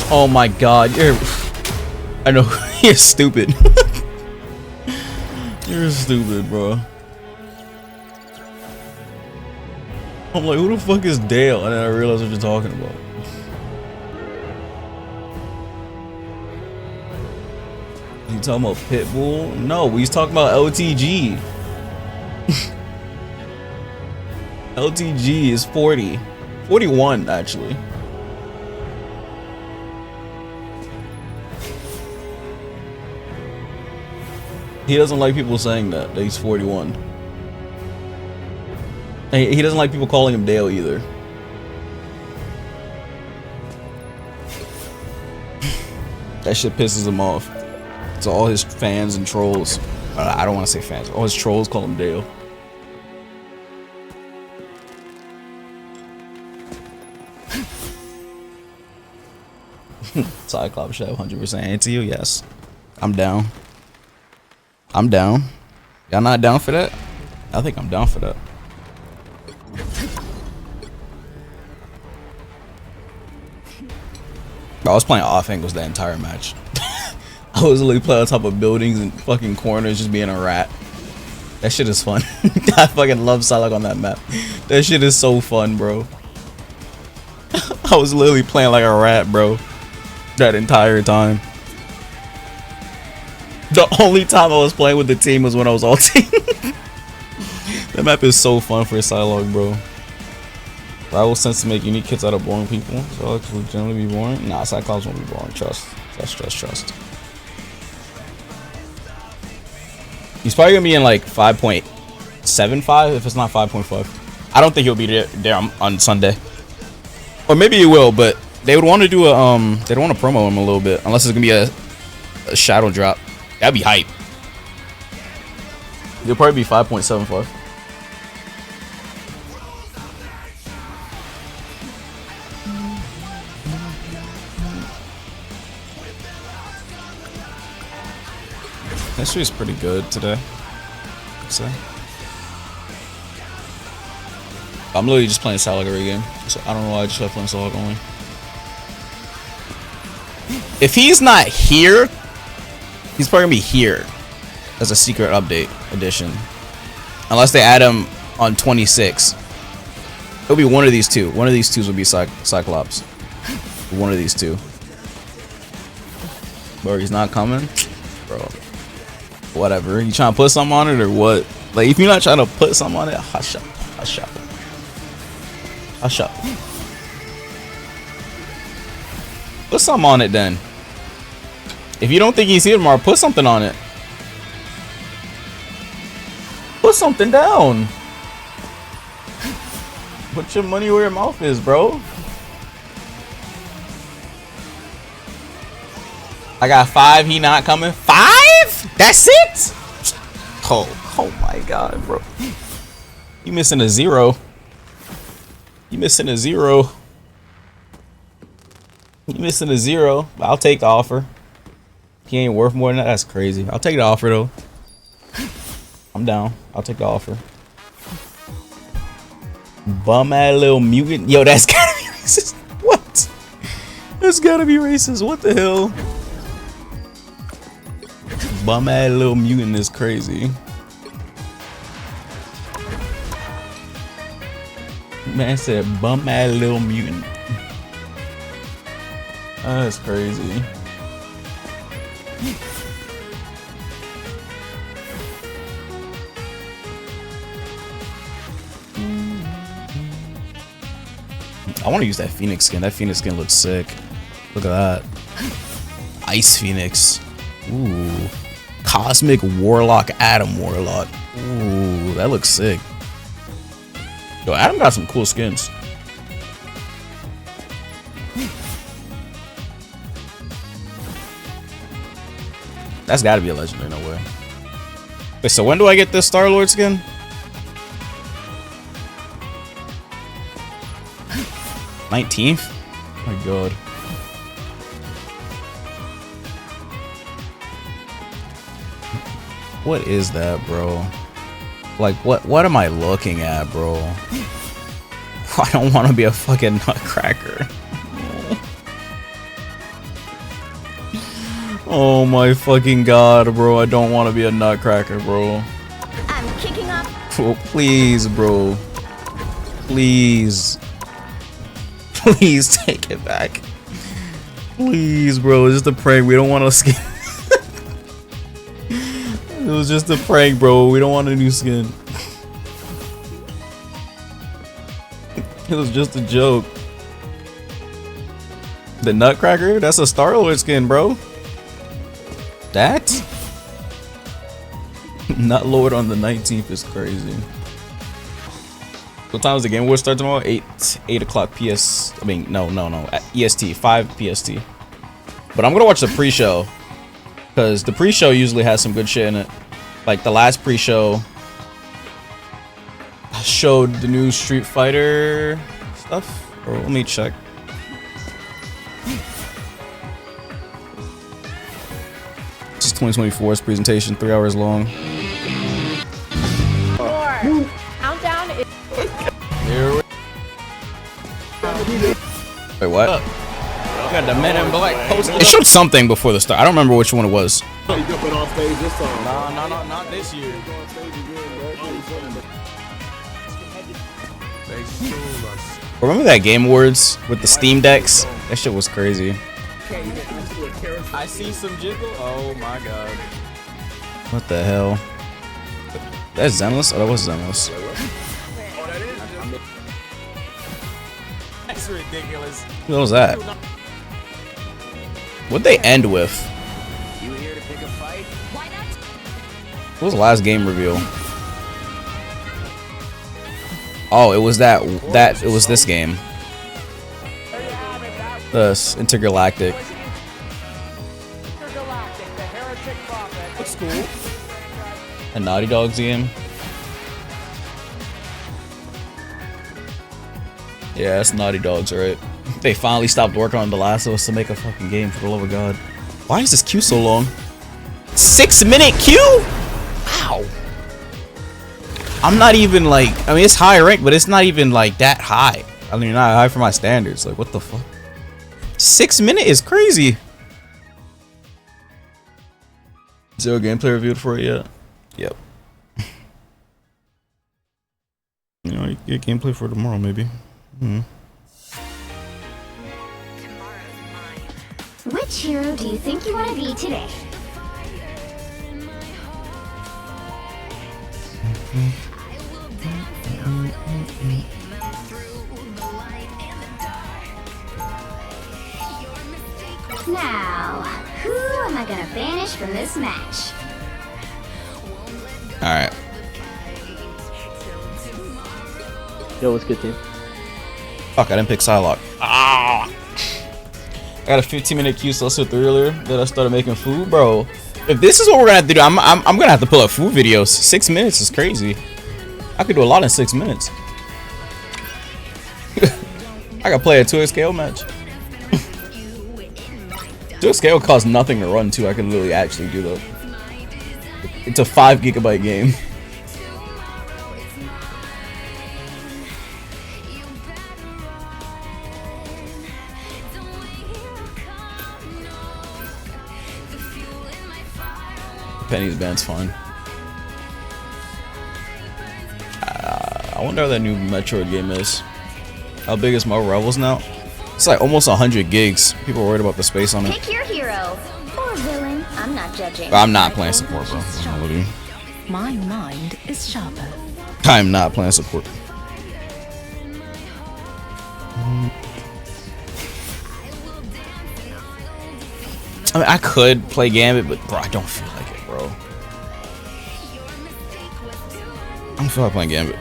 Oh my god, you're... I know, you're stupid. You're stupid, bro. I'm like, who the fuck is Dale? And then I realized what you're talking about. You talking about Pitbull? No, we was talking about LTG. LTG is 40. 41, actually. He doesn't like people saying that he's 41. And he doesn't like people calling him Dale either. That shit pisses him off. So all his fans and trolls, I don't want to say fans, all his trolls call him Dale. Cyclops show 100% anti you, yes. I'm down. I'm down. Y'all not down for that? I think I'm down for that. Bro, I was playing off angles the entire match. I was literally playing on top of buildings and fucking corners, just being a rat. That shit is fun. I fucking love Psylocke on that map. That shit is so fun, bro. I was literally playing like a rat, bro, that entire time. The only time I was playing with the team was when I was ulting. That map is so fun for Psylocke, bro. Rival sense to make unique kits out of boring people. Psylocke will generally be boring. Nah, Cyclops won't be boring. Trust. Trust. He's probably gonna be in like 5.75 if it's not 5.5. I don't think he'll be there on Sunday. Or maybe he will, but they would want to do a they don't want to promo him a little bit unless it's gonna be a shadow drop. That'd be hype. It'll probably be 5.75. History is pretty good today, I'd say. I'm literally just playing Psylocke every game, so I don't know why I just left playing Psylocke only. If he's not here, he's probably gonna be here as a secret update edition, unless they add him on 26. It'll be one of these two. One of these twos will be Cyclops. One of these two. Bro, he's not coming, bro. Whatever. You trying to put something on it or what? Like, if you're not trying to put something on it, hush up. Hush up. Hush up. Put something on it then. If you don't think he's here tomorrow, put something on it. Put something down. Put your money where your mouth is, bro. I got 5, he not coming. 5? That's it? Oh my god, bro. You missing a 0. You missing a 0. You missing a 0. I'll take the offer. He ain't worth more than that. That's crazy. I'll take the offer though. I'm down. I'll take the offer. Bum ass little mutant. Yo, that's gotta be racist. What? That's gotta be racist. What the hell? Bum ass little mutant is crazy. Man said bum ass little mutant. That's crazy. I want to use that Phoenix skin. That Phoenix skin looks sick. Look at that. Ice Phoenix. Ooh. Cosmic Warlock, Adam Warlock. Ooh, that looks sick. Yo, Adam got some cool skins. That's gotta be a legendary, no way. Wait, so when do I get this Star-Lord skin? 19th? Oh my god. What is that, bro? Like, what am I looking at, bro? I don't want to be a fucking nutcracker. Oh my fucking god, bro. I don't want to be a nutcracker, bro. I'm kicking off. Oh, please, bro. Please. Please take it back. Please, bro. It's just a prank. We don't want to skin. It was just a prank, bro. We don't want a new skin. It was just a joke. The Nutcracker? That's a Star-Lord skin, bro. That? Nutlord on the 19th is crazy. What time is the Game Awards start tomorrow? 8 o'clock PS. I mean, no. EST, 5 PST. But I'm gonna watch the pre-show. Because the pre-show usually has some good shit in it. Like the last pre-show showed the new Street Fighter stuff. Or let me check. This is 2024's presentation, 3 hours long. what? Got the Men in Black poster. It showed something before the start. I don't remember which one it was. You jumping off stage this time? No, not this year. Remember that Game Awards with the Steam Decks? That shit was crazy. I see some jiggle. Oh my god. What the hell? That's Zenless? Oh, that was Zenless. That's ridiculous. What was that? What'd they end with? What was the last game reveal? Oh, it was it was this game. This Intergalactic. That's cool. A Naughty Dog's game. Yeah, that's Naughty Dog's, right? They finally stopped working on The Last of Us to make a fucking game, for the love of God. Why is this queue so long? 6-minute queue? Wow. I'm not even like, I mean, it's high rank, but it's not even like that high. I mean, not high for my standards. Like, what the fuck? 6-minute is crazy. Zero gameplay reviewed for it yet? Yep. You know, you get gameplay for tomorrow, maybe. Which hero do you think you want to be today? Now, who am I gonna banish from this match? Alright. Yo, what's good, team? Fuck, I didn't pick Psylocke. Ah! I got a 15-minute queue, so let's do 3 earlier. Then I started making food, bro. If this is what we're gonna have to do, I'm gonna have to pull up food videos. 6 minutes is crazy. I could do a lot in 6 minutes. I could play a 2XKO match. 2XKO costs nothing to run too. I could literally actually do that. It's a 5 GB game. Penny's band's fine. I wonder how that new Metroid game is. How big is Marvel Rivals now? It's like almost 100 gigs. People are worried about the space on it. Pick your hero or villain. I'm not judging. I'm not playing support, bro. My mind is sharper. I'm not playing support. I mean, I could play Gambit, but bro, I don't feel like it, bro. I don't feel like playing Gambit.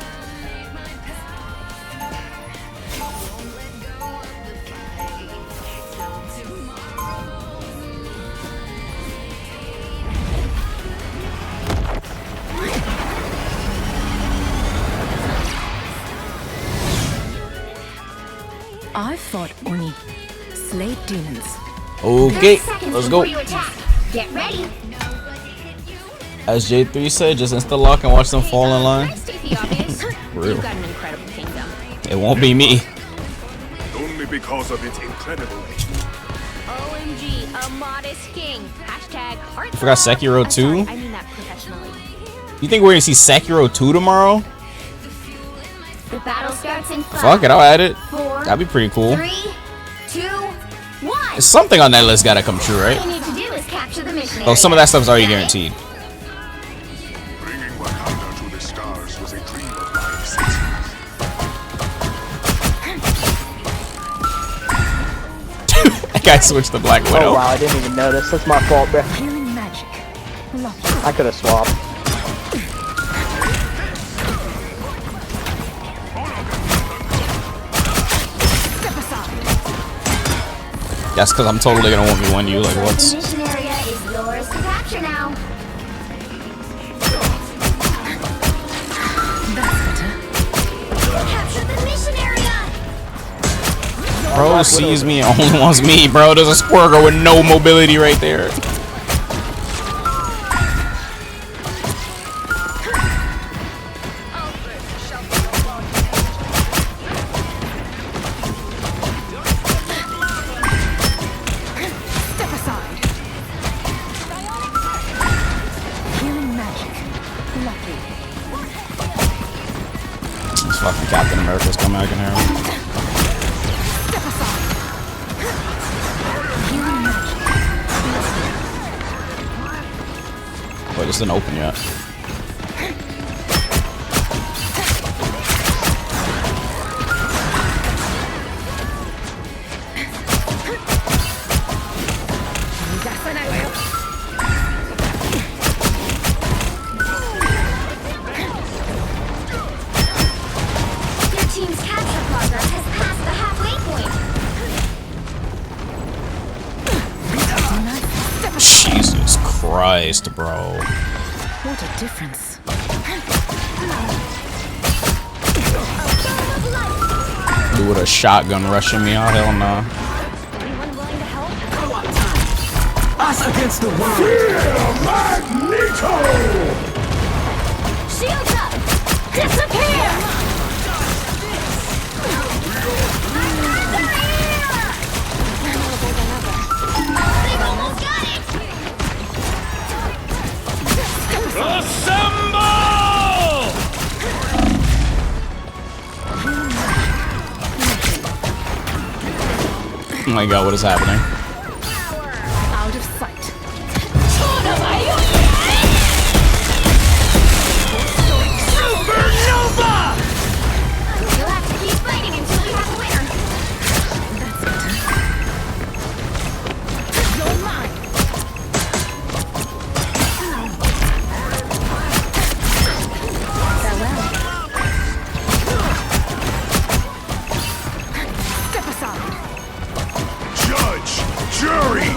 I fought Oni, slayed demons. Okay, let's go. Get ready. As J3 said, just insta lock and watch them fall in line. Real. You've got an incredible kingdom. It won't be me. Only because of its incredible. OMG, a modest king. Hashtag heart. I forgot Sekiro 2. I mean that professionally. You think we're gonna see Sekiro 2 tomorrow? The battle starts in 5. Fuck it, I'll add it. 4, That'd be pretty cool. 3, 2, 1. Something on that list gotta come true, All you right? need to do is capture the mission. Oh, some of that stuff's already guaranteed. Bringing Wakanda to the stars was a dream of mine since That guy switched to Black Widow. Oh wow, I didn't even notice. That's my fault, bro. Healing magic. I could have swapped. That's because I'm totally gonna want me one you. Like, what's. The mission area is yours to capture now. Capture the mission area. Bro sees me and only wants me, bro. There's a Squirgle with no mobility right there. Fucking Captain America's coming, I can hear him. Wait, this didn't open yet. Your team's capture progress has passed the halfway point. Jesus Christ, bro. What a difference. Dude with a shotgun rushing me out, hell no. Us against the world. Magneto! Shields up! Disappear! They've almost got it! Assemble! Oh my god, what is happening? Out of sight. Supernova! You'll have to keep fighting until you have a winner. That's better. You're mine. Farewell. Step aside. Judge, jury,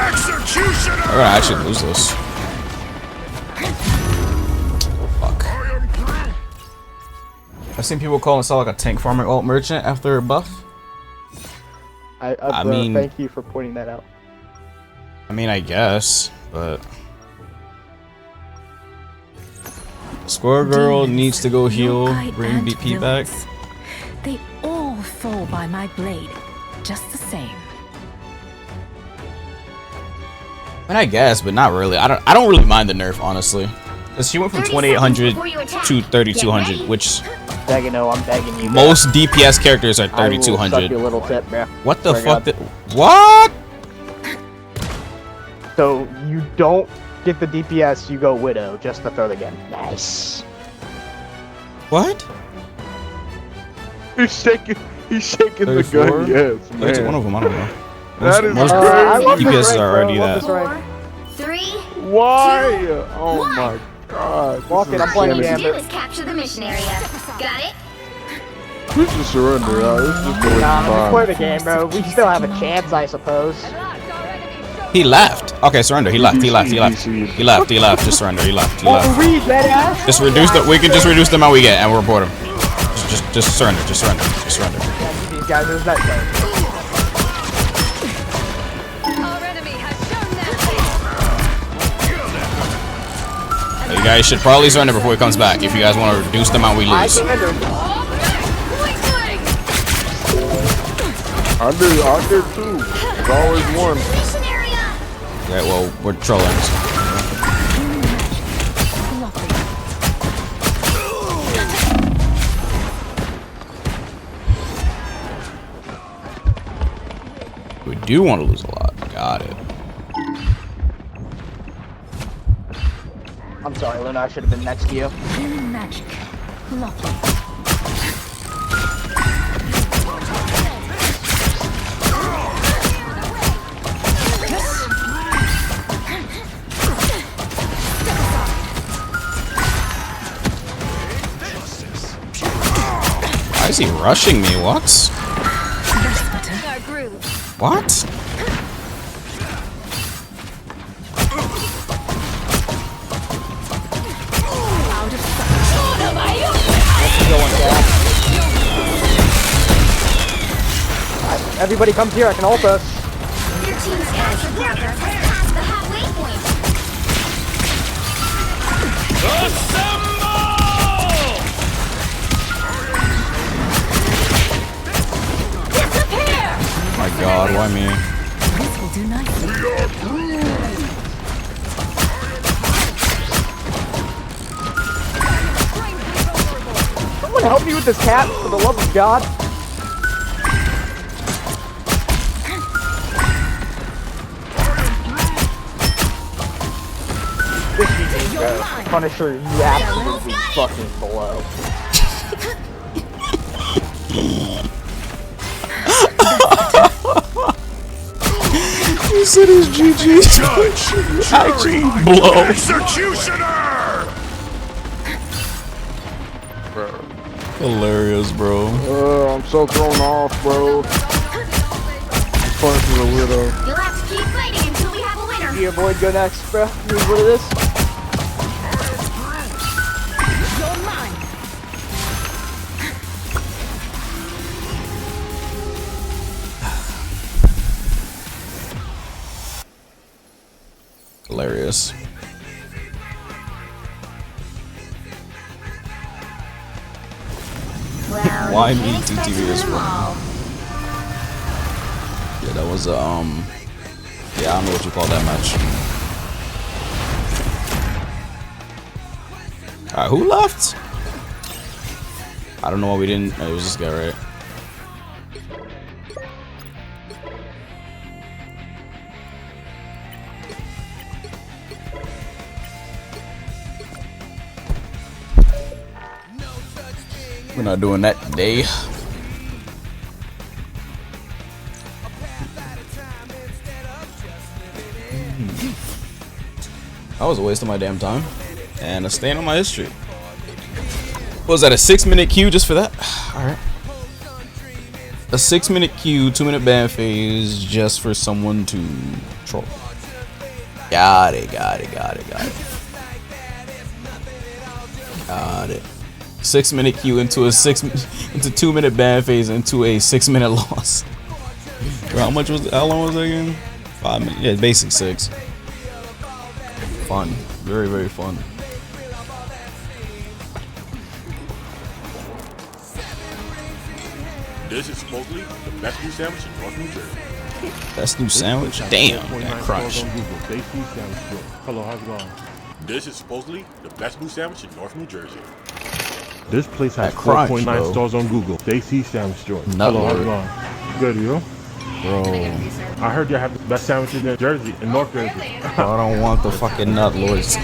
executioner! We're gonna actually lose this. Fuck. I've seen people call himself like a tank farming alt merchant after a buff. I mean- thank you for pointing that out. I mean, I guess, but Squirrel Girl Demons, needs to go heal, yokai, bring and BP back. villains. They all fall by my blade, just the same. I mean, I guess, but not really. I don't really mind the nerf, honestly. Cause she went from 2800 to 3200, which Begging, no, I'm begging you. most DPS characters are I will suck 3200. your little tip, bro. What the Swear fuck? God. What? So you don't get the DPS, you go Widow just to throw the gun. Nice. What? He's shaking the 34? gun, yes, That's man. one of them, I don't know. That is most crazy. DPS are already that. 4, 3, Why? 2, Oh 1. my god. Walk it, I'm All playing you need to do Gambit. is capture the mission area. Got it? We should surrender. This is just a waste Nah, of just play the time. game, bro. We still have a chance, I suppose. He left. Okay, surrender. He left. He left. He left. He left. He left. Just surrender. He left. He left. Read that ass. Just reduce the. We can just reduce the amount we get, and we'll report him. Just surrender. Just surrender. Just surrender. These guys is that guy. Our enemy has shown their You guys should probably surrender before he comes back. If you guys want to reduce the amount we lose. Under two. There's always one. Mission area! Okay, well, we're trolling. We do want to lose a lot. Got it. I'm sorry, Luna. I should have been next to you. Healing magic. Lovely. Why is he rushing me? What? That's better. our groove. What? Out of sight. Everybody comes here. I can ult us. Your team's capture progress has passed the halfway point. Disappear! Oh my god, why me? This will do nicely. someone help me with this cat, for the love of God? This GG, bro. Punisher, you absolutely fucking blow. You said it's GG. Judge, Actually, jury, blow. executioner! Bro. Hilarious, bro. I'm so thrown off, bro. Punisher's a weirdo. You'll have to keep fighting until we have a winner. Yeah, boy, go next, bro. Here's what it is. You're mine. Hilarious. Well, Why me TTV this one? Yeah, that was yeah, I don't know what you call that match. Alright, who left? I don't know why we didn't. It was this guy, right? We're not doing that today. That was a waste of my damn time. And a stain on my history. What was that, a 6-minute queue just for that? Alright. A 6-minute queue, 2-minute ban phase just for someone to troll. Got it. Got it. 6-minute queue into a 2-minute ban phase into a 6-minute loss. How long was it again? 5 minutes. Yeah, basically 6. Fun. Very, very fun. This is supposedly the best new sandwich in North New Jersey. Best new sandwich? Damn, that crunch. Hello, how's it going? This is supposedly the best new sandwich in North New Jersey. This place has 4.9 stars on Google. Stacy Sandwich Joint. Hello, how's it going? Good, you? Bro. I heard you have the best sandwiches in Jersey, in North Jersey. I don't want the fucking nut lords.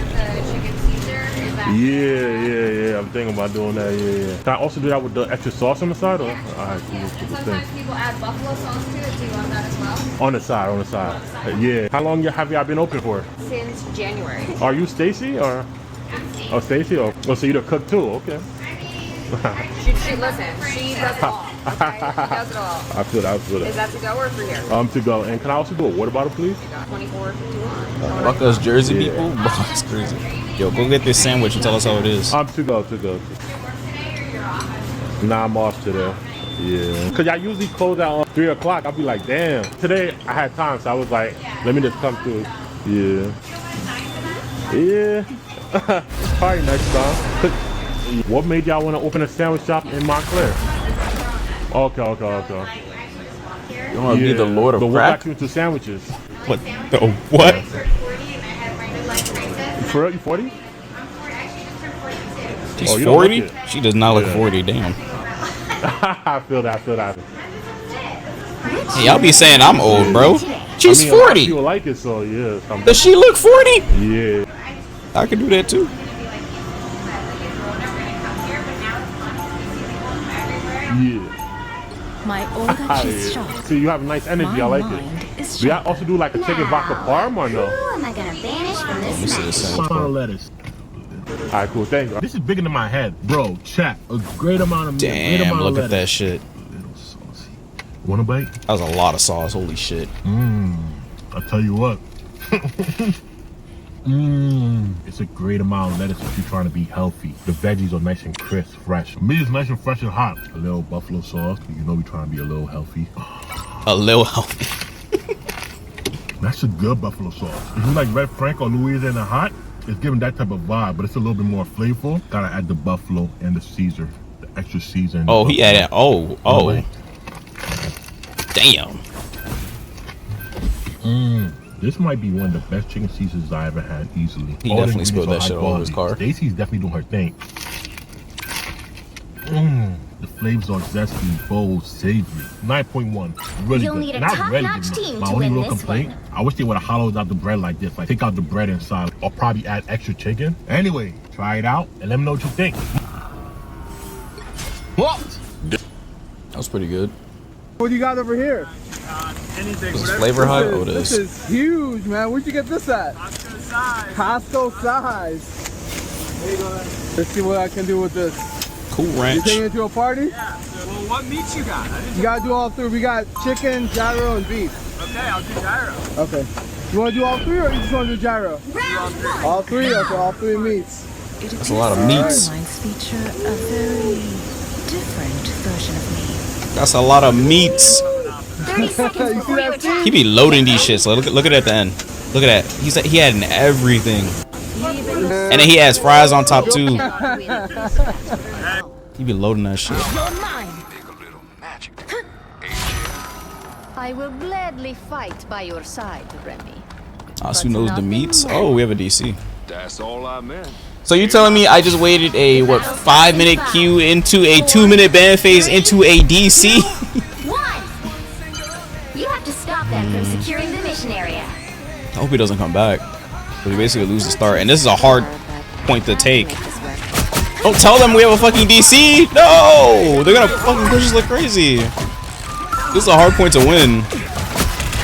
Yeah. I'm thinking about doing that. Yeah. Can I also do that with the extra sauce on the side? Or? Alright, cool. Sometimes people add buffalo sauce to it. Do you want that as well? On the side. Yeah. How long have y'all been open for? Since January. Are you Stacy or? Oh, Stacy. Oh, so you the cook too? Okay. She listen. She does it all. Okay? She does it all. I feel that. Is that to go or for here? To go. And can I also do a water bottle, please? 24.51. Fuck us Jersey people? Bro, it's crazy. Yo, go get this sandwich and tell us how it is. To go. Nah, I'm off today. Yeah. Cause I usually close out 3 o'clock. I'll be like, damn. Today I had time, so I was like, let me just come through. Yeah. Probably next time. What made y'all want to open a sandwich shop in Montclair? Okay. You want to be the Lord of Crack? The into sandwiches. What the what? For real, you 40? She's 40? She does not look 40, damn. I feel that. Hey, y'all be saying I'm old, bro. She's 40. People like it, so yeah. Does she look 40? Yeah. I could do that too. Yeah. My older cheese shop. See, you have nice energy. I like it. Do y'all also do like a chicken vodka parm or no? Who am I gonna banish from this match? Lettuce. Alright, cool. Thank you. This is bigger than my head, bro. Chat a great amount of. Damn, look at that shit. Want a bite? That was a lot of sauce. Holy shit. I'll tell you what. It's a great amount of lettuce if you're trying to be healthy. The veggies are nice and crisp, fresh. Meat is nice and fresh and hot. A little buffalo sauce. You know we're trying to be a little healthy. A little healthy. That's a good buffalo sauce. If you like Red Frank or Louisiana hot, it's giving that type of vibe, but it's a little bit more flavorful. Gotta add the buffalo and the Caesar, the extra Caesar. Oh, he added. Oh. Damn. This might be one of the best chicken Caesars I ever had, easily. He definitely spilled that shit all over his car. Stacy's definitely doing her thing. The flavors are zesty, bold, savory. 9.1. Really You'll good. need a Not really top-notch good. team My to only win real this complaint, I wish they would have hollowed out the bread like this. Like, take out the bread inside. Or probably add extra chicken. Anyway, try it out and let me know what you think. What? That was pretty good. What do you got over here? Anything. Is this flavor high? Oh, it is. This is huge, man. Where'd you get this at? Costco size. Costco size. There you go. Let's see what I can do with this. Cool Ranch. You taking it to a party? Yeah. Well, what meats you got? You gotta do all three. We got chicken, gyro, and beef. Okay, I'll do gyro. Okay. You wanna do all three or you just wanna do gyro? All three? Okay, all three meats. That's a lot of meats. Feature a very different version of me. That's a lot of meats. 30 seconds before you attack. He be loading these shits. Look at it at the end. Look at that. He had everything. And then he has fries on top too. He be loading that shit. I will gladly fight by your side, Remy. Asu knows the meats. Oh, we have a DC. That's all I meant. So you telling me I just waited a 5-minute queue into a 2-minute ban phase into a DC? You have to stop them from securing the mission area. I hope he doesn't come back. But we basically lose the start, and this is a hard point to take. Don't tell them we have a fucking DC. No, they're gonna fucking push us like crazy. This is a hard point to win.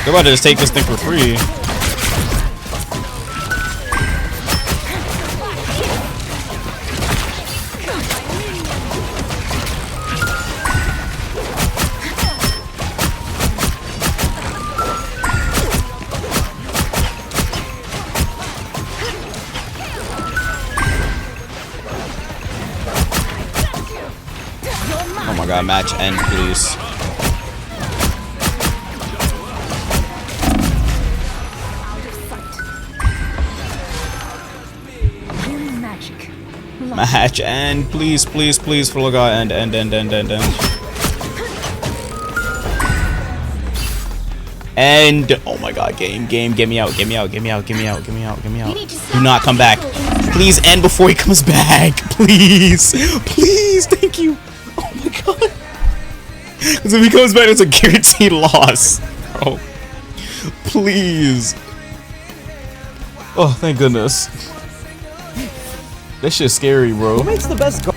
They're about to just take this thing for free. Oh my god, match end, please. Match end, please, please, please, for God, end. And oh my god, game, get me out. Do not come back. Please end before he comes back. Please, thank you. Oh my god. Because if he comes back, it's a guaranteed loss, bro. Please. Oh, thank goodness. That shit's scary, bro. Who makes the best goal?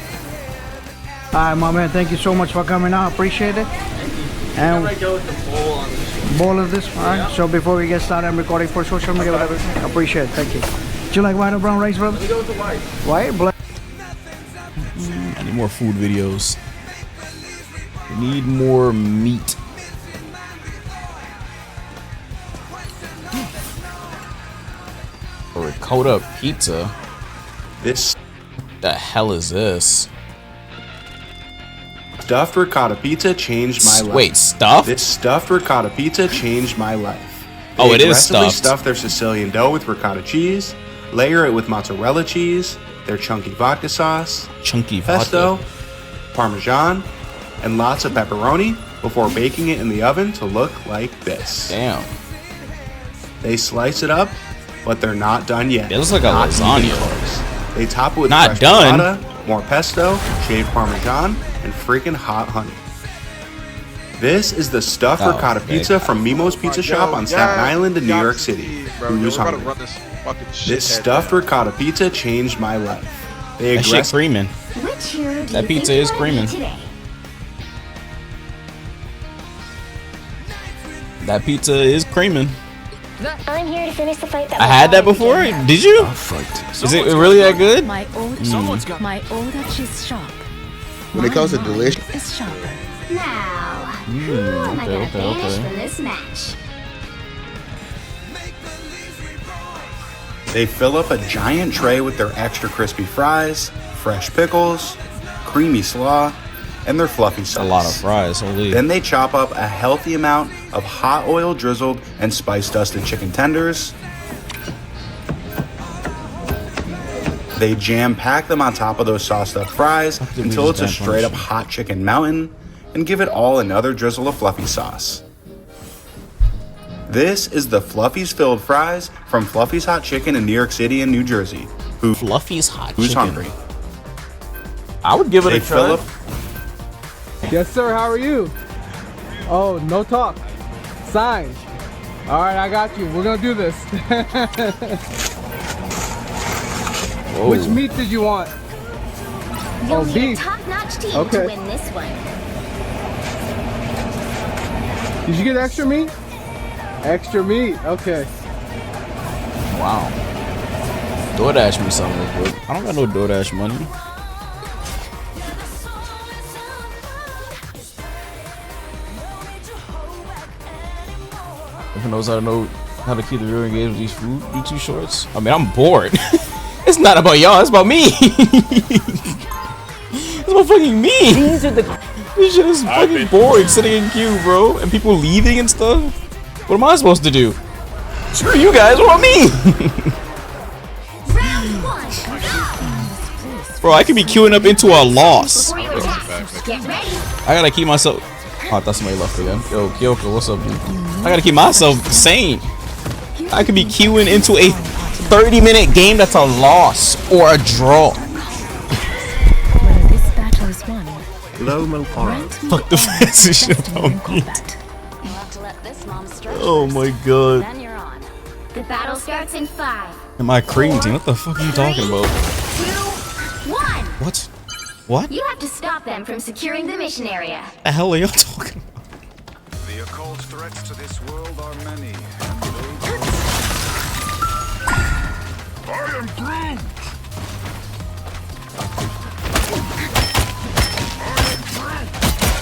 Alright, my man, thank you so much for coming out. Appreciate it. And bowl of this. Alright, so before we get started, I'm recording for social media, whatever. Appreciate it. Thank you. Do you like white or brown rice, brother? Let me go with the white. White? Black? I need more food videos. We need more meat. A ricotta pizza. This the hell is this? Stuffed ricotta pizza changed my life. Wait, stuffed? This stuffed ricotta pizza changed my life. Oh, it is aggressively stuffed. Stuff their Sicilian dough with ricotta cheese, layer it with mozzarella cheese, their chunky vodka sauce, pesto, parmesan, and lots of pepperoni before baking it in the oven to look like this. Damn. They slice it up, but they're not done yet. It looks like a lasagna. They top it with Not fresh done. ricotta, more pesto, shaved parmesan, and freaking hot honey. This is the stuffed ricotta pizza from Mimo's Pizza Shop on Staten Island in New York City. Who's hungry? This stuffed ricotta pizza changed my life. That shit creaming. Which hero do That you pizza think is won creaming. today? That pizza is creaming. I'm here to finish the fight that I had that before. Did you? Is it really that good? My order is sharp. When it comes to delicious, Is sharper. Now, who am I gonna okay. banish from this match? They fill up a giant tray with their extra crispy fries, fresh pickles, creamy slaw, and their fluffy sauce. A lot of fries, holy. Then they chop up a healthy amount of hot oil drizzled and spice dusted chicken tenders. They jam pack them on top of those sauce stuffed fries until it's a straight up hot chicken mountain and give it all another drizzle of fluffy sauce. This is the Fluffy's filled fries from Fluffy's Hot Chicken in New York City and New Jersey. Fluffy's Hot Who's Chicken. hungry? I would give it a try. Fill up Yes, sir. How are you? Oh, no talk. Sign. All right, I got you. We're gonna do this. Which meat did you want? You'll need beef. a top-notch team Okay. to win this one. Did you get extra meat? Extra meat. Okay. Wow. DoorDash me something real quick. I don't got no DoorDash money. If he knows how to keep the real engaged with these food YouTube shorts. I mean, I'm bored. It's not about y'all. It's about me. It's about fucking me. These are the. This shit is fucking boring sitting in queue, bro, and people leaving and stuff. What am I supposed to do? Screw you guys. What about me? Bro, I could be queuing up into a loss. I gotta keep myself. Oh, I thought somebody left again. Yo, Kyoko, what's up, dude? I gotta keep myself sane. I could be queuing into a 30-minute game that's a loss or a draw. Whether this battle is won, Fuck the fancy shit about me. Oh my god. Then you're on. The battle starts in 5. Am I cream team? What the fuck are you talking about? 2, 1. What? What? You have to stop them from securing the mission area. The hell are y'all talking about? The occult threats to this world are many. I am Groot!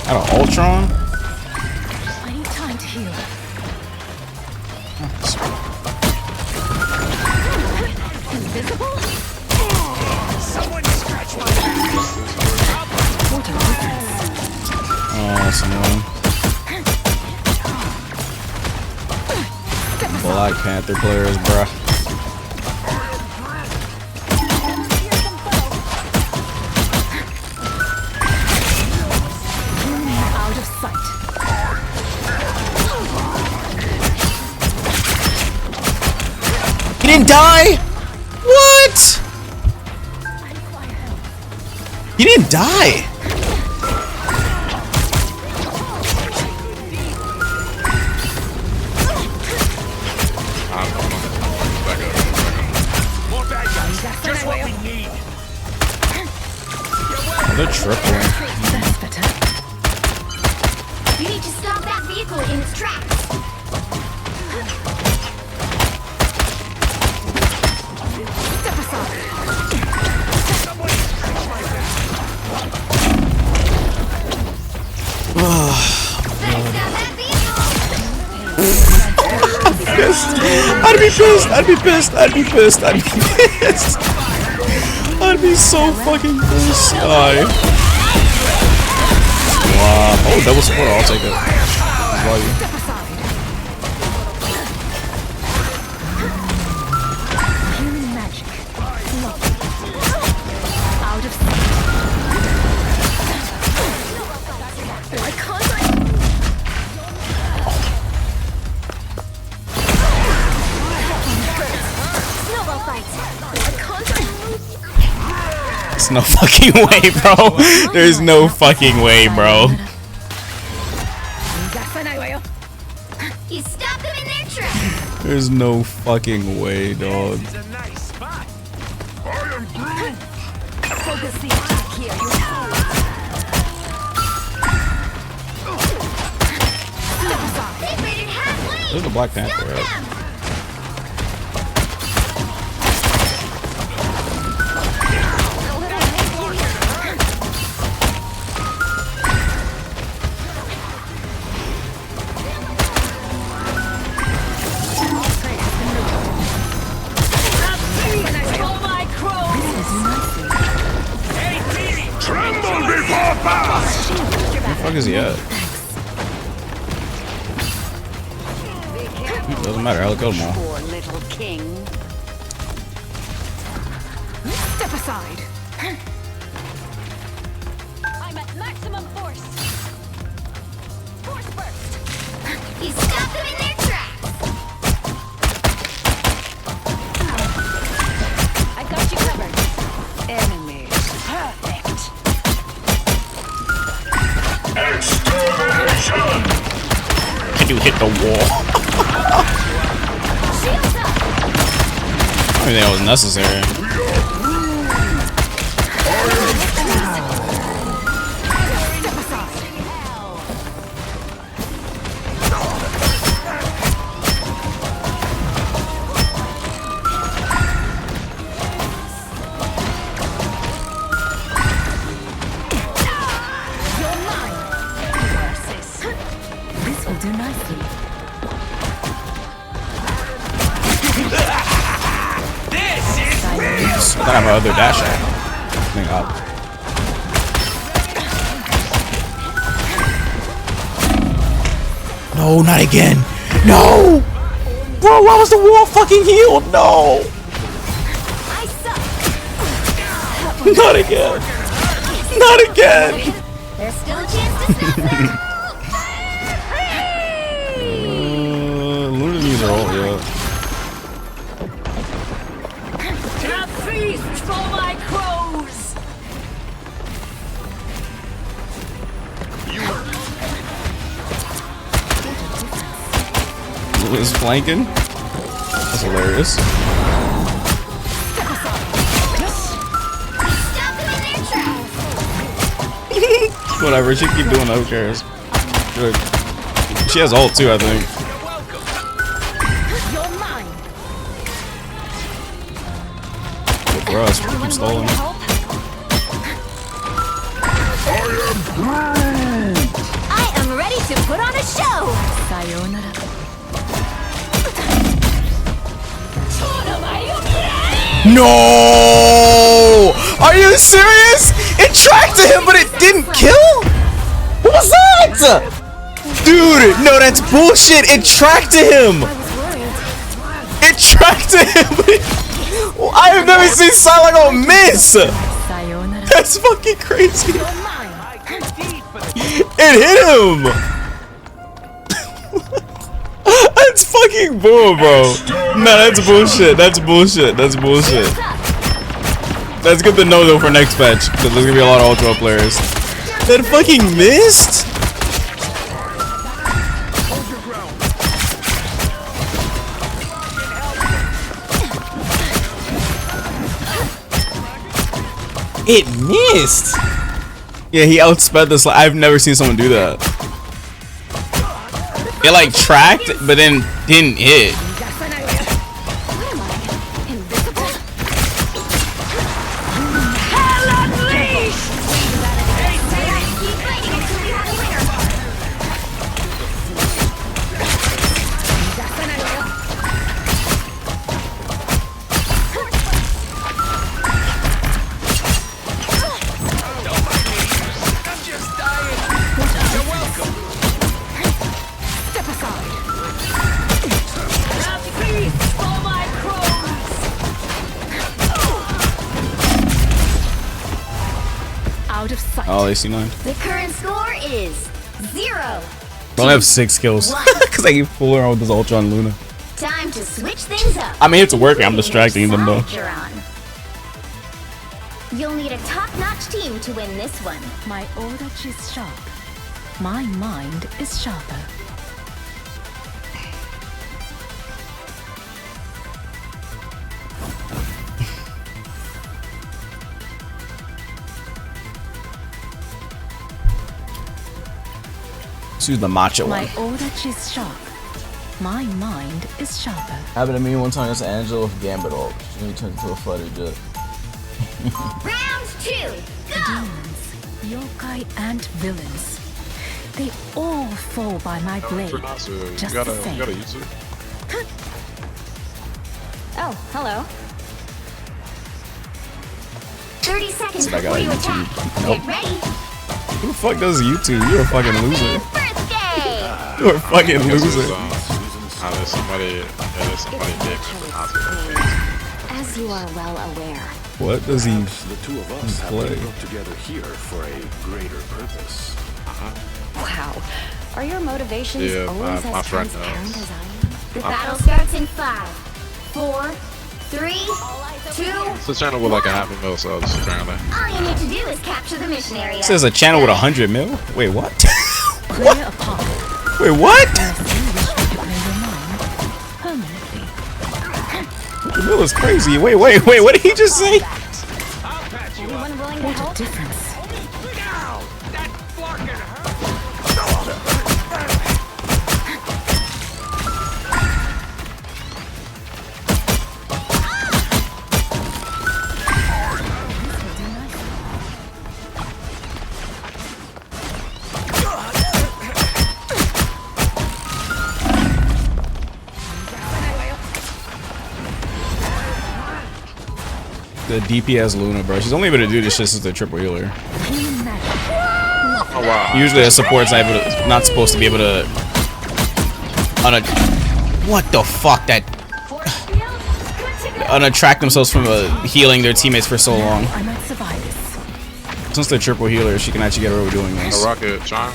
I don't Ultron? I need time to heal. Invisible? Someone scratch my back. Oh, someone. Black Panther players, bruh. Out of sight. He didn't die? What? He didn't die. More bad guys. Just what we need. Oh, they're tripling. You need to stop that vehicle in its tracks. Step aside. I'd be pissed. I'd be pissed. I'd be pissed. I'd be pissed. I'd be so fucking pissed. Wow. Oh, double support. I'll take it. Value. Human magic. Out of sight. Why can't I? Snowball fight. Why can't I? There's no fucking way, bro. There's no fucking way, bro. You stop them in their tracks. There's no fucking way, dog. Focus the attack here. They've raided halfway. There's the Black Panther, right? Tremble before power! Where the fuck is he at? Doesn't matter, I'll kill them all. Poor little king. Step aside. I'm at maximum force. Force burst. You stop them in their tracks. I got you covered. Enemy. Perfect. hit the wall. I think that was necessary. This will do nicely. I thought I have my other dash at. Thank God. No, not again. No! Bro, why was the wall fucking healed? No! Not again. Not again. There's still a chance to stop them. Luna needs her ult, yeah. A feast for my crows! Luna's flanking. That's hilarious. Whatever, she keep doing that, who cares? Good. She has ult too, I think. Good for us, we keep stalling. I am ready to put on a show. Sayonara. No! Are you serious? It tracked to him, but it didn't kill? What was that? Dude, no, that's bullshit. It tracked to him. It tracked to him. I have never seen Psylocke miss. That's fucking crazy. It hit him. That's fucking bull, bro. Nah, that's bullshit. That's bullshit. That's bullshit. That's good to know though for next patch, because there's gonna be a lot of Ultra players. That fucking missed? It missed. Yeah, he outsped this. I've never seen someone do that. It like tracked, but then didn't hit. Oh, AC9. The current score is 0. I only have 6 kills because I keep fooling around with this Ultra on Luna. Time to switch things up. I mean, it's working. I'm distracting them though. You're on. You'll need a top-notch team to win this one. My Odachi is sharp. My mind is sharper. Let's use the matcha My one. Odachi is sharp. My mind is sharper. Happened to me one time. It's Angela with Gambit ult. She turned into a fighter jet. Round 2, go! Demons, yokai, and villains. They all fall by my blade. Infernasu, Just you the same. got a YouTube? Oh, hello. 30 seconds I got before a you YouTube. attack. Nope. Get ready. Who the fuck does YouTube? You're a fucking loser. Birthday! You're a fucking loser. There's somebody dick Infernasu. As you are well aware, What does he The two of us have play? been brought together here for a greater purpose. Wow. Are your motivations Yeah, always my as friend transparent knows. as I am? the battle starts in 5, 4, 3, 2. It's a channel with like a half a mil subs apparently. All you need to do is capture the mission area. This is a channel with 100 mil? Wait, what? Clear a path. Wait, what? permanently. Bill is crazy. Wait, what did he just say? Anyone willing to What help? a difference. The DPS Luna, bro. She's only able to do this shit since the triple healer. Oh wow. Usually a support's not supposed to be able to what the fuck that unattract themselves from healing their teammates for so long. I might survive this. Since the triple healer, she can actually get away with doing this. A rocket charm.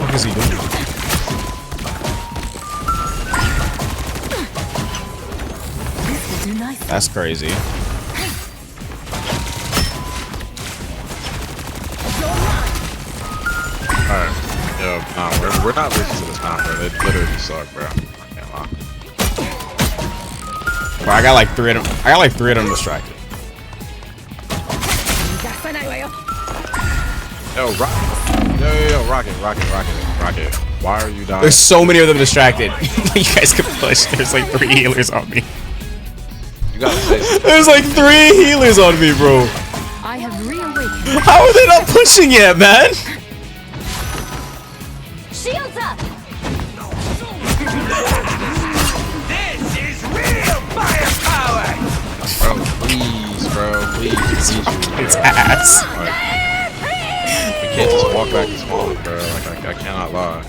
What is he doing? That's crazy. Alright. Yo, nah, we're not losing to this now, bro. They literally suck, bro. I can't lie. Bro, I got like three of them distracted. Yo, Rocket. Why are you dying? There's so many of them distracted. You guys can push. There's like 3 healers on me. You gotta say something. There's like 3 healers on me, bro. I have reawakened. How are they not pushing yet, man? Shields up. This is real firepower. Bro, please. It's ass. Like, we can't just walk back this wall, bro. Like, I cannot lie.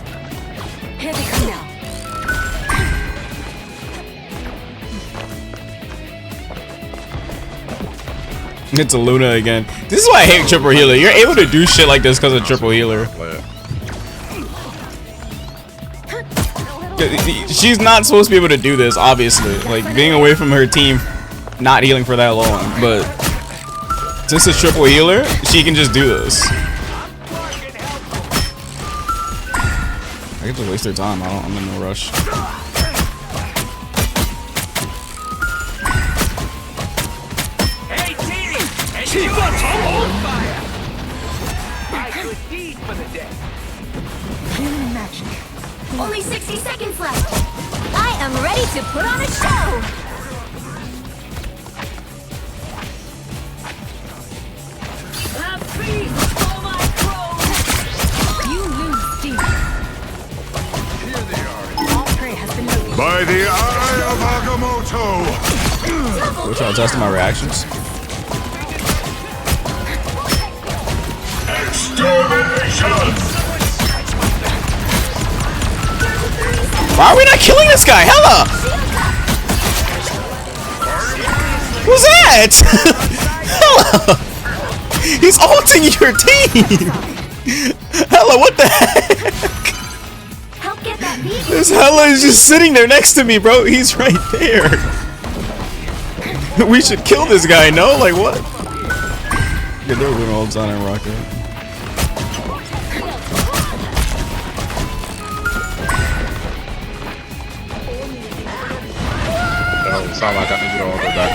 Here they come now. It's a Luna again. This is why I hate triple healer. You're able to do shit like this because of triple healer. She's not supposed to be able to do this, obviously. Like, being away from her team, not healing for that long. But since it's triple healer, she can just do this. I can just waste her time. I'm in no rush. Keep us on fire. I could eat for the day. Human magic. Only 60 seconds left. I am ready to put on a show. A feast for my crows. You lose, Steve. Here they are. All prey has been located. By the eye of Agamotto. Which I'll test my reactions. Why are we not killing this guy? Hella! Who's that? Hella! He's ulting your team! Hella, what the heck? Help get that beat. This Hella is just sitting there next to me, bro. He's right there. We should kill this guy, no? Like, what? Yeah, they're doing all on and rocket. It's not like I need to all go back.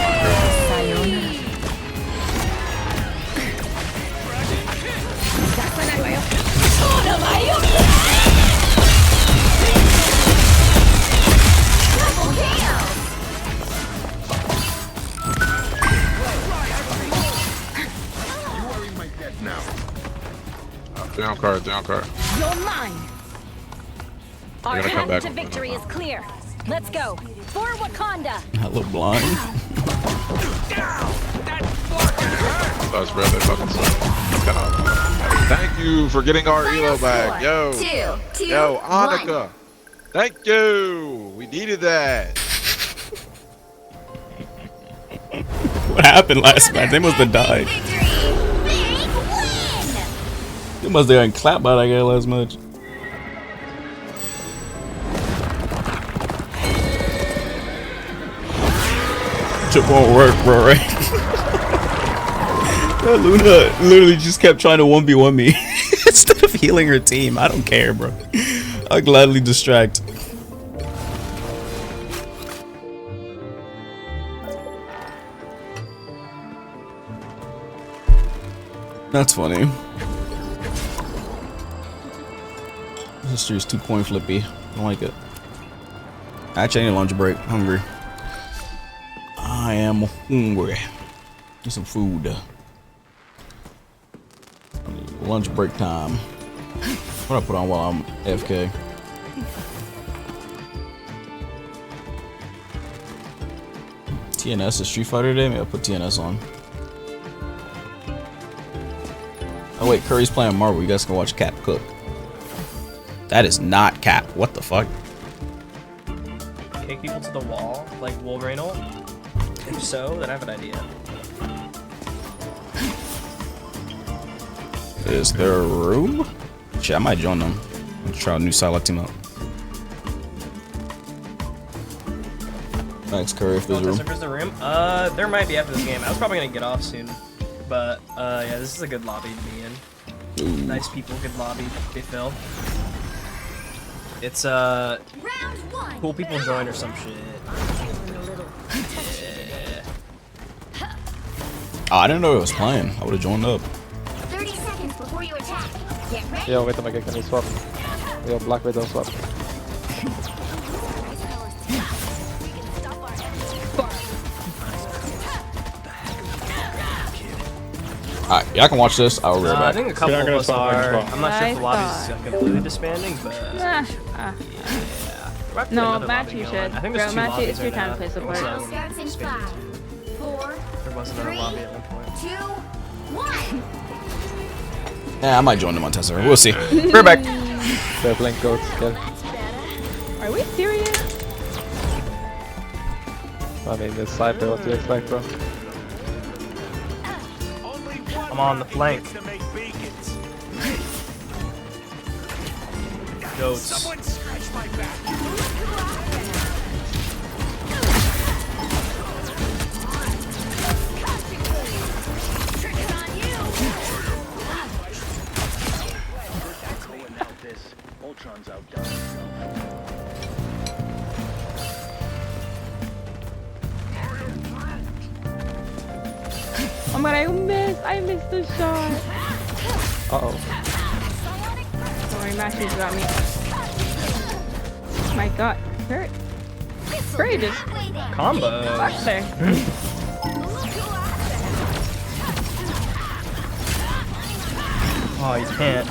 Down card. You're mine. Our gonna come path back to with victory is clear. Let's go. For Wakanda. Hella blind. That's really fucking suck. Thank you for getting our elo back. Yo, Annika. Thank you. We needed that. What happened last match? They must have died. They must have gotten clapped by that guy last match. It won't work, bro, right? Luna literally just kept trying to 1v1 me instead of healing her team. I don't care, bro. I'll gladly distract. That's funny. History is too coin flippy. I don't like it. Actually, I need a lunch break. Hungry. I am hungry. Get some food. Lunch break time. What do I put on while I'm AFK? TNS is Street Fighter today? Maybe I'll put TNS on. Oh wait, Curry's playing Marvel. You guys can watch Cap cook. That is not Cap. What the fuck? Kick people to the wall like Wolverine ult? If so, then I have an idea. Is there a room? Shit, I might join them. Let's try a new Psylocke team out. Thanks, Curry, if there's a room. If there's a room? There might be after this game. I was probably gonna get off soon. But, yeah, this is a good lobby to be in. Ooh. Nice people, good lobby, they fill. It's, cool people join or some shit. Yeah. Oh, I didn't know it was playing. I would have joined up. 30 seconds before you attack. Get ready. Yo, wait a minute, can we swap? Yo, Black Widow swap. Alright, y'all can watch this. I'll be right back. I think a couple of us are. I'm not sure if the lobby's completely disbanding, but yeah. No, Matt, you should. I think Bro, there's two Matt, lobbies it's your right time now. to play support. Starts in 5, 4, There was another lobby at one point. 2, 1. Yeah, I might join them on Tesla. We'll see. Right back. They're playing goats. Are we serious? I mean, this Cypher, what do you expect, bro? I'm on the flank. Goats. Oh my god, I missed the shot. Uh-oh. Don't worry, Matthew's got me. Oh my god, hurt. Great, just Combo. back there. Oh, you can't.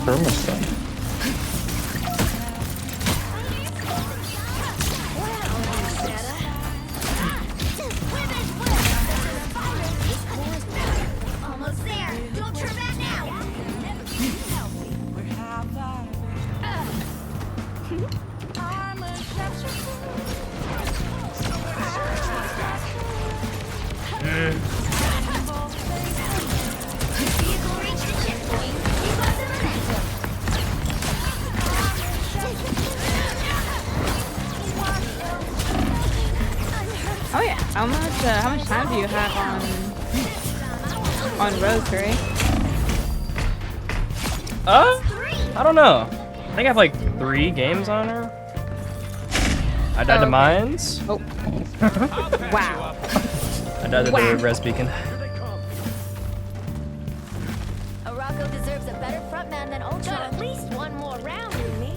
Thermostat. Almost there. Don't turn back now. Oh yeah, how much time do you have on Rogue, Curry? I don't know. I think I have like 3 games on her. I died to mines. Oh. Wow. I died to the res beacon. Arako deserves a better frontman than Ultra. Got at least one more round in me.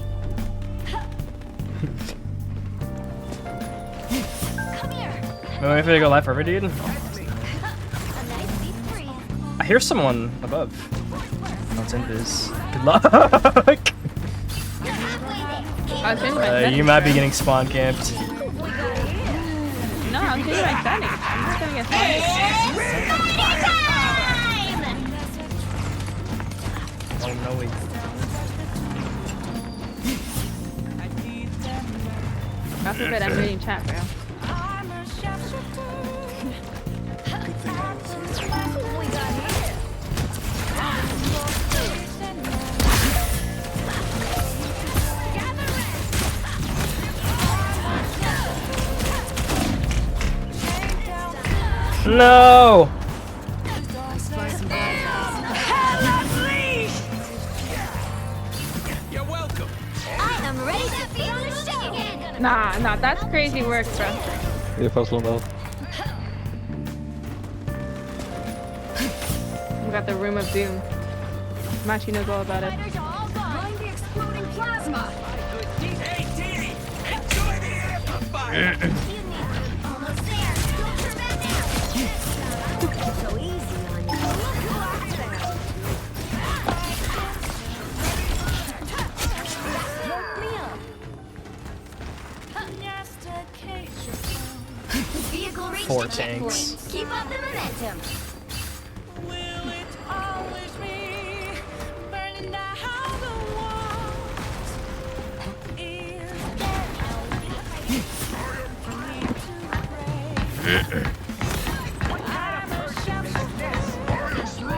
Come here. Wait, wait for you to go live forever, dude. I hear someone above. Oh, it's Invis. Good luck. You might be getting spawn camped. No, I'm taking my standing. I'm just gonna get spawned. Oh no, wait. God forbid I'm reading chat, bro. No! You're welcome. I am ready to feel the show. Nah, that's crazy work, bro. Yeah, fast one out. We got the Room of Doom. Machi knows all about it. Find the exploding plasma. Hey, Diddy, enjoy the amplifier. Almost there. Don't turn back now. So easy on you. Woke me up. Vehicle reached 4 the checkpoint. tanks. Keep up the momentum.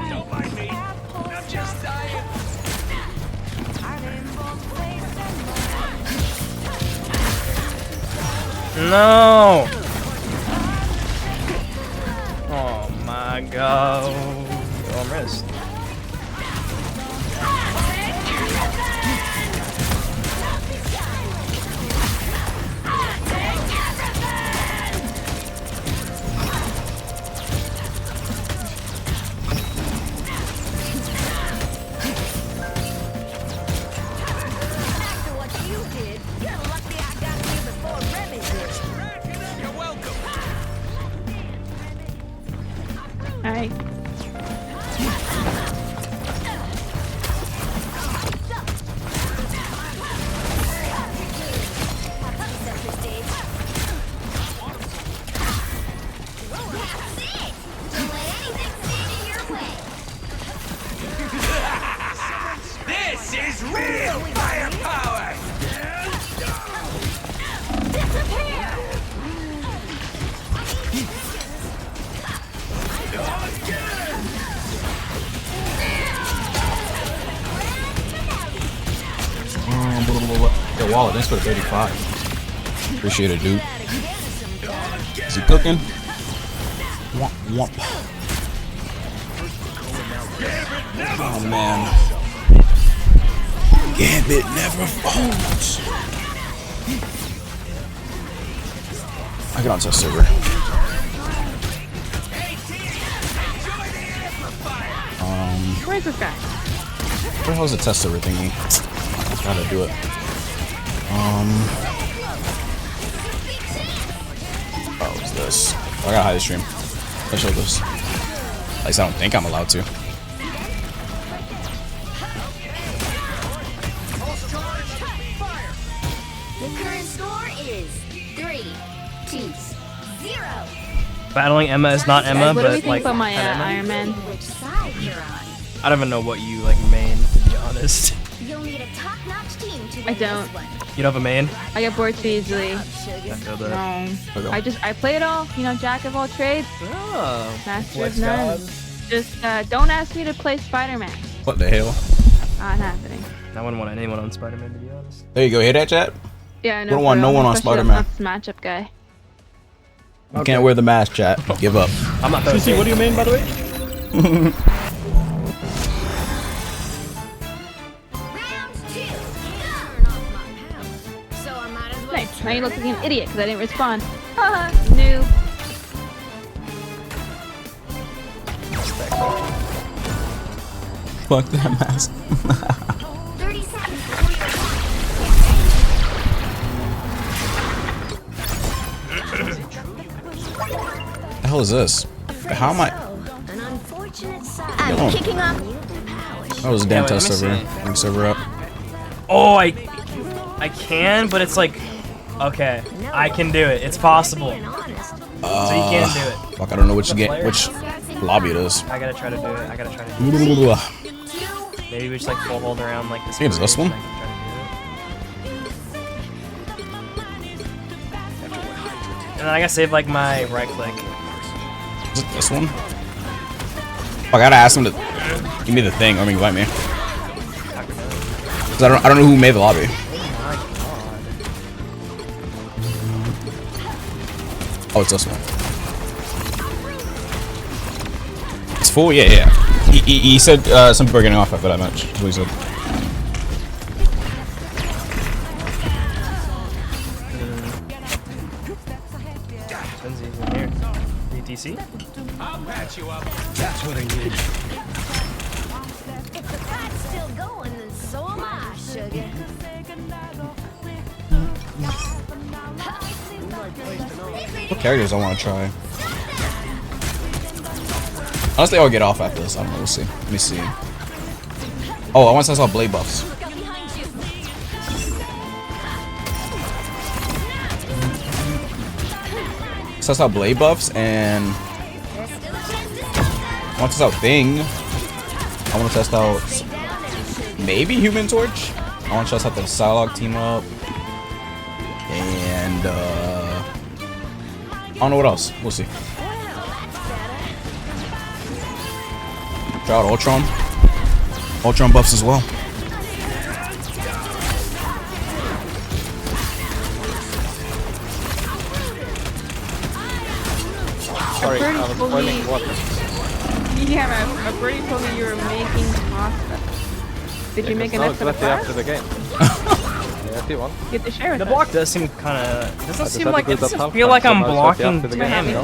Don't mind me. I'm just dying. No! Oh my god. Oh, I'm missed. After what you did, you're lucky I got here before Remy did. You're welcome. Alright. Center stage. That's it. Don't let anything stand in your way. This is real firepower. Disappear. Yo, Wallet, thanks for the 35. Appreciate it, dude. Is he cooking? Womp, womp. Oh, man. Gambit never folds. I get on test server. Where's this guy? Where the hell is the test server thingy? Gotta do it. Oh, what's this? Oh, I gotta hide the stream. I'll show this. At least I don't think I'm allowed to. The current score is 3-2-0. Battling Emma is not Emma, Guys, what do we but think like about my Emma. Iron Man? Which side you're on? I don't even know what you like main, to be honest. You'll need a top-notch team to I win don't. this one. You don't have a main? I get bored too easily. I feel that. No. I play it all, you know, jack of all trades. Oh. Master What's of none. God? Just don't ask me to play Spider-Man. What the hell? Not happening. I wouldn't want anyone on Spider-Man, to be honest. There you go. Hear that, chat? Yeah, I know. We don't want for no real, one on especially Spider-Man. I'm not this matchup guy. You can't wear the mask, chat. Give up. I'm not CC, what do you mean, by the way? Round 2. So I might as well. Nice. Now you look like an idiot because I didn't respond. Haha, noob. Fuck that mask. 30 seconds before you The hell is this? How am I? An unfortunate side. I'm I'm kicking kicking up. up. That was a damn Yeah, wait, test let me server. see. Bring server up. Oh, I can, but it's like, okay, I can do it. It's possible. So you can do it. Fuck, I don't know which lobby it is. I gotta try to do it. I gotta try to do it. Maybe we just like full hold around like this. Hey, is this one? And then I gotta save like my right click. Is it this one? I gotta ask him to give me the thing, or invite me. Cause I don't know who made the lobby. Oh, it's this one. full? Yeah, yeah. He said some people are getting off after that match. That's what he said. Spenzy's in here. BTC? I'll patch you up. That's what I need. If the fire's still going, then so am I, sugar. What characters I want to try? Unless they all get off after this, I don't know. We'll see. Let me see. Oh, I want to test out blade buffs. Test out blade buffs and I want to test out Thing. I want to test out maybe Human Torch. I want to test out the Psylocke team up and I don't know what else. We'll see. Try out Ultron. Ultron buffs as well. Sorry, I was boiling water. Yeah, a birdie told me you were making pasta. Did you make an extra after the game? Yeah, if you want. Get the share with The us. block does seem kind of. Doesn't seem like it doesn't feel like I'm blocking damage.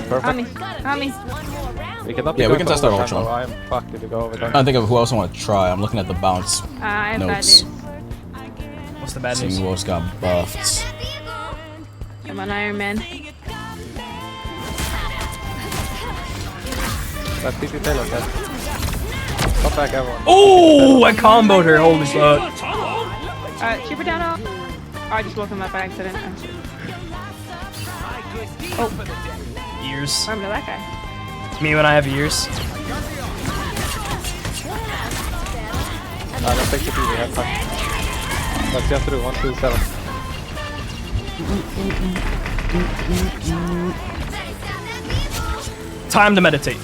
Yeah, we can test out Ultron. I'm fucked if you go over there. I'm trying to think of who else I want to try. I'm looking at the bounce I have notes. bad news. What's the bad Seeing news? who else got buffed. I'm an Iron Man. That's TP Taylor, guys. Stop back, everyone. Oh, I comboed her. Holy fuck. Cheaper down. Oh, I just woke him up by accident. Oh. Ears. What happened to that guy? Me when I have ears. Let's take the PV, have fun. Let's get through 1, 2, 7. Time to meditate.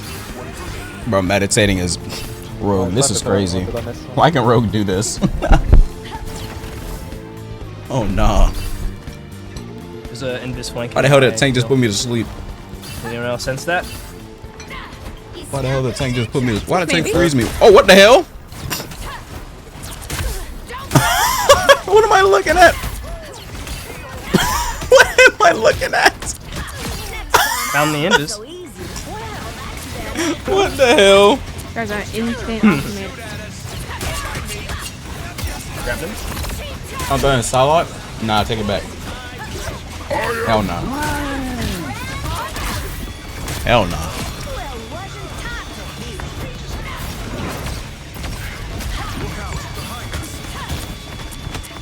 Bro, meditating is Rogue. This is crazy. Why can Rogue do this? Oh nah. There's a invis flank. Why the hell did Tank just put me to sleep? Did anyone else sense that? Why the hell did Tank just put me to sleep? Why did Tank freeze me? Oh, what the hell? What am I looking at? What am I looking at? Found the invis. What the hell? Guys are instant ultimate. Grab them. I'm done in Psylocke? Nah, take it back. Hell no. Hell no.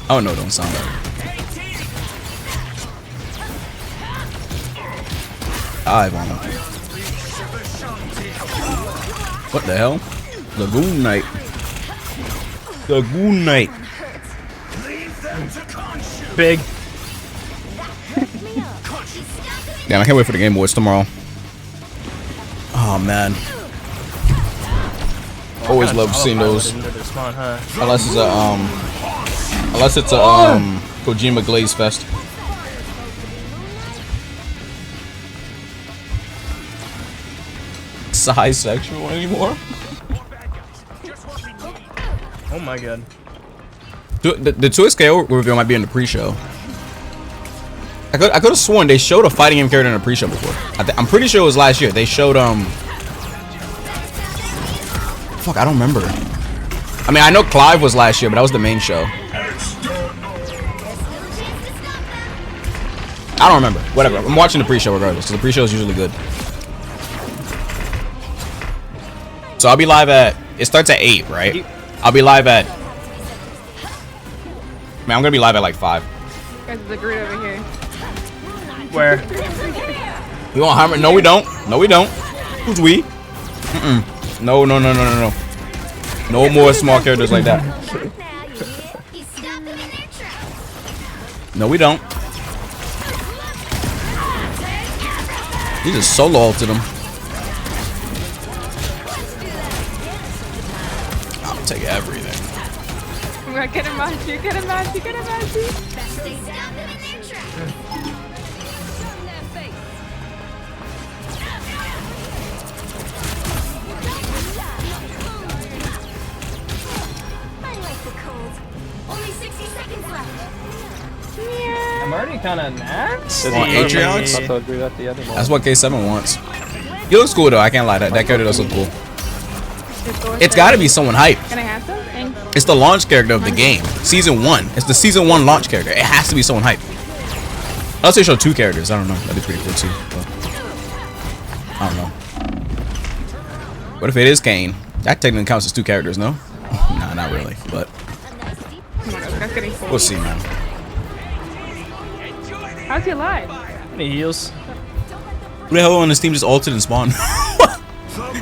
Oh no, don't sound like it. Dive on him. What the hell? Lagoon Knight. Lagoon Knight. Big. Damn, I can't wait for the Game Awards tomorrow. Oh man. Always love seeing those. Unless it's a Kojima Glaze Fest. Size sexual anymore? Oh my god. The 2SKO reveal might be in the pre-show. I could have sworn they showed a fighting game character in a pre-show before. I'm pretty sure it was last year. They showed fuck, I don't remember. I mean, I know Clive was last year, but that was the main show. I don't remember. Whatever. I'm watching the pre-show regardless, because the pre-show is usually good. So I'll be live at. It starts at 8, right? I'll be live at. Man, I'm gonna be live at like 5. Guys, there's a grid over here. Where? We want Hammer? No, we don't. No, we don't. Who's we? No, no, no, no, no, no. No more small characters like that. No, we don't. He just solo ulted him. I'll take everything. Get him on you, get him on you, get him on you. kind of nasty. Want Atriox? I told you that the other That's what K7 wants. He looks cool though. I can't lie. That character does look cool. It's got to be someone hype. Can I have some? It's the launch character of the game. Season 1. It's the Season 1 launch character. It has to be someone hype. Unless they show 2 characters. I don't know. That'd be pretty cool too. But I don't know. What if it is Kane? That technically counts as 2 characters, no? Nah, not really. But we'll see, man. How's he alive? He heals. Who the hell on this team just ulted and spawned?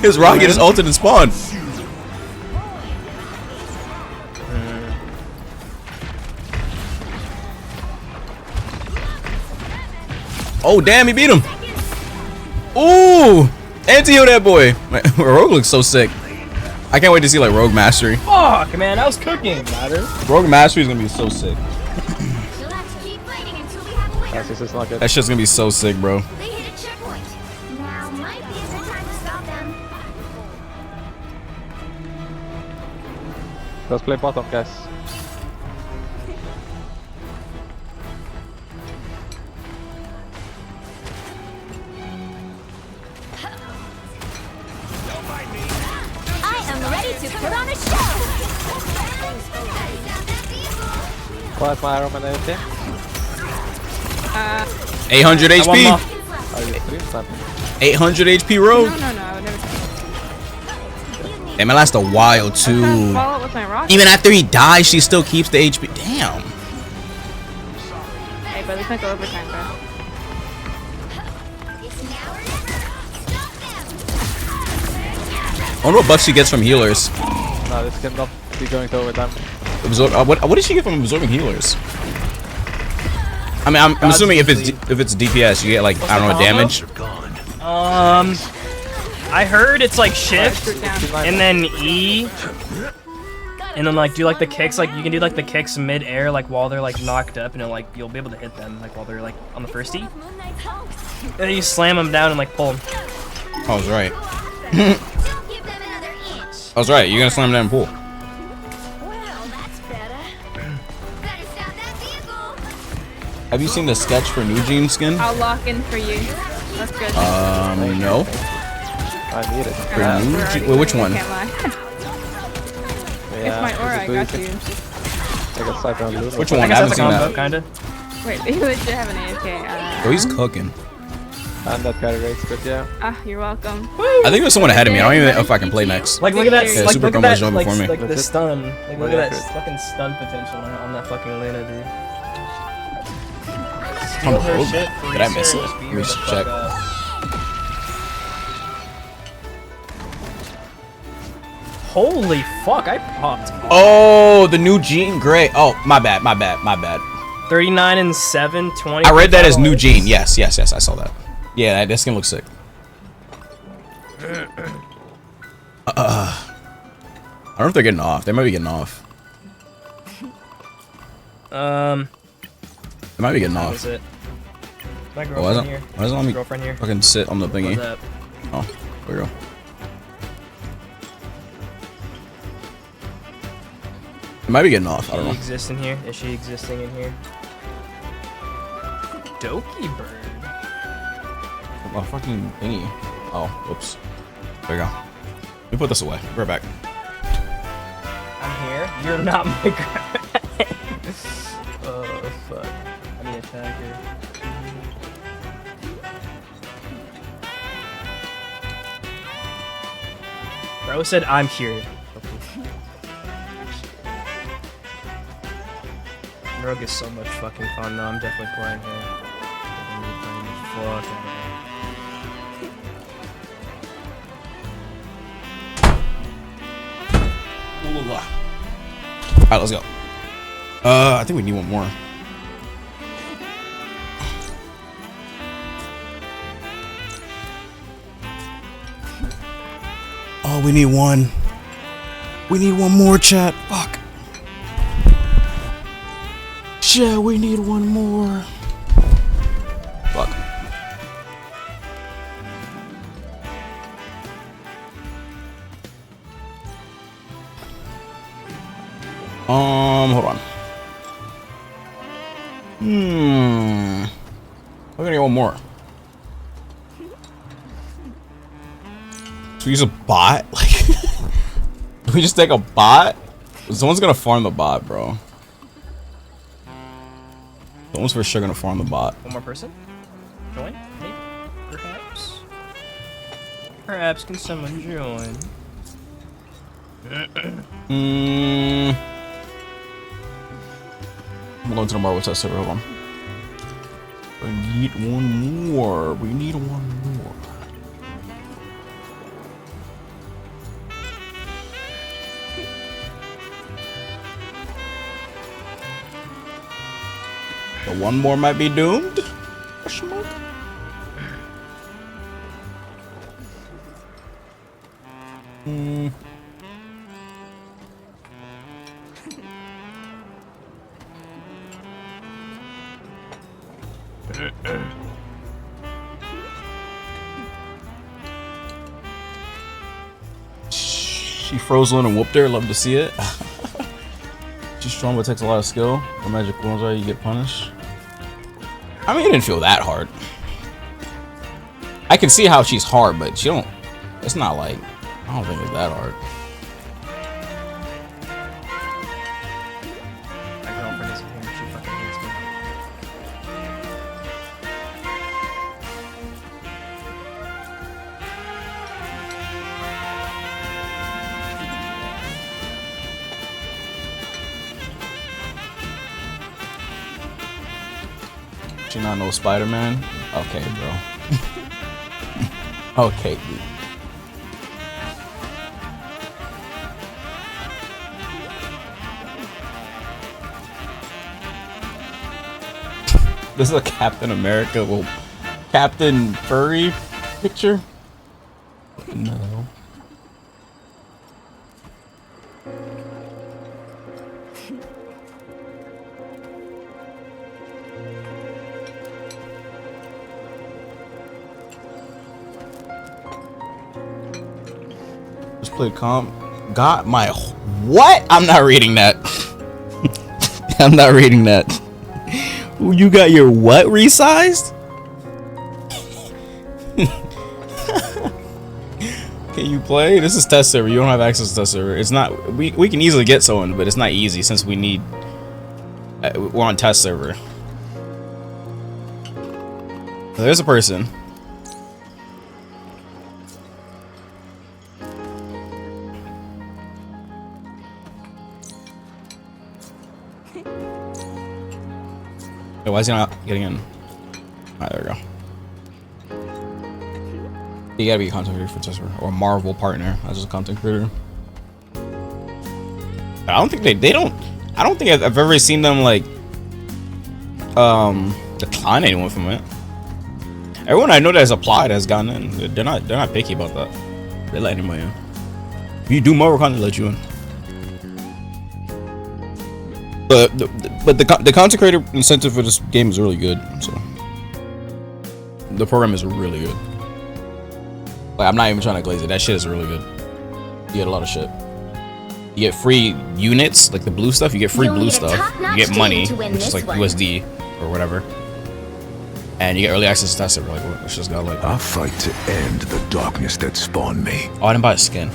His rocket just ulted and spawned. Oh damn, he beat him. Ooh, anti-heal that boy. Rogue looks so sick. I can't wait to see like Rogue Mastery. Fuck, man, I was cooking. Rogue Mastery is gonna be so sick. That shit's gonna be so sick, bro. Let's play bottom, guys. I am ready to put on a show. What's my Iron Man AFK? 800 HP. Are you stream 800 HP Rogue. No, I would never. Damn, it lasts a while too. Follow up with my rocket. Even after he dies, she still keeps the HP. Damn. Hey, but let's not go overtime, bro. I wonder what buff she gets from healers. No, this cannot be going to overtime. What did she get from absorbing healers? I mean, I'm assuming if it's DPS, you get like I don't know damage. I heard it's like shift and then E, and then like do like the kicks. Like you can do like the kicks mid-air, like while they're like knocked up, and like you'll be able to hit them like while they're like on the first E. And then you slam them down and like pull them. I was right. I was right. You're gonna slam down and pull. Have you seen the sketch for New Gene skin? I'll lock in for you. That's good. No. I need it. For New Gene? Wait, which one? Can't lie. Yeah, It's my aura, I got you. I got Cyber on Luna. Which one? I haven't seen that. Kinda. Wait, you legit have an AFK. Oh, he's cooking. And that carry rate's good, yeah. Ah, you're welcome. I think there's someone ahead of me. I don't even know if I can play next. Like look at that. Yeah, Like Super look at Combo's that. joined Like, before me. like the stun. Like look at that fucking stun potential on that fucking Luna, dude. Steal her shit. Did I miss it? Let me just check. Holy fuck! I popped. Oh, the new Jean Grey. Oh, my bad. 39 and 7, 20. I read that as new Jean. Yes, I saw that. Yeah, that skin looks sick. I don't know if they're getting off. They might be getting off. They might be getting That off. was it. My Oh, girlfriend here. why doesn't it let me Girlfriend here. fucking sit on the thingy? What's up? Oh, there we go. It might be getting off. I don't know. She exists in here? Is she existing in here? Doki bird. Oh, fucking thingy. Oh, whoops. There we go. Let me put this away. Right back. I'm here. You're not my girl. Oh fuck. I need to attack her. Bro said I'm here. Rogue is so much fucking fun though. I'm definitely playing her. Definitely playing the fuck out of her. Alright, let's go. I think we need one more. Oh, we need one. We need one more, chat. Fuck. Shit, we need one more. Fuck. Hold on. We're gonna get one more. So we use a bot? Like, do we just take a bot? Someone's gonna farm the bot, bro. Someone's for sure gonna farm the bot. One more person? Join? Maybe? Perhaps? Perhaps can someone join? I'm going to the Marvel test server. Hold on. We need one more. We need one more. The one more might be doomed. Question mark? She froze one and whooped her. Love to see it. She's strong, but takes a lot of skill. The magic ones are you get punished. I mean, it didn't feel that hard. I can see how she's hard, but she don't. It's not like I don't think it's that hard. My girlfriend isn't here. She fucking hates me. She not know Spider-Man? Okay, bro. Okay, dude. This is a Captain America, well, Captain Furry picture? No. Just played comp. Got my what? I'm not reading that. I'm not reading that. You got your what resized? Can you play? This is test server. You don't have access to test server. It's not. We can easily get someone, but it's not easy since we need. We're on test server. There's a person. Why is he not getting in? Alright, there we go. You gotta be a content creator for tester or a Marvel partner as a content creator. I don't think they don't. I don't think I've ever seen them like decline anyone from it. Everyone I know that has applied has gotten in. They're not picky about that. They let anybody in. If you do Marvel content, they let you in. But the content creator incentive for this game is really good. So the program is really good. Like, I'm not even trying to glaze it. That shit is really good. You get a lot of shit. You get free units, like the blue stuff. You get free blue stuff. You get money, which is like USD or whatever. And you get early access to test server. Like, it's just got like. I fight to end the darkness that spawned me. Oh, I didn't buy a skin.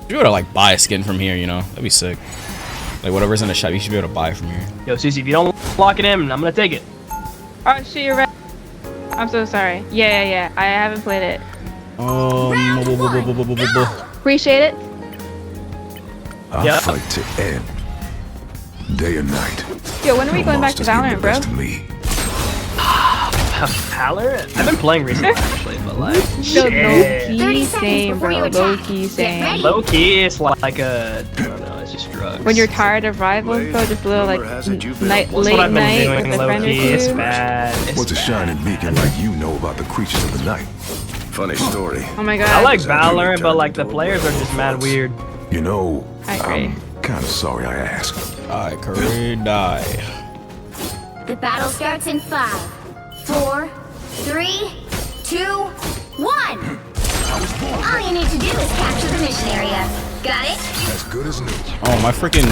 You should be able to like buy a skin from here, you know? That'd be sick. Like whatever's in the shop, you should be able to buy from here. Yo, Susie, if you don't lock it in, I'm gonna take it. Oh shit, you're right. I'm so sorry. Yeah. I haven't played it. Appreciate it. I fight to end. Day and night. Yo, when are we going back to Valorant, bro? Valorant? I've been playing recently, actually, but like, low-key same, bro. Low-key same. Low-key, it's like a, I don't know, it's just drugs. When you're tired of rivals, bro, just a little like late what I've been night doing, with a friend or low-key, it's two. bad. What's a shining beacon like you know about the creatures of the night? Funny story. Oh my god. I like Valorant, but like the players are just mad weird. You know, I agree. I'm kind of sorry I asked. I curry die. The battle starts in 5, 4, 3, 2, 1. All you need to do is capture the mission area. Got it? As good as new. Oh, my freaking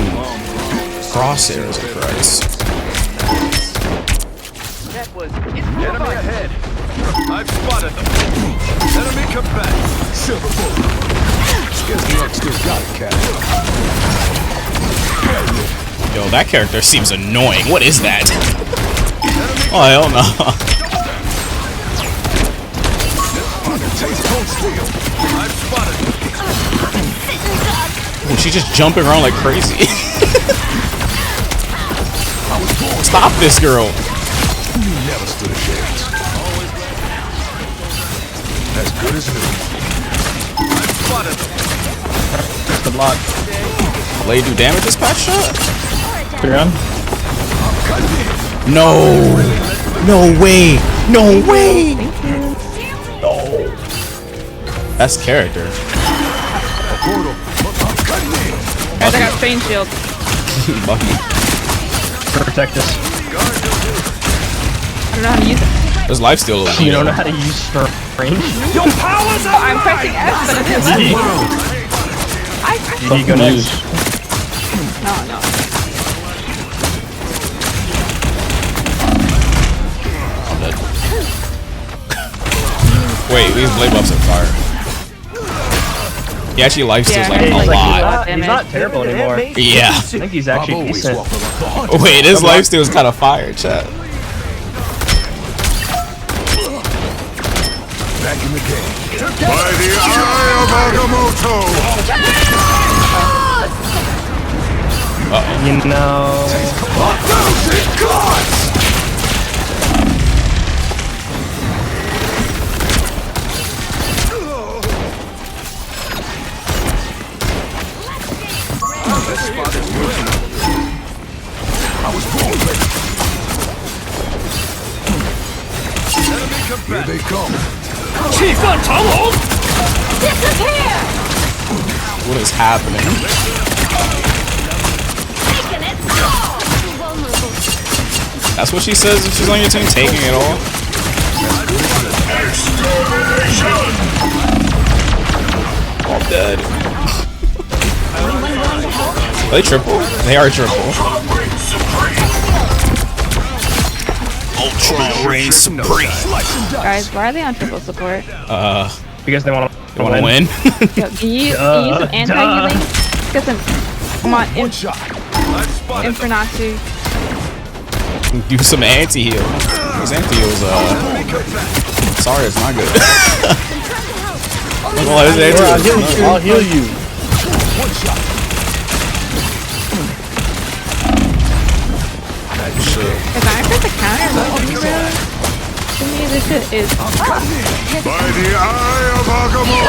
crosshairs are Christ. That was enemy ahead. I've spotted them. Enemy combatant. Silver bullet. Still got it, Cat. Yo, that character seems annoying. What is that? Oh, hell no. I've spotted them. Oh, she's just jumping around like crazy. Stop this girl. You never stood a chance. As good as new. I've spotted them. That's the block. Blade do damage this past shot? 3 on. No. No way. No way. No. That's character. Guys, I got Spain shield. Bucky. Protect us. I don't know how to use it. There's lifesteal over You here. don't know how to use range? Your powers are I'm pressing F, but it's GG, go next. No. I'm dead. Wait, these blade buffs are fire. He actually lifesteals like a lot. He's not terrible anymore. Yeah. I think he's actually decent. Wait, his lifesteal is kind of fire, chat. Back in the game. By the eye of Agamotto! You know. 1,000 gods! I was born ready. Here they come. Disappear! What is happening? Taking it all! That's what she says if she's on your team, taking it all. I'm dead. Are they triple? They are triple. Ultra Reign Supreme. Guys, why are they on triple support? Because they want to win. Yo, can you use some anti-healing? Get some. Come on, Infernasu. Do some anti-heal. These anti-heals, sorry, it's not good. I'll heal you. If I press the counter, what will be real? To me, this shit is. By the eye of Agamotto!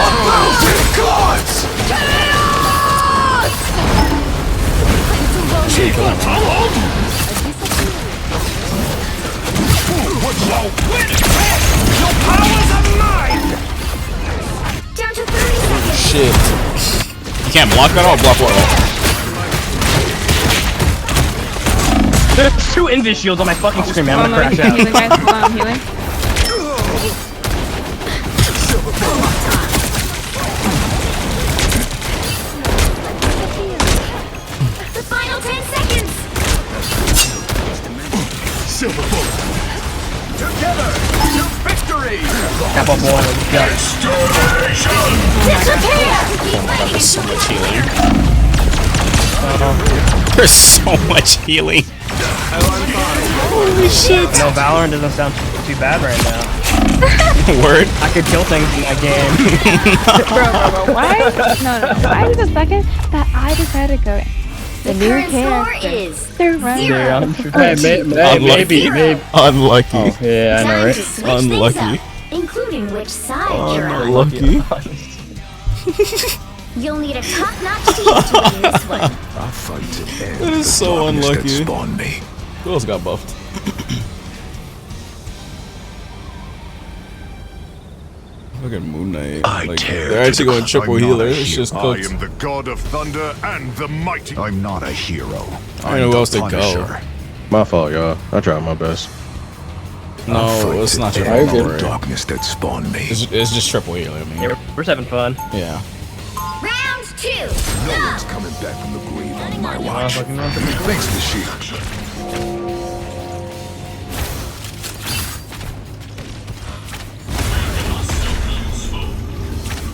Gods! Your powers are mine! Down to 30 seconds. Shit. You can't block that or block what? There's 2 invis shields on my fucking screen, man. I'm gonna crash out. Healing, guys. Hold on, I'm healing. The final 10 seconds. Silver bullet. Together to victory! Cap up one. Let's go. Disappear! Oh my god, there's so much healing. There's so much healing. Holy shit. No, Valorant doesn't sound too bad right now. Word. I could kill things in that game. Bro, why? No. Why did the second that I decided to go in? The new current score character. is They're running. 0. Maybe. Unlucky. Oh, yeah, I know, Time right? to switch Unlucky. things up, including which side you're on. Unlucky. You'll need a top-notch team to win this one. I fight to end That is the so darkness that unlucky. spawned me. Who else got buffed? Look at Moon Knight. Like, they're actually going triple healer. It's just I cooked. am the god of thunder and the mighty. I'm not a hero. I don't know who else to go. My fault, y'all. I tried my best. No, it's not your fault. fault. The darkness that spawned me. It's just triple healer. I mean, Yeah, we're just having fun. yeah. Round 2. No one's coming back from the grave on my watch. Thanks, the sheep.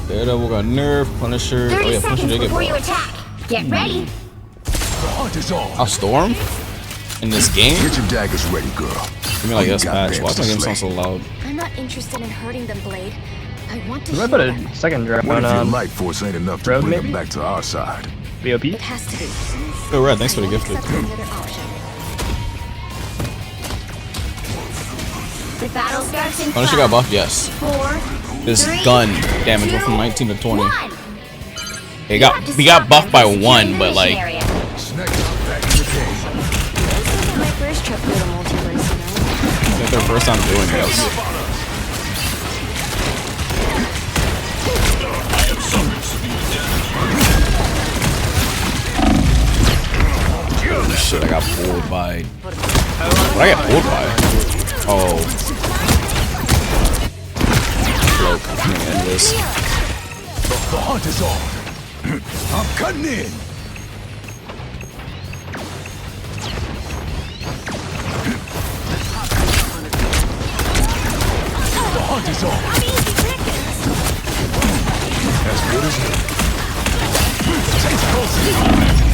Daredevil got nerf, Punisher. 30 Oh yeah, Punisher seconds did get before you buffed. attack. Get ready. The hunt is on. A storm? In this game? Get your daggers ready, girl. Give me like this patch. Why does my game sound so loud? I'm not interested in hurting them, Blade. I want to We might put a second drop What on if your light force ain't enough to Road, bring maybe? them back to our side? BOP? It has to be. Oh, Red, thanks for the gifted. The battle starts in Punisher got buffed, yes. 4, This 3, gun damage went from 19 to 20. 1. He got buffed by 1, but like My first trip through the multiverse, I think their first time doing this. Holy shit, I got pulled by. What I got pulled by? Oh. Look, I'm gonna end this. The hunt is on. I'm cutting in. The hunt is on. As good as new.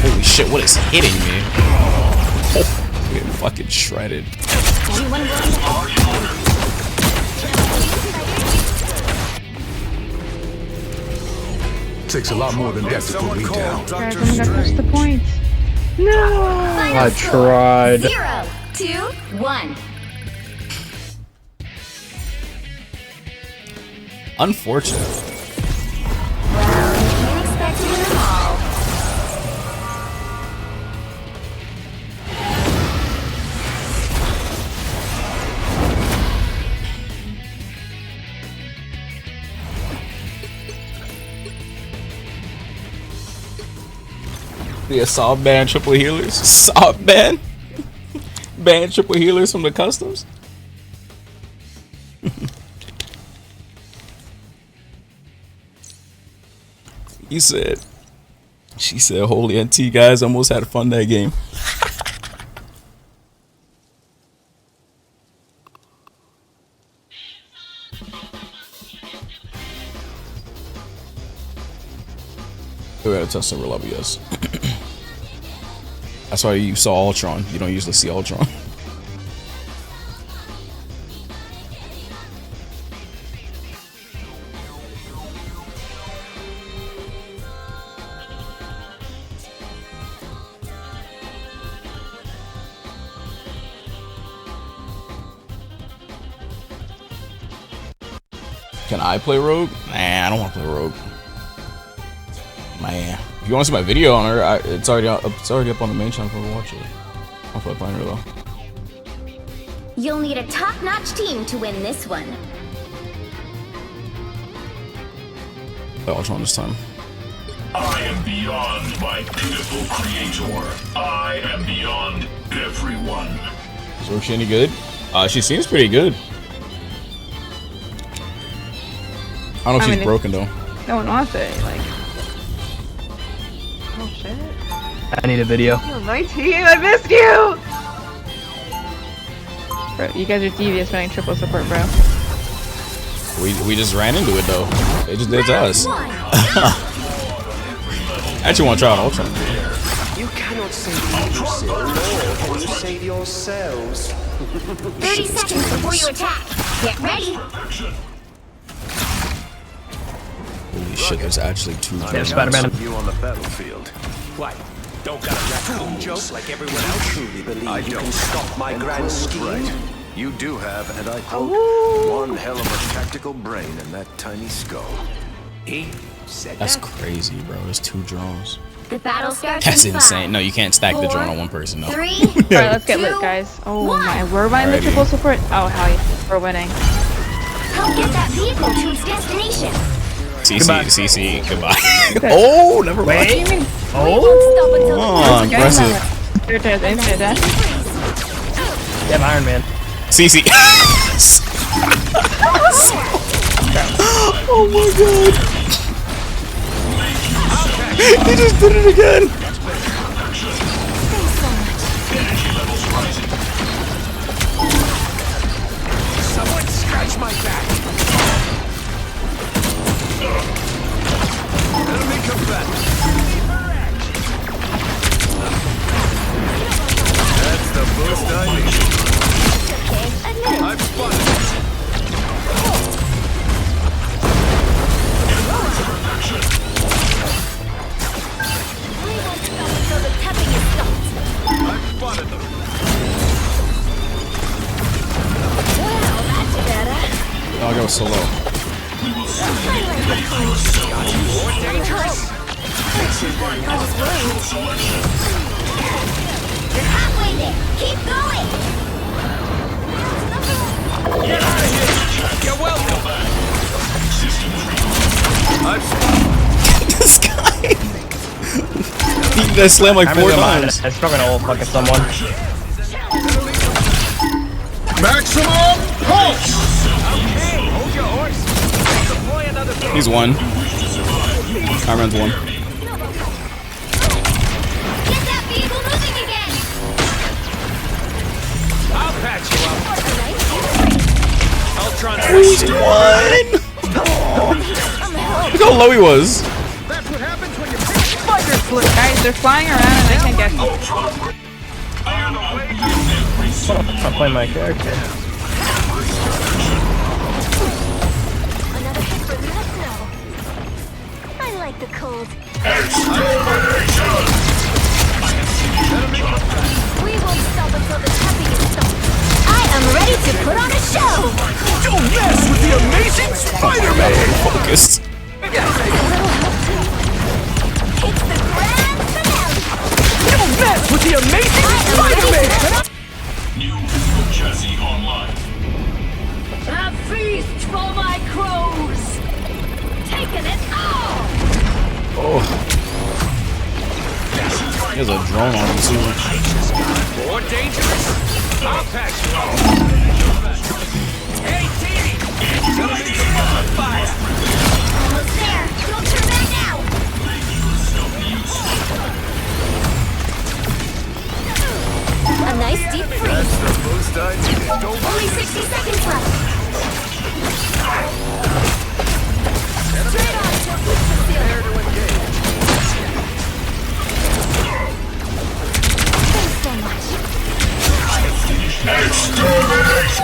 Holy shit, what is hitting me? Oh, I'm getting fucking shredded. Takes a lot more than that to put me down. Guys, I'm gonna push the points. No! I tried. 0, 2, 1. Unfortunate. The assault ban triple healers. Assault ban. Ban triple healers from the customs. He said. She said, "Holy NT guys, almost had fun that game." We gotta test some real love, yes. That's why you saw Ultron. You don't usually see Ultron. Can I play Rogue? Nah, I don't want to play Rogue. Man, if you want to see my video on her, it's already up on the main channel for me to watch it. I'll play playing her though. You'll need a top-notch team to win this one. Play Ultron this time. I am beyond my beautiful creator. I am beyond everyone. Is Rogue any good? She seems pretty good. I don't know if she's broken though. No one wants it, like. Oh shit. I need a video. Oh, my team, I missed you! Bro, you guys are devious running triple support, bro. We just ran into it though. They just did it to us. I actually want to try out Ultron. You cannot save yourself, nor can you save yourselves. 30 seconds before you attack. Get ready. Holy shit, there's actually 2 Yeah, Spider-Man. You on the battlefield. What? Don't got a raccoon joke like everyone else? Truly believe I you don't. can stop my grand scheme. Right. You do have, and I quote, one hell of a tactical brain in that tiny skull. He said That's that. crazy, bro. There's 2 drones. The battle starts That's in insane. 5, No, you can't stack the 4, drone on one person, no. 3, Alright, let's get 2, lit, guys. Oh my, we're running the Alrighty. triple support. Oh, hell yeah, we're winning. help get that vehicle to its destination. CC, goodbye. Oh, never mind. Wait. Oh, impressive. There it is, infinite dash. Damn Iron Man. CC. Oh my god. He just did it again. Someone scratch my back. Enemy combatant. That's the boost I need. I've spotted it. I've spotted them. I'll go solo. You're halfway there. Keep going. Get out of here. You're welcome. I've This guy. He did that slam like 4 times. It's probably gonna fucking someone. Maximum pulse! Okay, hold your horse. Deploy another thing. He's one. Ironman's one. Get that vehicle moving again. I'll patch you up. Ultron. He's one. Look how low he was. That's what happens when you Guys, they're flying around and I can't get them. I'm playing my character. Another hit for the snow. I like the cold. We won't stop until the tapping is stopped. I am ready to put on a show. Don't mess with the amazing Spider-Man. Focused. It's the grand finale. Don't mess with the amazing Spider-Man. New physical chassis online. A feast for my crows. Taking it all. Oh. He has a drone on him too. More dangerous. I'll patch you up. Hey, Teeny. Enemy on fire. Almost there. Don't turn back now. A nice deep freeze. That's the boost I needed. Don't Only 60 seconds left. Straight on. prepare to engage. Thanks so much.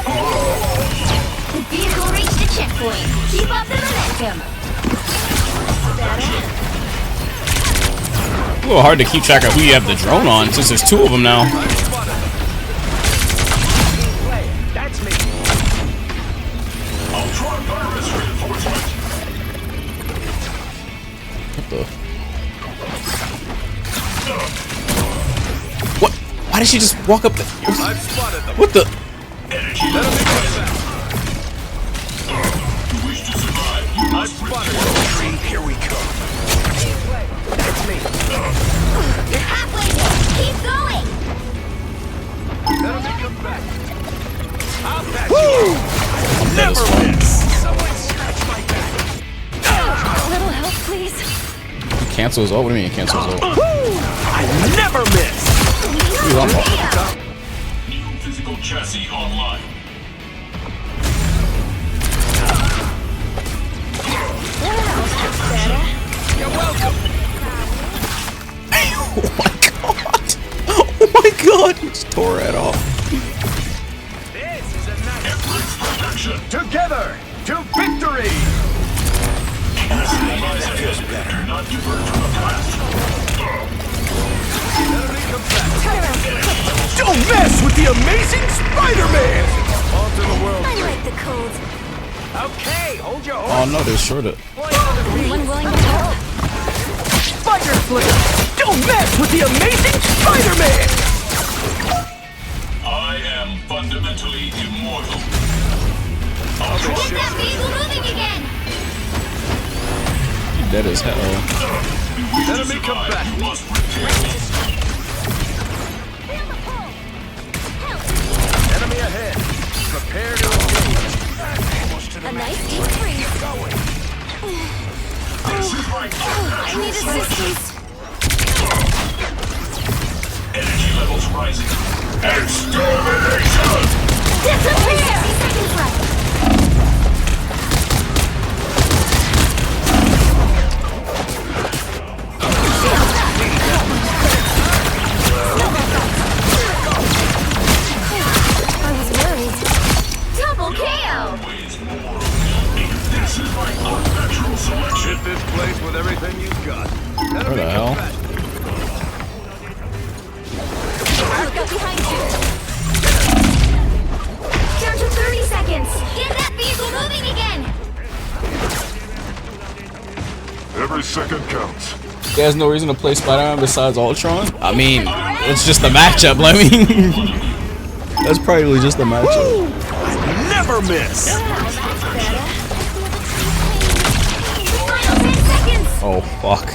The vehicle reached a checkpoint. Keep up the momentum. A little hard to keep track of who you have the drone on since there's 2 of them now. That's me. What the? What? Why did she just walk up the? I've spotted them. What the? I've spotted them. Here we come. That's me. You're halfway there. Keep going. Enemy come back. I'll patch Woo! you. I'm dead as fuck. Someone scratch my back. A little help, please. Cancel his ult? What do you mean cancel his ult? I never miss. Dude, I'm off. New physical chassis online. You're welcome. Oh my god! Oh my god! He just tore it off. This is a nice together to victory. That feels better. Not divert from the blast. Enemy come back. Don't mess with the amazing Spider-Man. Onto the world. I like the cold. Okay, hold your horse. Oh no, they're short it. Anyone willing to help? Spider Flip! Don't mess with the amazing Spider-Man! I am fundamentally immortal. Get that vehicle moving again. Dead as hell. Enemy come back. Enemy ahead. Prepare to engage. A nice deep freeze. I need assistance. this place with everything you've got. Where the hell? Look up behind you. Down to 30 seconds. Get that vehicle moving again. Every second counts. He has no reason to play Spider-Man besides Ultron? I mean, it's just a matchup, I mean. That's probably just a matchup. Never miss! Oh, fuck.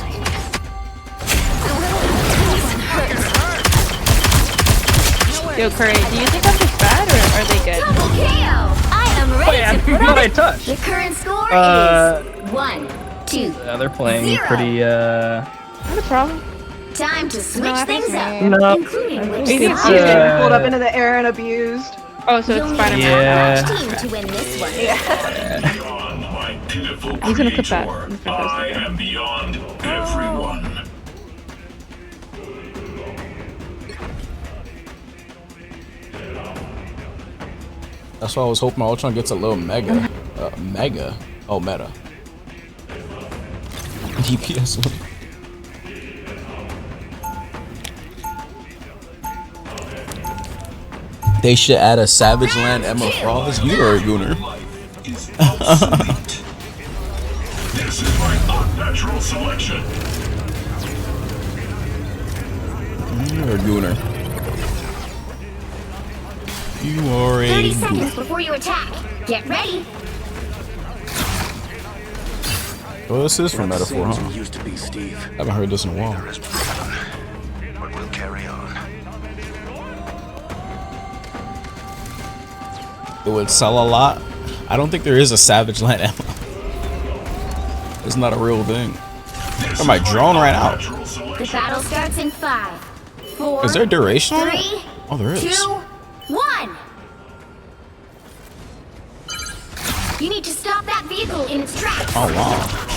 Yo, Curry, do you think I'm just bad or are they good? Double KO. I am ready to put what I on. touched. The current score is 1, 2. Yeah, they're playing 0. pretty, Not a problem. Time to switch things up, No. including which think it's, side. Pulled up into the air and abused. Oh, so it's Spider-Man. Yeah. Team to win this one. He's gonna put that. I am beyond everyone. That's why I was hoping Ultron gets a little mega. Mega? Oh, meta. DPS one. They should add a Savage Land Emma Frost. You are a gooner. This is my unnatural selection. You're a gooner. You are a 30 seconds gooner. before you attack. Get ready. Well, this is from Metaphor, huh? Used to be, Steve. I haven't heard this in a while. But we'll carry on. It would sell a lot. I don't think there is a Savage Land Emma. It's not a real thing. Or my drone right now. The battle starts in 5, 4. Is there duration on it? 3, Oh, there is. 2, 1. You need to stop that vehicle in its tracks. Oh, wow.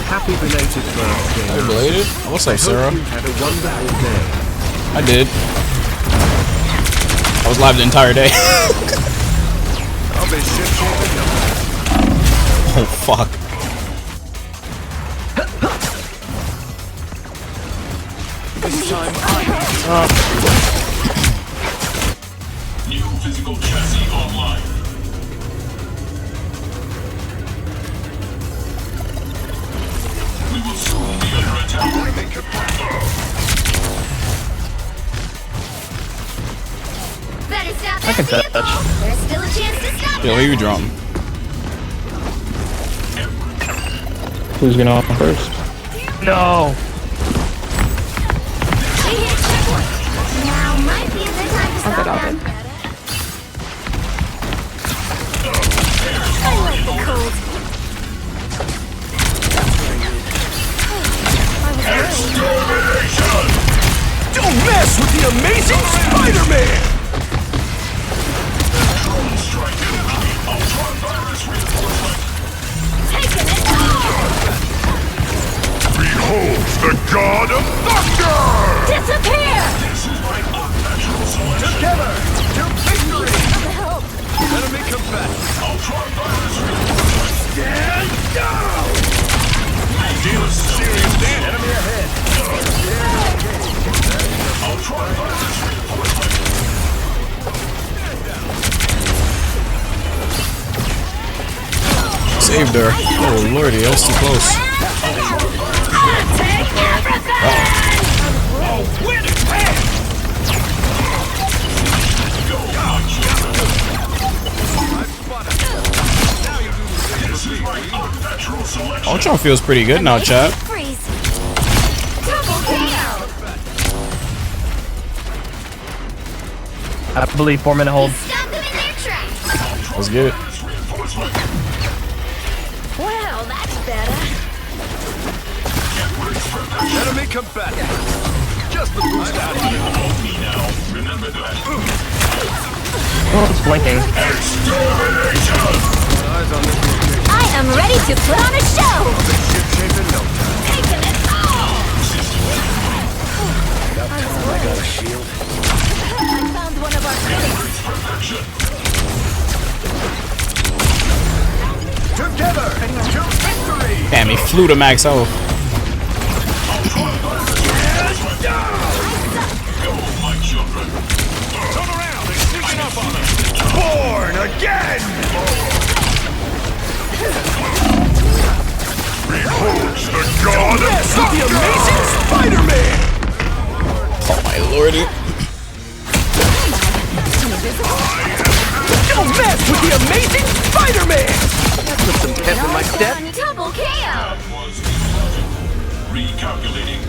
Happy belated birthday. Hey, belated? What's up, Sarah? You had a wonderful day. I did. I was live the entire day. I'll be shit-shaking. Oh, fuck. This time New physical chassis online. We will soon be under attack. Better stop I that can vehicle. touch. There's still a chance to stop Yeah, leave your drum. Who's gonna off first? No. They hit a checkpoint. Now might be a good time to stop them. I like the cold. don't mess with the amazing Spider-Man! Behold the God of Thunder! Disappear! Together to victory! Enemy combatant! Stand down! Deal serious damage! Enemy ahead! Saved her. Oh lordy, that was too close. Ultron feels pretty good now, chat. I believe 4-minute hold. Stop Let's get it. Well, that's better. Enemy combatant. Just the boost out here. Oh, it's blinking. I am ready to put on a show. Taking it all. I got a shield. I found one of our critics. Together to victory. Damn, he flew to max health. Turn around and sneaking up on us. Born again. Behold the god of The amazing Spider-Man. Oh my lordy. Don't mess with the amazing Spider-Man. That puts some pep in my step. Double KO. recalculating.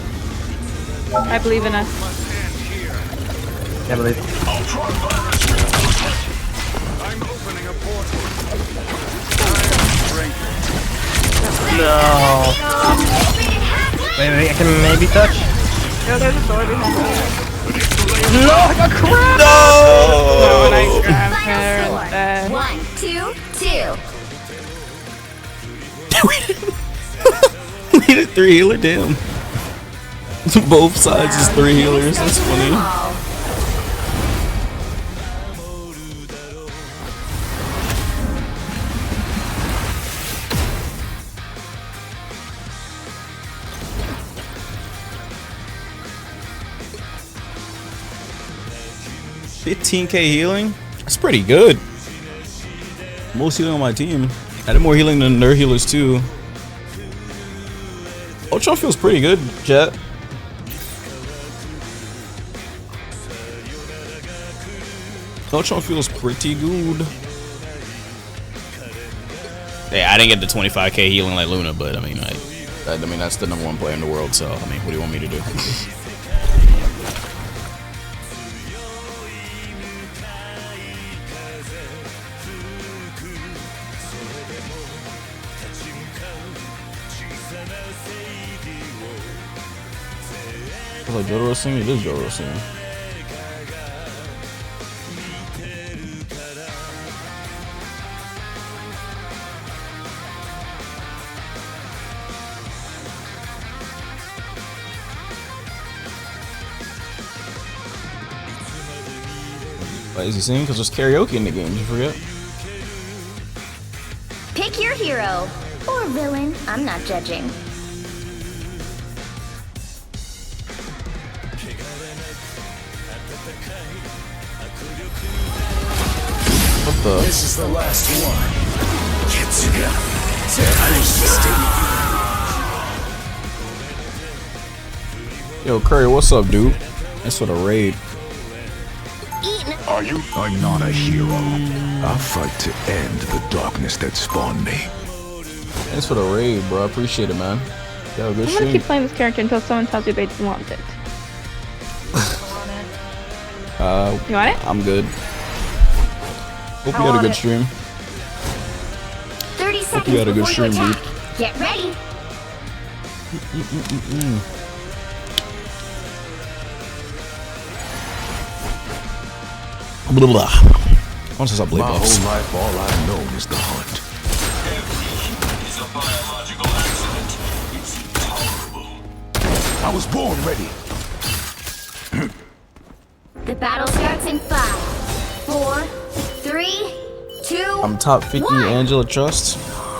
I believe in us. I believe. I'm opening a portal. No. Wait, I can maybe touch? No, there's a sword behind me. No, I got crap! No! No, and I grabbed her instead. 1, 2, 2. We needed 3 healer, damn. Both sides is 3 healers, that's funny. $15K healing? That's pretty good. Most healing on my team. I did more healing than their healers too. Ultron feels pretty good, chat. Ultron feels pretty good. Yeah, I didn't get the 25K healing like Luna, but I mean, that's the #1 player in the world. So I mean, what do you want me to do? Like Jotaro singing? It is Jotaro singing. Why is he singing? Because there's karaoke in the game, did you forget? Pick your hero or villain. I'm not judging. What the? This is the last one. Ketsuga. Yo, Curry, what's up, dude? That's for the raid. Are you? I'm not a hero. I'll fight to end the darkness that spawned me. Thanks for the raid, bro. I appreciate it, man. Yo, good I'm gonna stream. keep playing this character until someone tells you they don't want it. You want it? I'm good. Hope you had a good stream. 30 seconds Hope you had a good before you stream, attack. dude. Get ready. Blah, blah. Once I play My buffs. whole life, all I've known is the hunt. It's a biological accident. It's intolerable. I was born ready. The battle starts in 5, 4, 3, 2. I'm top 50 1. Angela Trust.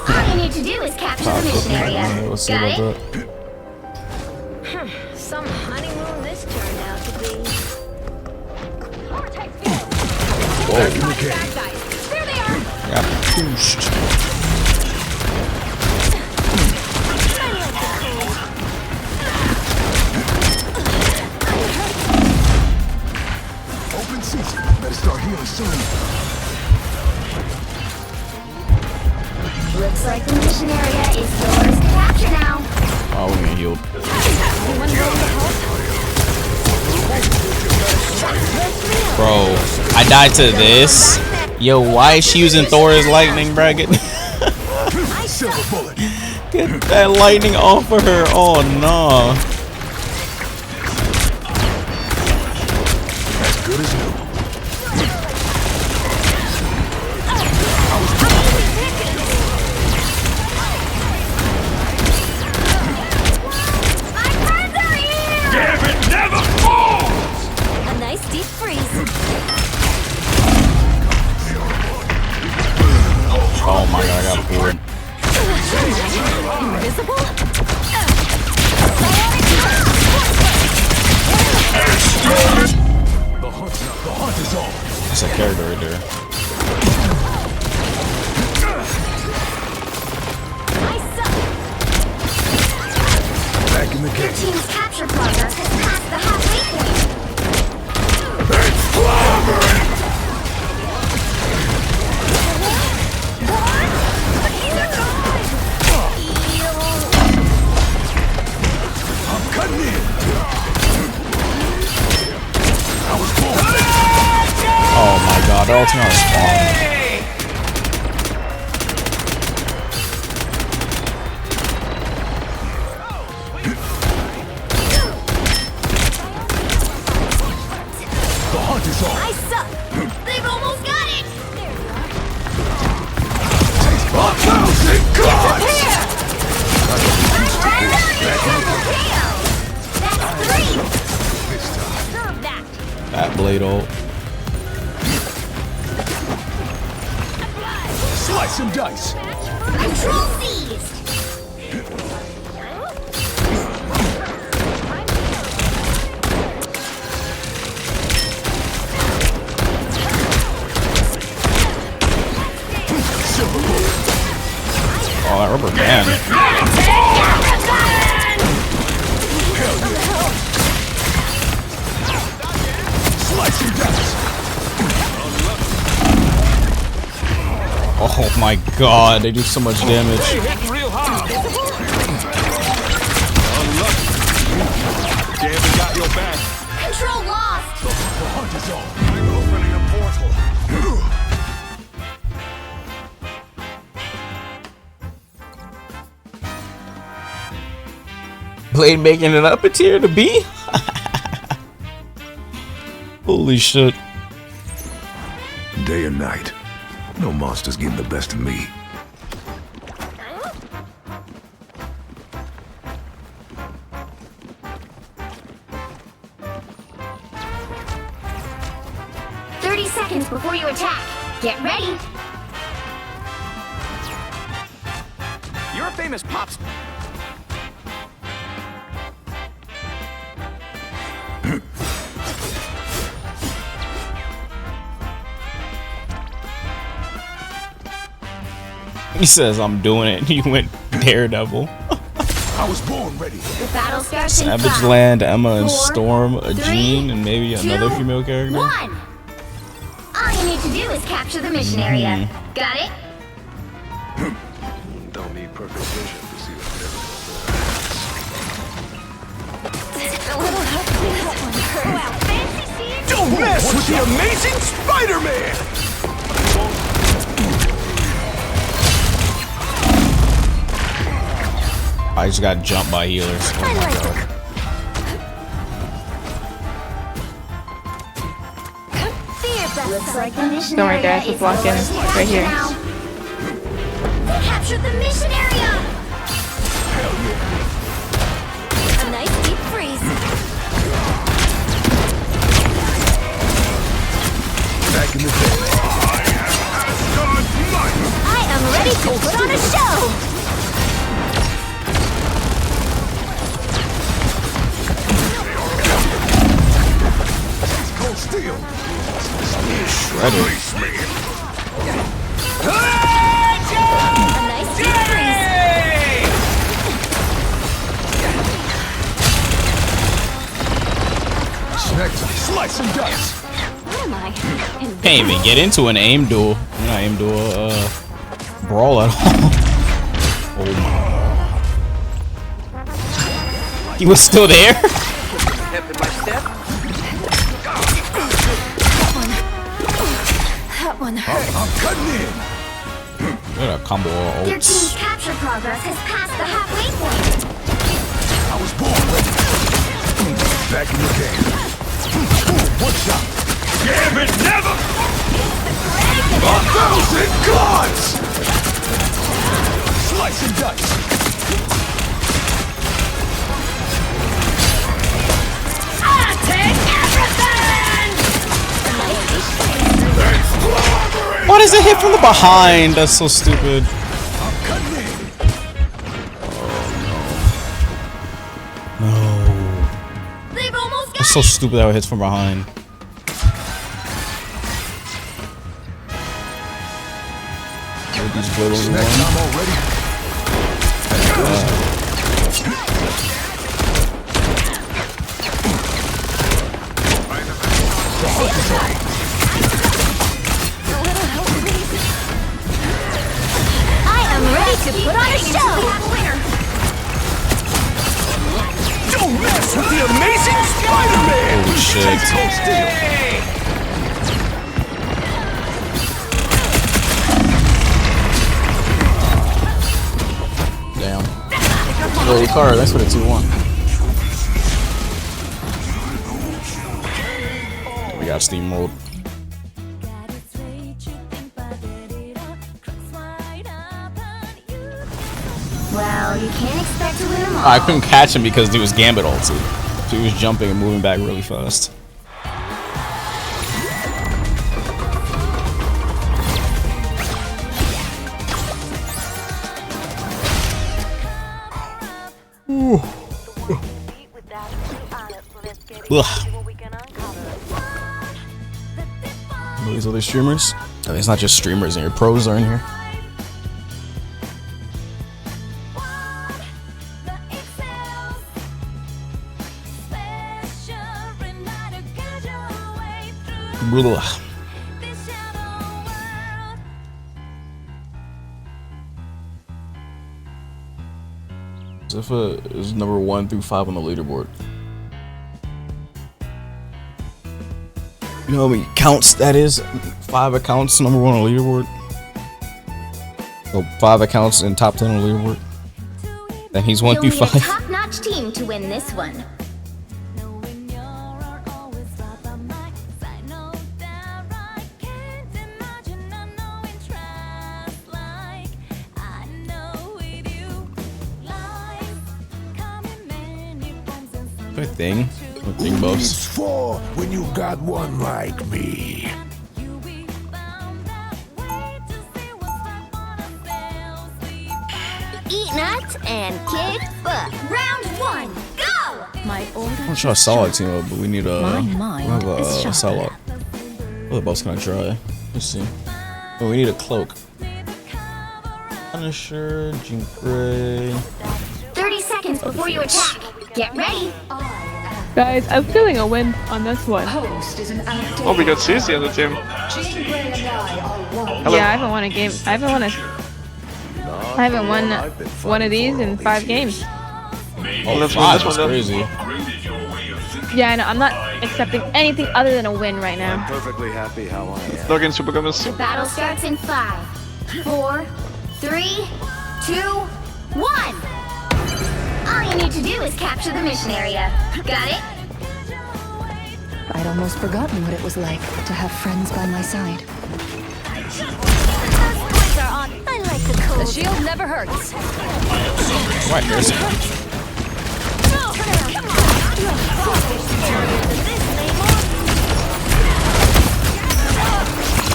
All you need to do is capture Top the mission 50. area. Yeah, let's see Got about it? that. Some honeymoon this turned out to be. Whoa. There they are. Got pushed. Open season. Better start healing soon. Looks like the mission area is yours to capture now. Oh, we're getting healed. Bro, I died to this. Yo, why is she using Thor's lightning, bracket? Silver bullet. Get that lightning off of her. Oh no. As good as new. Damn it, never falls! A nice deep freeze. Oh my god, I got bored. Invisible? The hunt is on. That's a character right there. Back in the Your game. team's capture progress has passed the halfway point. It's clambering! I'm cutting in. Oh my god, they're all turning on spawn. The hunt is on. I suck. They've almost got it. A thousand cuts! That blade ult. Slice and dice. Control seized. Oh, that rubber band. Slice and dice. Oh my god, they do so much damage. They hit real hard. Unlucky. Damn, we got your back. Control lost. The hunt is on. I'm opening a portal. Blade making it up a tier to B? Holy shit. Day and night. No monster's getting the best of me. Seconds before you attack. Get ready. You're a famous pop star. He says, I'm doing it, and he went Daredevil. I was born ready. The battle starts in Savage 5, Land, Emma, and 4, Storm, a 3, Jean, and maybe 2, another female character. 1. All you need to do is capture the mission area. Got it? Don't need perfect vision to see what's A little help with that one hurt. Wow, fancy seeing you. Don't mess with the amazing Spider-Man! I just got jumped by healers. Oh my god. Looks like the mission Don't worry, area guys, let's is lock in. yours Right here. now. They captured the mission area! A nice deep freeze. Back in the day. I am ready to put on a show! Cold steel. Shredded. A nice deep freeze. Next, slice and dice. What am I? Can't even get into an aim duel. You're not aim duel, brawl at all. Oh my. He was still there? That one one hurts. I'm cutting in. Look at that combo all Their ults. team's capture progress has passed the halfway point. I was born ready. Back in the game. Boom, one shot. Damn it, never! 1,000 gods! Slice and dice. I take everything! Why does it hit from the behind? That's so stupid. No. They've almost got It's so stupid how it hits from behind. These blows Next time already. I am ready to put on a show. Don't mess with the amazing Spider-Man! Holy shit. Damn. Holy car, that's what it's 2-1. We got steam mode. Well, you can't expect to win them all. I couldn't catch him because he was Gambit ulted. So he was jumping and moving back really fast. Ooh. Ugh. These other streamers? I mean, it's not just streamers and your pros are in here. Ugh. Zephyr is number 1 through 5 on the leaderboard. You know how many counts that is? 5 accounts, number 1 on the leaderboard. So 5 accounts in top 10 on the leaderboard. And he's 1 through 5. You'll need a top-notch team to win this one. Good thing. Good thing, buffs. It's for when you got one like me. Eat nuts and kick butt. Round 1, go! My older I'm sure I saw a team up, but we need a. My We mind have is a sharper. silo. What else can I try? Let's see. Oh, we need a cloak. Punisher, Jean Grey. 30 seconds before you attack. Get ready. Guys, I'm feeling a win on this one. Oh, we got Cece on the team. Hello. Yeah, I haven't won a game. I haven't won one of these in 5 games. Oh, let's win five, this one that's then. crazy. Yeah, I know. I'm not accepting anything other than a win right now. Perfectly happy how I am. Log in, Super Gummers. The battle starts in 5, 4, 3, 2, 1. All you need to do is capture the mission area. Got it? I'd almost forgotten what it was like to have friends by my side. I like the cold. The shield never hurts. Right, there's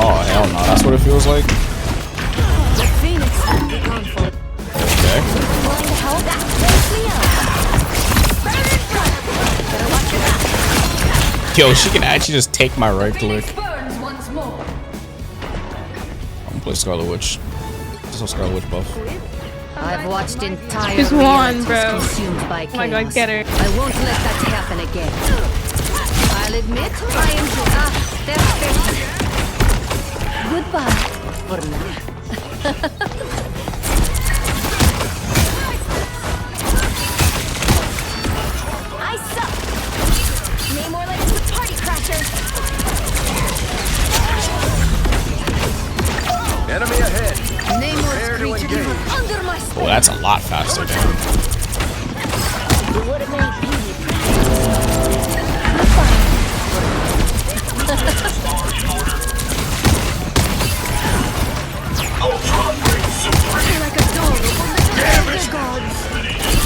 Oh, hell no. That's what it feels like? The Phoenix will be gone for Okay. Yo, she can actually just take my right click. burns once more. I'm gonna play Scarlet Witch. This is Scarlet Witch buff. I've watched entire She's won, realities bro. consumed by Oh my god, chaos. get her. I won't let that happen again. I'll admit I am that's goodbye for now. I suck. Namor like the party crasher. That's a lot faster, damn.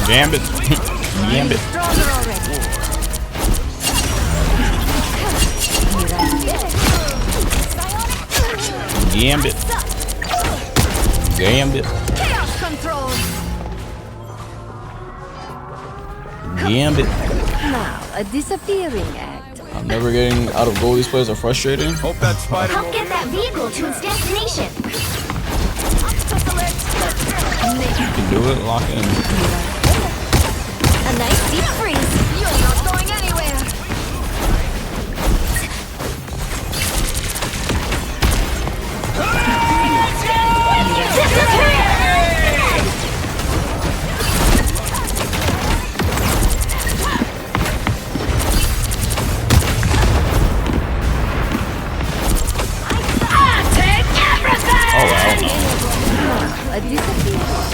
Gambit. Gambit. Gambit. Gambit. Chaos control. Gambit. Now, a disappearing act. I'm never getting out of goal. These players are frustrating. Hope that spider Help get that vehicle to its destination. You can do it. Lock in. A nice deep freeze. You're not going anywhere. Oh wow. A disappearing.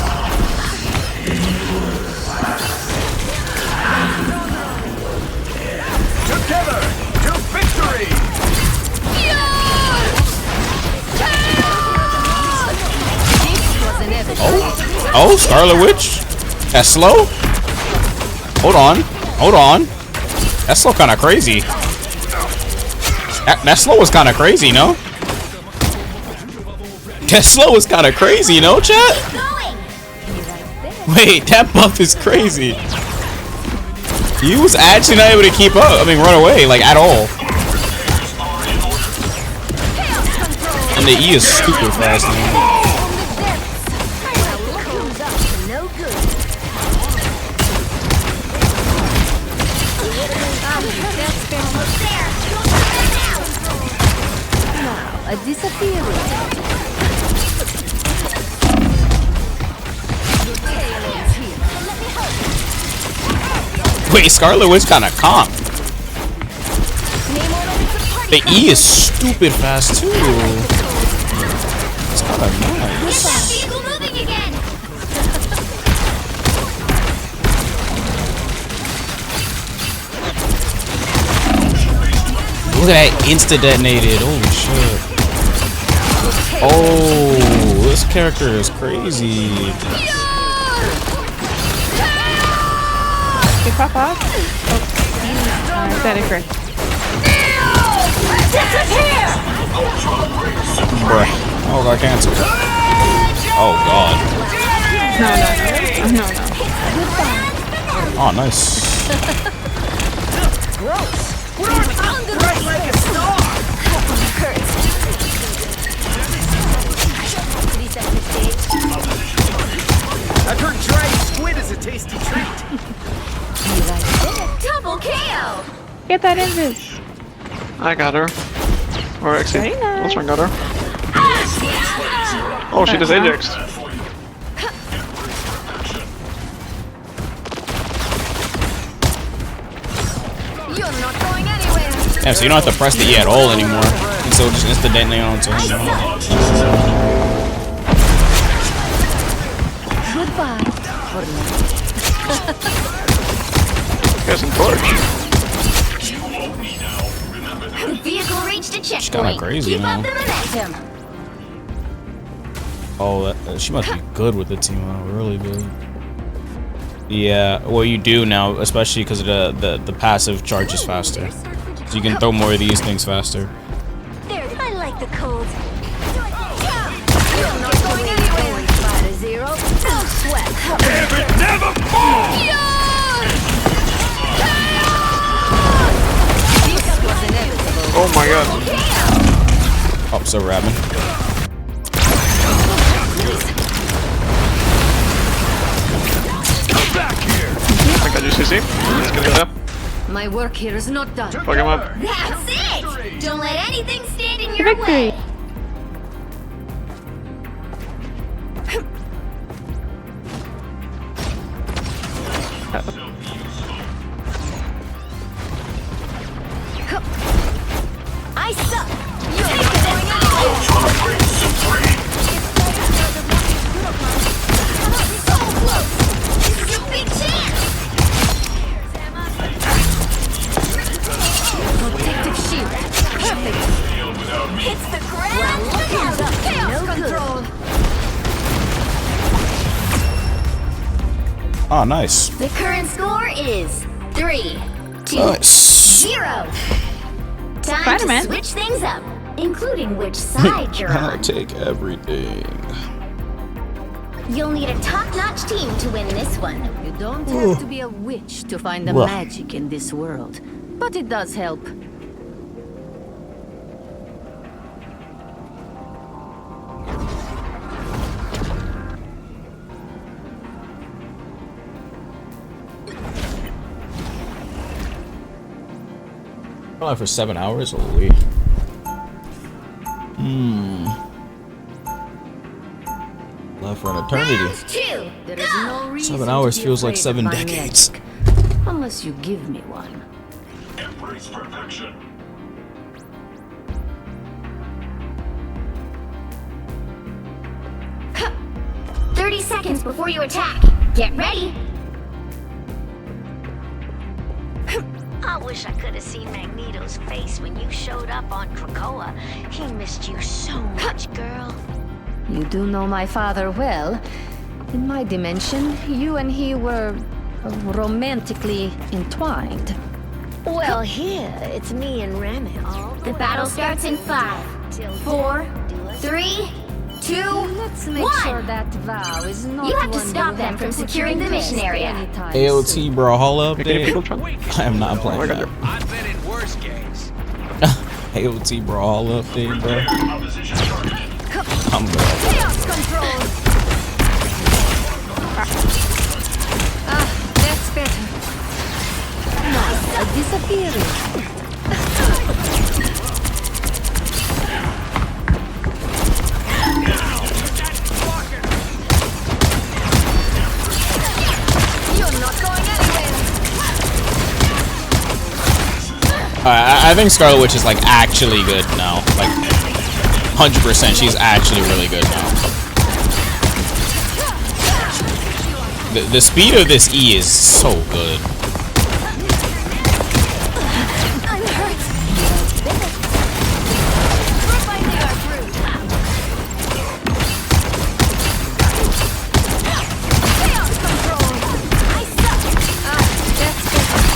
together to victory. Oh, Scarlet Witch? That's slow? Hold on. Hold on. That's slow kinda crazy. That slow was kinda crazy, no? That slow was kinda crazy, no, chat? Wait, that buff is crazy. He was actually not able to keep up. I mean, run away, like, at all. And the E is super fast, man. A disappearing. Wait, Scarlet Witch kinda comp. The E is stupid fast too. It's kinda nice. Look at that insta detonated. Holy shit. Oh, this character is crazy. Okay, pop off. Oh, that is correct. Bruh. Oh, got canceled. Oh, God. No. Oh, nice. I've heard dried squid is a tasty treat. Double KO. Get that invis. I got her. Or actually, Very nice. what's wrong, got her? Oh, she just Ajaxed. You're not going anywhere. Yeah, so you don't have to press the E at all anymore. And so just insta detonate on its own. Goodbye. Got some torch. The vehicle reached a checkpoint. She's kinda crazy Keep now. up the momentum. Oh, she must be good with the team. Really good. Yeah, well, you do now, especially because of the passive charge is faster. So you can throw more of these things faster. There, I like the cold. You're not going anywhere. 5-0. No sweat. Damn it, never fall! Oh my god. Oh, so Rabin. I got you, CC. Let's get it up. My work here is not done. Fuck him up. That's it! Don't let anything stand in your Victory. way. I suck. You're not going anywhere. Oh, nice. The current score is 3, 2, Nice. 0. Time Spider-Man. to switch things up, including which side you're I'll on. take everything. You'll need a top-notch team to win this one. You don't have to be a witch to find the Ugh. magic in this world, but it does help. Probably for 7 hours. Holy. Left for an eternity. There is no reason 7 hours to be feels like afraid 7 of my decades. magic, unless you give me one. Embrace perfection. Huh. 30 seconds before you attack. Get ready. I wish I could have seen Magneto's face when you showed up on Krakoa. He missed you so much, girl. You do know my father well. In my dimension, you and he were romantically entwined. Well, here, it's me and Remy. The battle starts in 5, 4, 3, 2, Let's make 1. sure that vow is not You have to one stop that them will from have to securing the put mission to area. rest anytime AOT Brawlhalla update. I am not playing that. I've been in worse games. AOT Brawlhalla update, bro. I'm good. Chaos control! That's better. Now, a disappearing. You're not going anywhere. I think Scarlet Witch is like actually good now. Like 100%, she's actually really good now. The speed of this E is so good. I'm hurt. We're finding our fruit. Chaos control. I suck. That's better.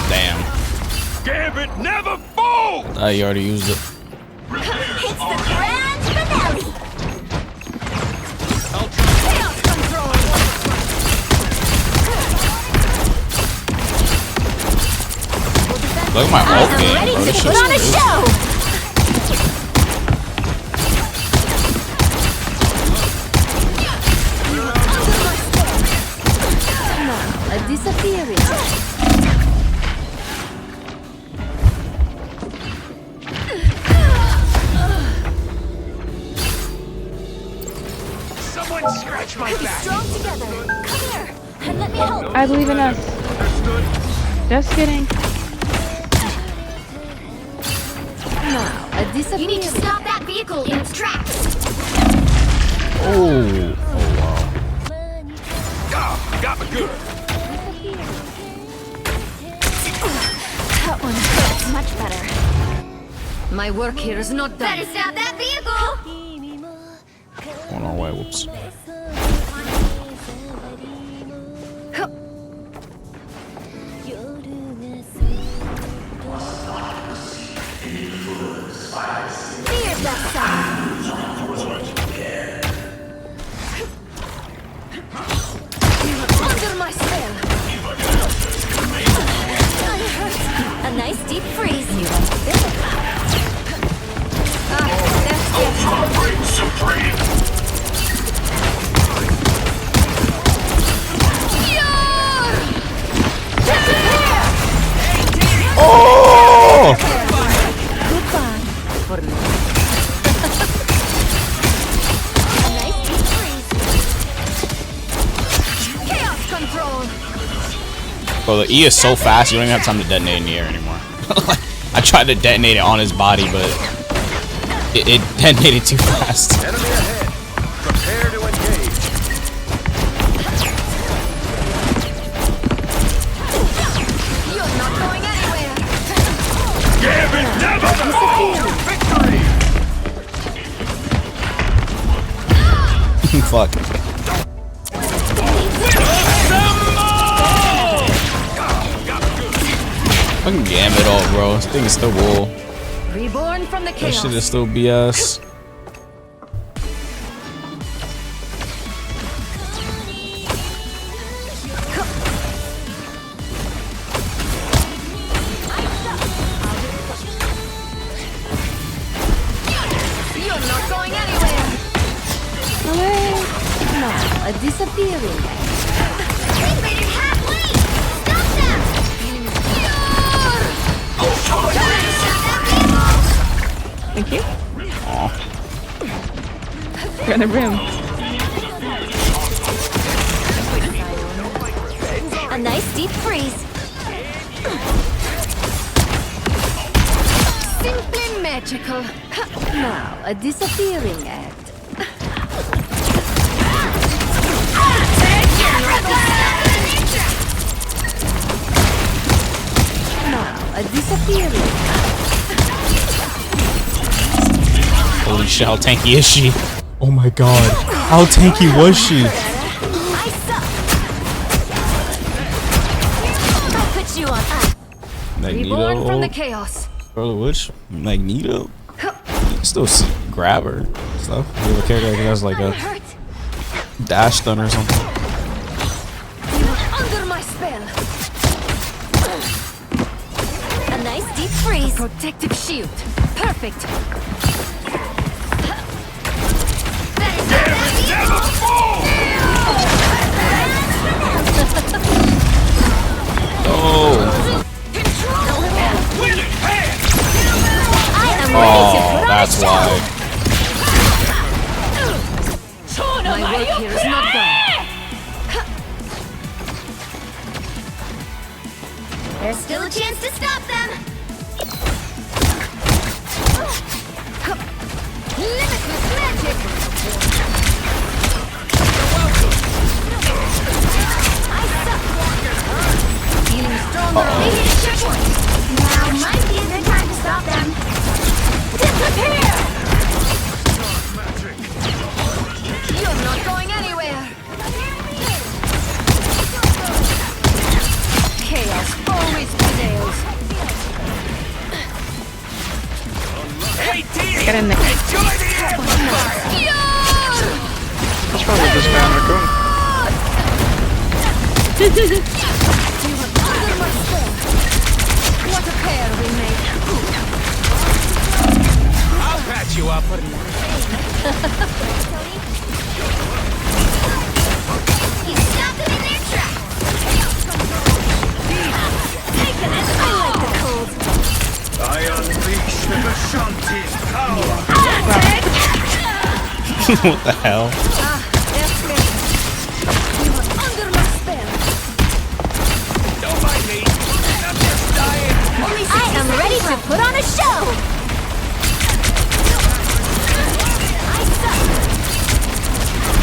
Damn. Gambit never falls! You already used it. It's the grand finale. Chaos control! Look at my ult I'm game, ready bro. to This put shit's on a smooth. show. A disappearing. Someone scratch my back! Strong together. Come here and let me help. I believe in us. Just kidding. Now, a disappearing. You need to stop that vehicle in its tracks. Oh wow. Ah, got me good! That one hurts much better. My work here is not done. Better stop that vehicle. Hold on, wait, whoops. Fear that sound. Under my spell. I hurt. A nice deep freeze. Oh! Goodbye. For now. A nice deep freeze. Chaos control. Bro, the E is so fast, you don't even have time to detonate in the air anymore. I tried to detonate it on his body, but it detonated too fast. Enemy ahead! Prepare to engage! You're not going anywhere. Gambit never Fuck. Fucking Gambit all, bro. This thing is still wool. Reborn from the That chaos. shit is still BS. You're not going anywhere. Now, a disappearing. Invaded halfway! Stop them! Thank you. You're in the room. A nice deep freeze. Simply magical. Now, a disappearing act. Now, a disappearing. Holy shit, how tanky is she? Oh my god. How tanky was she? I'll put you on. Reborn from the Magneto? chaos. Bro, which? Magneto? You can still grab her and stuff. You have a character that has like a dash stun or something. You are under my spell. A nice deep freeze. Protective shield. Perfect. Oh, that's why. My work here is not done. There's still a chance to stop them. Limitless magic. Feeling stronger. Now might be a good time to stop them. Disappear! You're not going anywhere. Chaos always prevails. Get in there. What's wrong with this guy on raccoon? What a pair we make. I'll patch you up. You stopped them in their tracks. Taken it. I like the cold. I unleash the Vishanti's power. What the hell? That's me. You are under my spell. Don't mind me. I'm just dying. I am ready to put on a show.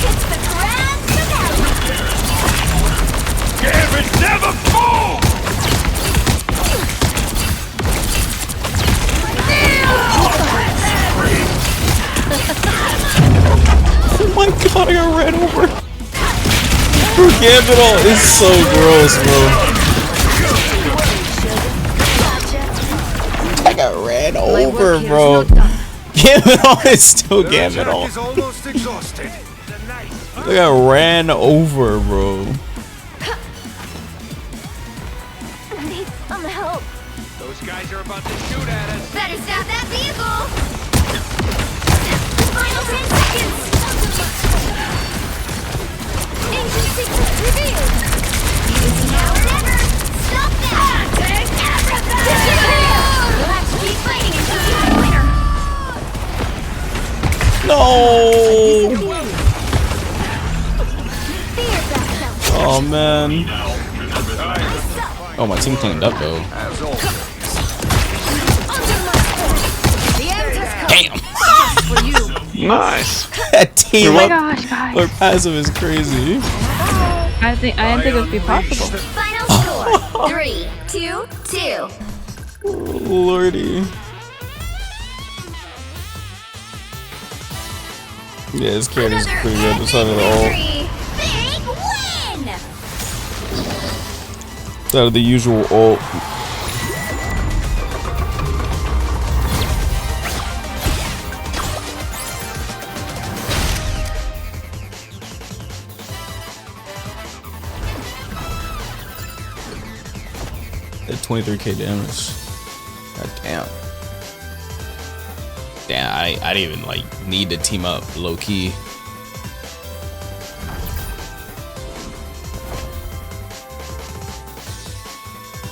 It's the grand finale. Gambit never fall. Oh my god, I got ran over. Bro, Gambit is so gross, bro. I got ran over, bro. Gambit is still Gambit. Is almost exhausted. I got ran over, bro. I need some help. Those guys are about to shoot at us. Better stop that vehicle. Final 10 seconds. Ancient secrets revealed. Use now or never. Stop them. Take everything. You'll have to keep fighting until you're the winner. No. Oh man. Oh, my team cleaned up though. Damn. Nice. That team Oh my up. gosh, guys. Their passive is crazy. I didn't think it would be possible. Final score. 3, 2, 2. Lordy. Yeah, this character's pretty good. This out of the ult. Big win! It's out of the usual ult. At 23k damage. God damn. Damn, I didn't even like need to team up low key.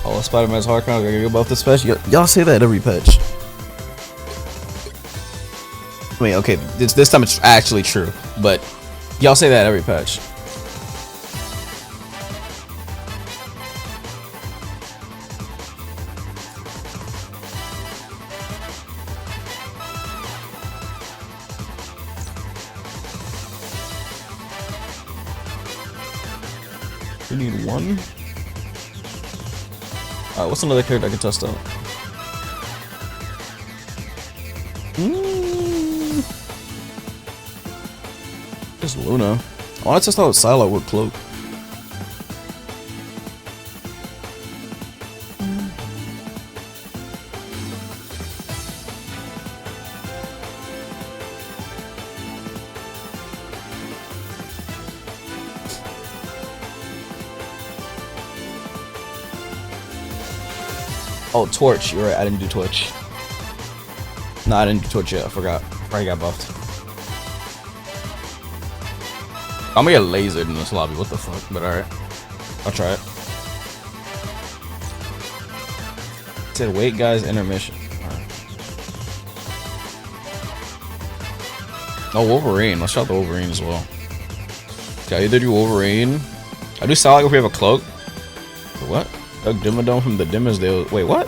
Oh, Spider-Man's hard count. I gotta go buff this patch. Y'all say that every patch. I mean, okay, this time it's actually true, but y'all say that every patch. We need one. Alright, what's another character I can test out? Just Luna. I want to test out Psylocke with Cloak. Oh, Torch. You're right. I didn't do Torch. No, I didn't do Torch yet. I forgot. Probably got buffed. I'm gonna get lasered in this lobby. What the fuck? But alright. I'll try it. It said, wait, guys, intermission. Alright. Oh, Wolverine. Let's try the Wolverine as well. Okay, I either do Wolverine. I do Psylocke if we have a cloak. What? Doug Dimmadome from the Dimmersdale. Wait, what?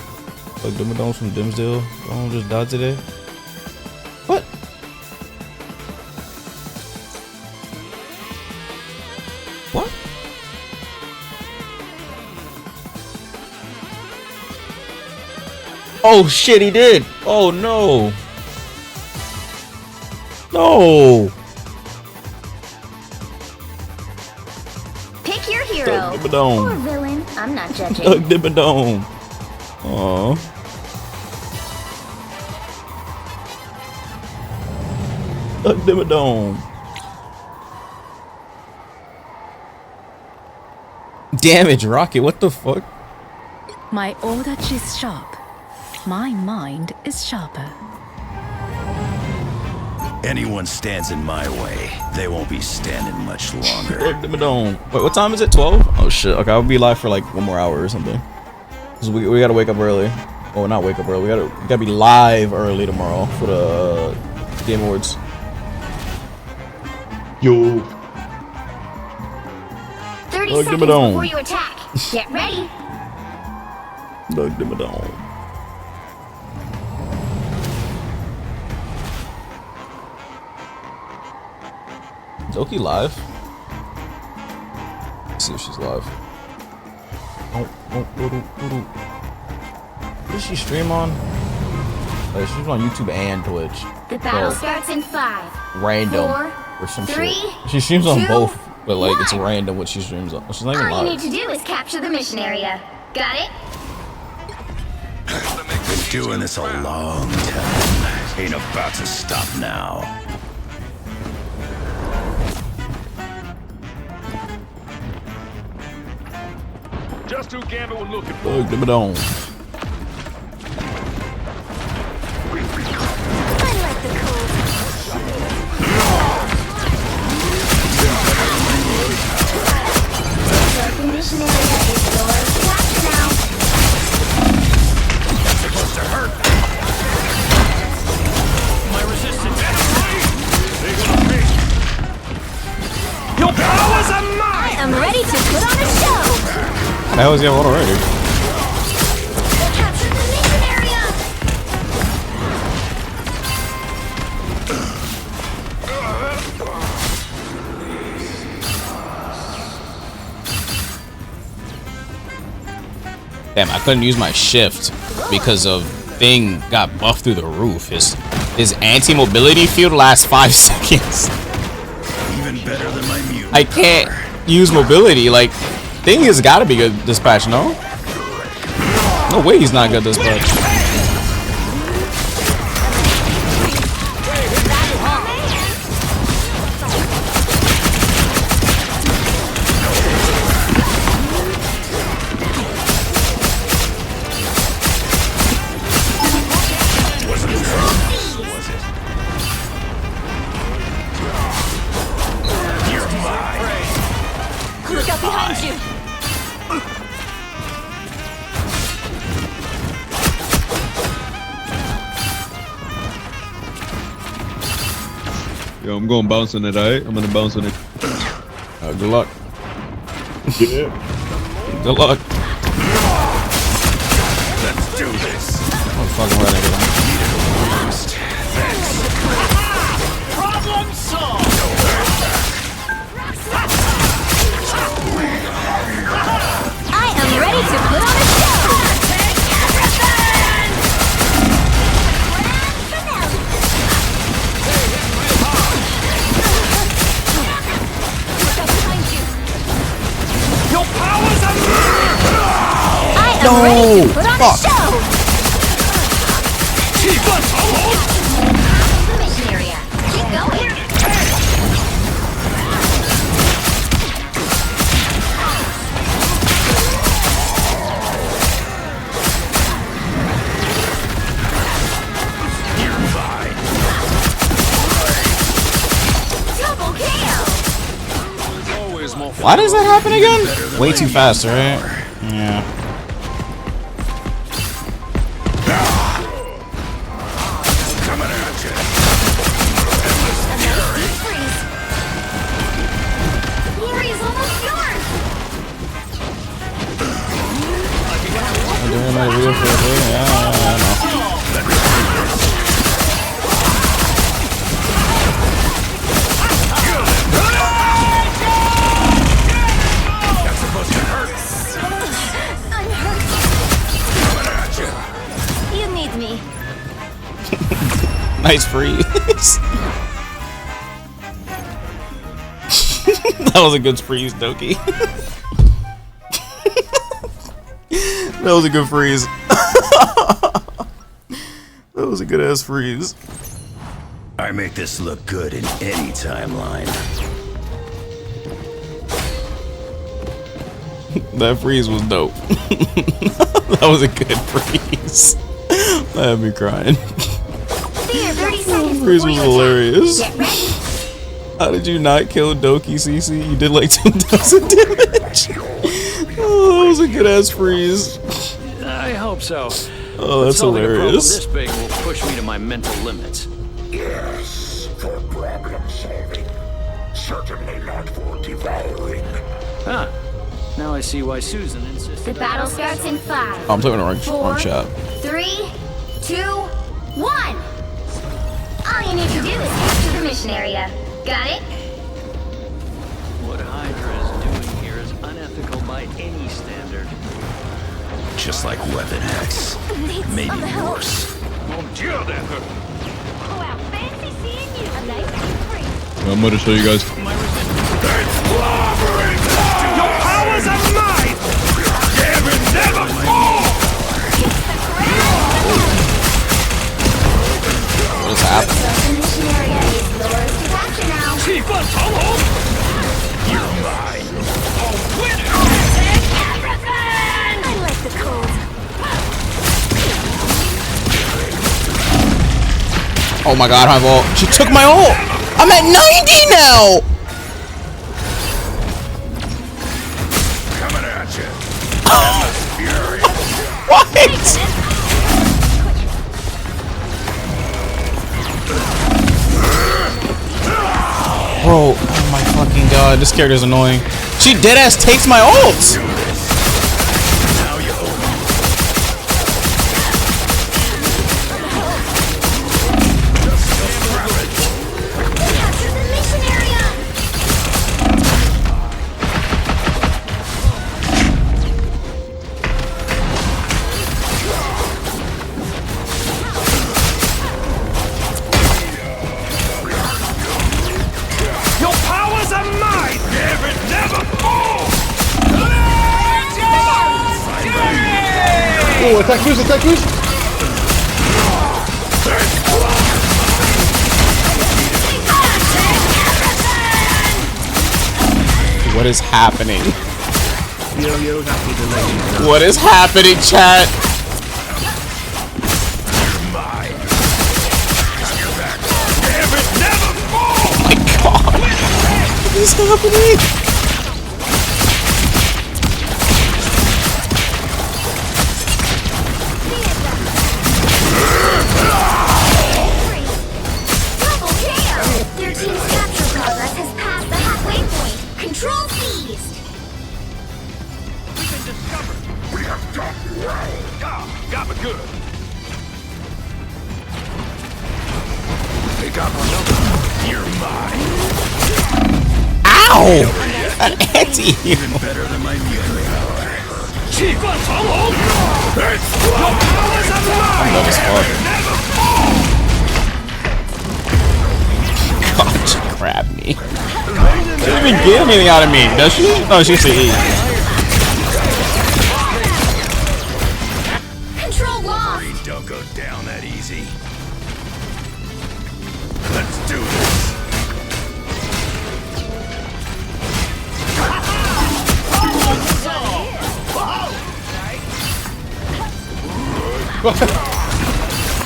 Doug Dimmadome from Dimmersdale. Oh, just died today. What? What? Oh shit, he did. Oh no. No. Pick your hero or villain. I'm not judging. Doug Dimmadome. Aww. Doug Dimmadome. Damage Rocket, what the fuck? My order is sharp. My mind is sharper. Anyone stands in my way, they won't be standing much longer. Doug Dimmadome. Wait, what time is it? 12? Oh shit. Okay, I'll be live for like 1 more hour or something. Cause we gotta wake up early. Oh, not wake up early. We gotta be live early tomorrow for the Game Awards. Yo. 30 Doug seconds Dimmadome. before you attack. Get ready. Doug Dimmadome. Is Oki live? Let's see if she's live. Oh, what does she stream on? She's on YouTube and Twitch. The battle starts in 5. Random. 4, or some 3, shit. She streams on 2, both, but like it's random what she streams on. She's not even All you live. need to do is capture the mission area. Got it? Been doing this a long time. Ain't about to stop now. Just who Gambit was looking for. Doug Dimmadome. Supposed to hurt. My resistance. They're gonna pay. Your powers are mine. I'm ready to put on a show. That was one already. Capture the mission area. Damn, I couldn't use my shift because of thing got buffed through the roof. His anti-mobility field lasts 5 seconds. Even better than my mule. I can't use mobility. Like, thing has got to be good dispatch, no? No way he's not good dispatch. Look out behind you. Yo, I'm going bounce on it, alright? I'm gonna bounce on it. Good luck. Yeah. Good luck. Let's do this. Oh, fucking right, Problem solved. I am ready to put on a show. Take everything. Look out behind you. Your powers are I am ready to put on a show. Keep us alone. The mission area. Keep going. Double kill. Always more fun. Why does that happen again? Way too fast, right? Yeah. Coming at you. Glory is almost yours. I'm doing my video for a day. Yeah, I know. That's supposed to hurt. I'm hurt. Coming at you. You need me. Nice freeze. That was a good freeze, Doki. That was a good freeze. That was a good ass freeze. I make this look good in any timeline. That freeze was dope. That was a good freeze. That had me crying. That freeze was hilarious. How did you not kill Doki, CC? You did like 10,000 damage. Oh, that was a good ass freeze. I hope so. Oh, that's Solving a problem hilarious. this big will push me to my mental limits. Yes, for problem solving. Certainly not for devouring. Huh. Now I see why Susan insisted. The battle starts in 5. I'm talking orange chat. 3, 2, 1. All you need to do is get to the mission area. Got it? What Hydra is doing here is unethical by any standard. Just like Weapon X. Maybe worse. Mon Dieu, that hurt. Wow, fancy seeing you. A nice and free. I'm gonna show you guys. Your powers are mine! Damn it, never fall! What is happening? The mission area is yours to capture now. Keep us alone! You're mine. Take everything! I like the cold. Oh my god, I have ult. She took my ult! I'm at 90 now! Coming at you. What? Bro, oh my fucking god, this character's annoying. She deadass takes my ult! Now you owe me. Capture the mission area! Your power Oh, attack boost, attack boost! What is happening? What is happening, chat? Oh my god! What is happening? Their team's capture progress has passed the halfway point. Control seized. We've been discovered. We have done well. Got me good. They got my number. You're mine. Ow! An anti-hero. Even better than my mutant power. I love his father. God, she grabbed me. She didn't even get anything out of me, does she? No, she said eat. Control lost. Don't go down that easy. Let's do this.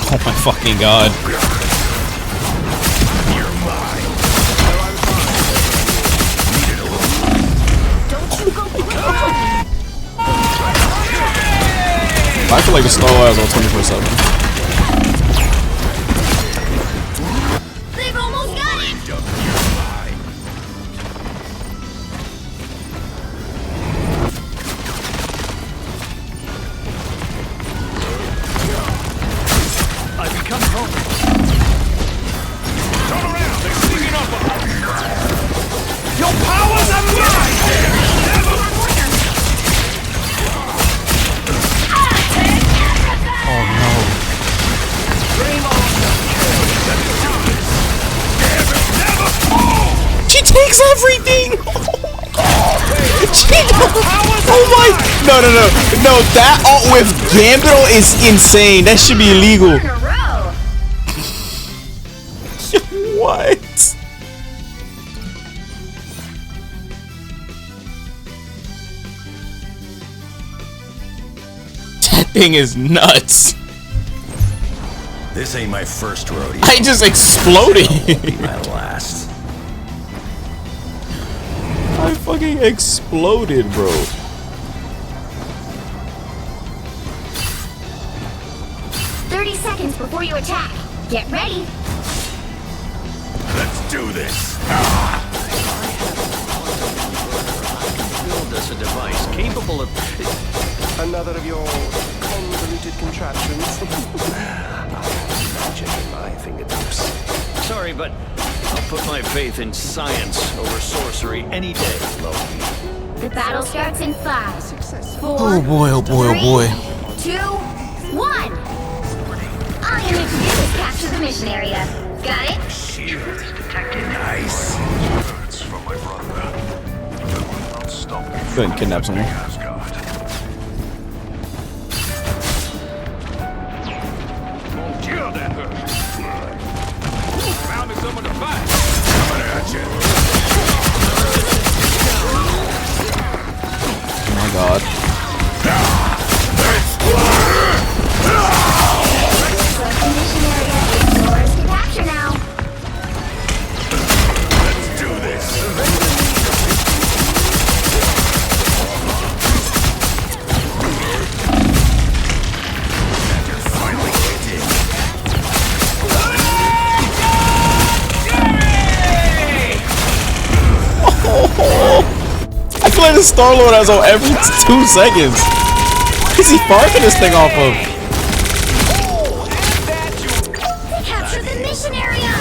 Oh my fucking god. I feel like the Star Wars on 24/7. They've almost got it. I become home. Turn around, they're sneaking up on us. Your powers are mine! Oh no. She takes everything! Oh my! No, that ult with Gambit is insane. That should be illegal. What? That thing is nuts. This ain't my first rodeo. I just exploded. My last. I fucking exploded, bro. Seconds before you attack. Get ready. Let's do this. Build us a device capable of... Another of your convoluted contraptions. Magic in my fingertips. Sorry, but I'll put my faith in science over sorcery any day, Loki. The battle starts in 5, 4, Oh boy, oh boy, oh boy. 3, 2, 1. All you need to do is capture the mission area. Got it? Shield detected. Nice. It's from my brother. That will not stop me Go ahead from and kidnap someone. Asgard. Mon Dieu, that hurt. Found me someone to fight. Coming at you. Oh my god. The mission area is yours to capture now. Let's do this. Finally get in. I feel like the Star-Lord has on every 2 seconds. What is he barking this thing off of? Capture the mission area.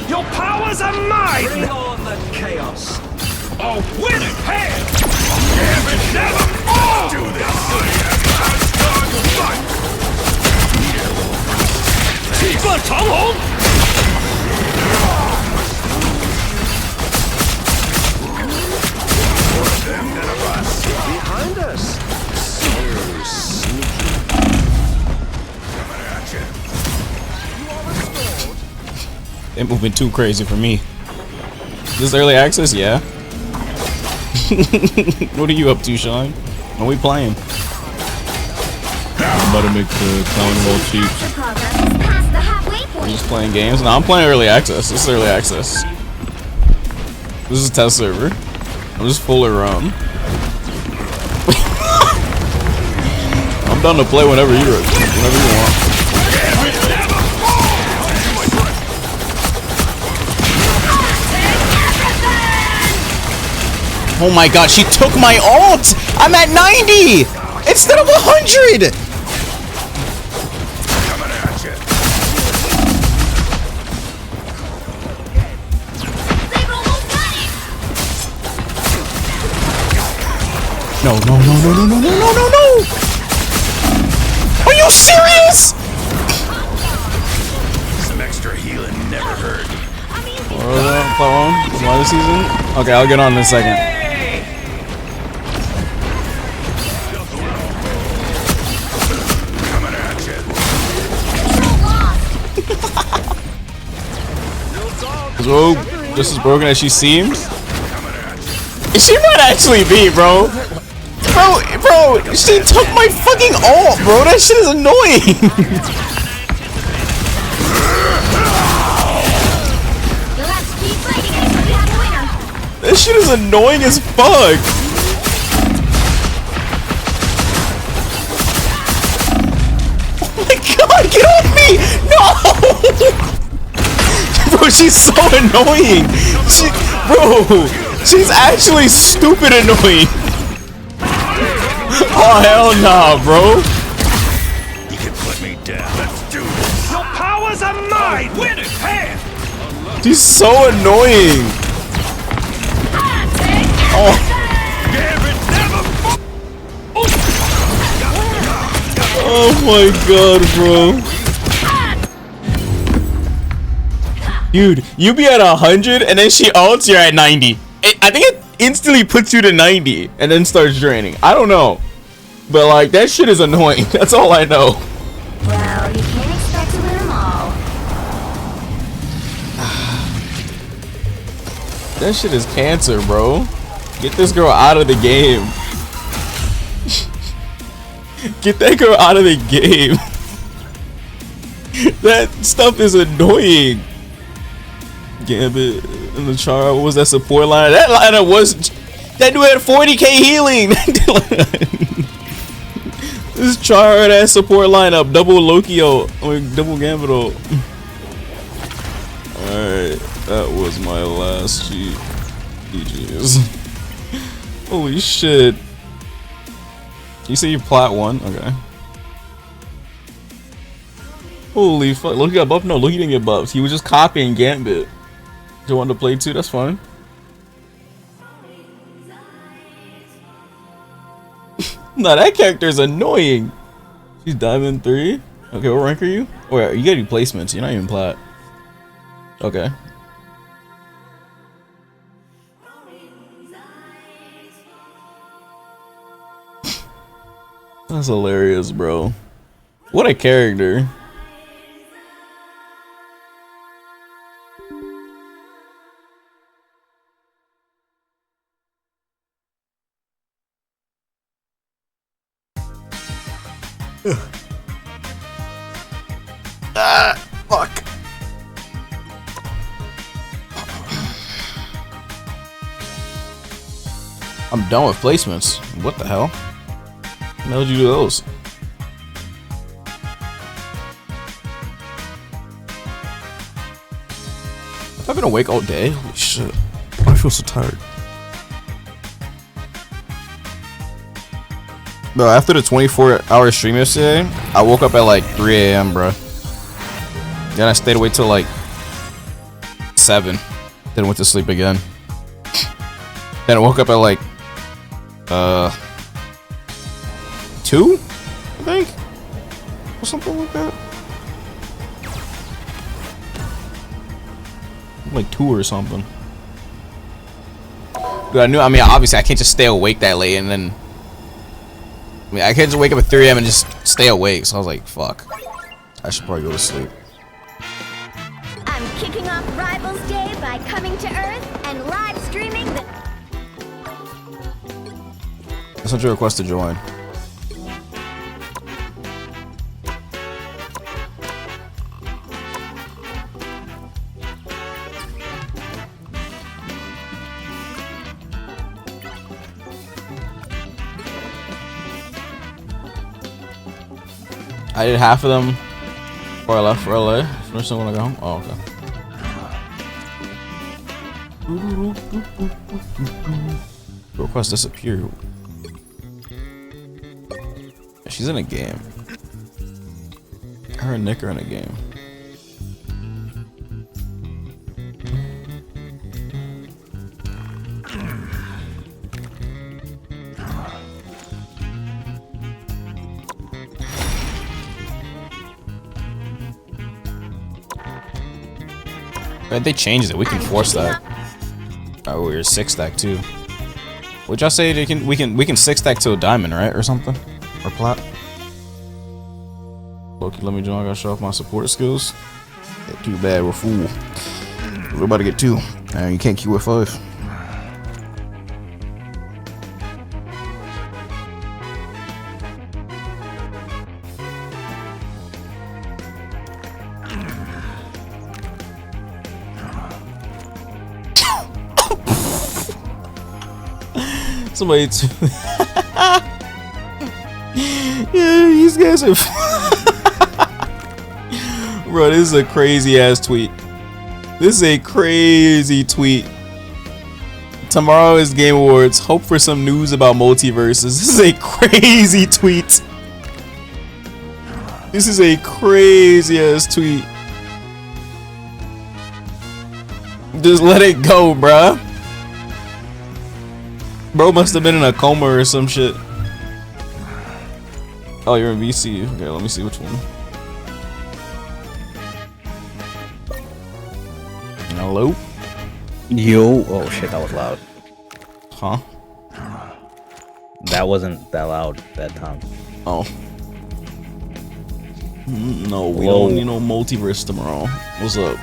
Your powers are mine! Bring on the chaos. A winning hand! Damn it, never fall! Do this! Fight! They moving too crazy for me. This early access, yeah. What are you up to, Sean? Are we playing? I'm about to make the town hall cheap. I'm just playing games. No, I'm playing early access. This is early access. This is test server. I'm just full of rum. I'm done to play whenever you want. Oh my god, she took my ult! I'm at 90! Instead of 100! No. Are you serious? Some extra healing never hurt. Why the season? Okay, I'll get on in a second. So, just as broken as she seems? She might actually be, bro. Bro, she took my fucking ult, bro. That shit is annoying. That shit is annoying as fuck. Oh my god, get off me! No! Bro, she's so annoying. Bro, she's actually stupid annoying. Oh hell nah, bro. You can put me down. Let's do this. Your powers are mine. Win it, hand. She's so annoying. Oh. Oh my god, bro. Dude, you be at 100 and then she ults, you're at 90. I think it instantly puts you to 90 and then starts draining. I don't know. But like, that shit is annoying. That's all I know. Well, you can't expect to win them all. That shit is cancer, bro. Get this girl out of the game. Get that girl out of the game. That stuff is annoying. Gambit and the Chara, what was that support line? That lineup was, that dude had 40k healing. This Chara, that support lineup, double Lokio, double Gambito. Alright, that was my last GG's. Holy shit. You say you plat 1? Okay. Holy fuck, Loki got buffed? No, Loki didn't get buffed. He was just copying Gambit. Do you want to play too? That's fine. Nah, that character is annoying. She's Diamond 3. Okay, what rank are you? Oh, yeah, you gotta do placements. You're not even plat. Okay. That's hilarious, bro. What a character. Fuck. I'm done with placements. What the hell? How did you do those? I've been awake all day. Holy shit. I feel so tired. Bro, after the 24-hour stream yesterday, I woke up at like 3 AM, bro. Then I stayed awake till like 7. Then went to sleep again. Then I woke up at like 2, I think, or something like that. Like 2 or something. Dude, I mean, obviously I can't just stay awake that late and then, I mean, I can't just wake up at 3 AM and just stay awake. So I was like, fuck, I should probably go to sleep. I'm kicking kicking off Rivals Day by coming to Earth and live streaming the... I sent you a request to join. I did half of them before I left for LA. First time when I go home. Oh, okay. Request disappeared. She's in a game. Her and Nick are in a game. They changed it. We can force that. Oh, we're 6-stack too. Would y'all say they can? We can 6-stack to a diamond, right, or something, or plat? Loki, let me join. I gotta show off my support skills. Yeah, too bad, we're full. We're about to get 2. And you can't queue with 5. Somebody too. Yeah, these guys are. Bro, this is a crazy ass tweet. This is a crazy tweet. Tomorrow is Game Awards. Hope for some news about multiverses. This is a crazy tweet. This is a crazy ass tweet. Just let it go, bruh. Bro must have been in a coma or some shit. Oh, you're in VC. Okay, let me see which one. Hello? Yo. Oh shit, that was loud. Huh? That wasn't that loud that time. Oh. No, we don't need no multiverse tomorrow. What's up?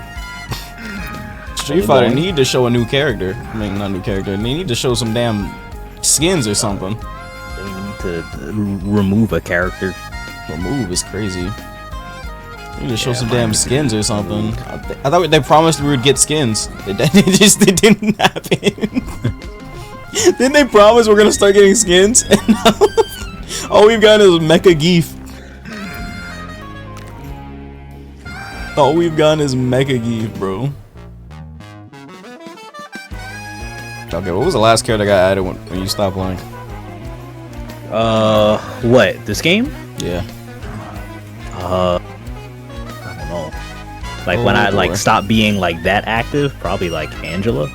Street Fighter need to show a new character. I mean, not new character. They need to show some damn skins or something. They need to remove a character. Remove is crazy. They need to show some damn skins or something. I thought they promised we would get skins. It didn't happen. Didn't they promise we're gonna start getting skins? And now all we've got is Mecha Geef. All we've got is Mecha Geef, bro. Okay, what was the last character that got added when you stopped playing? What? This game? Yeah. I don't know. Like when I like stopped being like that active, probably like Angela.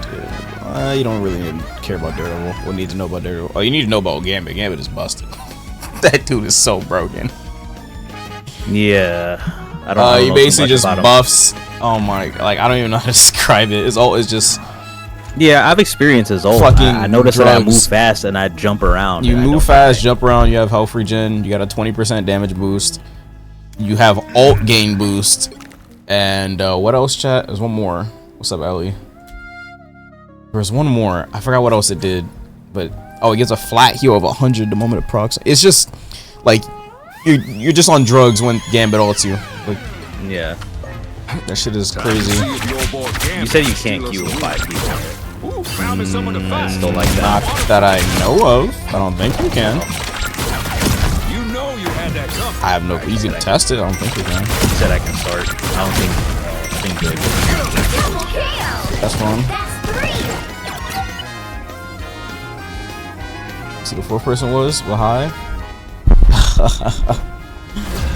Dude, you don't really need to care about Daredevil. Or need to know about Daredevil. Oh, you need to know about Gambit. Gambit is busted. That dude is so broken. Yeah. I don't know. You basically just buffs. Oh my, like I don't even know how to describe it. It's just. Yeah, I've experienced his ult. I noticed that I move fast and I jump around. You move fast, jump around. You have health regen. You got a 20% damage boost. You have ult gain boost. And what else, chat? There's one more. What's up, Ellie? There's one more. I forgot what else it did, but it gets a flat heal of 100 the moment it procs. It's just like you're just on drugs when Gambit ults you. Like, yeah. That shit is crazy. You said you can't queue with 5 people. Still like that. Not that I know of. I don't think you can. I have no. You can test it. I don't think you can. You said I can start. I don't think. I think good. That's fun. See, the 4th person was high.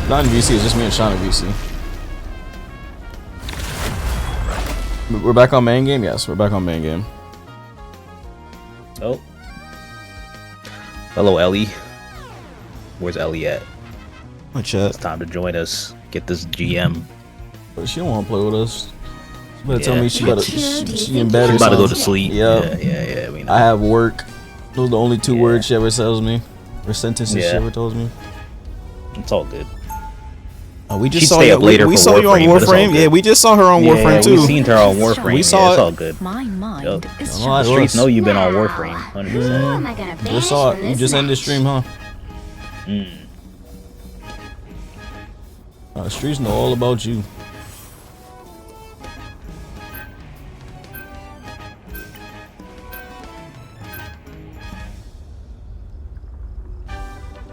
Not in VC. It's just me and Sean in VC. We're back on main game? Yes, we're back on main game. Oh. Hello, Ellie. Where's Ellie at? My chat. It's time to join us. Get this GM. But she don't want to play with us. She better tell me she in bed or She's about to go to sleep. Yep. Yeah, we know. I have work. Those are the only 2 words she ever tells me. Or sentences she ever tells me. It's all good. Oh, we just She'd saw stay you. up later We for saw you on Warframe, but it's all Warframe. good. Yeah, we just saw her on Warframe too. We seen her on Warframe. We saw it's it. all good. My mind is No, I The streets was. know you've been on Warframe. 100%. Just saw it. You just ended the stream, huh? The streets know all about you.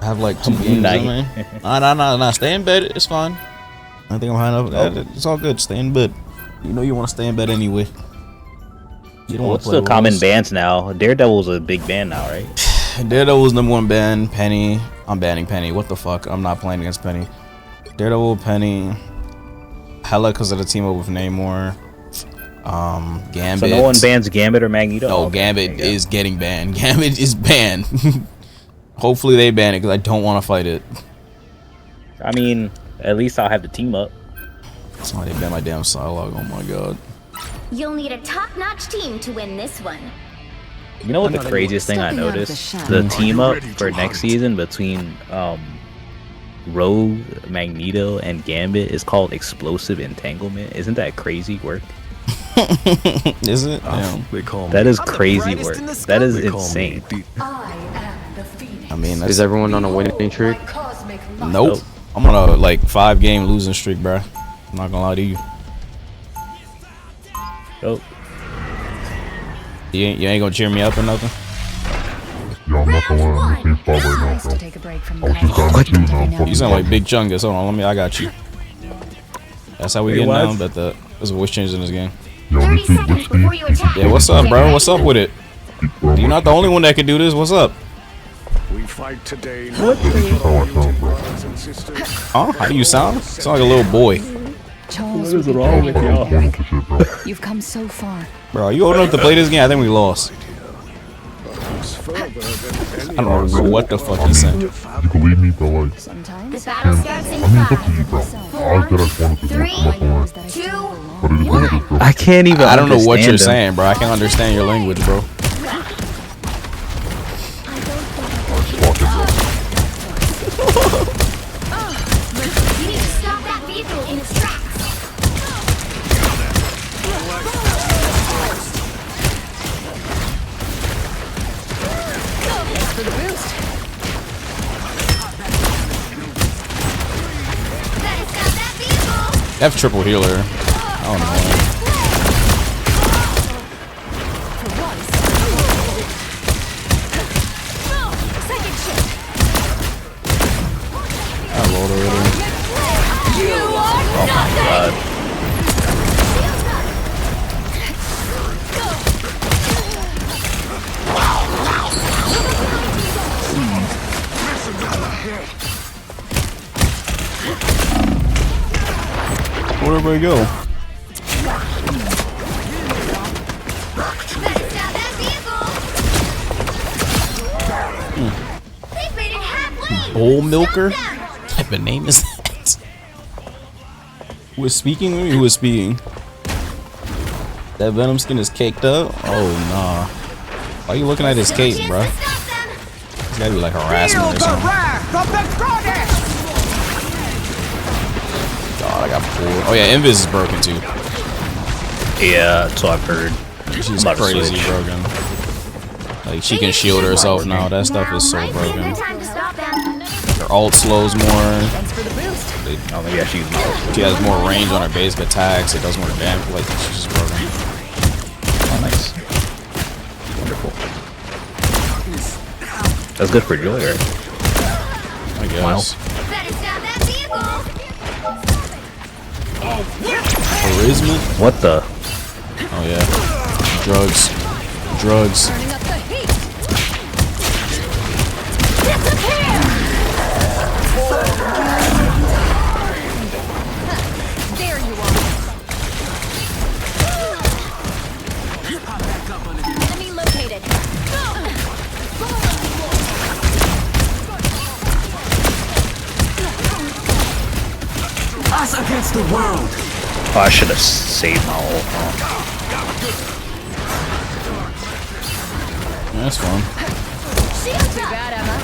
I have like 2 games, man. Nah. Stay in bed. It's fine. I think I'm high enough. It's all good. Stay in bed. You know you want to stay in bed anyway. You don't want What's to play the common roles. bans now? Daredevil's a big ban now, right? Daredevil's #1 ban. Penny. I'm banning Penny. What the fuck? I'm not playing against Penny. Daredevil, Penny. Hella because of the team up with Namor. Gambit. So no one bans Gambit or Magneto? No, Gambit is getting banned. Gambit is banned. Hopefully they ban it because I don't want to fight it. I mean, at least I'll have the team up. Oh, they banned my damn Psylocke. Oh my god. You'll need a top-notch team to win this one. You know what the craziest thing I noticed? The team up for next season between Rogue, Magneto, and Gambit is called Explosive Entanglement. Isn't that crazy work? Is it? That is crazy work. That is insane. I mean, is everyone on a winning streak? Nope. I'm on a like 5-game losing streak, bro. I'm not gonna lie to you. Nope. You ain't gonna cheer me up or nothing? Yeah, I'm not gonna lie, I'm in the same spot right now, bro. I was just starting to choose now. You sound like Big Chungus. Hold on, I got you. That's how we get down, but there's a voice change in this game. Yo, this is Whiskey. Yeah, what's up, bro? What's up with it? You're not the only one that can do this. What's up? We fight today. This is how I sound, bro. Huh? How do you sound? Sound like a little boy. Charles, what is wrong with y'all? You've come so far. Bro, are you old enough to play this game? I think we lost. I don't know what the fuck he's saying. You believe me, but like, The battle starts in I mean, it's up to you, bro. I said I wanted to do it, I'm not gonna lie. But it is what it is, bro. I can't even. I don't know what you're understand them. saying, bro. I can't understand your language, bro. You need to stop that vehicle in its tracks. Thanks for the boost. F triple healer. I don't know. I rolled already. Oh my god. Where'd everybody go? Bull milker? What type of name is that? Who is speaking? Who is speaking? That Venom skin is caked up? Oh nah. Why are you looking at his cape, bro? It's gotta be like harassment or something. God, I got pulled. Oh yeah, Invis is broken too. Yeah, that's what I've heard. She's crazy broken. Like she can shield herself now. That stuff is so broken. Her ult slows more. Oh, maybe I should use my ult. She has more range on her basic attacks. It does more damage. Like she's just broken. Oh, nice. Wonderful. That's good for Joy, right? I guess. Charisma? What the? Oh yeah. Drugs. Drugs. There you are. Enemy located. Us against the world. Oh, I should have saved my ult. That's fun. Too bad, Emma.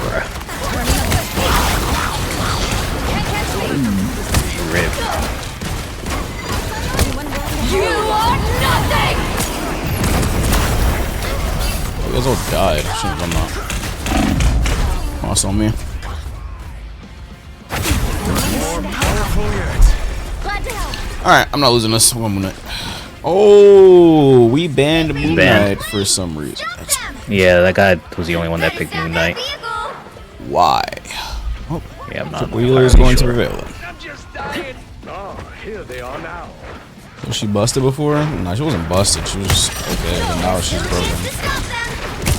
guys all died. Shouldn't have done that. Oh, it's on me. Alright, I'm not losing this. One minute. Oh, we banned Moon Knight for some reason. Yeah, that guy was the only one that picked Moon Knight. Why? Oh, yeah, I'm not. Wheeler is going to prevail. Oh, here they are now. Was she busted before? No, she wasn't busted. She was just okay, but now she's broken.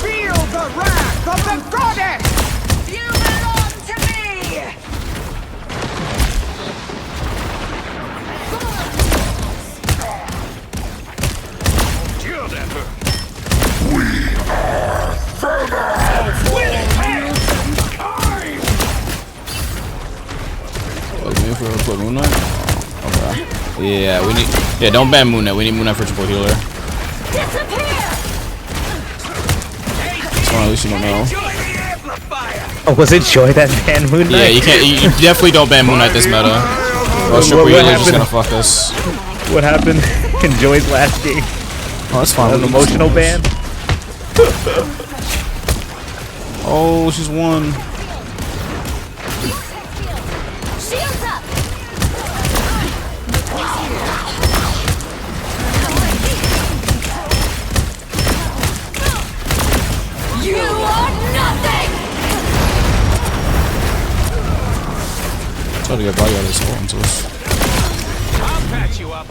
Feel the wrath of the goddess! You belong to me! Killed at her. We are Wait for her to put Moon Knight? Oh, okay. Yeah, we need. Yeah, don't ban Moon Knight. We need Moon Knight for triple healer. So at least you don't know. Oh, was it Joy that banned Moon Knight? Yeah, you can't. You definitely don't ban Moon Knight this meta. Or triple healer is just gonna fuck us. What happened in Joy's last game? Oh, that's fine. An emotional ban. Oh, she's won. You are nothing! Try to get value out of this hole into us. I'll patch you up.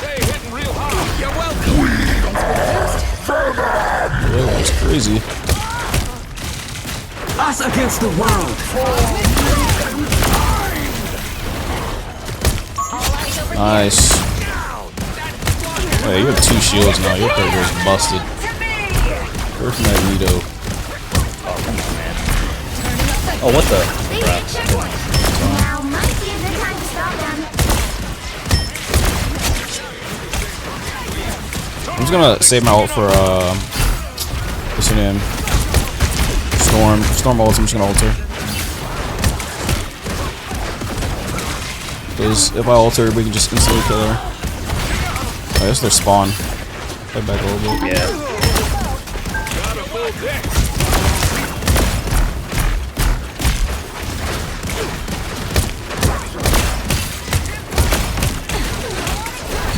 Hey, hitting real hard. You're welcome. Yeah, that's crazy. Us against the world. Nice. Hey, you have 2 shields now. Your character is busted. First Magneto. Oh, come on, man. Oh, what the crap? Now might be a good time to stop them. I'm just gonna save my ult for what's her name? Storm ult. I'm just gonna ult her. Because if I ult her, we can just instantly kill her. I guess their spawn. Fight back a little bit. Yeah.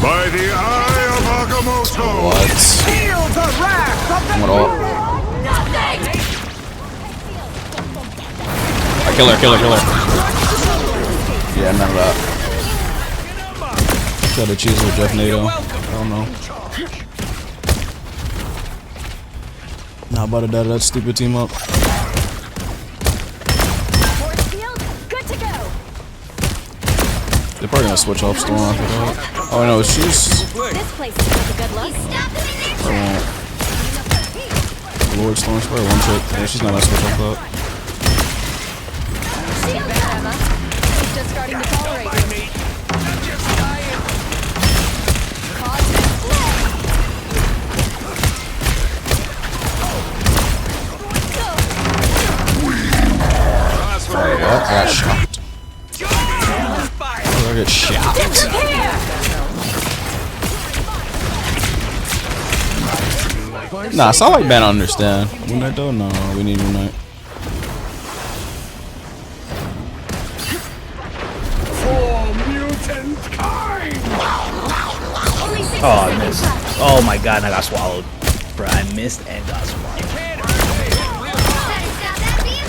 By the eye of Agamotto! What? Feel the wrath of the What ult? nothing! Alright, kill her. Yeah, none of that. Try to choose with Jeff NATO. I don't know. Not about to die to that stupid team up. They're probably gonna switch off Storm after that. Oh no, she's. This place is a good look. I won't. Lord Storm's probably one trick. Yeah, she's not gonna switch off that. Just starting to tolerate me. Oh, I got shocked. I get shocked. Nah, it's not like Ben understand. Moon Knight though? No, we need Moon Knight. Oh, I missed. Oh my god, and I got swallowed. Bruh, I missed and got swallowed.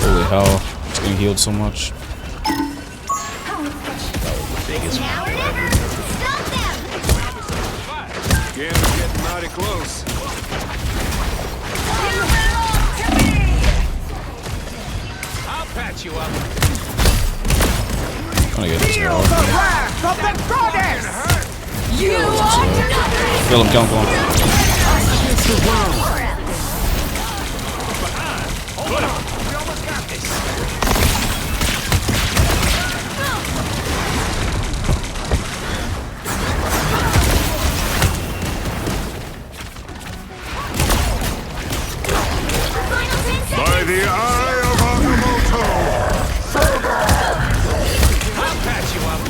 Holy hell. It's getting healed so much. That was the biggest one. Game's getting mighty close. I'll patch you up. I'm gonna get this girl. The wrath of the goddess! You are nothing! Kill him. Against the world. Hold on. We almost got this. the eye of Agamotto! I'll patch you up.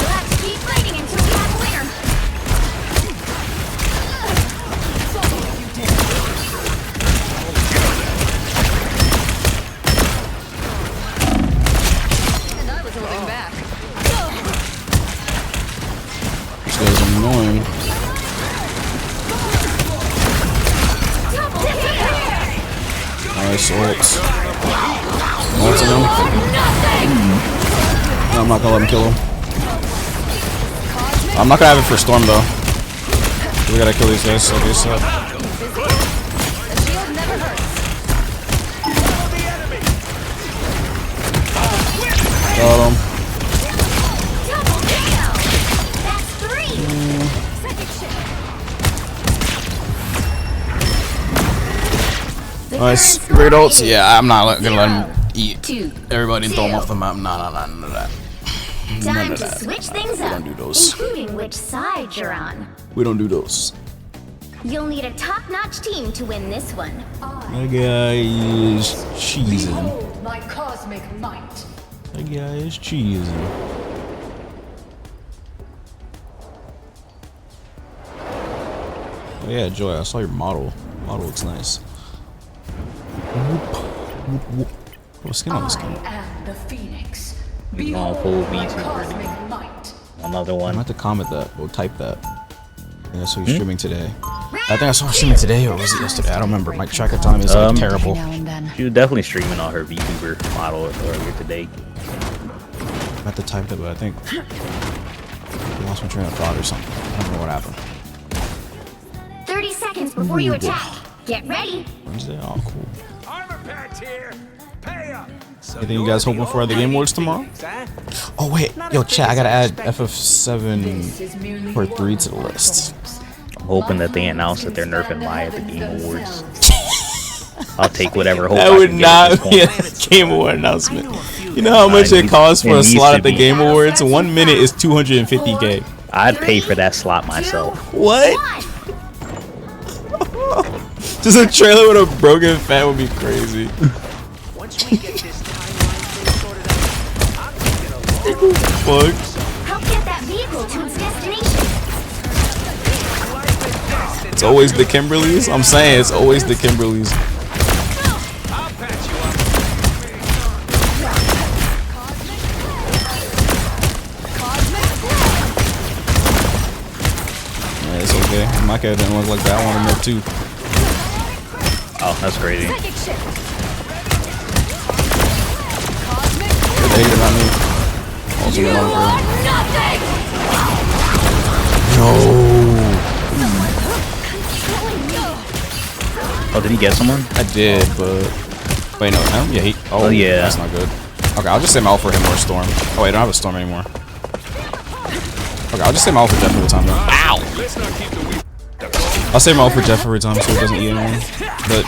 Let's keep fighting until we have a winner. And I was holding back. This guy's annoying. Nice ults. Ults him. No, I'm not gonna let him kill him. I'm not gonna have it for Storm though. We gotta kill these guys. Okay, so. Got him. Nice. Great ults. Yeah, I'm not gonna let him eat everybody and throw him off the map. No, none of that. Time to switch things up, We don't do those. including which side you're on. We don't do those. You'll need a top-notch team to win this one. That guy is cheesing. My cosmic might. That guy is cheesing. Oh yeah, Joy, I saw your model. Model looks nice. What skin on this skin? I am the Phoenix. We gonna pull VTuber. Cosmic might. Another I'm one. gonna have to comment that or type that. I think I saw you streaming today. I think I saw her streaming today, or was it yesterday? I don't remember. My tracker time is like terrible. She was definitely streaming on her VTuber model earlier today. I had to type it, but I think I lost my train of thought or something. I don't know what happened. 30 seconds before you attack. Get ready. Wednesday? Oh, cool. Armor packs here. Pay up. Anything you guys hoping for at the Game Awards tomorrow? Oh wait, yo chat, I gotta add FF7 Part 3 to the list. I'm hoping that they announce that they're nerfing Maya at the Game Awards. I'll take whatever hope That I would can not get be at a this point. Game Award announcement. You know how much it costs for a slot at the Game Awards? 1 minute is 250K. I'd pay for that slot myself. What? Just a trailer with a broken fan would be crazy. Once we get this timeline thing sorted out, I'm thinking a Fuck. Help get that vehicle to its destination. It's always the Kimberleys. I'm saying it's always the Kimberleys. I'll patch you up. Yeah, it's okay. My cat didn't look like that. I want to know too. Oh, that's crazy. They hated on me. Also, no. Oh, did he get someone? I did, but wait, no, him? Yeah, he. Oh, yeah. That's not good. Okay, I'll just say Mal for him or Storm. Oh wait, I don't have a Storm anymore. Okay, I'll just say Mal for Jeff every time though. Ow! I'll say Mal for Jeff every time so he doesn't eat anyone. But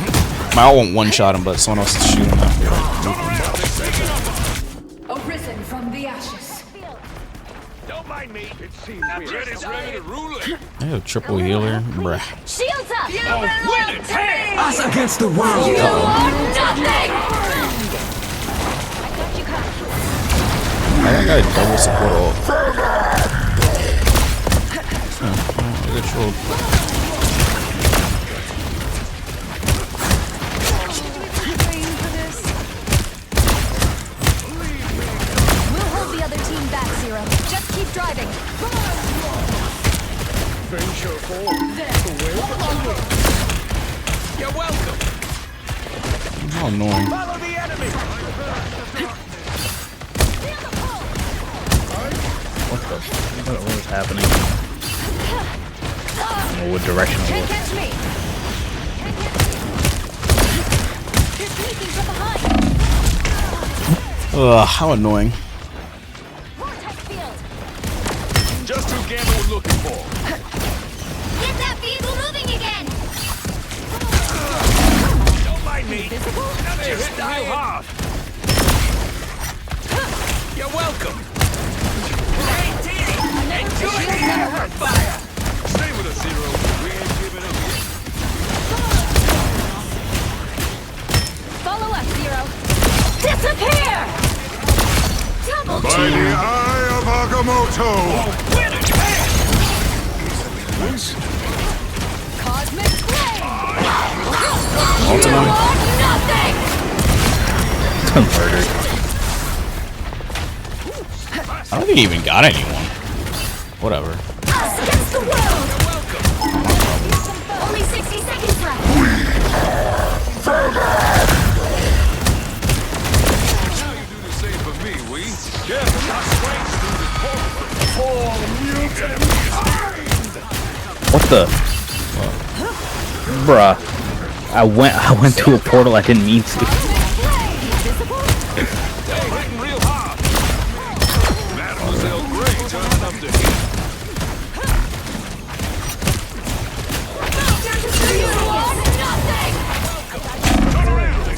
my ult won't one-shot him, but someone else is shooting him. Arisen from the ashes. Don't mind me. It seems weird. Ready to rule it. I have a triple healer. Bruh. Shields up. Us against the world. You are nothing. I think I got a double support ult. I got trolled. We'll hold the other team back, Zero. Just keep driving. Venture forward. You're welcome. How annoying. Follow the enemy. What is happening? I don't know what direction it Can't was. catch me. You're sneaking from behind. Ugh, how annoying. Just who Gamma was looking for. Get that vehicle moving again. Don't mind me. Not just real hard. You're welcome. Hey, team. Enjoy the fire. Stay with us, Zero. We ain't giving up yet. By the eye of Agamotto! Cosmic flame! Ultimate. Nothing! Murdered. I don't think he even got anyone. Whatever. Us against the world! Only 60 seconds left. Now you do the same for me, we. Yeah, I swings through the portal. What the? Bruh. I went to a portal I didn't mean to.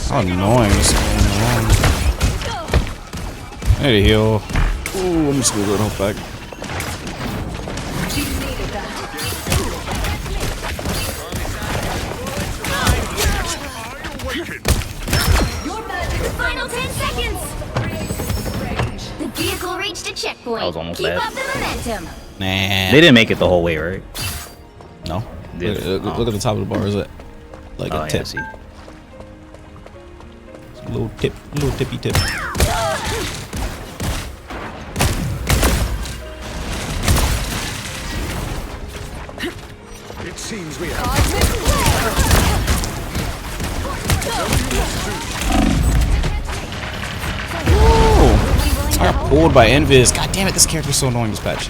How annoying this is going on. I need to heal. Ooh, I'm just gonna go help back. Final 10 seconds. The vehicle reached a checkpoint. That was almost Keep bad. up the momentum. Nah. They didn't make it the whole way, right? No. Did it? Look at the top of the bar. Is it like a tip? Yeah, I see. Little tippy tip. It seems we have. Whoa! I got pulled by Invis. God damn it, this character's so annoying this patch.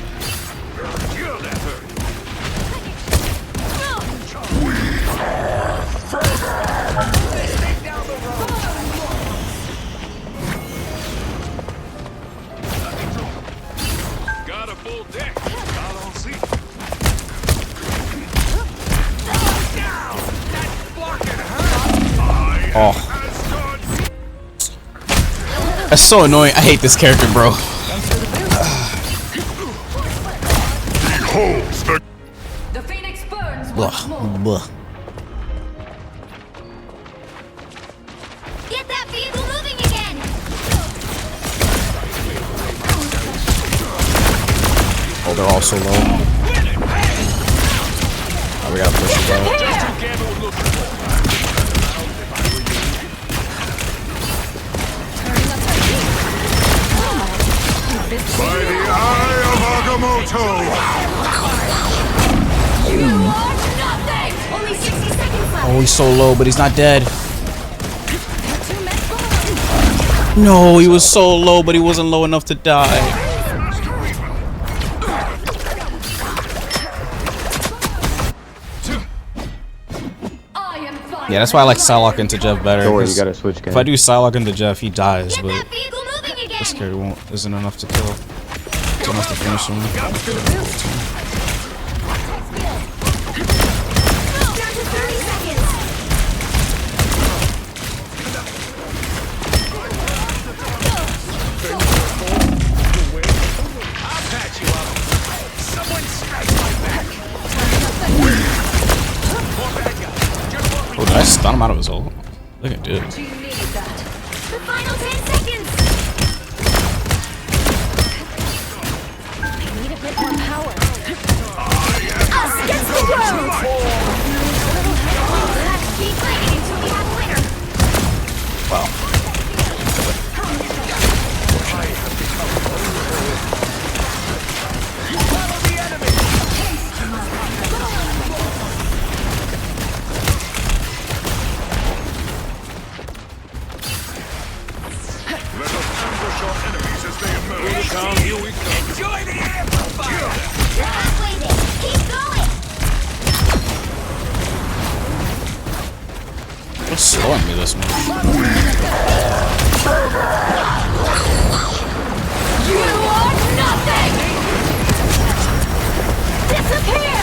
Got a full deck. I don't see. Oh. That's so annoying. I hate this character, bro. The Phoenix burns Blah, once more. blah. Get that vehicle moving again. Oh, they're all so low. Oh, we gotta push it out. By the eye of Agamotto! Only 60 seconds left. Oh, he's so low, but he's not dead. No, he was so low, but he wasn't low enough to die. Yeah, that's why I like Psylocke into Jeff better. Don't worry, you gotta switch If I do Psylocke into Jeff, he dies, Get but that vehicle moving again. this character isn't enough to kill. It's enough to finish him. Down to 30 seconds. I'll patch you up. Someone scratch my back. Oh, did I stun him out of his ult? I think I did. The final 10 seconds. I need a bit more power. Us against the world. Let's keep fighting until we have a winner. Wow. Let us ambush our enemies as they emerge. Here we come, here we come. Enjoy the amplifier! You're halfway there. Keep going. What's slowing me this much? You are nothing! Disappear!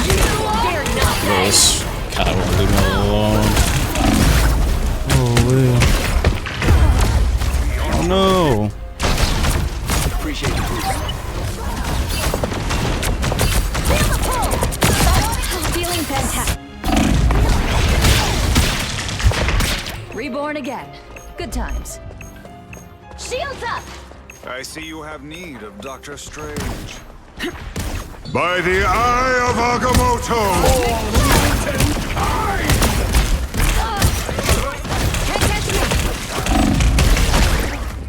You are nothing! This guy won't leave me alone. Holy. Oh no. Appreciate the boost. Feeling fantastic. Reborn again. Good times. Shields up! I see you have need of Doctor Strange. By the eye of Agamotto!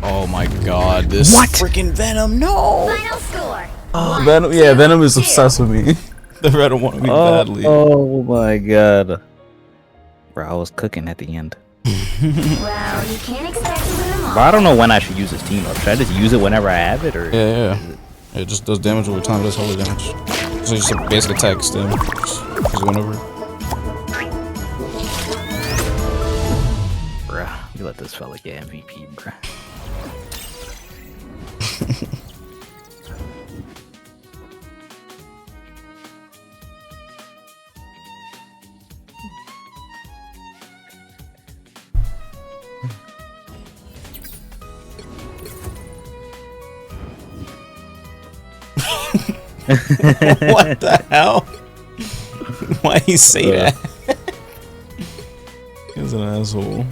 Oh my god, this freaking Venom, no! Final score. Venom, yeah, Venom is obsessed with me. The Venom wanted me badly. Oh my god. Bro, I was cooking at the end. Well, you can't expect to win them all. But I don't know when I should use this team up. Should I just use it whenever I have it, or? Yeah. It just does damage over time. It does holy damage. So it's just a basic attack stem. Just whenever. Bruh, you let this fella get MVP, bruh. What the hell? Why he say that? He's an asshole.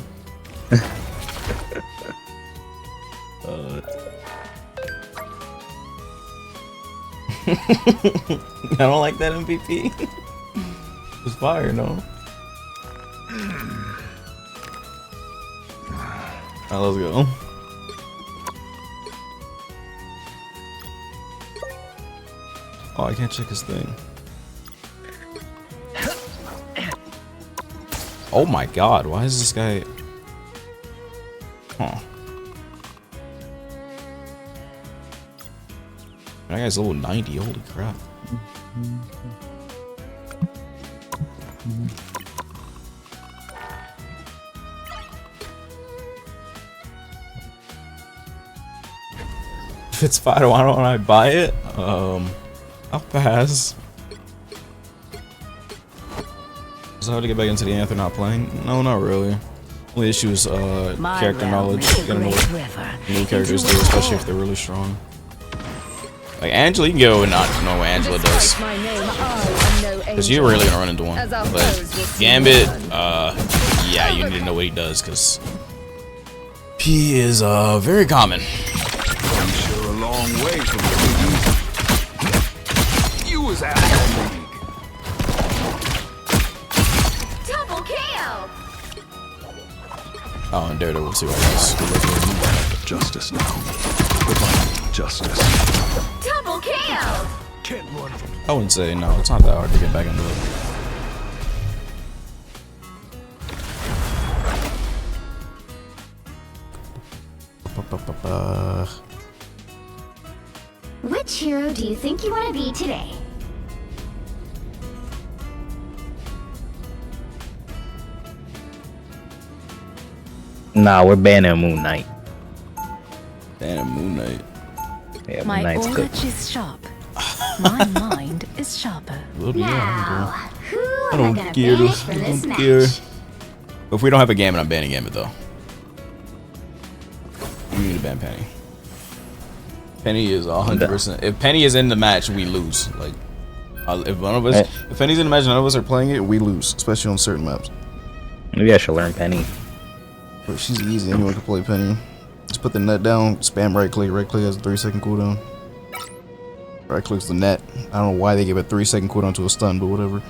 I don't like that MVP. It's fire, no? Alright, let's go. Oh, I can't check his thing. Oh my god, why is this guy... Huh. That guy's level 90, holy crap. If it's fire, why don't I buy it? I'll pass. Is it hard to get back into the game after not playing? No, not really. Only issue is character knowledge. You gotta know what new characters do, especially if they're really strong. Like Angela, you can go and not know what Angela does. Because you're really gonna run into one. But Gambit, yeah, you need to know what he does, because he is very common. I'm sure a long way from the you was out of the league. Double KO! Oh, and Daredevil too, I guess. Justice now. Goodbye, justice. Double KO! Can't run from I wouldn't say no, it's not that hard to get back into it. Which hero do you think you want to be today? Nah, we're banning Moon Knight. Banning Moon Knight. Yeah, Moon My Knight's good. knowledge is sharp. My mind is sharper. Now, who I am I don't gonna care. banish from I this don't match? care. If we don't have a Gambit, I'm banning Gambit though. You need to ban Penny. Penny is 100%. If Penny is in the match, we lose. Like, if one of us, if Penny's in the match, none of us are playing it, we lose, especially on certain maps. Maybe I should learn Penny. But she's easy. Anyone can play Penny. Just put the net down, spam right click. Right click has a 3-second cooldown. Right clicks the net. I don't know why they give a 3-second cooldown to a stun, but whatever.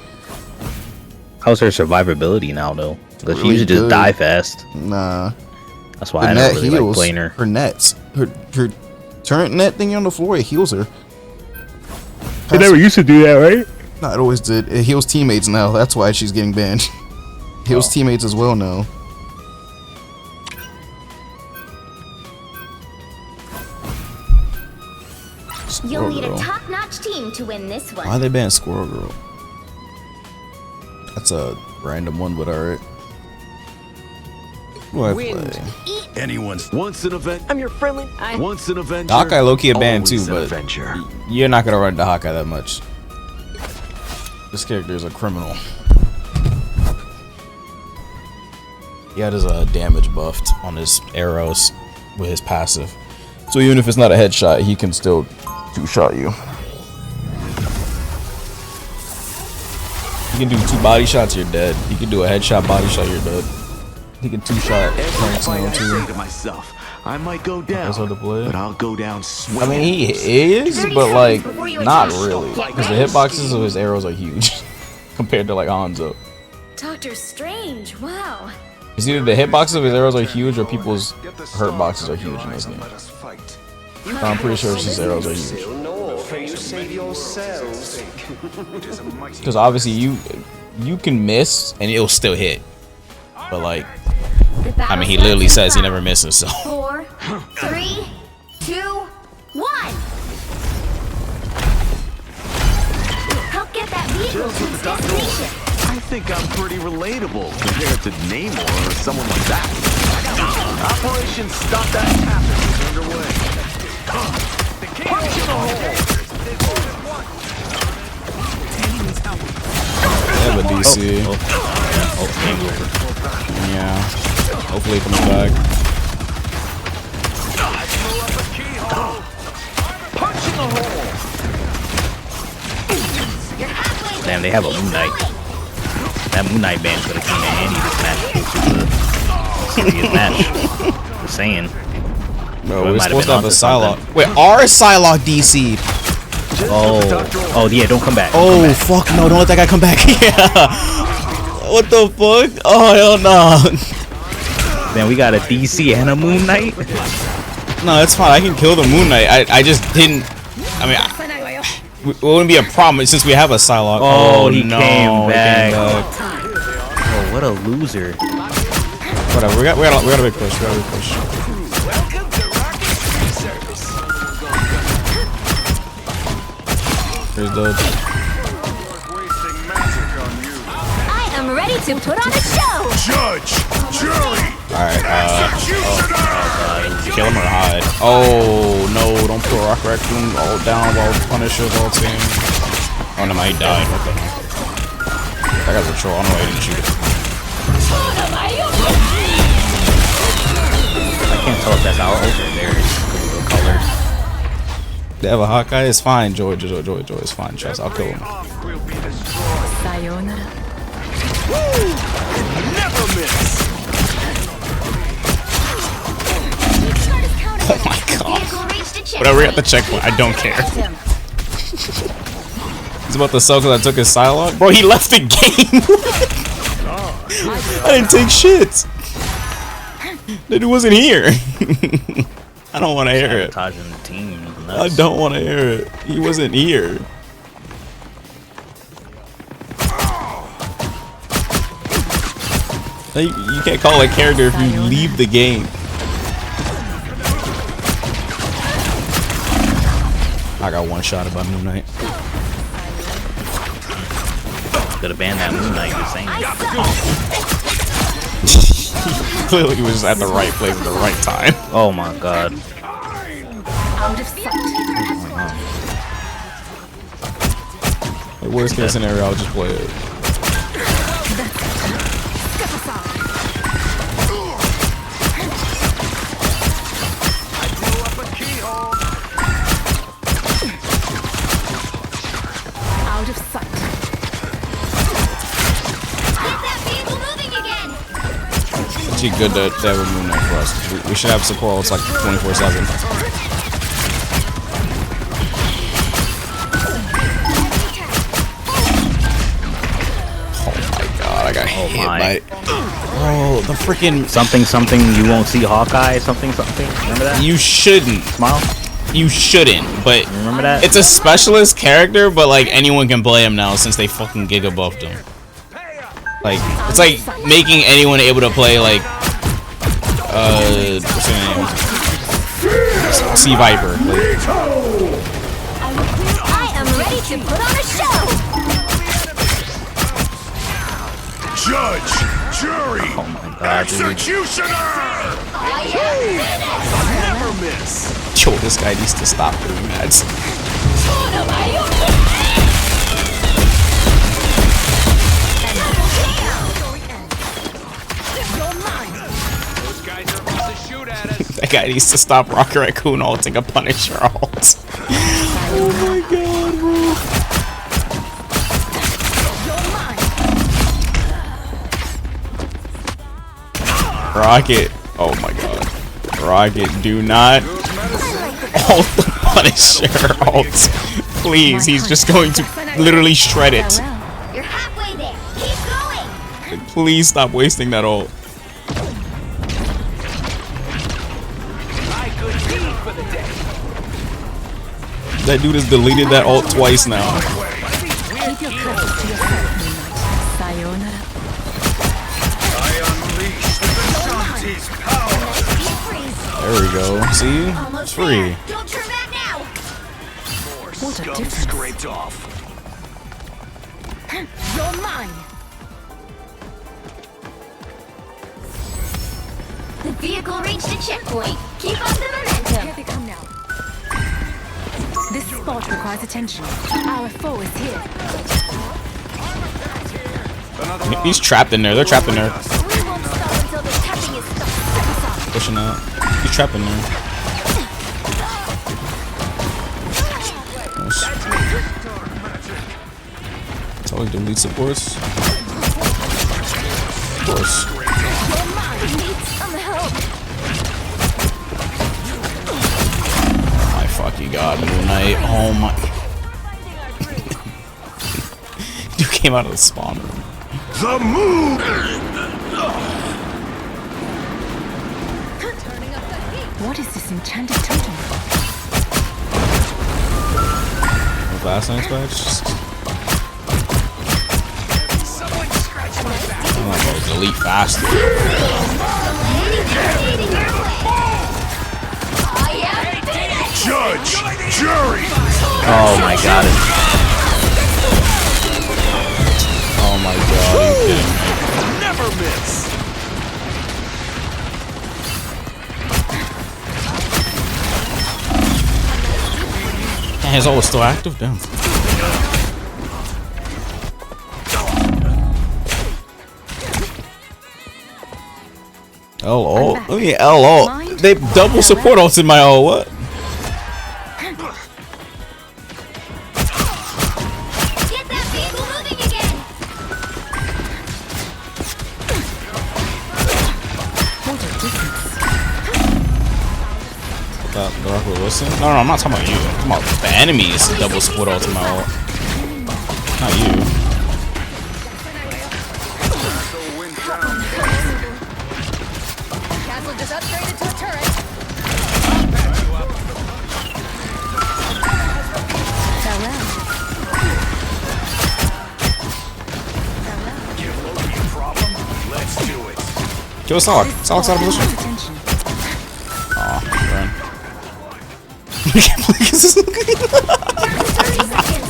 How's her survivability now, though? Because she Really usually just good. die fast. Nah. That's why I don't really like playing her. Her nets. Her turret net thing on the floor, it heals her. They never used to do that, right? No, it always did. It heals teammates now. That's why she's getting banned. Heals teammates as well now. You'll need Girl. a top-notch team to win this one. Why they ban Squirrel Girl? That's a random one, but alright. Who do I play? Anyone's once an event. I'm your friendly. Once an Avenger. Hawkeye low-key a ban too, always an but Avenger. you're not gonna run into Hawkeye that much. This character is a criminal. He had his damage buffed on his arrows with his passive. So even if it's not a headshot, he can still two-shot you. He can do 2 body shots, you're dead. He can do a headshot, body shot, you're dead. He can two-shot. Every fight I say to myself, I might go down, but I'll go down I swinging. mean, he is, but like, not really. Because the hitboxes of his arrows are huge compared to like Hanzo. Doctor Strange, wow. It's either the hitboxes of his arrows are huge or people's hurt boxes are huge in this game. I'm pretty sure his arrows are huge. Because obviously you can miss and it'll still hit. But like, I mean, he literally says he never misses, so. 4, 3, 2, 1. Help get that vehicle to its destination. I think I'm pretty relatable compared to Namor or someone like that. Operation Stop That Happen is underway. Punch in the hole! They have a DC. Game over. Yeah. Hopefully coming back. Punch in the hole! Damn, they have a Moon Knight. That Moon Knight band could have came in handy this match. Serious match. Just saying. Bro, we're supposed to have a Psylocke. Wait, our Psylocke DC. Oh yeah, don't come back. Oh fuck no! Don't let that guy come back. Yeah. What the fuck? Oh hell no. Man, we got a DC and a Moon Knight. No, it's fine. I can kill the Moon Knight. I just didn't. I mean, it wouldn't be a problem since we have a Psylocke. Oh, he no, came back. Oh, what a loser. Whatever. We got a big push. We got a big push. Here's Dodge. I am ready to put on a show. Judge, jury. Alright, kill him or hide. Oh no, don't put Rock Raccoon all down while Punisher's all team. Oh no, he died. What the hell? That guy's a troll. I don't know why he didn't shoot it. I can't tell if that's our ult or theirs because of the colors. They have a Hawkeye. It's fine, Joy. It's fine. Trust. I'll kill him. Sayonara. Never miss. Oh my god. Whatever, we're at the checkpoint. I don't care. He's about to sell because I took his Psylocke. Bro, he left the game. I didn't take shit. That dude wasn't here. I don't want to hear it. Sabotaging the team. I don't want to hear it. He wasn't here. You can't call a character if you leave the game. I got one shot by Moon Knight. Could have banned that Moon Knight, you're saying. Clearly he was at the right place at the right time. Oh my god. Out of sight. The worst case scenario, I'll just play it. Out of sight. Actually good that that would Moon Knight for us. We should have support. It's like 24/7. I got hit by bro, the freaking something you won't see Hawkeye, something. Remember that? You shouldn't. Smile? You shouldn't, but remember that? It's a specialist character, but like anyone can play him now since they fucking giga buffed him. Like it's like making anyone able to play like what's her name? Sea Viper. Like, I am ready to put on a show. Judge, jury, oh my god, dude. executioner. Never miss. yo, this guy needs to stop doing that. That guy needs to stop Rocket Raccoon ulting a Punisher ult. Oh my god, bro. Rocket. Oh my god. Rocket, do not ult the Punisher. Ult. Please, he's just going to literally shred it. You're halfway there. Keep going. Please stop wasting that ult. That dude has deleted that ult twice now. Keep your courage to yourself, Moonlight. Sayonara. I unleash the Vishanti's power. There we go. See? It's free. Don't turn back now. What a Scum difference. scraped off. You're mine. The vehicle reached a checkpoint. Keep up the momentum. Here they come now. This spot requires attention. Our foe is here. He's trapped in there. They're trapped in there. We won't stop until the tapping is stopped. Pushing out. He's trapped in there. Nice. That's how we delete supports. Of course. You're mine. Need some help. My fucking god, Moon Knight. Oh my. Dude came out of the spawn room. The moon! What is this enchanted totem? Last night's match. I'm gonna delete faster. Judge! Jury! Oh my god. Oh my god, are you kidding me? Never miss! And his ult is still active? Damn. L ult? Let me L ult. They double support ults in my ult. What? Get that vehicle moving again. That Dark will listen? No, I'm not talking about you. I'm talking about the enemies double support ult in my ult. Not you. Castle just upgraded to a turret. Farewell. Let's do it. Kill Solak. Solak's out of position. Attention. Aw, run. Lucas is looking. 30 seconds.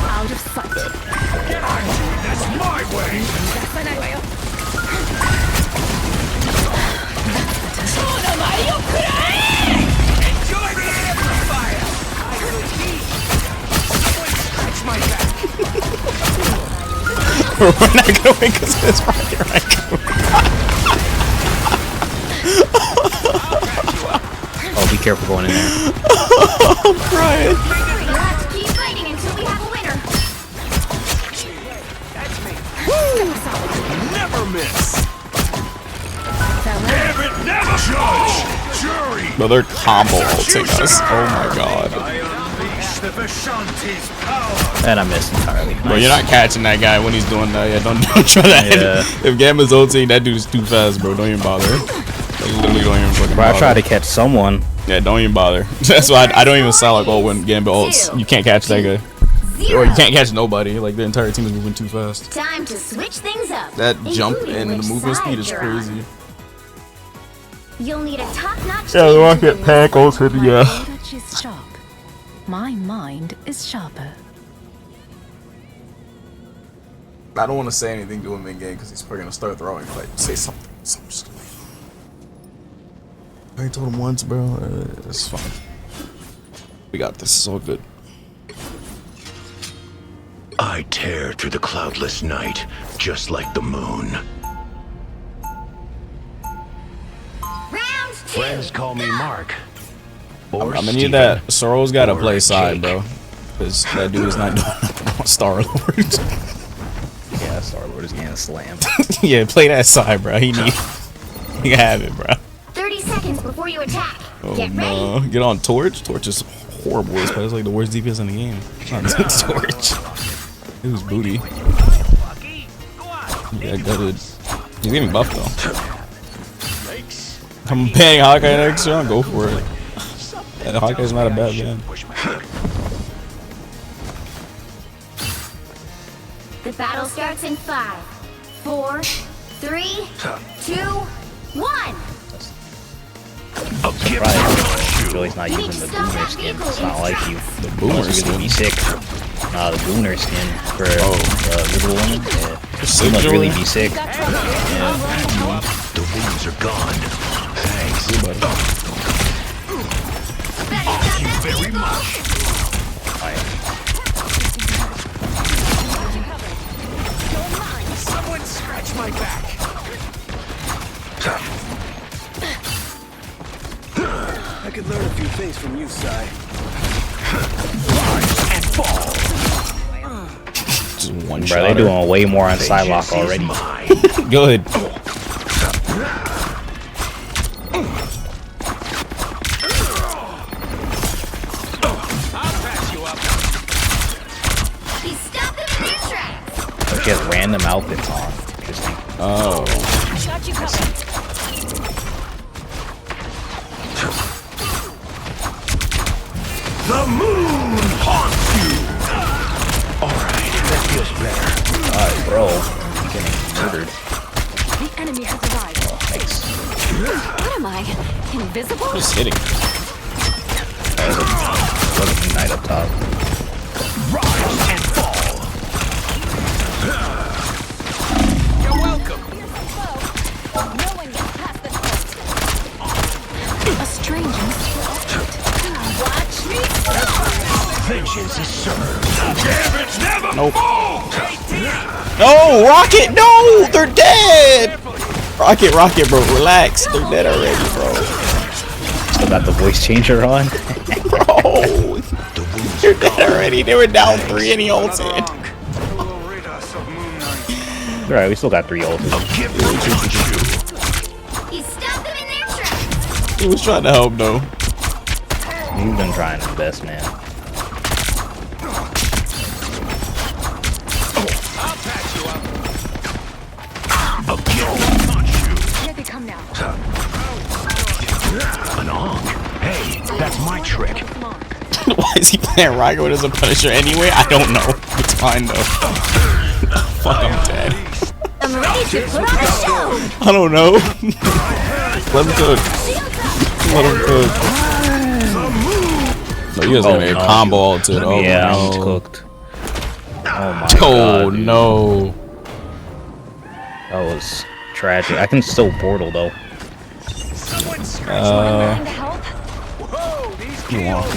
Out of sight. That's my way. Enjoy the amplifier. I could eat. Someone scratch my back. We're not gonna win because of this rocket raccoon. Oh, be careful going in there. I'm crying. You'll have to keep fighting until we have a winner. That's me. Never miss. Damn it, never! Judge! Jury! Bro, they're combo ulting us. Oh my god. I unleash the Vishanti's power. And I missed entirely. Bro, you're not catching that guy when he's doing that. Yeah, don't try that. Yeah. If Gamma's ulting, that dude is too fast, bro. Don't even bother. Like, literally don't even fucking Bro, bother. I tried to catch someone. Yeah, don't even bother. That's why I don't even sound like, oh, when Gamba ults, you can't catch that guy. Or you can't catch nobody. Like, the entire team is moving too fast. Time to switch things up. That jump including and which the movement side speed is you're on. crazy. You'll need a top-notch Yeah, the team rocket to win pack this. ulted, My yeah. touch is sharp. My mind is sharper. I don't want to say anything to him in game because he's probably going to start throwing. Like, say something. So I'm just gonna leave him. I already told him once, bro. It's fine. We got this. It's all good. I tear through the cloudless night, just like the moon. Round two. Friends call me Mark. I'm Or gonna need Steven, that. Sorrel's got to or play side, Jake. bro. Because that dude is not doing nothing on Star-Lord. Yeah, Star-Lord is getting slammed. Yeah, play that side, bro. He can have it, bro. before you attack. Oh Get no. ready. Get on Torch. Torch is horrible. It's like the worst DPS in the game. Torch. It was booty. Yeah, gutted. He's getting buffed though. I'm banning Hawkeye next round. Go for it. Yeah, Hawkeye's not a bad man. The battle starts in 5, 4, 3, 2, 1. Surprised Joey's not using the Boomer skin. It's not like you. The Boomer skin? Really be sick. Nah, the Boomer skin for Little Woman. Yeah. He must really be sick. Yeah. The wounds are gone. Thanks. Thank you very much. Someone scratch my back. I could learn a few things from you, Sai. Rise and fall. Just one Bro, shot. they're doing way more on Psylocke already. Good. She has random outfits on. Interesting. Oh. Got you covered. The moon haunts you. Alright, that feels better. Alright, bro. I'm getting murdered. The enemy has arrived. Thanks. What am I? Invisible? Just hitting. Wasn't Knight up top. Rise and fall. You're welcome. No one gets past the A stranger. Watch me. Vengeance is served. Gambits never Nope. fall. No, Rocket, no! They're dead! Rocket, bro, relax. They're dead already, bro. Still got the voice changer on. Bro! They're dead already. They were down 3 and he ulted. Alright, we still got 3 ults. He stopped them in their tracks. He was trying to help, though. He's been trying his best, man. Here they come now. An Onk? Hey, that's my trick. Why is he playing Rygo as a Punisher anyway? I don't know. It's fine, though. Fuck, I'm dead. I'm ready to put on a show. I don't know. Let him cook. Let him cook. No, you guys are gonna get combo ulted. Oh, yeah, no. I'm cooked. Oh my god. Oh, dude. no. That was tragic. I can still portal though. You want?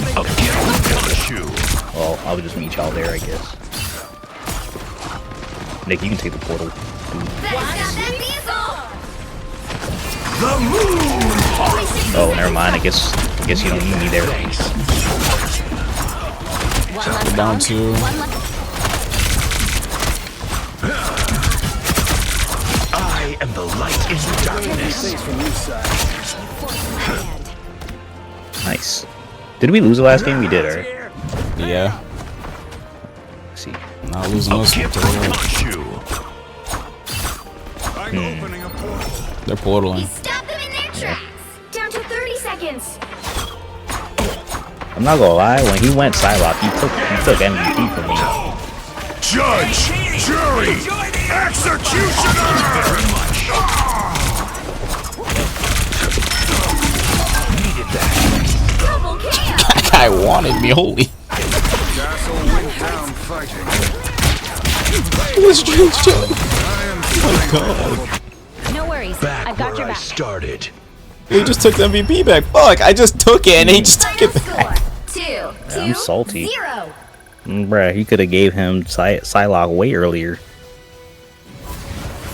Well, I would just meet y'all there, I guess. Nick, you can take the portal. The moon. Oh, never mind. I guess you don't need me there. Down 2. I am the light in the darkness. Nice. Did we lose the last game? We did, right? Yeah. Let's see. Not losing most of them. They're portaling. Stop them in their tracks. Down to 30 seconds. I'm not gonna lie. When he went Psylocke, he took MVP from me. Judge, jury, executioner. Needed that. That guy wanted me, holy. It was strange too. Oh my god. No worries. Back I've got where your I back. started. He just took the MVP back. Fuck, I just took it and he just took it back. 2, Yeah, I'm salty. 0. Bruh, he could have gave him Psylocke way earlier.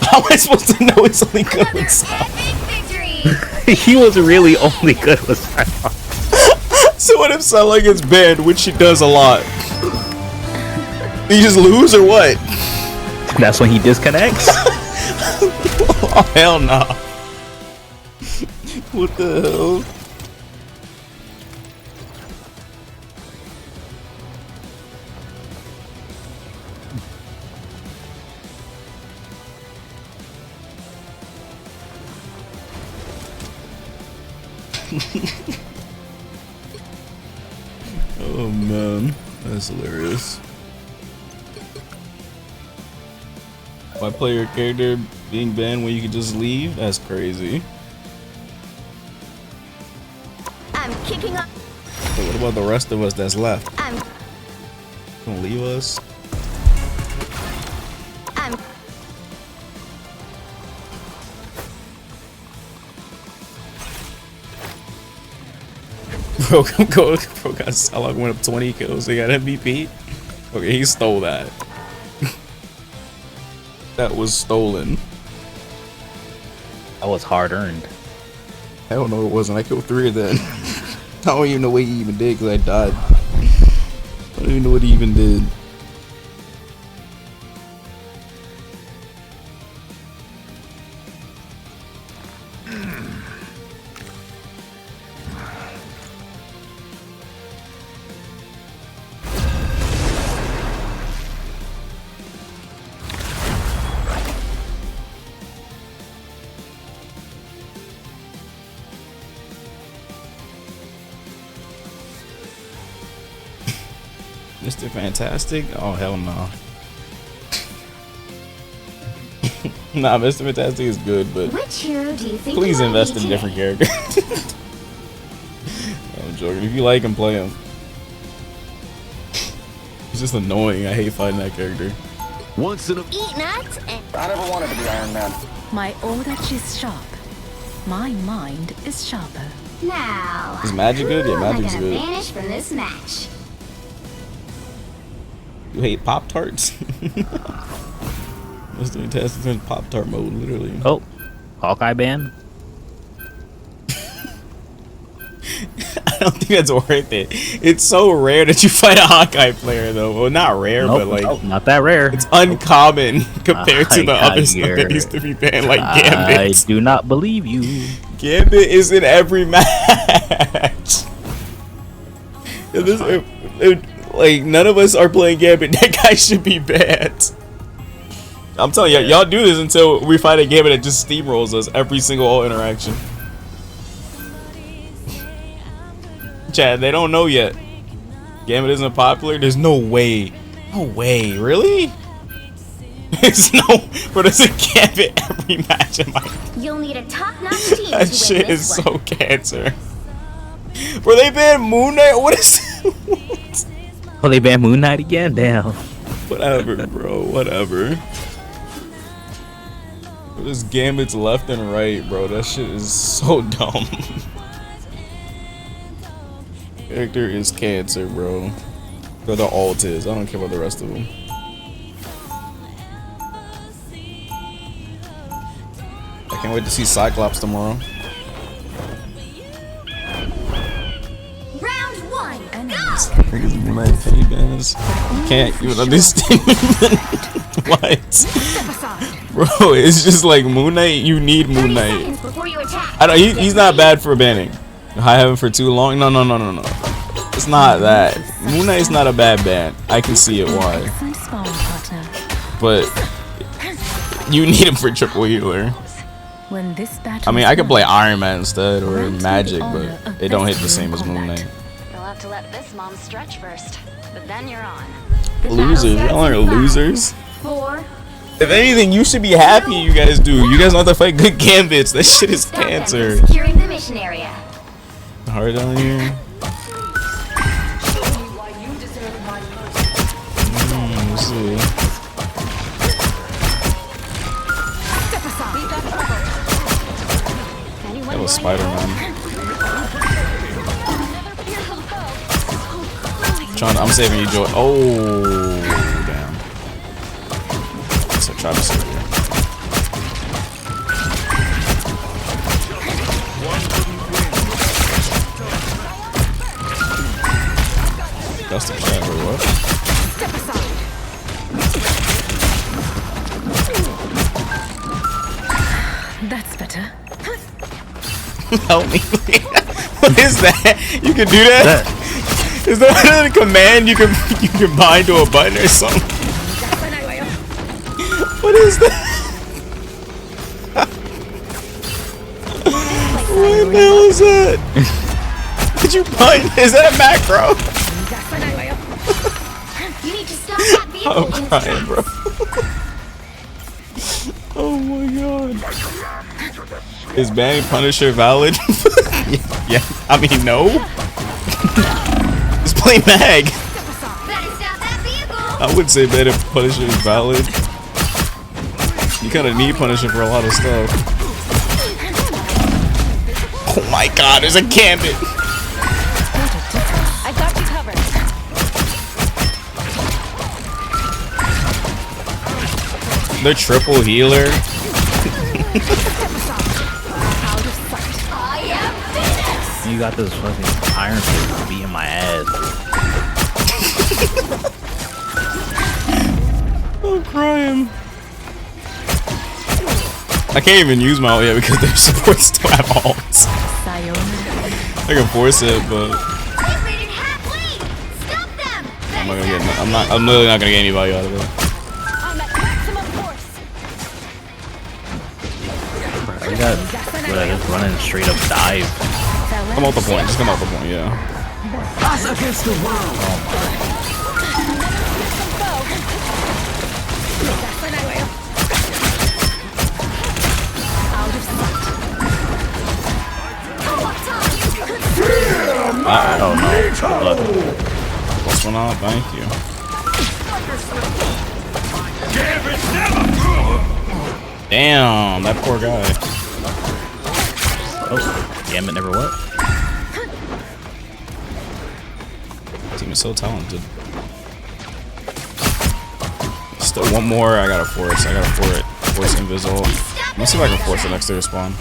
How am I supposed to know it's only good with Psylocke? He was really only good with Psylocke. So what if Psylocke gets banned, which she does a lot? You just lose or what? That's when he disconnects? Oh hell no. What the hell? Oh man, that's hilarious. Why play your character being banned when you can just leave? That's crazy. I'm kicking up. But what about the rest of us that's left? I'm Gonna leave us? Bro, bro got Salak went up 20 kills. He got MVP. Okay, he stole that. That was stolen. That was hard earned. Hell no, it wasn't. I killed 3 of them. I don't even know what he even did because I died. I don't even know what he even did. Mr. Fantastic? Oh hell no. Nah, Mr. Fantastic is good, but which hero do you think please you invest want in me different characters. I'm joking. If you like him, play him. He's just annoying. I hate fighting that character. Once in a eat nuts and I never wanted to be Iron Man. My aura is sharp. My mind is sharper. now. Is magic good? Yeah, magic's Who am I gonna good. banish from this match? You hate Pop-Tarts? Mr. Fantastic in Pop-Tart mode, literally. Oh, Hawkeye ban? I don't think that's worth it. It's so rare that you fight a Hawkeye player, though. Well, not rare, Nope, but like nope, not that rare. It's uncommon compared to the I other stuff that needs to be banned, like Gambit. I do not believe you. Gambit is in every match. Like none of us are playing Gambit. That guy should be banned. I'm telling you, y'all do this until we fight a Gambit that just steamrolls us every single ult interaction. Chad, they don't know yet. Gambit isn't popular. There's no way. No way. Really? There's no. But there's a Gambit every match in my. You'll need a top-notch team to That win shit this is one. so cancer. Were they banned Moon Knight? What is? Oh, they banned Moon Knight again? Damn. Whatever, bro. Whatever. There's Gambits left and right, bro. That shit is so dumb. Character is cancer, bro. Or the alt is. I don't care about the rest of them. I can't wait to see Cyclops tomorrow. Round one, go! Niggas be my penny bands. Can't even understand. What? Bro, it's just like Moon Knight. You need Moon Knight. Before you attack. I don't. He's not bad for banning. High Heaven for too long. No. It's not that. Moon Knight's not a bad ban. I can see it why. But you need him for triple healer. When this I mean, I could play Iron Man instead or Magic, but it don't hit the same as Moon Knight. You'll have to let this mom stretch first, but then you're on. Losers. Y'all are losers. 4. If anything, you should be happy you guys do. You guys don't have to fight good Gambits. That shit is cancer. Securing the mission area. Hard down here. Let's see. That was Spider-Man. I'm saving you, Joy. Oh, damn. So try to save you. That's the chat, or what? Step aside. That's better. Help me. What is that? You can do that? Is that a command you can bind to a button or something? What is that? What the hell is that? Did you punch? Is that a macro? You need to stop that vehicle. I'm crying, bro. Oh my god. Is banning Punisher valid? Yeah, I mean, no. Just play mag. I would say banning Punisher is valid. You kind of need Punisher for a lot of stuff. Oh my god, there's a gambit. I got you covered. They're triple healer. You got this fucking Iron Fist beating my ass. I'm crying. I can't even use my ult yet because their support still have ults. I can force it, but I'm not gonna get. I'm literally not gonna get any value out of it. I got just running straight up dive. Come out the point. Just come out the point. Yeah. Us against the world. Oh no. Plus one out. Thank you. Damn, that poor guy. Oh, damn it, never what? Team is so talented. Still one more. I gotta force. I gotta force invisible. Let's see if I can force it next to their spawn.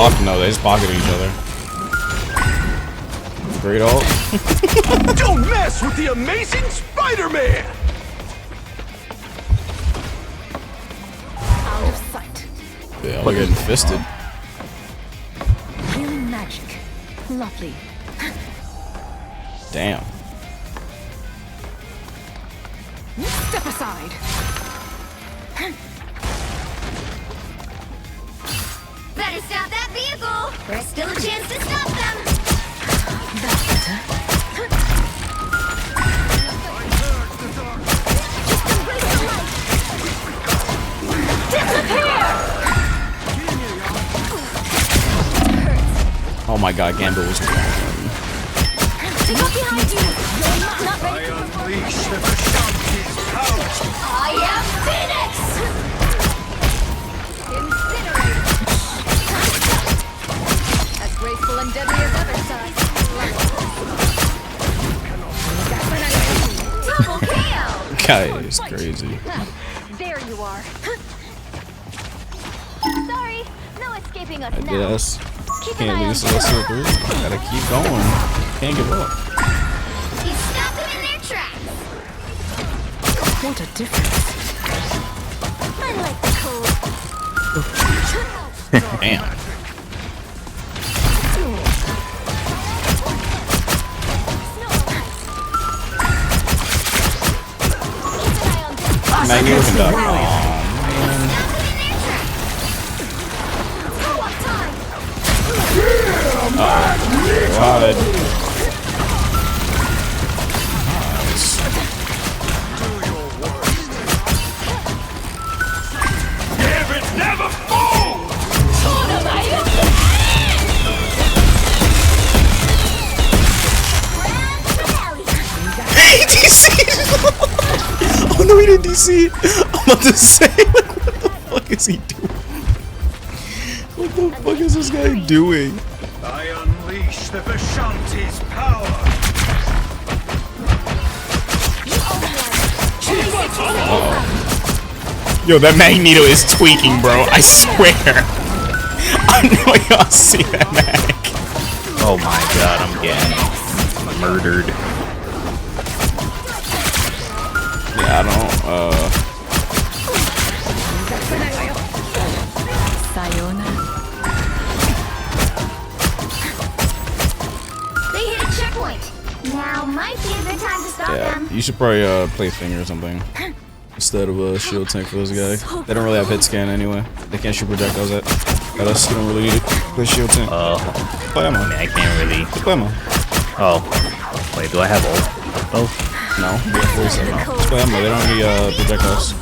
Fuck no, they just pocketed each other. Great ult. Don't mess with the amazing Spider-Man! Out of sight. Yeah, we're getting fisted. Healing magic. Lovely. Damn. Step aside. Better stop that vehicle. There's still a chance to stop them. That's better. Oh my god, Gambit was wrong. Look behind you. You're not ready to I am Phoenix! Incinerate! As graceful and deadly as ever, son. Double KO! Guy is crazy. There you are. Sorry, no escaping us now. Yes. Can't lose Celestial Brew. Gotta keep going. Can't give up. You stopped them in their tracks. What a difference. I like the cold. Damn. Magneto can duck. Aw, man. God. Never fall! DC! Oh no, he didn't DC! I'm about to say, like, what the fuck is he doing? What the fuck is this guy doing? I unleash the Vishanti's power! Yo, that Magneto is tweaking, bro. I swear. I know y'all see that mag. Oh my god, I'm getting murdered. Yeah, I don't, Sayonara. They hit a checkpoint. Now might be a good time to stop yeah, them. you should probably, play Finger or something. instead of a shield tank for this guy. They don't really have hit scan anyway. They can't shoot projectiles at us. You don't really need it. Play shield tank. Play ammo. I mean, I can't really. Play ammo. Oh. Wait, do I have ult? Oh. No. Yeah, 47 now. Play ammo. They don't need projectiles.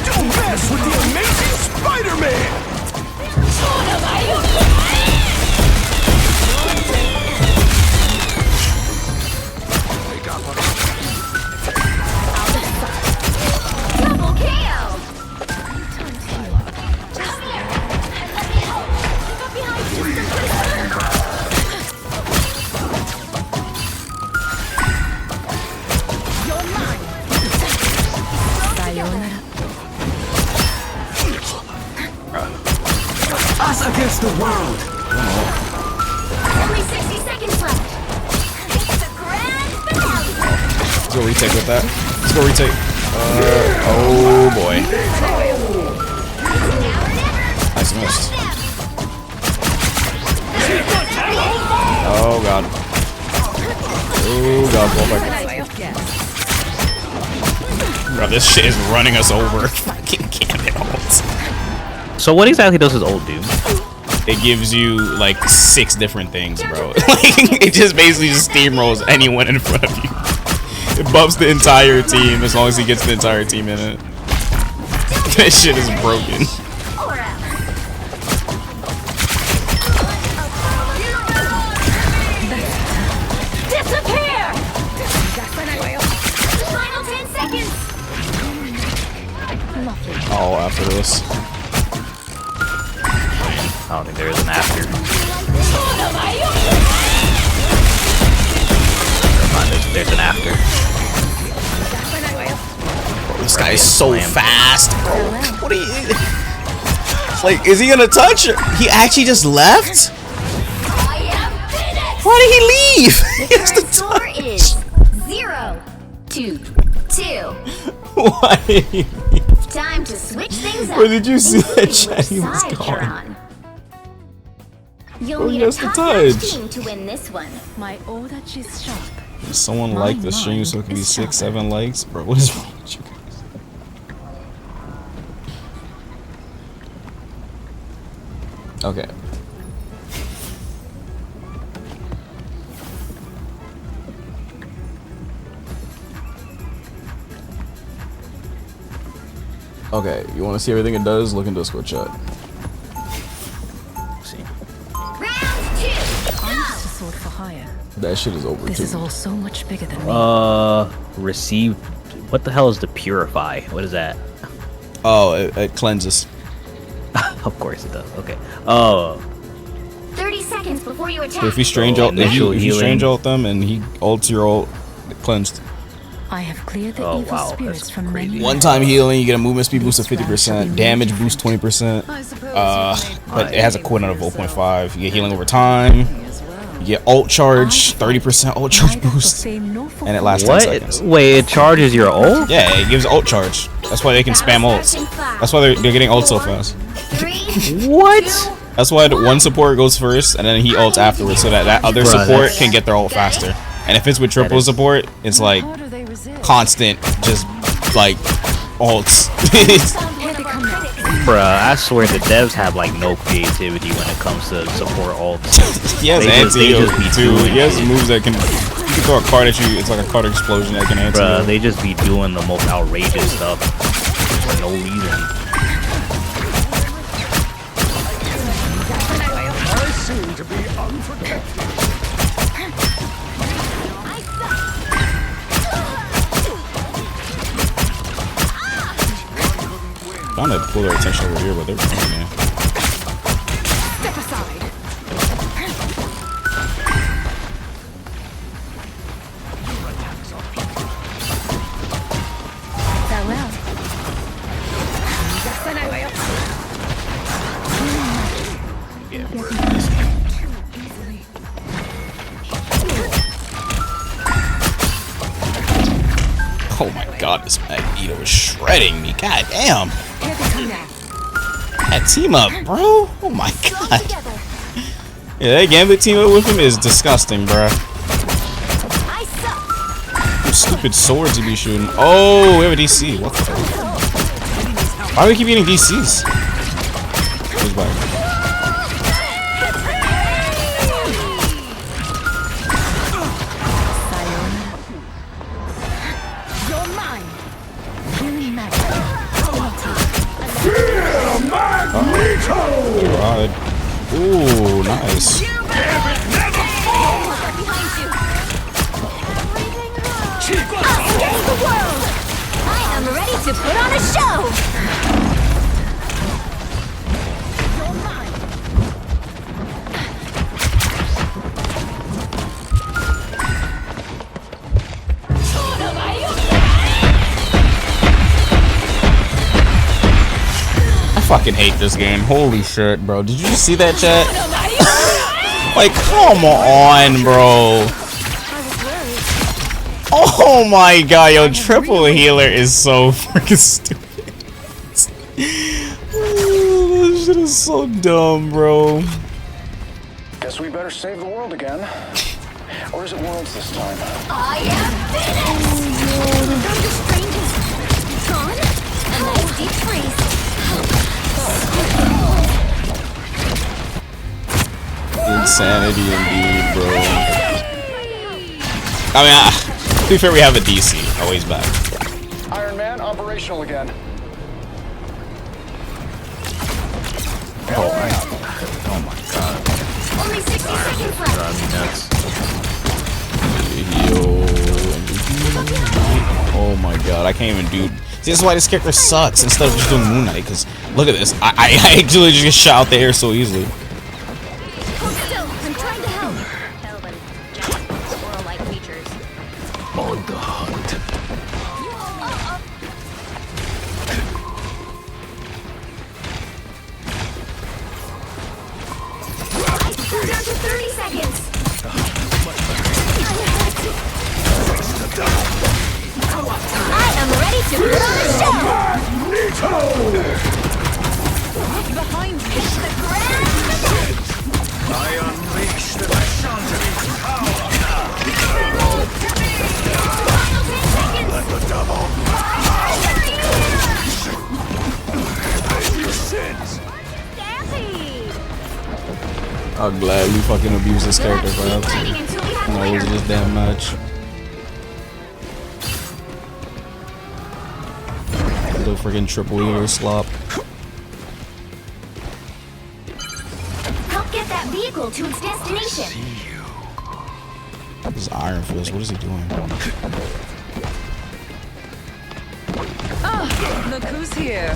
Don't mess with the amazing Spider-Man! Double kill! Us against the world! Only 60 seconds left. It's the grand finale. Let's go retake with that. Let's go retake. Oh boy. Nice miss. Oh god. Oh god, fall back. Bro, this shit is running us over. Fucking Gambit ults. So what exactly does his ult do? It gives you like 6 different things, bro. Like it just basically just steamrolls anyone in front of you. It buffs the entire team as long as he gets the entire team in it. That shit is broken. Disappear! Final 10 seconds. Oh, after this. I don't think there is an after. Never mind, there's an after. This guy is so fast, bro. What are you? Like, is he gonna touch? He actually just left? Why did he leave? He has to Score is 0-2-2. Why did he leave? Time to switch things up. Where did you see that chat he was going? You'll Bro, need he a has to top-notch touch. team to win this one. My order is sharp. Someone like the stream so it can be 6-7 likes? Bro, what is wrong with you guys? Okay. Okay, you want to see everything it does? Look in Discord chat. Sword for hire. That shit is over This too. is all so much bigger than me. Received. What the hell is the purify? What is that? Oh, it cleanses. Of course it does. Okay. Oh. 30 seconds before you attack. So if you strange ult, if you strange ult them and he ults your ult, it cleansed. I have cleared the evil spirits from many. One time healing, you get a movement speed boost of 50%, damage boost 20%. But it has a quit on of 0.5. You get healing over time. You get ult charge, 30% ult charge boost, and it lasts 10 seconds. Wait, it charges your ult? Yeah, it gives ult charge. That's why they can spam ults. That's why they're getting ult so fast. What? That's why one support goes first, and then he ults afterwards, so that other support can get their ult faster. And if it's with triple support, it's like constant, just like ults. Bruh, I swear the devs have like no creativity when it comes to support ults. He has anti-heal too. He has moves that can, you can throw a card at you, it's like a card explosion that can anti-heal. Bruh, they just be doing the most outrageous stuff for no reason. I seem to be unprotected. I'm trying to pull their attention over here, but they're running, man. Step aside. Farewell. Oh my god, this Magneto is shredding me. God damn. That team up, bro. Oh my god. Yeah, that Gambit team up with him is disgusting, bruh. Those stupid swords he be shooting. Oh, we have a DC. What the fuck? Why do we keep eating DCs? Who's back? God. Ooh, nice. I am ready to put on a show. I fucking hate this game. Holy shit, bro. Did you just see that, chat? Like, come on, bro. Oh my god, yo, triple healer is so freaking stupid. This shit is so dumb, bro. Guess we better save the world again. Or is it worlds this time? I am finished! The strangest gone? A nice deep freeze. Insanity indeed, bro. I mean, to be fair, we have a DC. Always back. Iron Man operational again. Oh my god. Only 60 seconds left. Drive me nuts. Oh my god, I can't even do. See, this is why this character sucks instead of just doing Moon Knight. Because look at this, I actually just get shot out the air so easily. Hold still, I'm trying to help. Kelvin, giant squirrel-like creatures. On the hunt. We're down to 30 seconds. I am ready to put on a show. Look behind me. Hit the ground. I unleash the Ashanti power. Let the devil. Pay your sins. I'll gladly fucking abuse this character if I have to. No, it was just damn much. Little freaking triple healer slop. Help get that vehicle to its destination. This is Iron Fist. What is he doing? Oh, look who's here.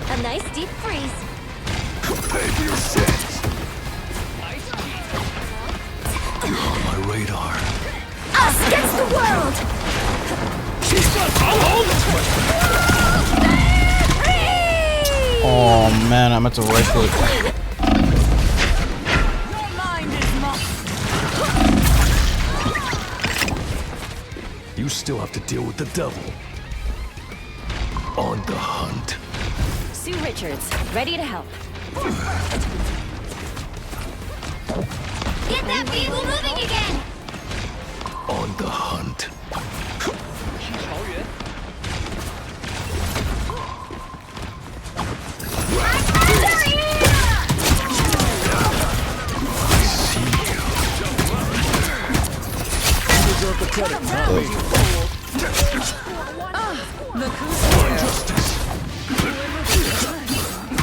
A nice deep freeze. Pay for your sins. You're on my radar. Us against the world. Oh man, I meant to right click. You still have to deal with the devil. On the hunt. Sue Richards, ready to help. Get that vehicle moving again. On the hunt.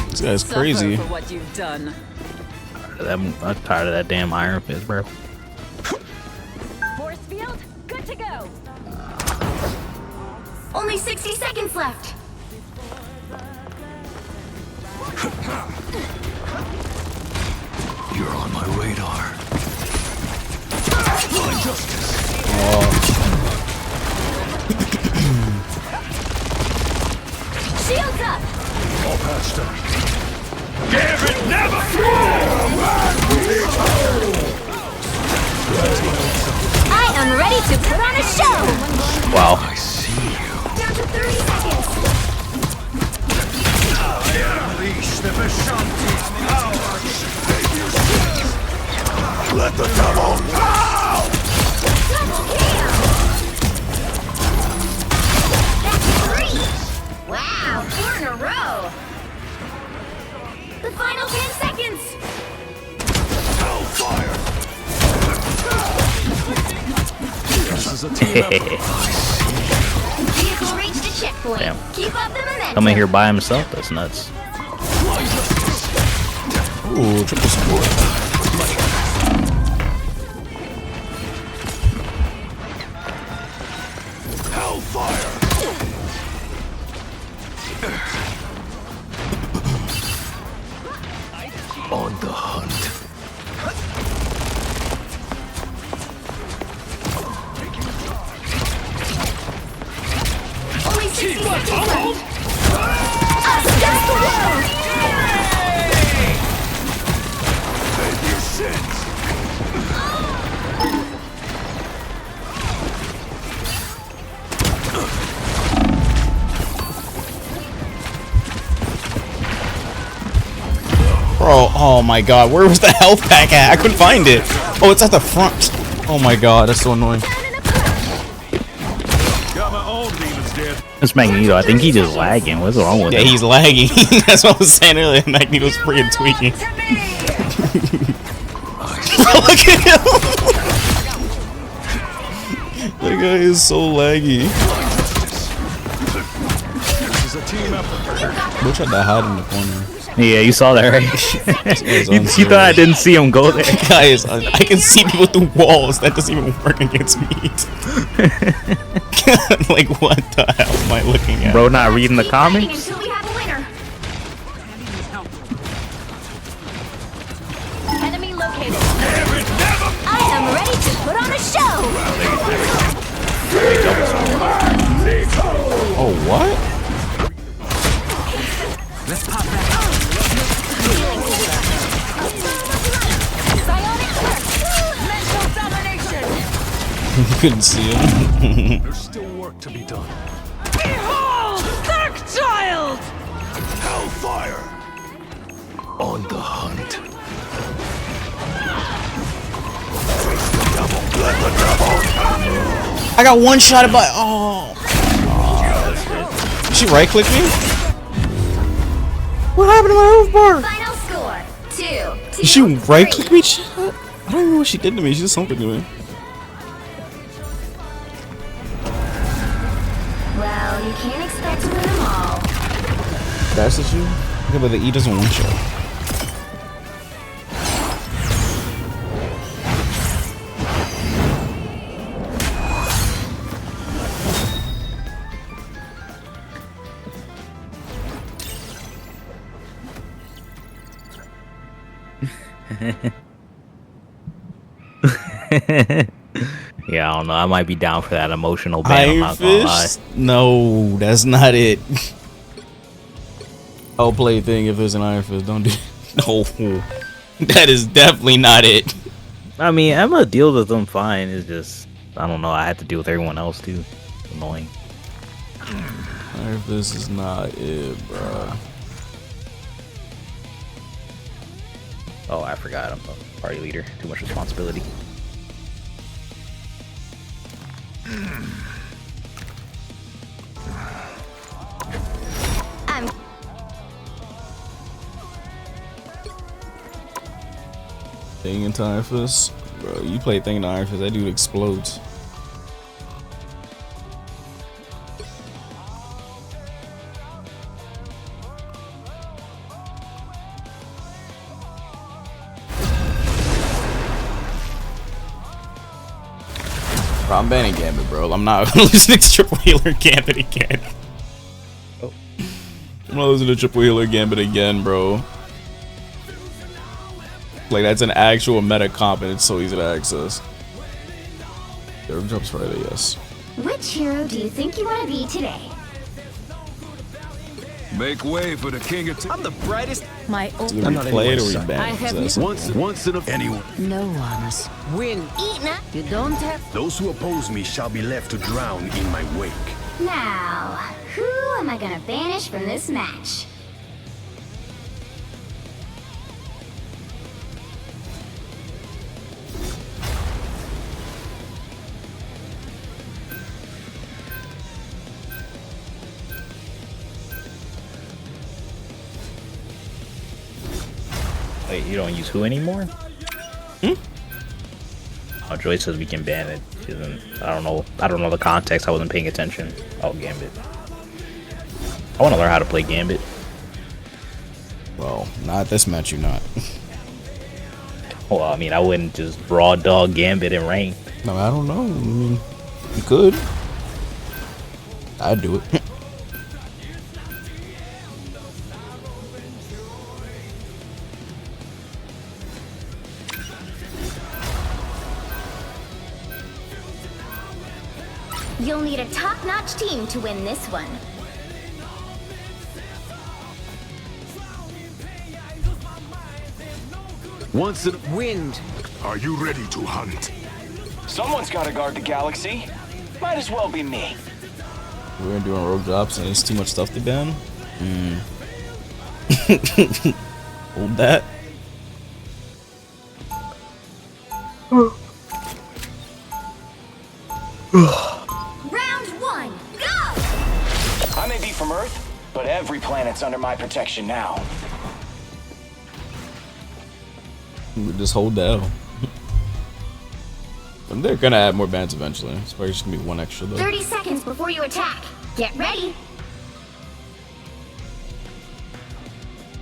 This guy's crazy. For what you've done. I'm tired of that damn Iron Fist, bro. Force field, good to go. Only 60 seconds left. You're on my radar. My justice. Shields up. All patched up. Gambit never! I am ready to put on a show. Wow. I see you. Down to 30 seconds. I unleash the Ashanti's power. Let the devil out! That's 3! Wow, 4 in a row! The final 10 seconds! Hellfire! This is a team effort. Vehicle reached a checkpoint. Damn. Keep up the momentum. Coming here by himself? That's nuts. Ooh, triple support. Hellfire! On the hunt. Only 60 seconds left. Us against the world! Save your sins! Bro, oh my god, where was the health pack at? I couldn't find it. Oh, it's at the front. Oh my god, that's so annoying. Got my own demons dead. It's Magneto. I think he's just lagging. What's wrong with him? Yeah, he's lagging. That's what I was saying earlier. Magneto's freaking tweaking. Look at him. That guy is so laggy. This is a team effort. Bro tried to hide in the corner. Yeah, you saw that, right? you thought I didn't see him go there. Guys, I can see people through walls. That doesn't even work against me. Like, what the hell am I looking at? Bro, not reading the comics? Until we have a winner. Enemy located. I am ready to put on a show. Oh, what? Let's pop that. Psionic burst. Mental domination. You couldn't see him. There's still work to be done. Behold, Dark Child! Hellfire! On the hunt. Let the devil I got one shot by. Oh. Did she right click me? What happened to my health bar? Final score 2. Did she right click me? I don't even know what she did to me. She did something to me. Well, you can't expect to win them all. That's the issue? Okay, but the E doesn't one shot. Yeah, I don't know. I might be down for that emotional ban. I'm not gonna lie. No, that's not it. I'll play thing if there's an Iron Fist. Don't do no. That is definitely not it. I mean, Emma deals with them fine. It's just, I don't know. I have to deal with everyone else too. It's annoying. Iron Fist is not it, bruh. Oh, I forgot. I'm a party leader. Too much responsibility. I'm Thing into Iron Fist? Bro, you play Thing into Iron Fist, that dude explodes. Bro, I'm banning Gambit, bro. I'm not losing to Triple Healer Gambit again. Oh. I'm not losing to Triple Healer Gambit again, bro. Like, that's an actual meta comp and it's so easy to access. Derp drops Friday, yes. Which hero do you think you want to be today? Make way for the king of I'm the brightest. My You gonna play it or you ban it? Once in a anyone. no one's Win. You don't have. Those who oppose me shall be left to drown in my wake. Now, who am I gonna banish from this match? Wait, you don't use who anymore? Hmm? Oh, Joy says we can ban it. I don't know the context. I wasn't paying attention. Oh, Gambit. I want to learn how to play Gambit. Well, not this match, you're not. Well, I mean, I wouldn't just raw dog Gambit in rank. No, I don't know. I mean, you could. I'd do it. You'll need a top-notch team to win this one. Once in wind. Are you ready to hunt? Someone's got to guard the galaxy. Might as well be me. We're doing rogue drops and there's too much stuff to ban. Hold that. Round one, go! I may be from Earth, but every planet's under my protection now. We just hold the L. And they're gonna add more bans eventually. It's probably just gonna be one extra though. 30 seconds before you attack. Get ready.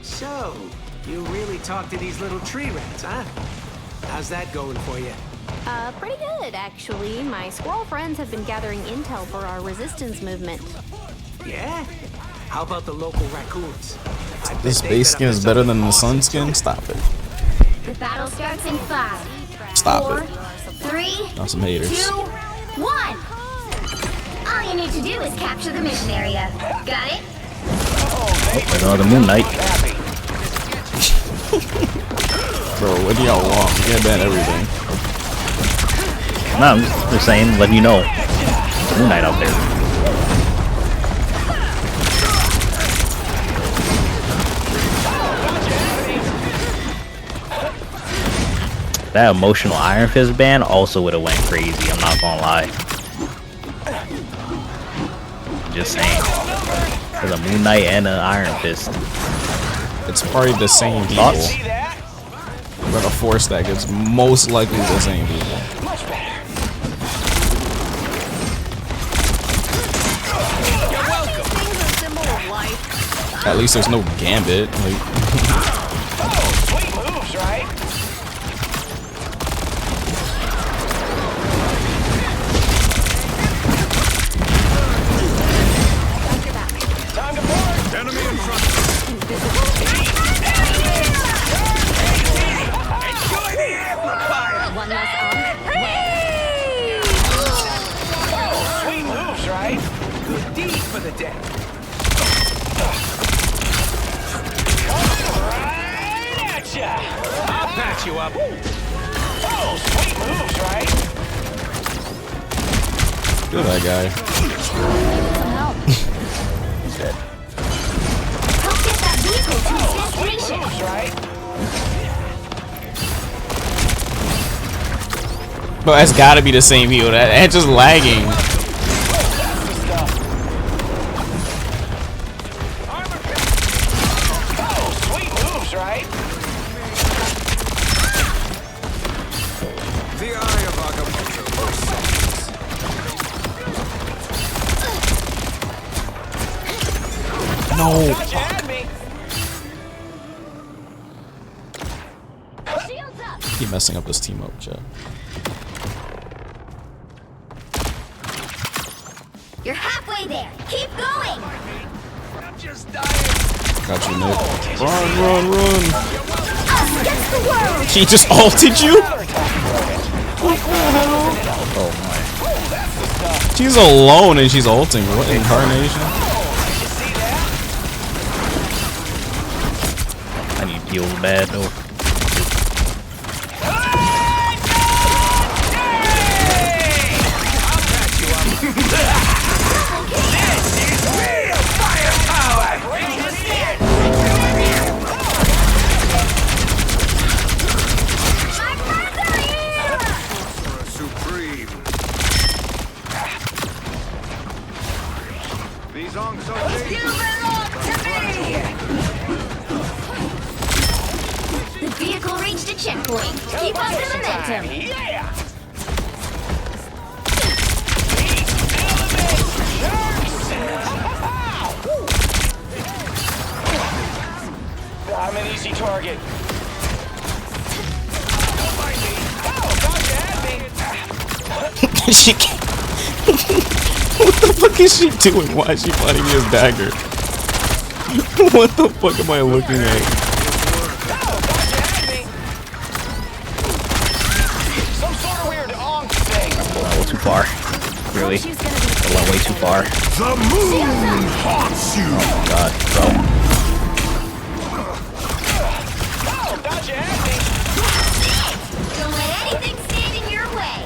So, you really talk to these little tree rats, huh? How's that going for you? Pretty good, actually. My squirrel friends have been gathering intel for our resistance movement. Yeah? How about the local raccoons? This base skin is better than the sun skin? Stop it. The battle starts in 5. Stop 4, it. 3, Not some haters. 2, 1. All you need to do is capture the mission area. Got it? Oh, another Moon Knight. Bro, what do y'all want? You can't ban everything. No, I'm just saying, letting you know. There's Moon Knight out there. That emotional Iron Fist ban also would have went crazy, I'm not gonna lie. Just saying. There's a Moon Knight and an Iron Fist. It's probably the same people. Thoughts? But a 4-stack is most likely the same people. At least there's no Gambit. Like. Sweet moves, right? Time to board. Enemy in front. Enjoy the amplifier. One less on. Oh, sweet moves, right? Good deed for the dead. Right at ya. I'll patch you up. Oh, sweet moves, right? Look at that guy. He's dead. Help get that vehicle to its destination. Moves, right? Bro, that's gotta be the same heal. That's just lagging. No. Keep messing up this team up, chat. You're halfway there. Keep going. I'm just dying. Got you, Nick. Run. Us against the world. She just ulted you? Oh my. She's alone and she's ulting. What incarnation? I need heals bad though. point. Keep up the momentum. Yeah! I'm an easy target. She can't. What the fuck is she doing? Why is she fighting me as dagger? What the fuck am I looking at? Some sort of weird onk thing. A little too far. Really? A little way too far. The moon haunts you. Oh my god, bro. Don't let anything stand in your way.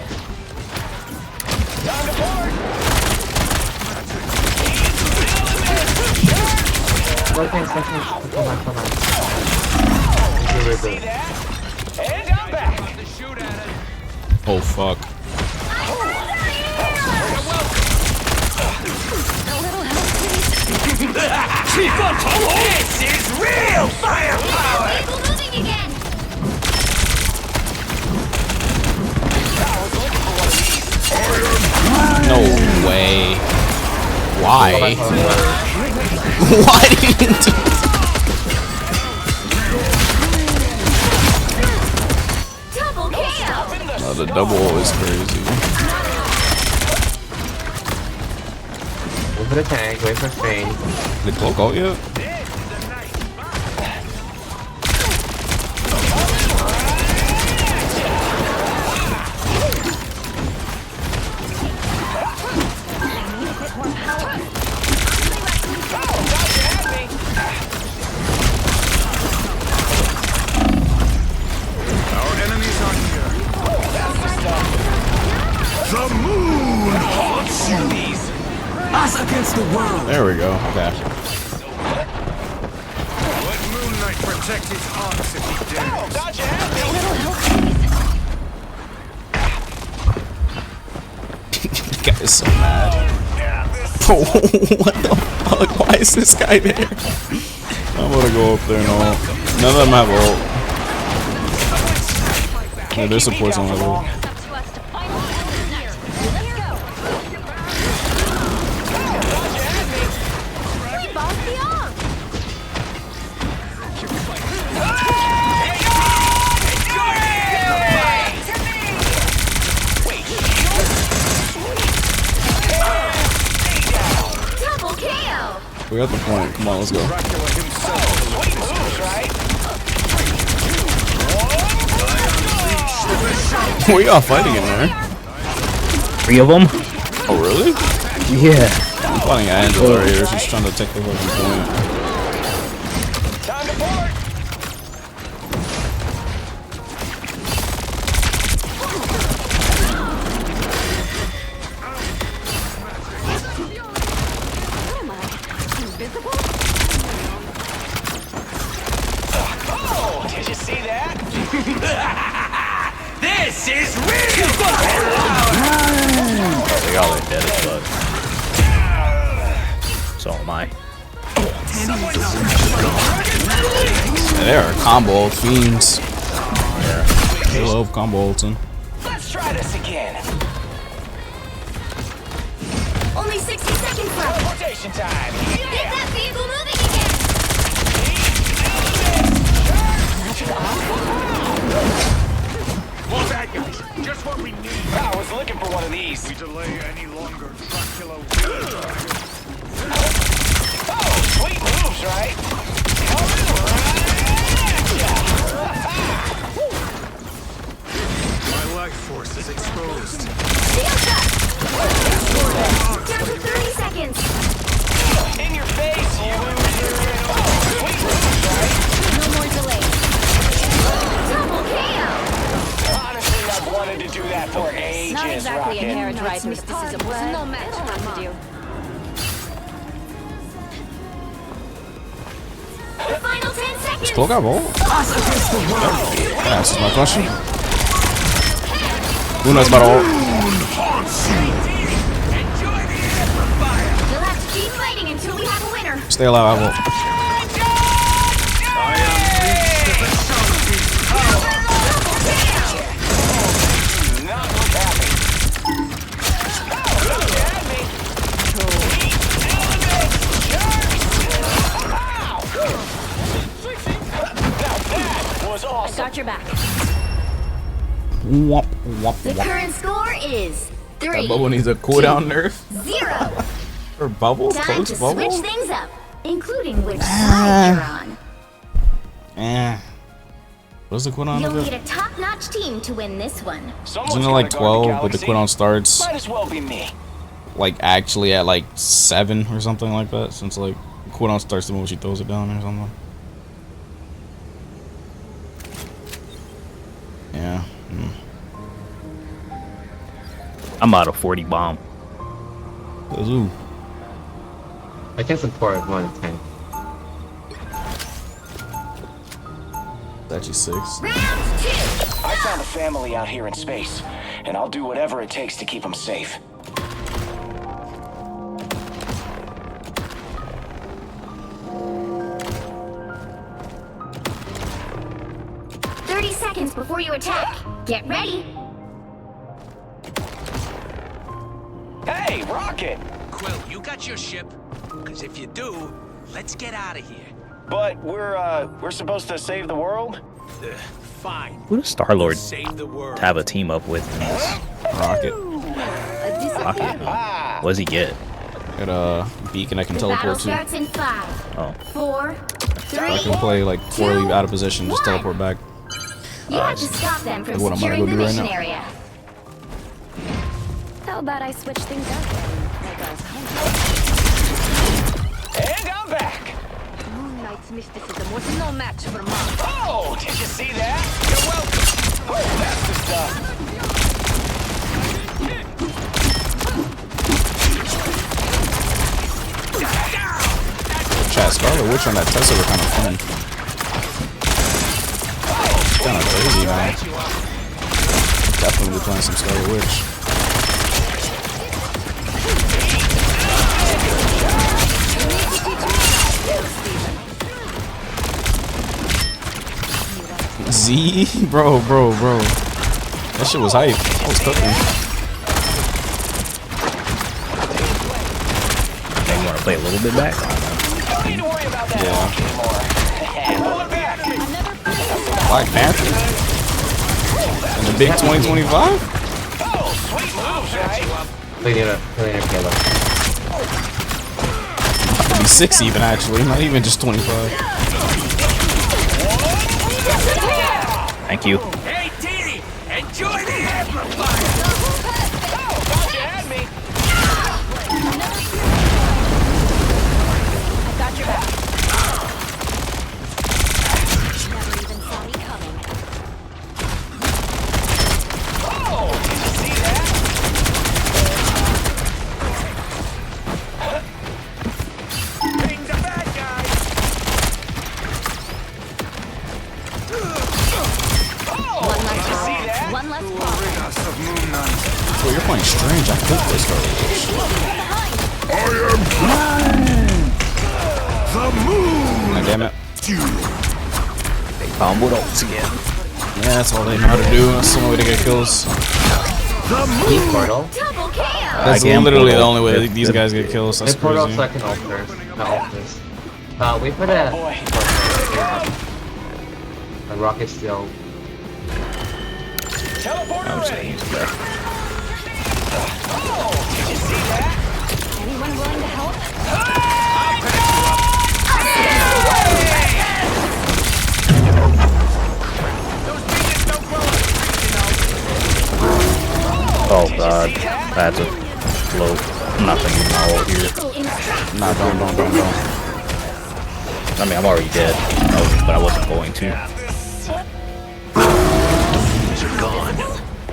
Time to board. See that? And I'm back. Oh fuck. This is real firepower! People moving again. No way. Why? Why did you do that? Double KO. Oh, the double is crazy. Wait for the tank, wait for Spain. Did cloak out yet? Our enemies are here. The moon haunts you. Us against the world. There we go. Okay. Let Moon Knight protect his arms if he dares. This guy is so mad. What the fuck? Why is this guy there? I'm gonna go up there. No, none of them have ult. Yeah, their support's on level. We got the point. Come on, let's go. We all fighting in there. 3 of them? Oh, really? Yeah. I'm fighting Angela right here. She's trying to take the fucking point. Time to board. Oh, did you see that? This is real firepower. Y'all are dead as fuck. So am I. They are combo fiends. Yeah. They love combo ulting. Let's try this again. Only 60 seconds left. Teleportation time. Get that vehicle moving again. More bad guys. Just what we need. I was looking for one of these. We delay any longer, Dracula will. Oh, sweet moves, right? Coming right at ya. My life force is exposed. Down to 30 seconds. In your face, you loser. Sweet moves, right? No more delay. Double KO. Honestly, I've wanted to do that for ages. Not exactly a Rocket. carriage ride mysticism. No match for him to do. The final 10 seconds. Still got ult? That's my question. Who knows about ult? You'll have to keep fighting until we have a winner. Stay alive, I will. I got your back. Womp, womp, The womp. current score is 3. That bubble needs a cooldown nerf. 0. Or bubble? Time Close to bubble? switch things up, including which side you're on. What's the cooldown You'll of need it? a top-notch team to win this one. Isn't it like 12, but the cooldown starts Might as well be me. like actually at like 7 or something like that? Since like the cooldown starts the moment she throws it down or something. Yeah. I'm out of 40 bomb. Ooh. I can support more than 10. Actually 6. I found a family out here in space, and I'll do whatever it takes to keep them safe. Seconds before you attack. Get ready. Hey, Rocket! Quill, you got your ship? Because if you do, let's get out of here. But we're supposed to save the world? Fine. Who does Star-Lord Save the world. have a team up with in this? Rocket. Rocket? What does he get? Got a beacon I can The battle teleport to. starts in 5, Oh. 4, 3. I can play like poorly out of position, just teleport back. You have to stop them from What I'm gonna securing go the do right mission now. area. How about I switch things up? And I'm back! Moonlight's mysticism was no match for mine. Oh, did you see that? You're welcome. Oh, that's the stuff. Chat, Scarlet Witch on that Tesla were kind of fun. Kind of crazy, man. Definitely be playing some Scarlet Witch. Z? Bro. That shit was hype. I was cooking. They want to play a little bit back? Yeah. Black Panther? In the big 2025? Millionaire Caleb. Could be 6 even, actually. Not even just 25. Thank you. Hey, Dee! Enjoy the amplifier! Oh, thought you had me! I got your back. Never even saw me coming. Oh, did you see that? Bring the bad guy! One less problem. One less problem. Well, you're playing strange. I could play Scarlet Witch. I am the moon. God damn it. Bomb with ults again. Yeah, that's all they know how to do. That's the only way to get kills. Portal. That's literally the only way these guys get kills. That's They portal crazy. so I can ult first. Not ult first. We put a... A rocket still. I'm just gonna use that. Anyone willing to help? Oh god, that's a float. I'm not thinking my ult here. Nah, don't. I mean, I'm already dead, but I wasn't going to. These are gone.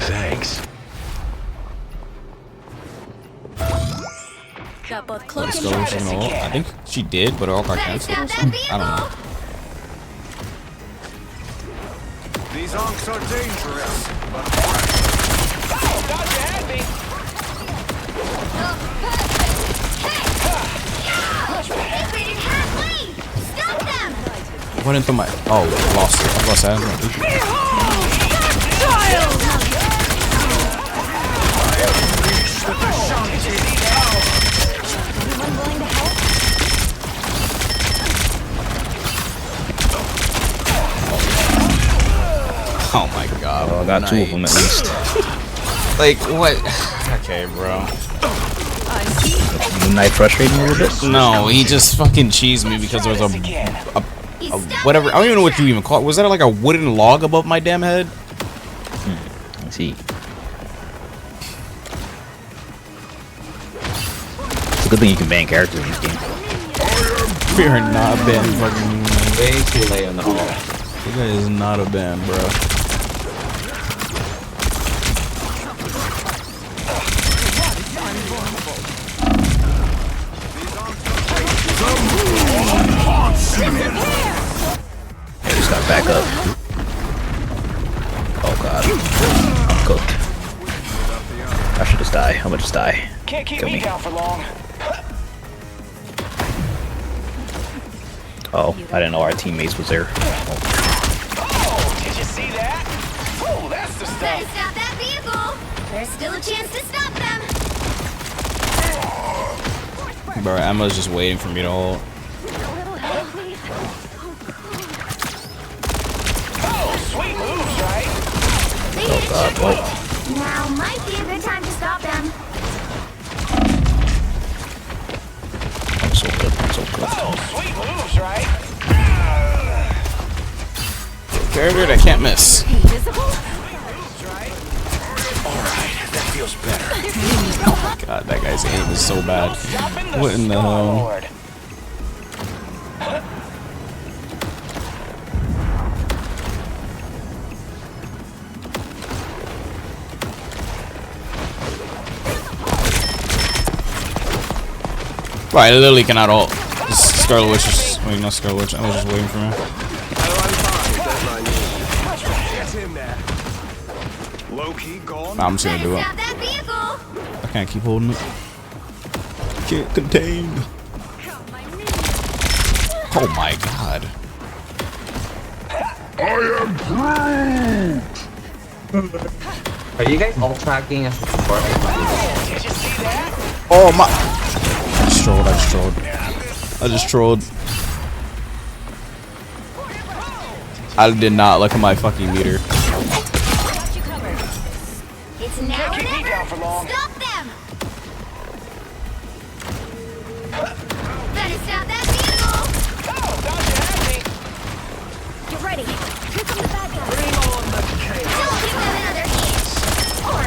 Thanks. Got both cloak Let's and go. shadow. She's gonna ult. I think she did, but it all got canceled or something. I don't know. These onks are dangerous. Oh, thought you had me! Infiltrated halfway! Stop them! What into my... Oh, lost it. I lost that. Anyone willing to help? Oh my god. Oh, I got 2 of them at least. Like, what? Okay, bro. Knight frustrating a little bit? No, he just fucking cheesed me because there was a whatever. I don't even know what you even call it. Was that like a wooden log above my damn head? Let's see. It's a good thing you can ban characters in this game. We are not banned fucking. Way too late on the hall. That guy is not a ban, bro. Yeah, just got back up. Oh god. I'm cooked. I should just die. I'm gonna just die. Can't keep Kill me me. down for long. Oh, I didn't know our teammates was there. Oh, did you see that? Oh, that's the Better stuff. stop that vehicle. There's still a chance to stop them. Bro, Emma's just waiting for me to hold. Oh, sweet moves, right? Oh god, what? Now might be a good time to stop them. I'm so good. I'm so good. Oh, sweet moves, right? Character that can't miss. Alright, that feels better. God, that guy's aim is so bad. What in the hell? Right, I literally cannot ult. Scarlet Witch is... Wait, not Scarlet Witch. I was just waiting for him. Nah, I'm just gonna do it. I can't keep holding it. Can't contain. Oh my god. I am Groot! Are you guys all tracking as a support? Oh my... I just trolled. I did not look at my fucking meter. It's now or never. Stop them. Better stop that vehicle. Get ready. Here come the bad guys. Bring on the chaos. Don't give them another inch. Or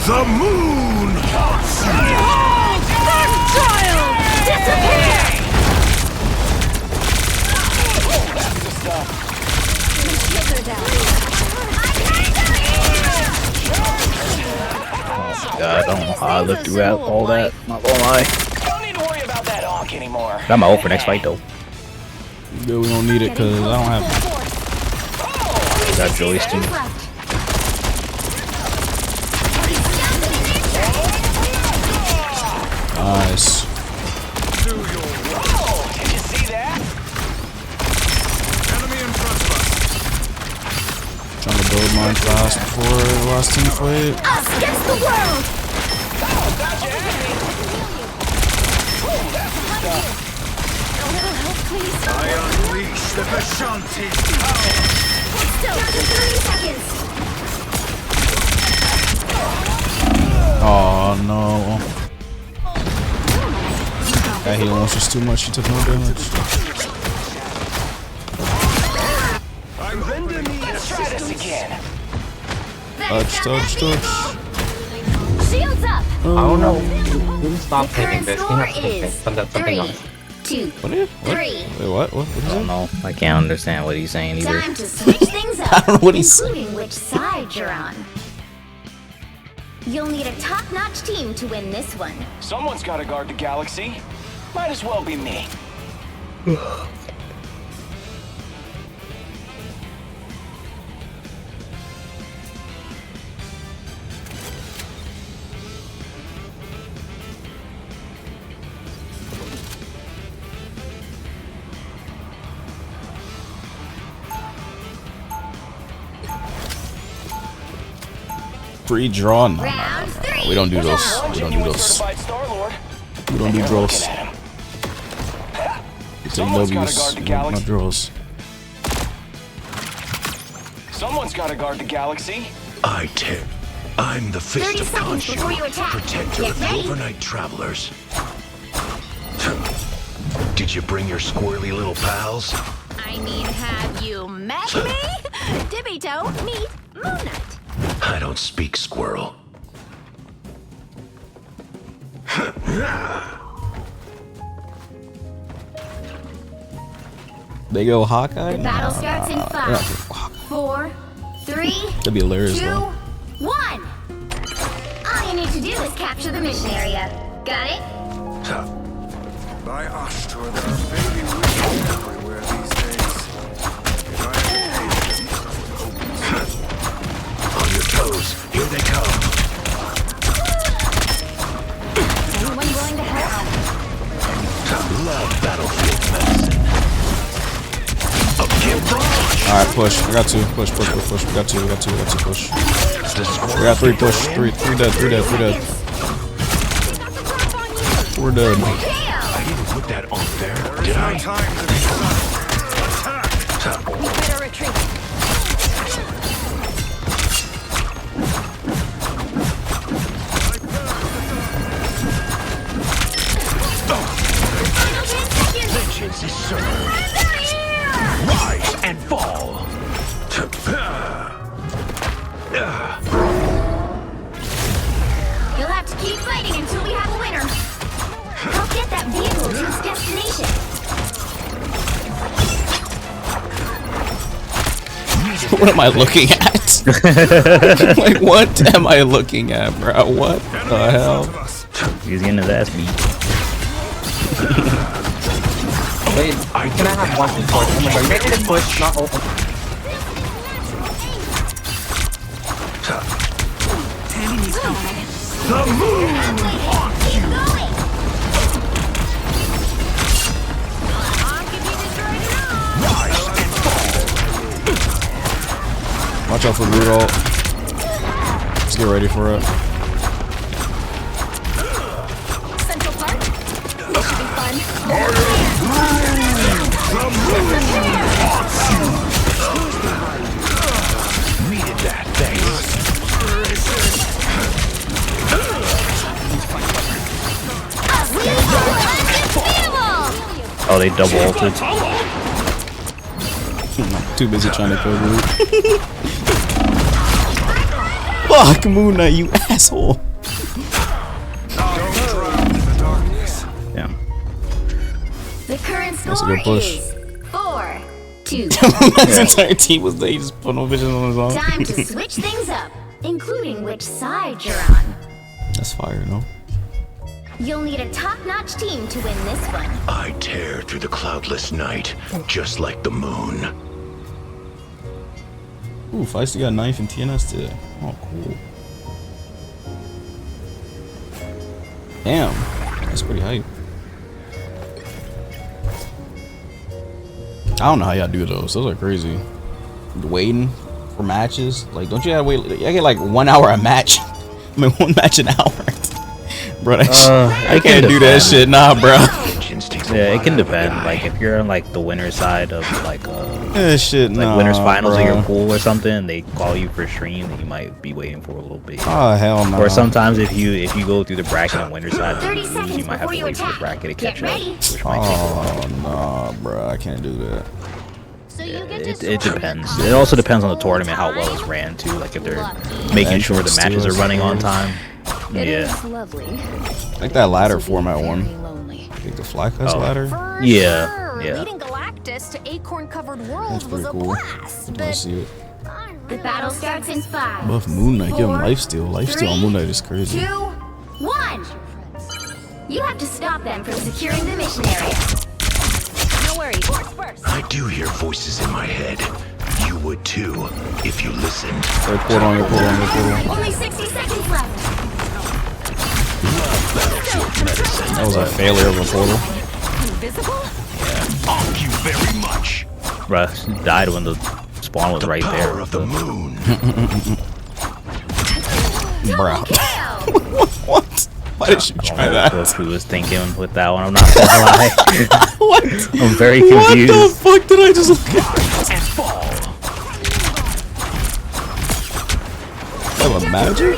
The moon haunts you! Child! Disappear! God, I don't know how I lived throughout all that. Not gonna lie. Don't need to worry about that honk anymore. Got my ult for next fight though. Yeah, we don't need it because I don't have... Got Joyce too. Nice. Did you see that? Enemy in front of us. Trying to build mine fast before the last team fight. Us against the world. I unleash the Vishanti power. Still, just 30 seconds. Oh no. That healing was just too much. He took no damage. Let's try this again. Touch. Shields up. I don't know. Who stopped taking this? He has to take this. Something else. 2, What is? 3. Wait, what? What is I don't know. I can't understand what he's saying either. Time to switch things up. I don't know what he's including which side you're on. You'll need a top-notch team to win this one. Someone's got to guard the galaxy. Might as well be me. Free draw? No. We don't do those. We don't do those. We don't do draws. We take W's. Not draws. Someone's got to guard the galaxy. I'm the Fist of Khonshu, protector of the overnight travelers. Did you bring your squirrely little pals? I mean, have you met me? Dippy-toe, meet Moon Knight. I don't speak squirrel. They go Hawkeye? The battle starts in 5, 4, 3, That'd be hilarious, 2, though. 1. All you need to do is capture the mission area. Got it? By Ashtor, there are baby witches everywhere these days. If I had paid them, On your toes, here they come. Anyone willing to help? Love battlefield medicine. Alright, push. I got 2. Push. We got 2. Push. We got 3. Push. 3 dead. 3 dead. We're dead. I didn't put that on there, did I? We better retreat. Vengeance is certain. Rise and fall. You'll have to keep fighting until we have a winner. Help get that vehicle to its destination. What am I looking at? Like, what am I looking at, bro? What the hell? He's getting his ass beat. Wait, can I have one support? Oh my god, make it a push, not open. Tandy needs help. The moon haunts you. Rise and fall. Watch out for Rudolph. Let's get ready for it. Central Park? This should be fun. Needed that, thanks. Oh, they double ulted. Too busy trying to kill Groot. Fuck, Moon Knight, you asshole. Yeah. The current That's a score good push. is 4, 2. His entire team was there. He just put no vision on his own. Time to switch things up, including which side you're on. That's fire, no? You'll need a top-notch team to win this one. I tear through the cloudless night, just like the moon. Ooh, Feisty got 9th in TNS today. Oh, cool. Damn, that's pretty hype. I don't know how y'all do those. Those are crazy. Waiting for matches. Like, don't you have to wait? I get like 1 hour a match. I mean, 1 match an hour. Bro, that I can't do that shit. Nah, bro. Yeah, it can depend. Like, if you're on like the winner side of like shit, like nah, winners finals bro. of your pool or something, they call you for stream, then you might be waiting for a little bit. Oh, hell no. Or sometimes if you go through the bracket on winner side, you might have to wait for the bracket to catch up, which might take a while. Nah, bro, I can't do that. It depends. It also depends on the tournament, how well it's ran too. Like if they're making sure the matches are running on time. Yeah. Like that ladder format one. Like the Flycast ladder. Yeah. Leading Galactus to acorn-covered worlds That's pretty cool. I see it. The battle starts in 5. Buff Moon Knight, give him 4, lifesteal. Lifesteal on Moon Knight is 2, crazy. 1. You have to stop them from securing the mission area. No worries. I do hear voices in my head. You would too, if you listened. Your portal. Only 60 seconds left. That was a failure of a portal. Invisible? Thank you very much. Bruh, died when the spawn was right there. Of the moon. Bro. What? Why did you try that? That's what he was thinking with that one. I'm not gonna lie. What? I'm very confused. What the fuck did I just look at? That was magic?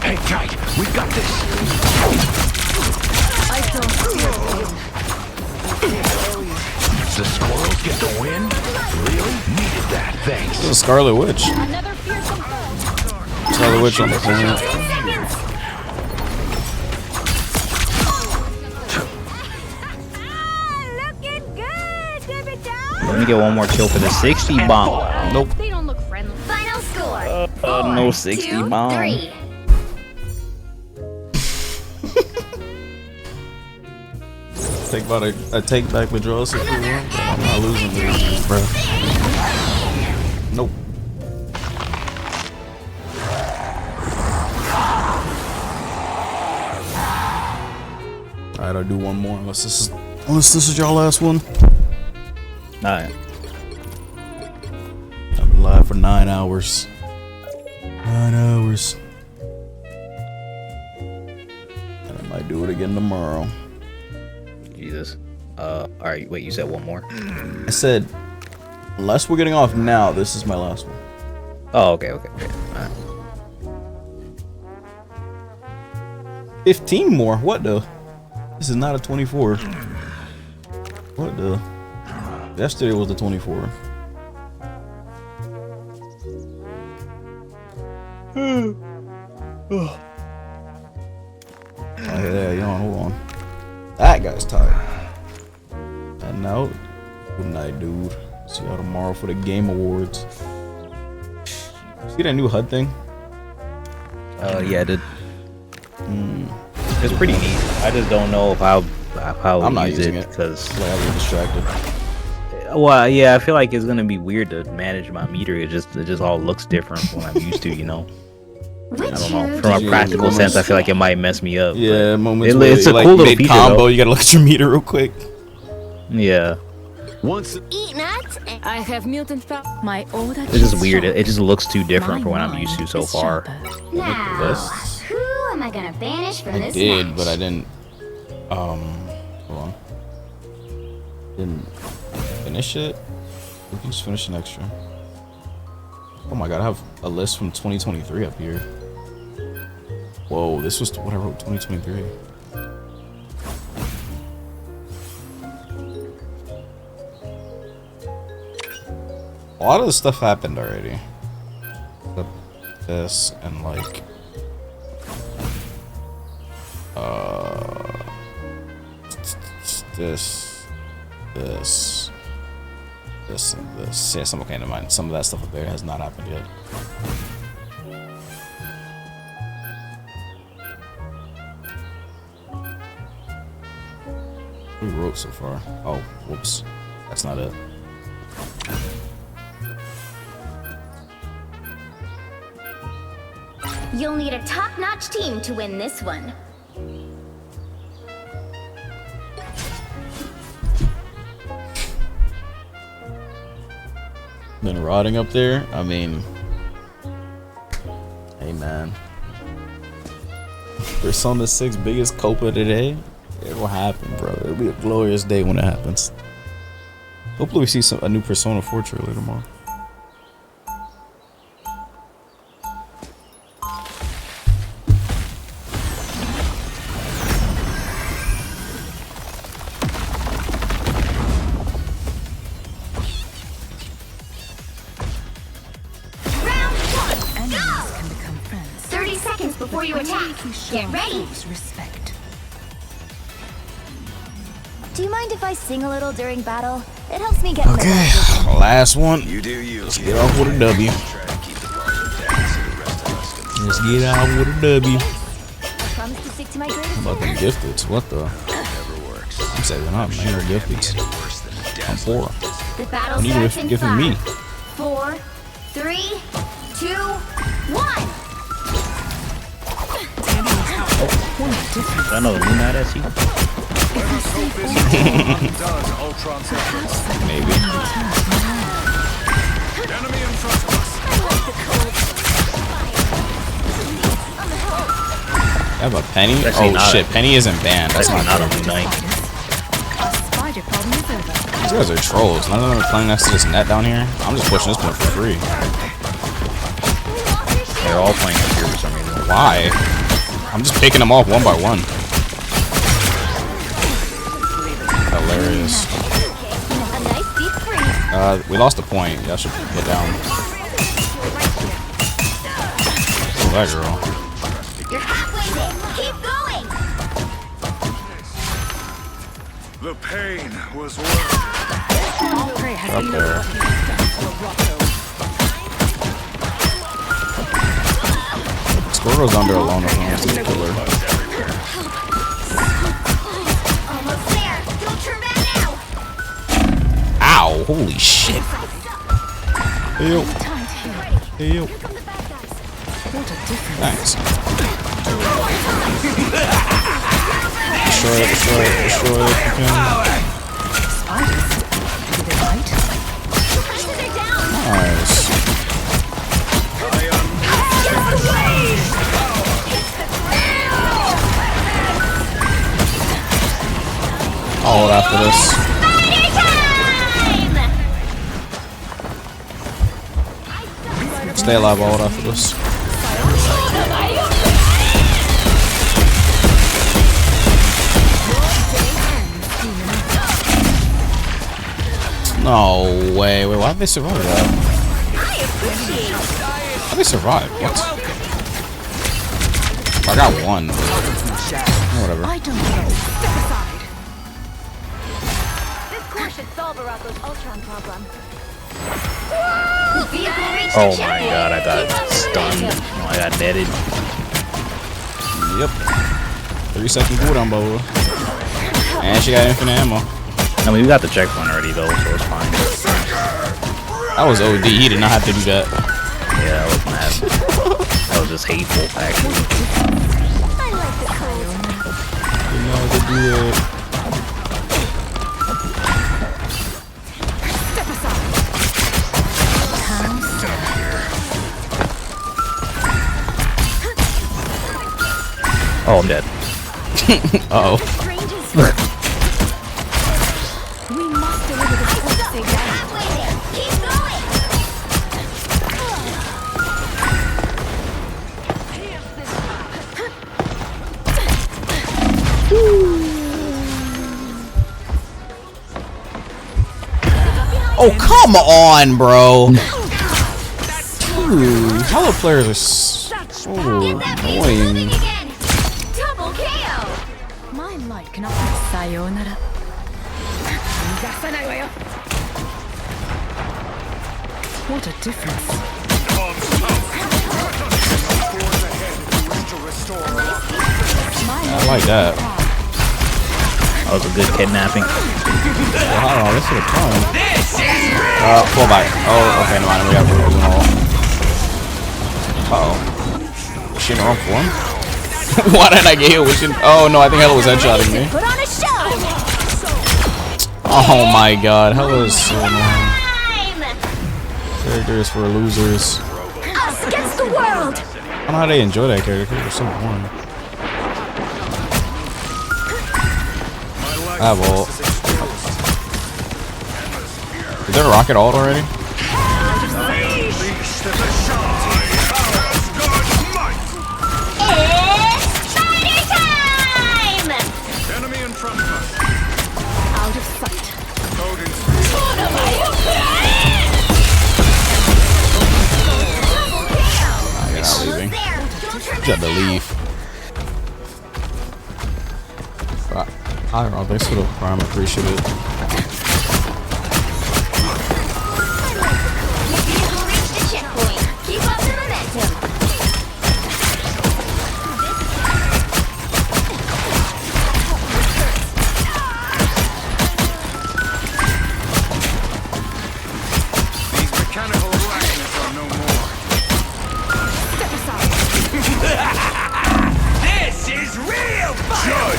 Hang tight. We got this. I don't feel The squirrels get the win? Really? Needed that. Thanks. This is a Scarlet Witch. another fearsome foe. Scarlet Witch on the planet. Let me get one more kill for the 60 bomb. Nope. They don't look friendly. Final score. No 60 bomb. 3. I take back withdrawals if you want, but I'm not losing this, bro. Nope. Alright, I'll do one more unless this is your last one. Alright. I've been live for 9 hours. 9 hours. And I might do it again tomorrow. Jesus. Alright, wait, you said one more? I said, unless we're getting off now, this is my last one. Oh, okay. Alright. 15 more? What the? This is not a 24. What the? Yesterday was the 24. Oh, yeah, hold on. That guy's tired. And now, good night, dude. See y'all tomorrow for the Game Awards. See that new HUD thing? Yeah, I did. It's pretty neat. I just don't know how I'm not use using it because like, I was distracted. Well, yeah, I feel like it's gonna be weird to manage my meter. It just all looks different from what I'm used to, you know. I don't know. From a practical sense, I feel like it might mess me up. Yeah, moments where it's a like, cool little mid feature, combo. though. You gotta look at your meter real quick. Yeah. Eat nuts. I have mutant power. My order. It's just weird. It just looks too different from what I'm used to so far. Now, who am I gonna banish for I this did, match? but I didn't. Hold on. Didn't finish it. We can just finish an extra. Oh my god, I have a list from 2023 up here. Whoa, this was what I wrote 2023. A lot of this stuff happened already. Except this and like this, and this. Yeah, some okay, never mind. Some of that stuff up there has not happened yet. We wrote so far. Oh, whoops. That's not it. You'll need a top-notch team to win this one. Been rotting up there. I mean, hey man, Persona 6 biggest Copa today. It will happen, bro. It'll be a glorious day when it happens. Hopefully we see a new Persona 4 trailer tomorrow. Before you attack, get ready. Respect. Do you mind if I sing a little during battle? It helps me get okay. Last one. You do you. Let's get off with a W. Let's get out with a W. Promise to stick to my greatest. How about them gifteds? What the? I'm saying they're not, man. They're gifteds. I'm poor. The battle What are you giving me? 4, 3, 2, 1. I know the moon out at you. Maybe. Enemy in front of us. I have a penny? Actually, Oh not shit, penny isn't banned. That's Actually, not not on the night. Spider problem is over. These guys are trolls. None of them are playing next to this net down here. I'm just pushing this one for free. They're all playing up here for some reason. Why? I'm just picking them off one by one. Hilarious. We lost a point. Y'all should get down. Oh, that girl. You're halfway there. Keep going. The pain was worth it. Up there. Squirrel's under alone if he wants to kill her. Almost there. Don't turn back now. Ow! Holy shit! Hey yo! Hey yo! Thanks. Destroy it! Destroy it! Destroy it! If you can. Nice. I'll hold after this. Stay alive, I'll hold after this. No way. Wait, why did they survive that? How did they survive? What? I got one. Whatever. I don't know. Step aside. This course should solve Arako's Ultron problem. Oh my god, I got stunned. Oh, I got netted. Yep. 3-second cooldown, bro. And she got infinite ammo. I mean, we got the checkpoint already though, so it's fine. That was OD. He did not have to do that. Yeah, that was mad. That was just hateful, actually. You know to do it. Oh, I'm dead. Uh-oh. We must deliver this course safe halfway there. Keep going. Oh, come on, bro. Dude, hello players are so annoying. Double KO. My light cannot be sayonara. What a difference. I like that. That was a good kidnapping. Well, hold on, this is a fun. Pull back. Oh, okay, never mind. We got rules and all. Uh-oh. Was she in the wrong form? Why didn't I get hit? Oh, no, I think Hella was headshotting me. Put on a show. Oh my god, Hella is so annoying. Characters for losers. Us against the world. I don't know how they enjoy that character. They're so boring. I have ult. Is there a rocket ult already? Enemy in front of us. Out of sight. You're not leaving. You have to leave. I don't know, thanks for the prime, appreciate it. Keep up the momentum. These mechanical arachnids are no more. Step aside. This is real fire.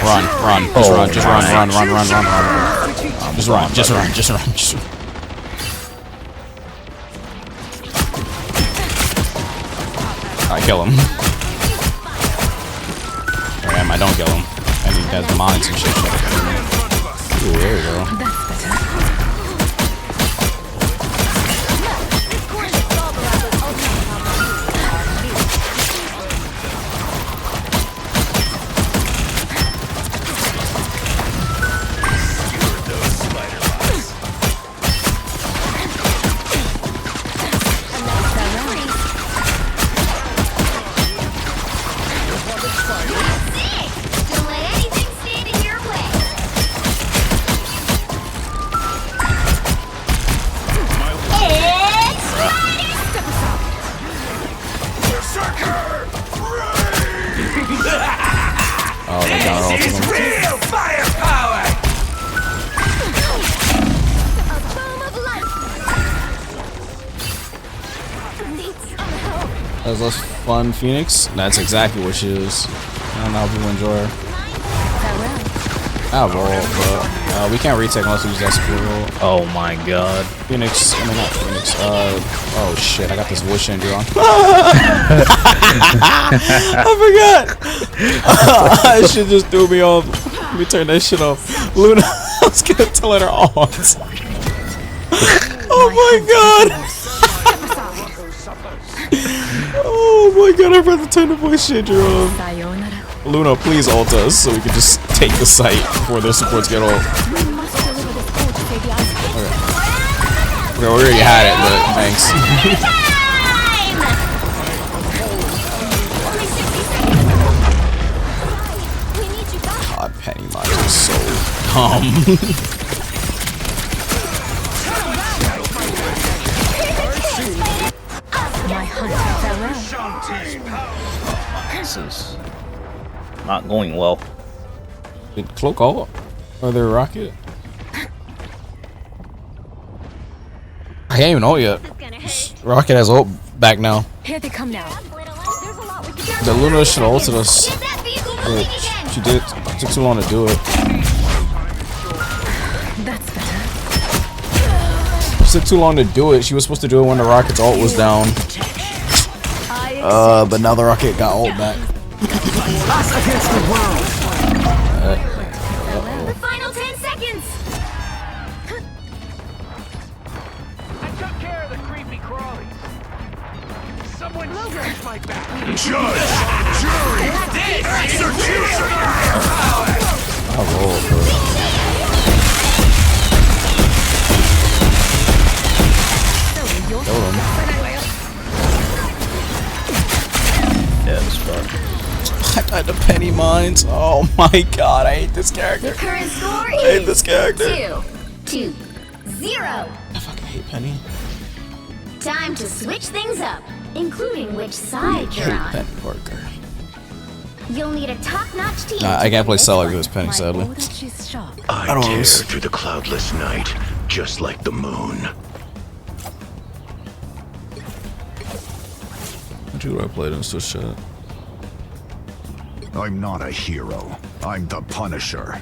Run. Just run. Just run. Just run. kill him. Or I don't kill him. And he has mines and shit. Ooh, there you go. That was fun, Phoenix. That's exactly what she is. I don't know how people enjoy her. Ah, roll, but we can't retake unless we use that speed roll. Oh my god. Phoenix, I mean not Phoenix. Oh shit, I got this voice changer on. I forgot. That shit just threw me off. Let me turn that shit off. Luna, I was gonna tell her on. Oh my god. Oh my god, I'd rather turn the voice changer on. Luna, please ult us so we can just take the site before their supports get ult. Okay, we already had it, but thanks. God, Penny Mine is so dumb. This is not going well. Did Cloak ult? Or their rocket? I can't even ult yet. Rocket has ult back now. Here they come now. The Luna should have ulted us. But she did. It took too long to do it. That's better. It took too long to do it. She was supposed to do it when the rocket's ult was down. But now the rocket got ult back. The final 10 seconds. I took care of the creepy crawlies. Someone scratch my back. Judge, jury, execution. I'll roll, bro. Killed him. Yeah, it's fun. I died to Penny Mines. Oh my god, I hate this character. The current score I hate this character. 2-0. I fucking hate Penny. Time to switch things up, including which side you're on. Penny Parker. You'll need a top-notch team. Nah, I can't play Cell like this, Penny, sadly. I don't tear know. through the cloudless night, just like the moon. Dude, I played in Swiss chat. I'm not a hero. I'm the Punisher.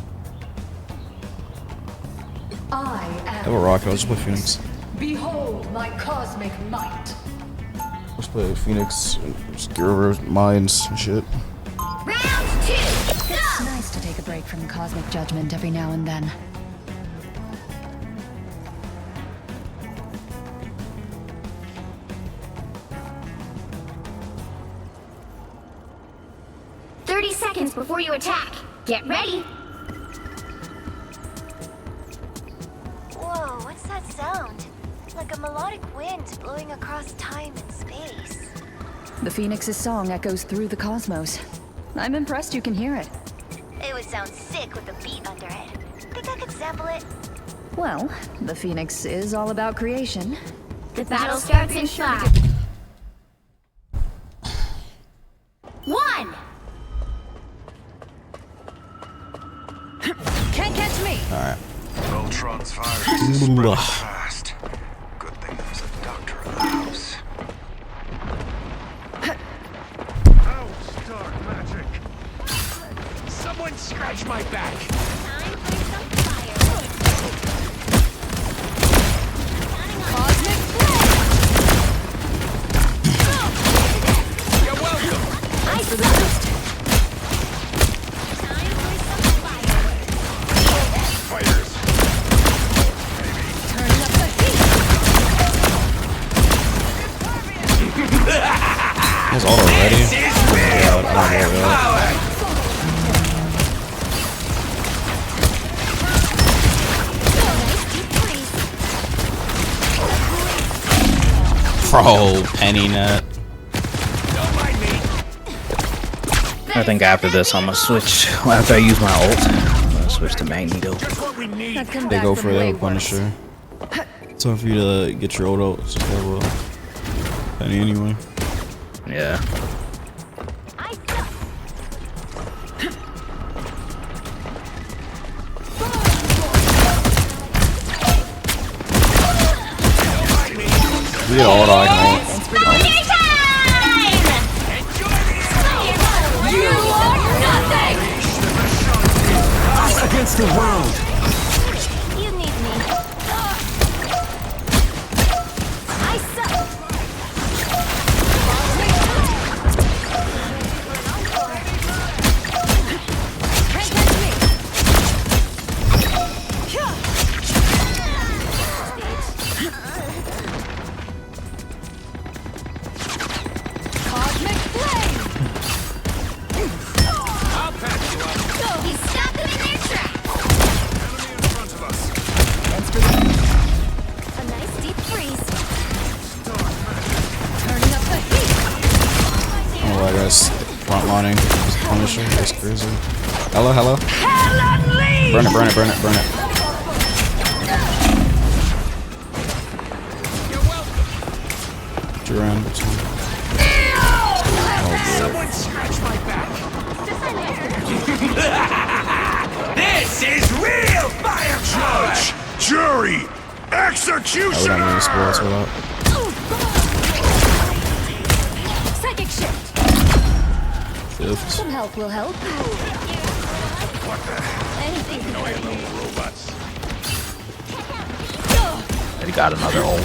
I I have a rocket, I'll just play Phoenix. behold my cosmic might. Let's play Phoenix, just get over mines and shit. Round 2. It's nice to take a break from cosmic judgment every now and then. Seconds before you attack. Get ready. Whoa, what's that sound? Like a melodic wind blowing across time and space. The Phoenix's song echoes through the cosmos. I'm impressed you can hear it. It would sound sick with a beat under it. Think I could sample it? Well, the Phoenix is all about creation. The battle starts in 5. 1. Can't catch me. Alright. Voltron's virus is spreading fast. Good thing there was a doctor in the house. Ouch, dark magic. Someone scratch my back. Time for some fire. You're welcome. Bro, penny net. I think after this, I'm gonna switch. After I use my ult, I'm gonna switch to Magneto. They go for the Punisher. It's hard for you to get your ult out. Just have a penny anyway. Yeah. We get ult, I can ult. Against the world. You need me. I suck. Cosmic flame. I'll patch you up. He's stuck them in their trap. A nice deep freeze. Turning up the heat. Oh my gosh, frontlining. Punisher, that's crazy. Hello, hello. Burn it, burn it, burn it, burn it. Duran, what's on? Someone scratch my back. This is real fire. Judge, jury, execution. We don't need to spoil us for that. Psychic shift. Fifth. Some help will help. Anything. No ammo for robots. They got another ult.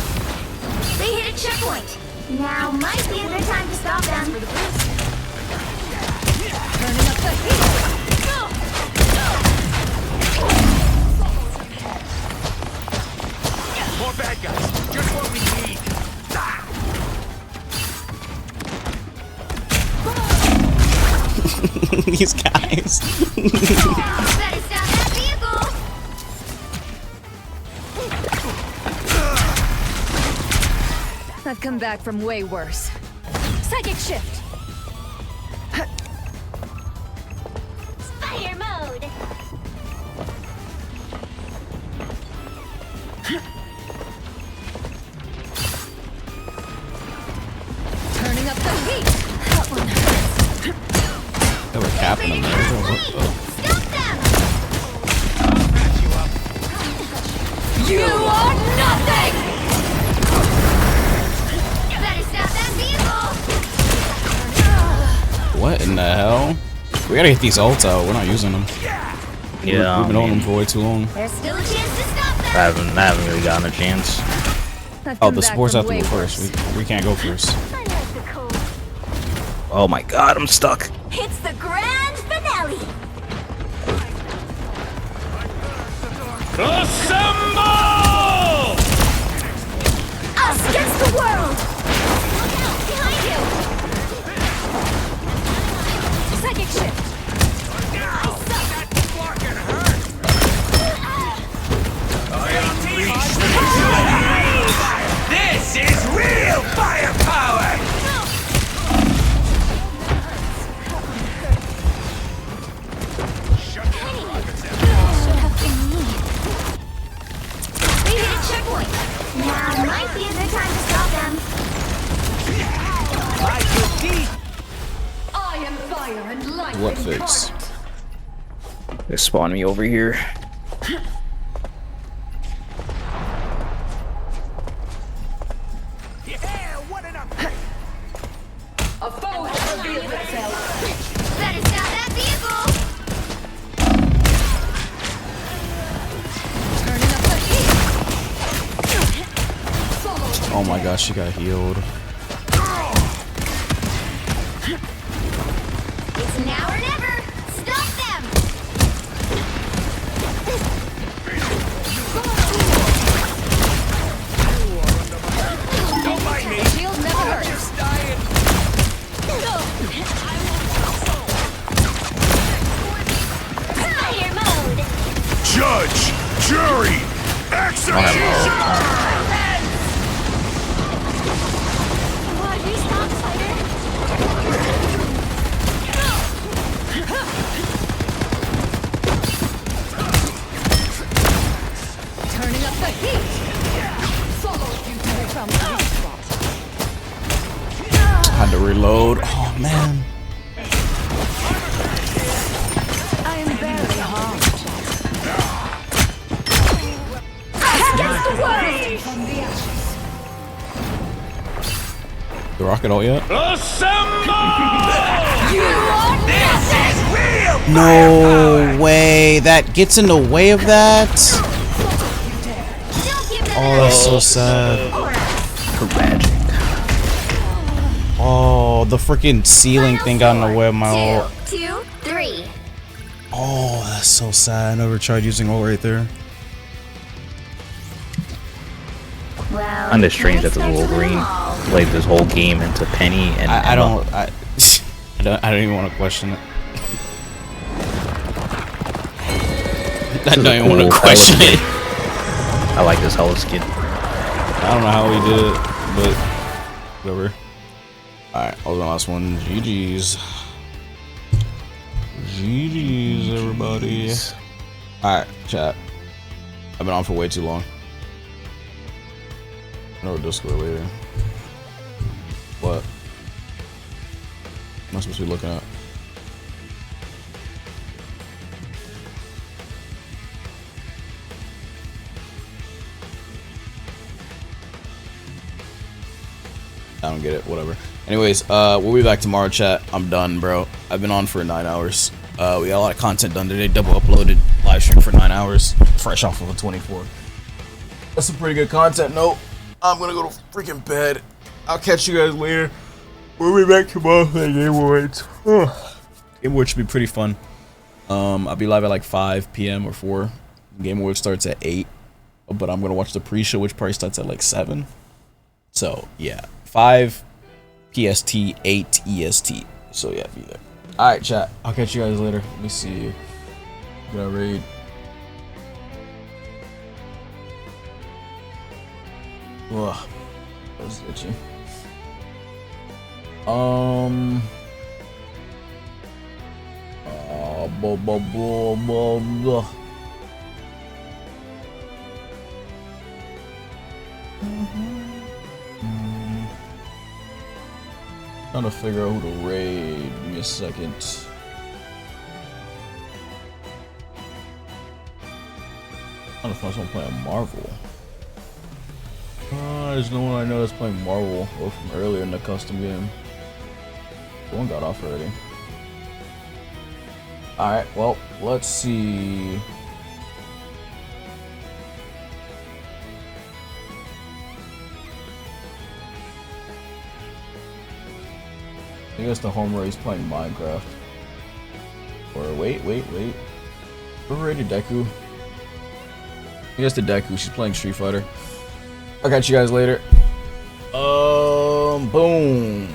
They hit a checkpoint. Now might be a good time to stop them. Turning up the heat. More bad guys. Just what we need. These guys. Better stop that vehicle. I've come back from way worse. Psychic shift. Fire mode. Turning up the heat. That one hurts. They were capping them there. Stop them. You are nothing. Better stop that vehicle. What in the hell? We gotta get these ults out. We're not using them. Yeah, We've been on them for way too long. There's still a chance to stop them. I haven't really gotten a chance. Oh, the supports have to go first. We can't go first. Oh my god, I'm stuck. It's the grand finale. Assemble! Us against the world. Look out behind you. Psychic shift. This is real firepower! They hit a checkpoint. Now might be a good time to stop them. I am fire and light. What fix? They spawned me over here. A foe has revealed itself. Better stop that vehicle. Turning up the heat. Oh my gosh, she got healed. It's now or never. Stop them. Don't mind me! Shield never hurts. Just dying! Fire mode. Judge, jury, execution. the heat. Follow you to from this spot. Had to reload. Oh man. I am very hard. Against the world. From the ashes. The rocket out yet? This is real. No way. That gets in the way of that. Oh, that's so sad. Tragic. Oh, the freaking ceiling thing got in the way of my ult. 2, 3. Oh, that's so sad. I never tried using ult right there. Well, Kinda strange that the Wolverine played this whole game into Penny and I Emma. don't even want to question it. I don't even want to question it. I like this Hello skin. I don't know how he did it, but whatever. Alright, that was my last one. GG's. GG's, everybody. Alright, chat. I've been on for way too long. No Discord later. What? Am I supposed to be looking at? I don't get it. Whatever. Anyways, we'll be back tomorrow, chat. I'm done, bro. I've been on for 9 hours. We got a lot of content done today. Double uploaded live stream for 9 hours, fresh off of a 24. That's some pretty good content. Nope. I'm gonna go to freaking bed. I'll catch you guys later. We'll be back tomorrow for Game Awards. Game Awards should be pretty fun. I'll be live at like 5 p.m. or 4. Game Awards starts at 8, but I'm gonna watch the pre-show, which probably starts at like 7. So yeah, 5 PST, 8 EST. So yeah, be there. All right, chat. I'll catch you guys later. Let me see. Gonna raid. Ugh, that was itchy. Trying to figure out who to raid. Give me a second. Trying to find someone playing Marvel. There's no one I know that's playing Marvel or from earlier in the custom game. One got off already. Alright, well, let's see. I guess the home race playing Minecraft. Or wait. Who rated Deku? I guess the Deku, she's playing Street Fighter. I'll catch you guys later. Boom.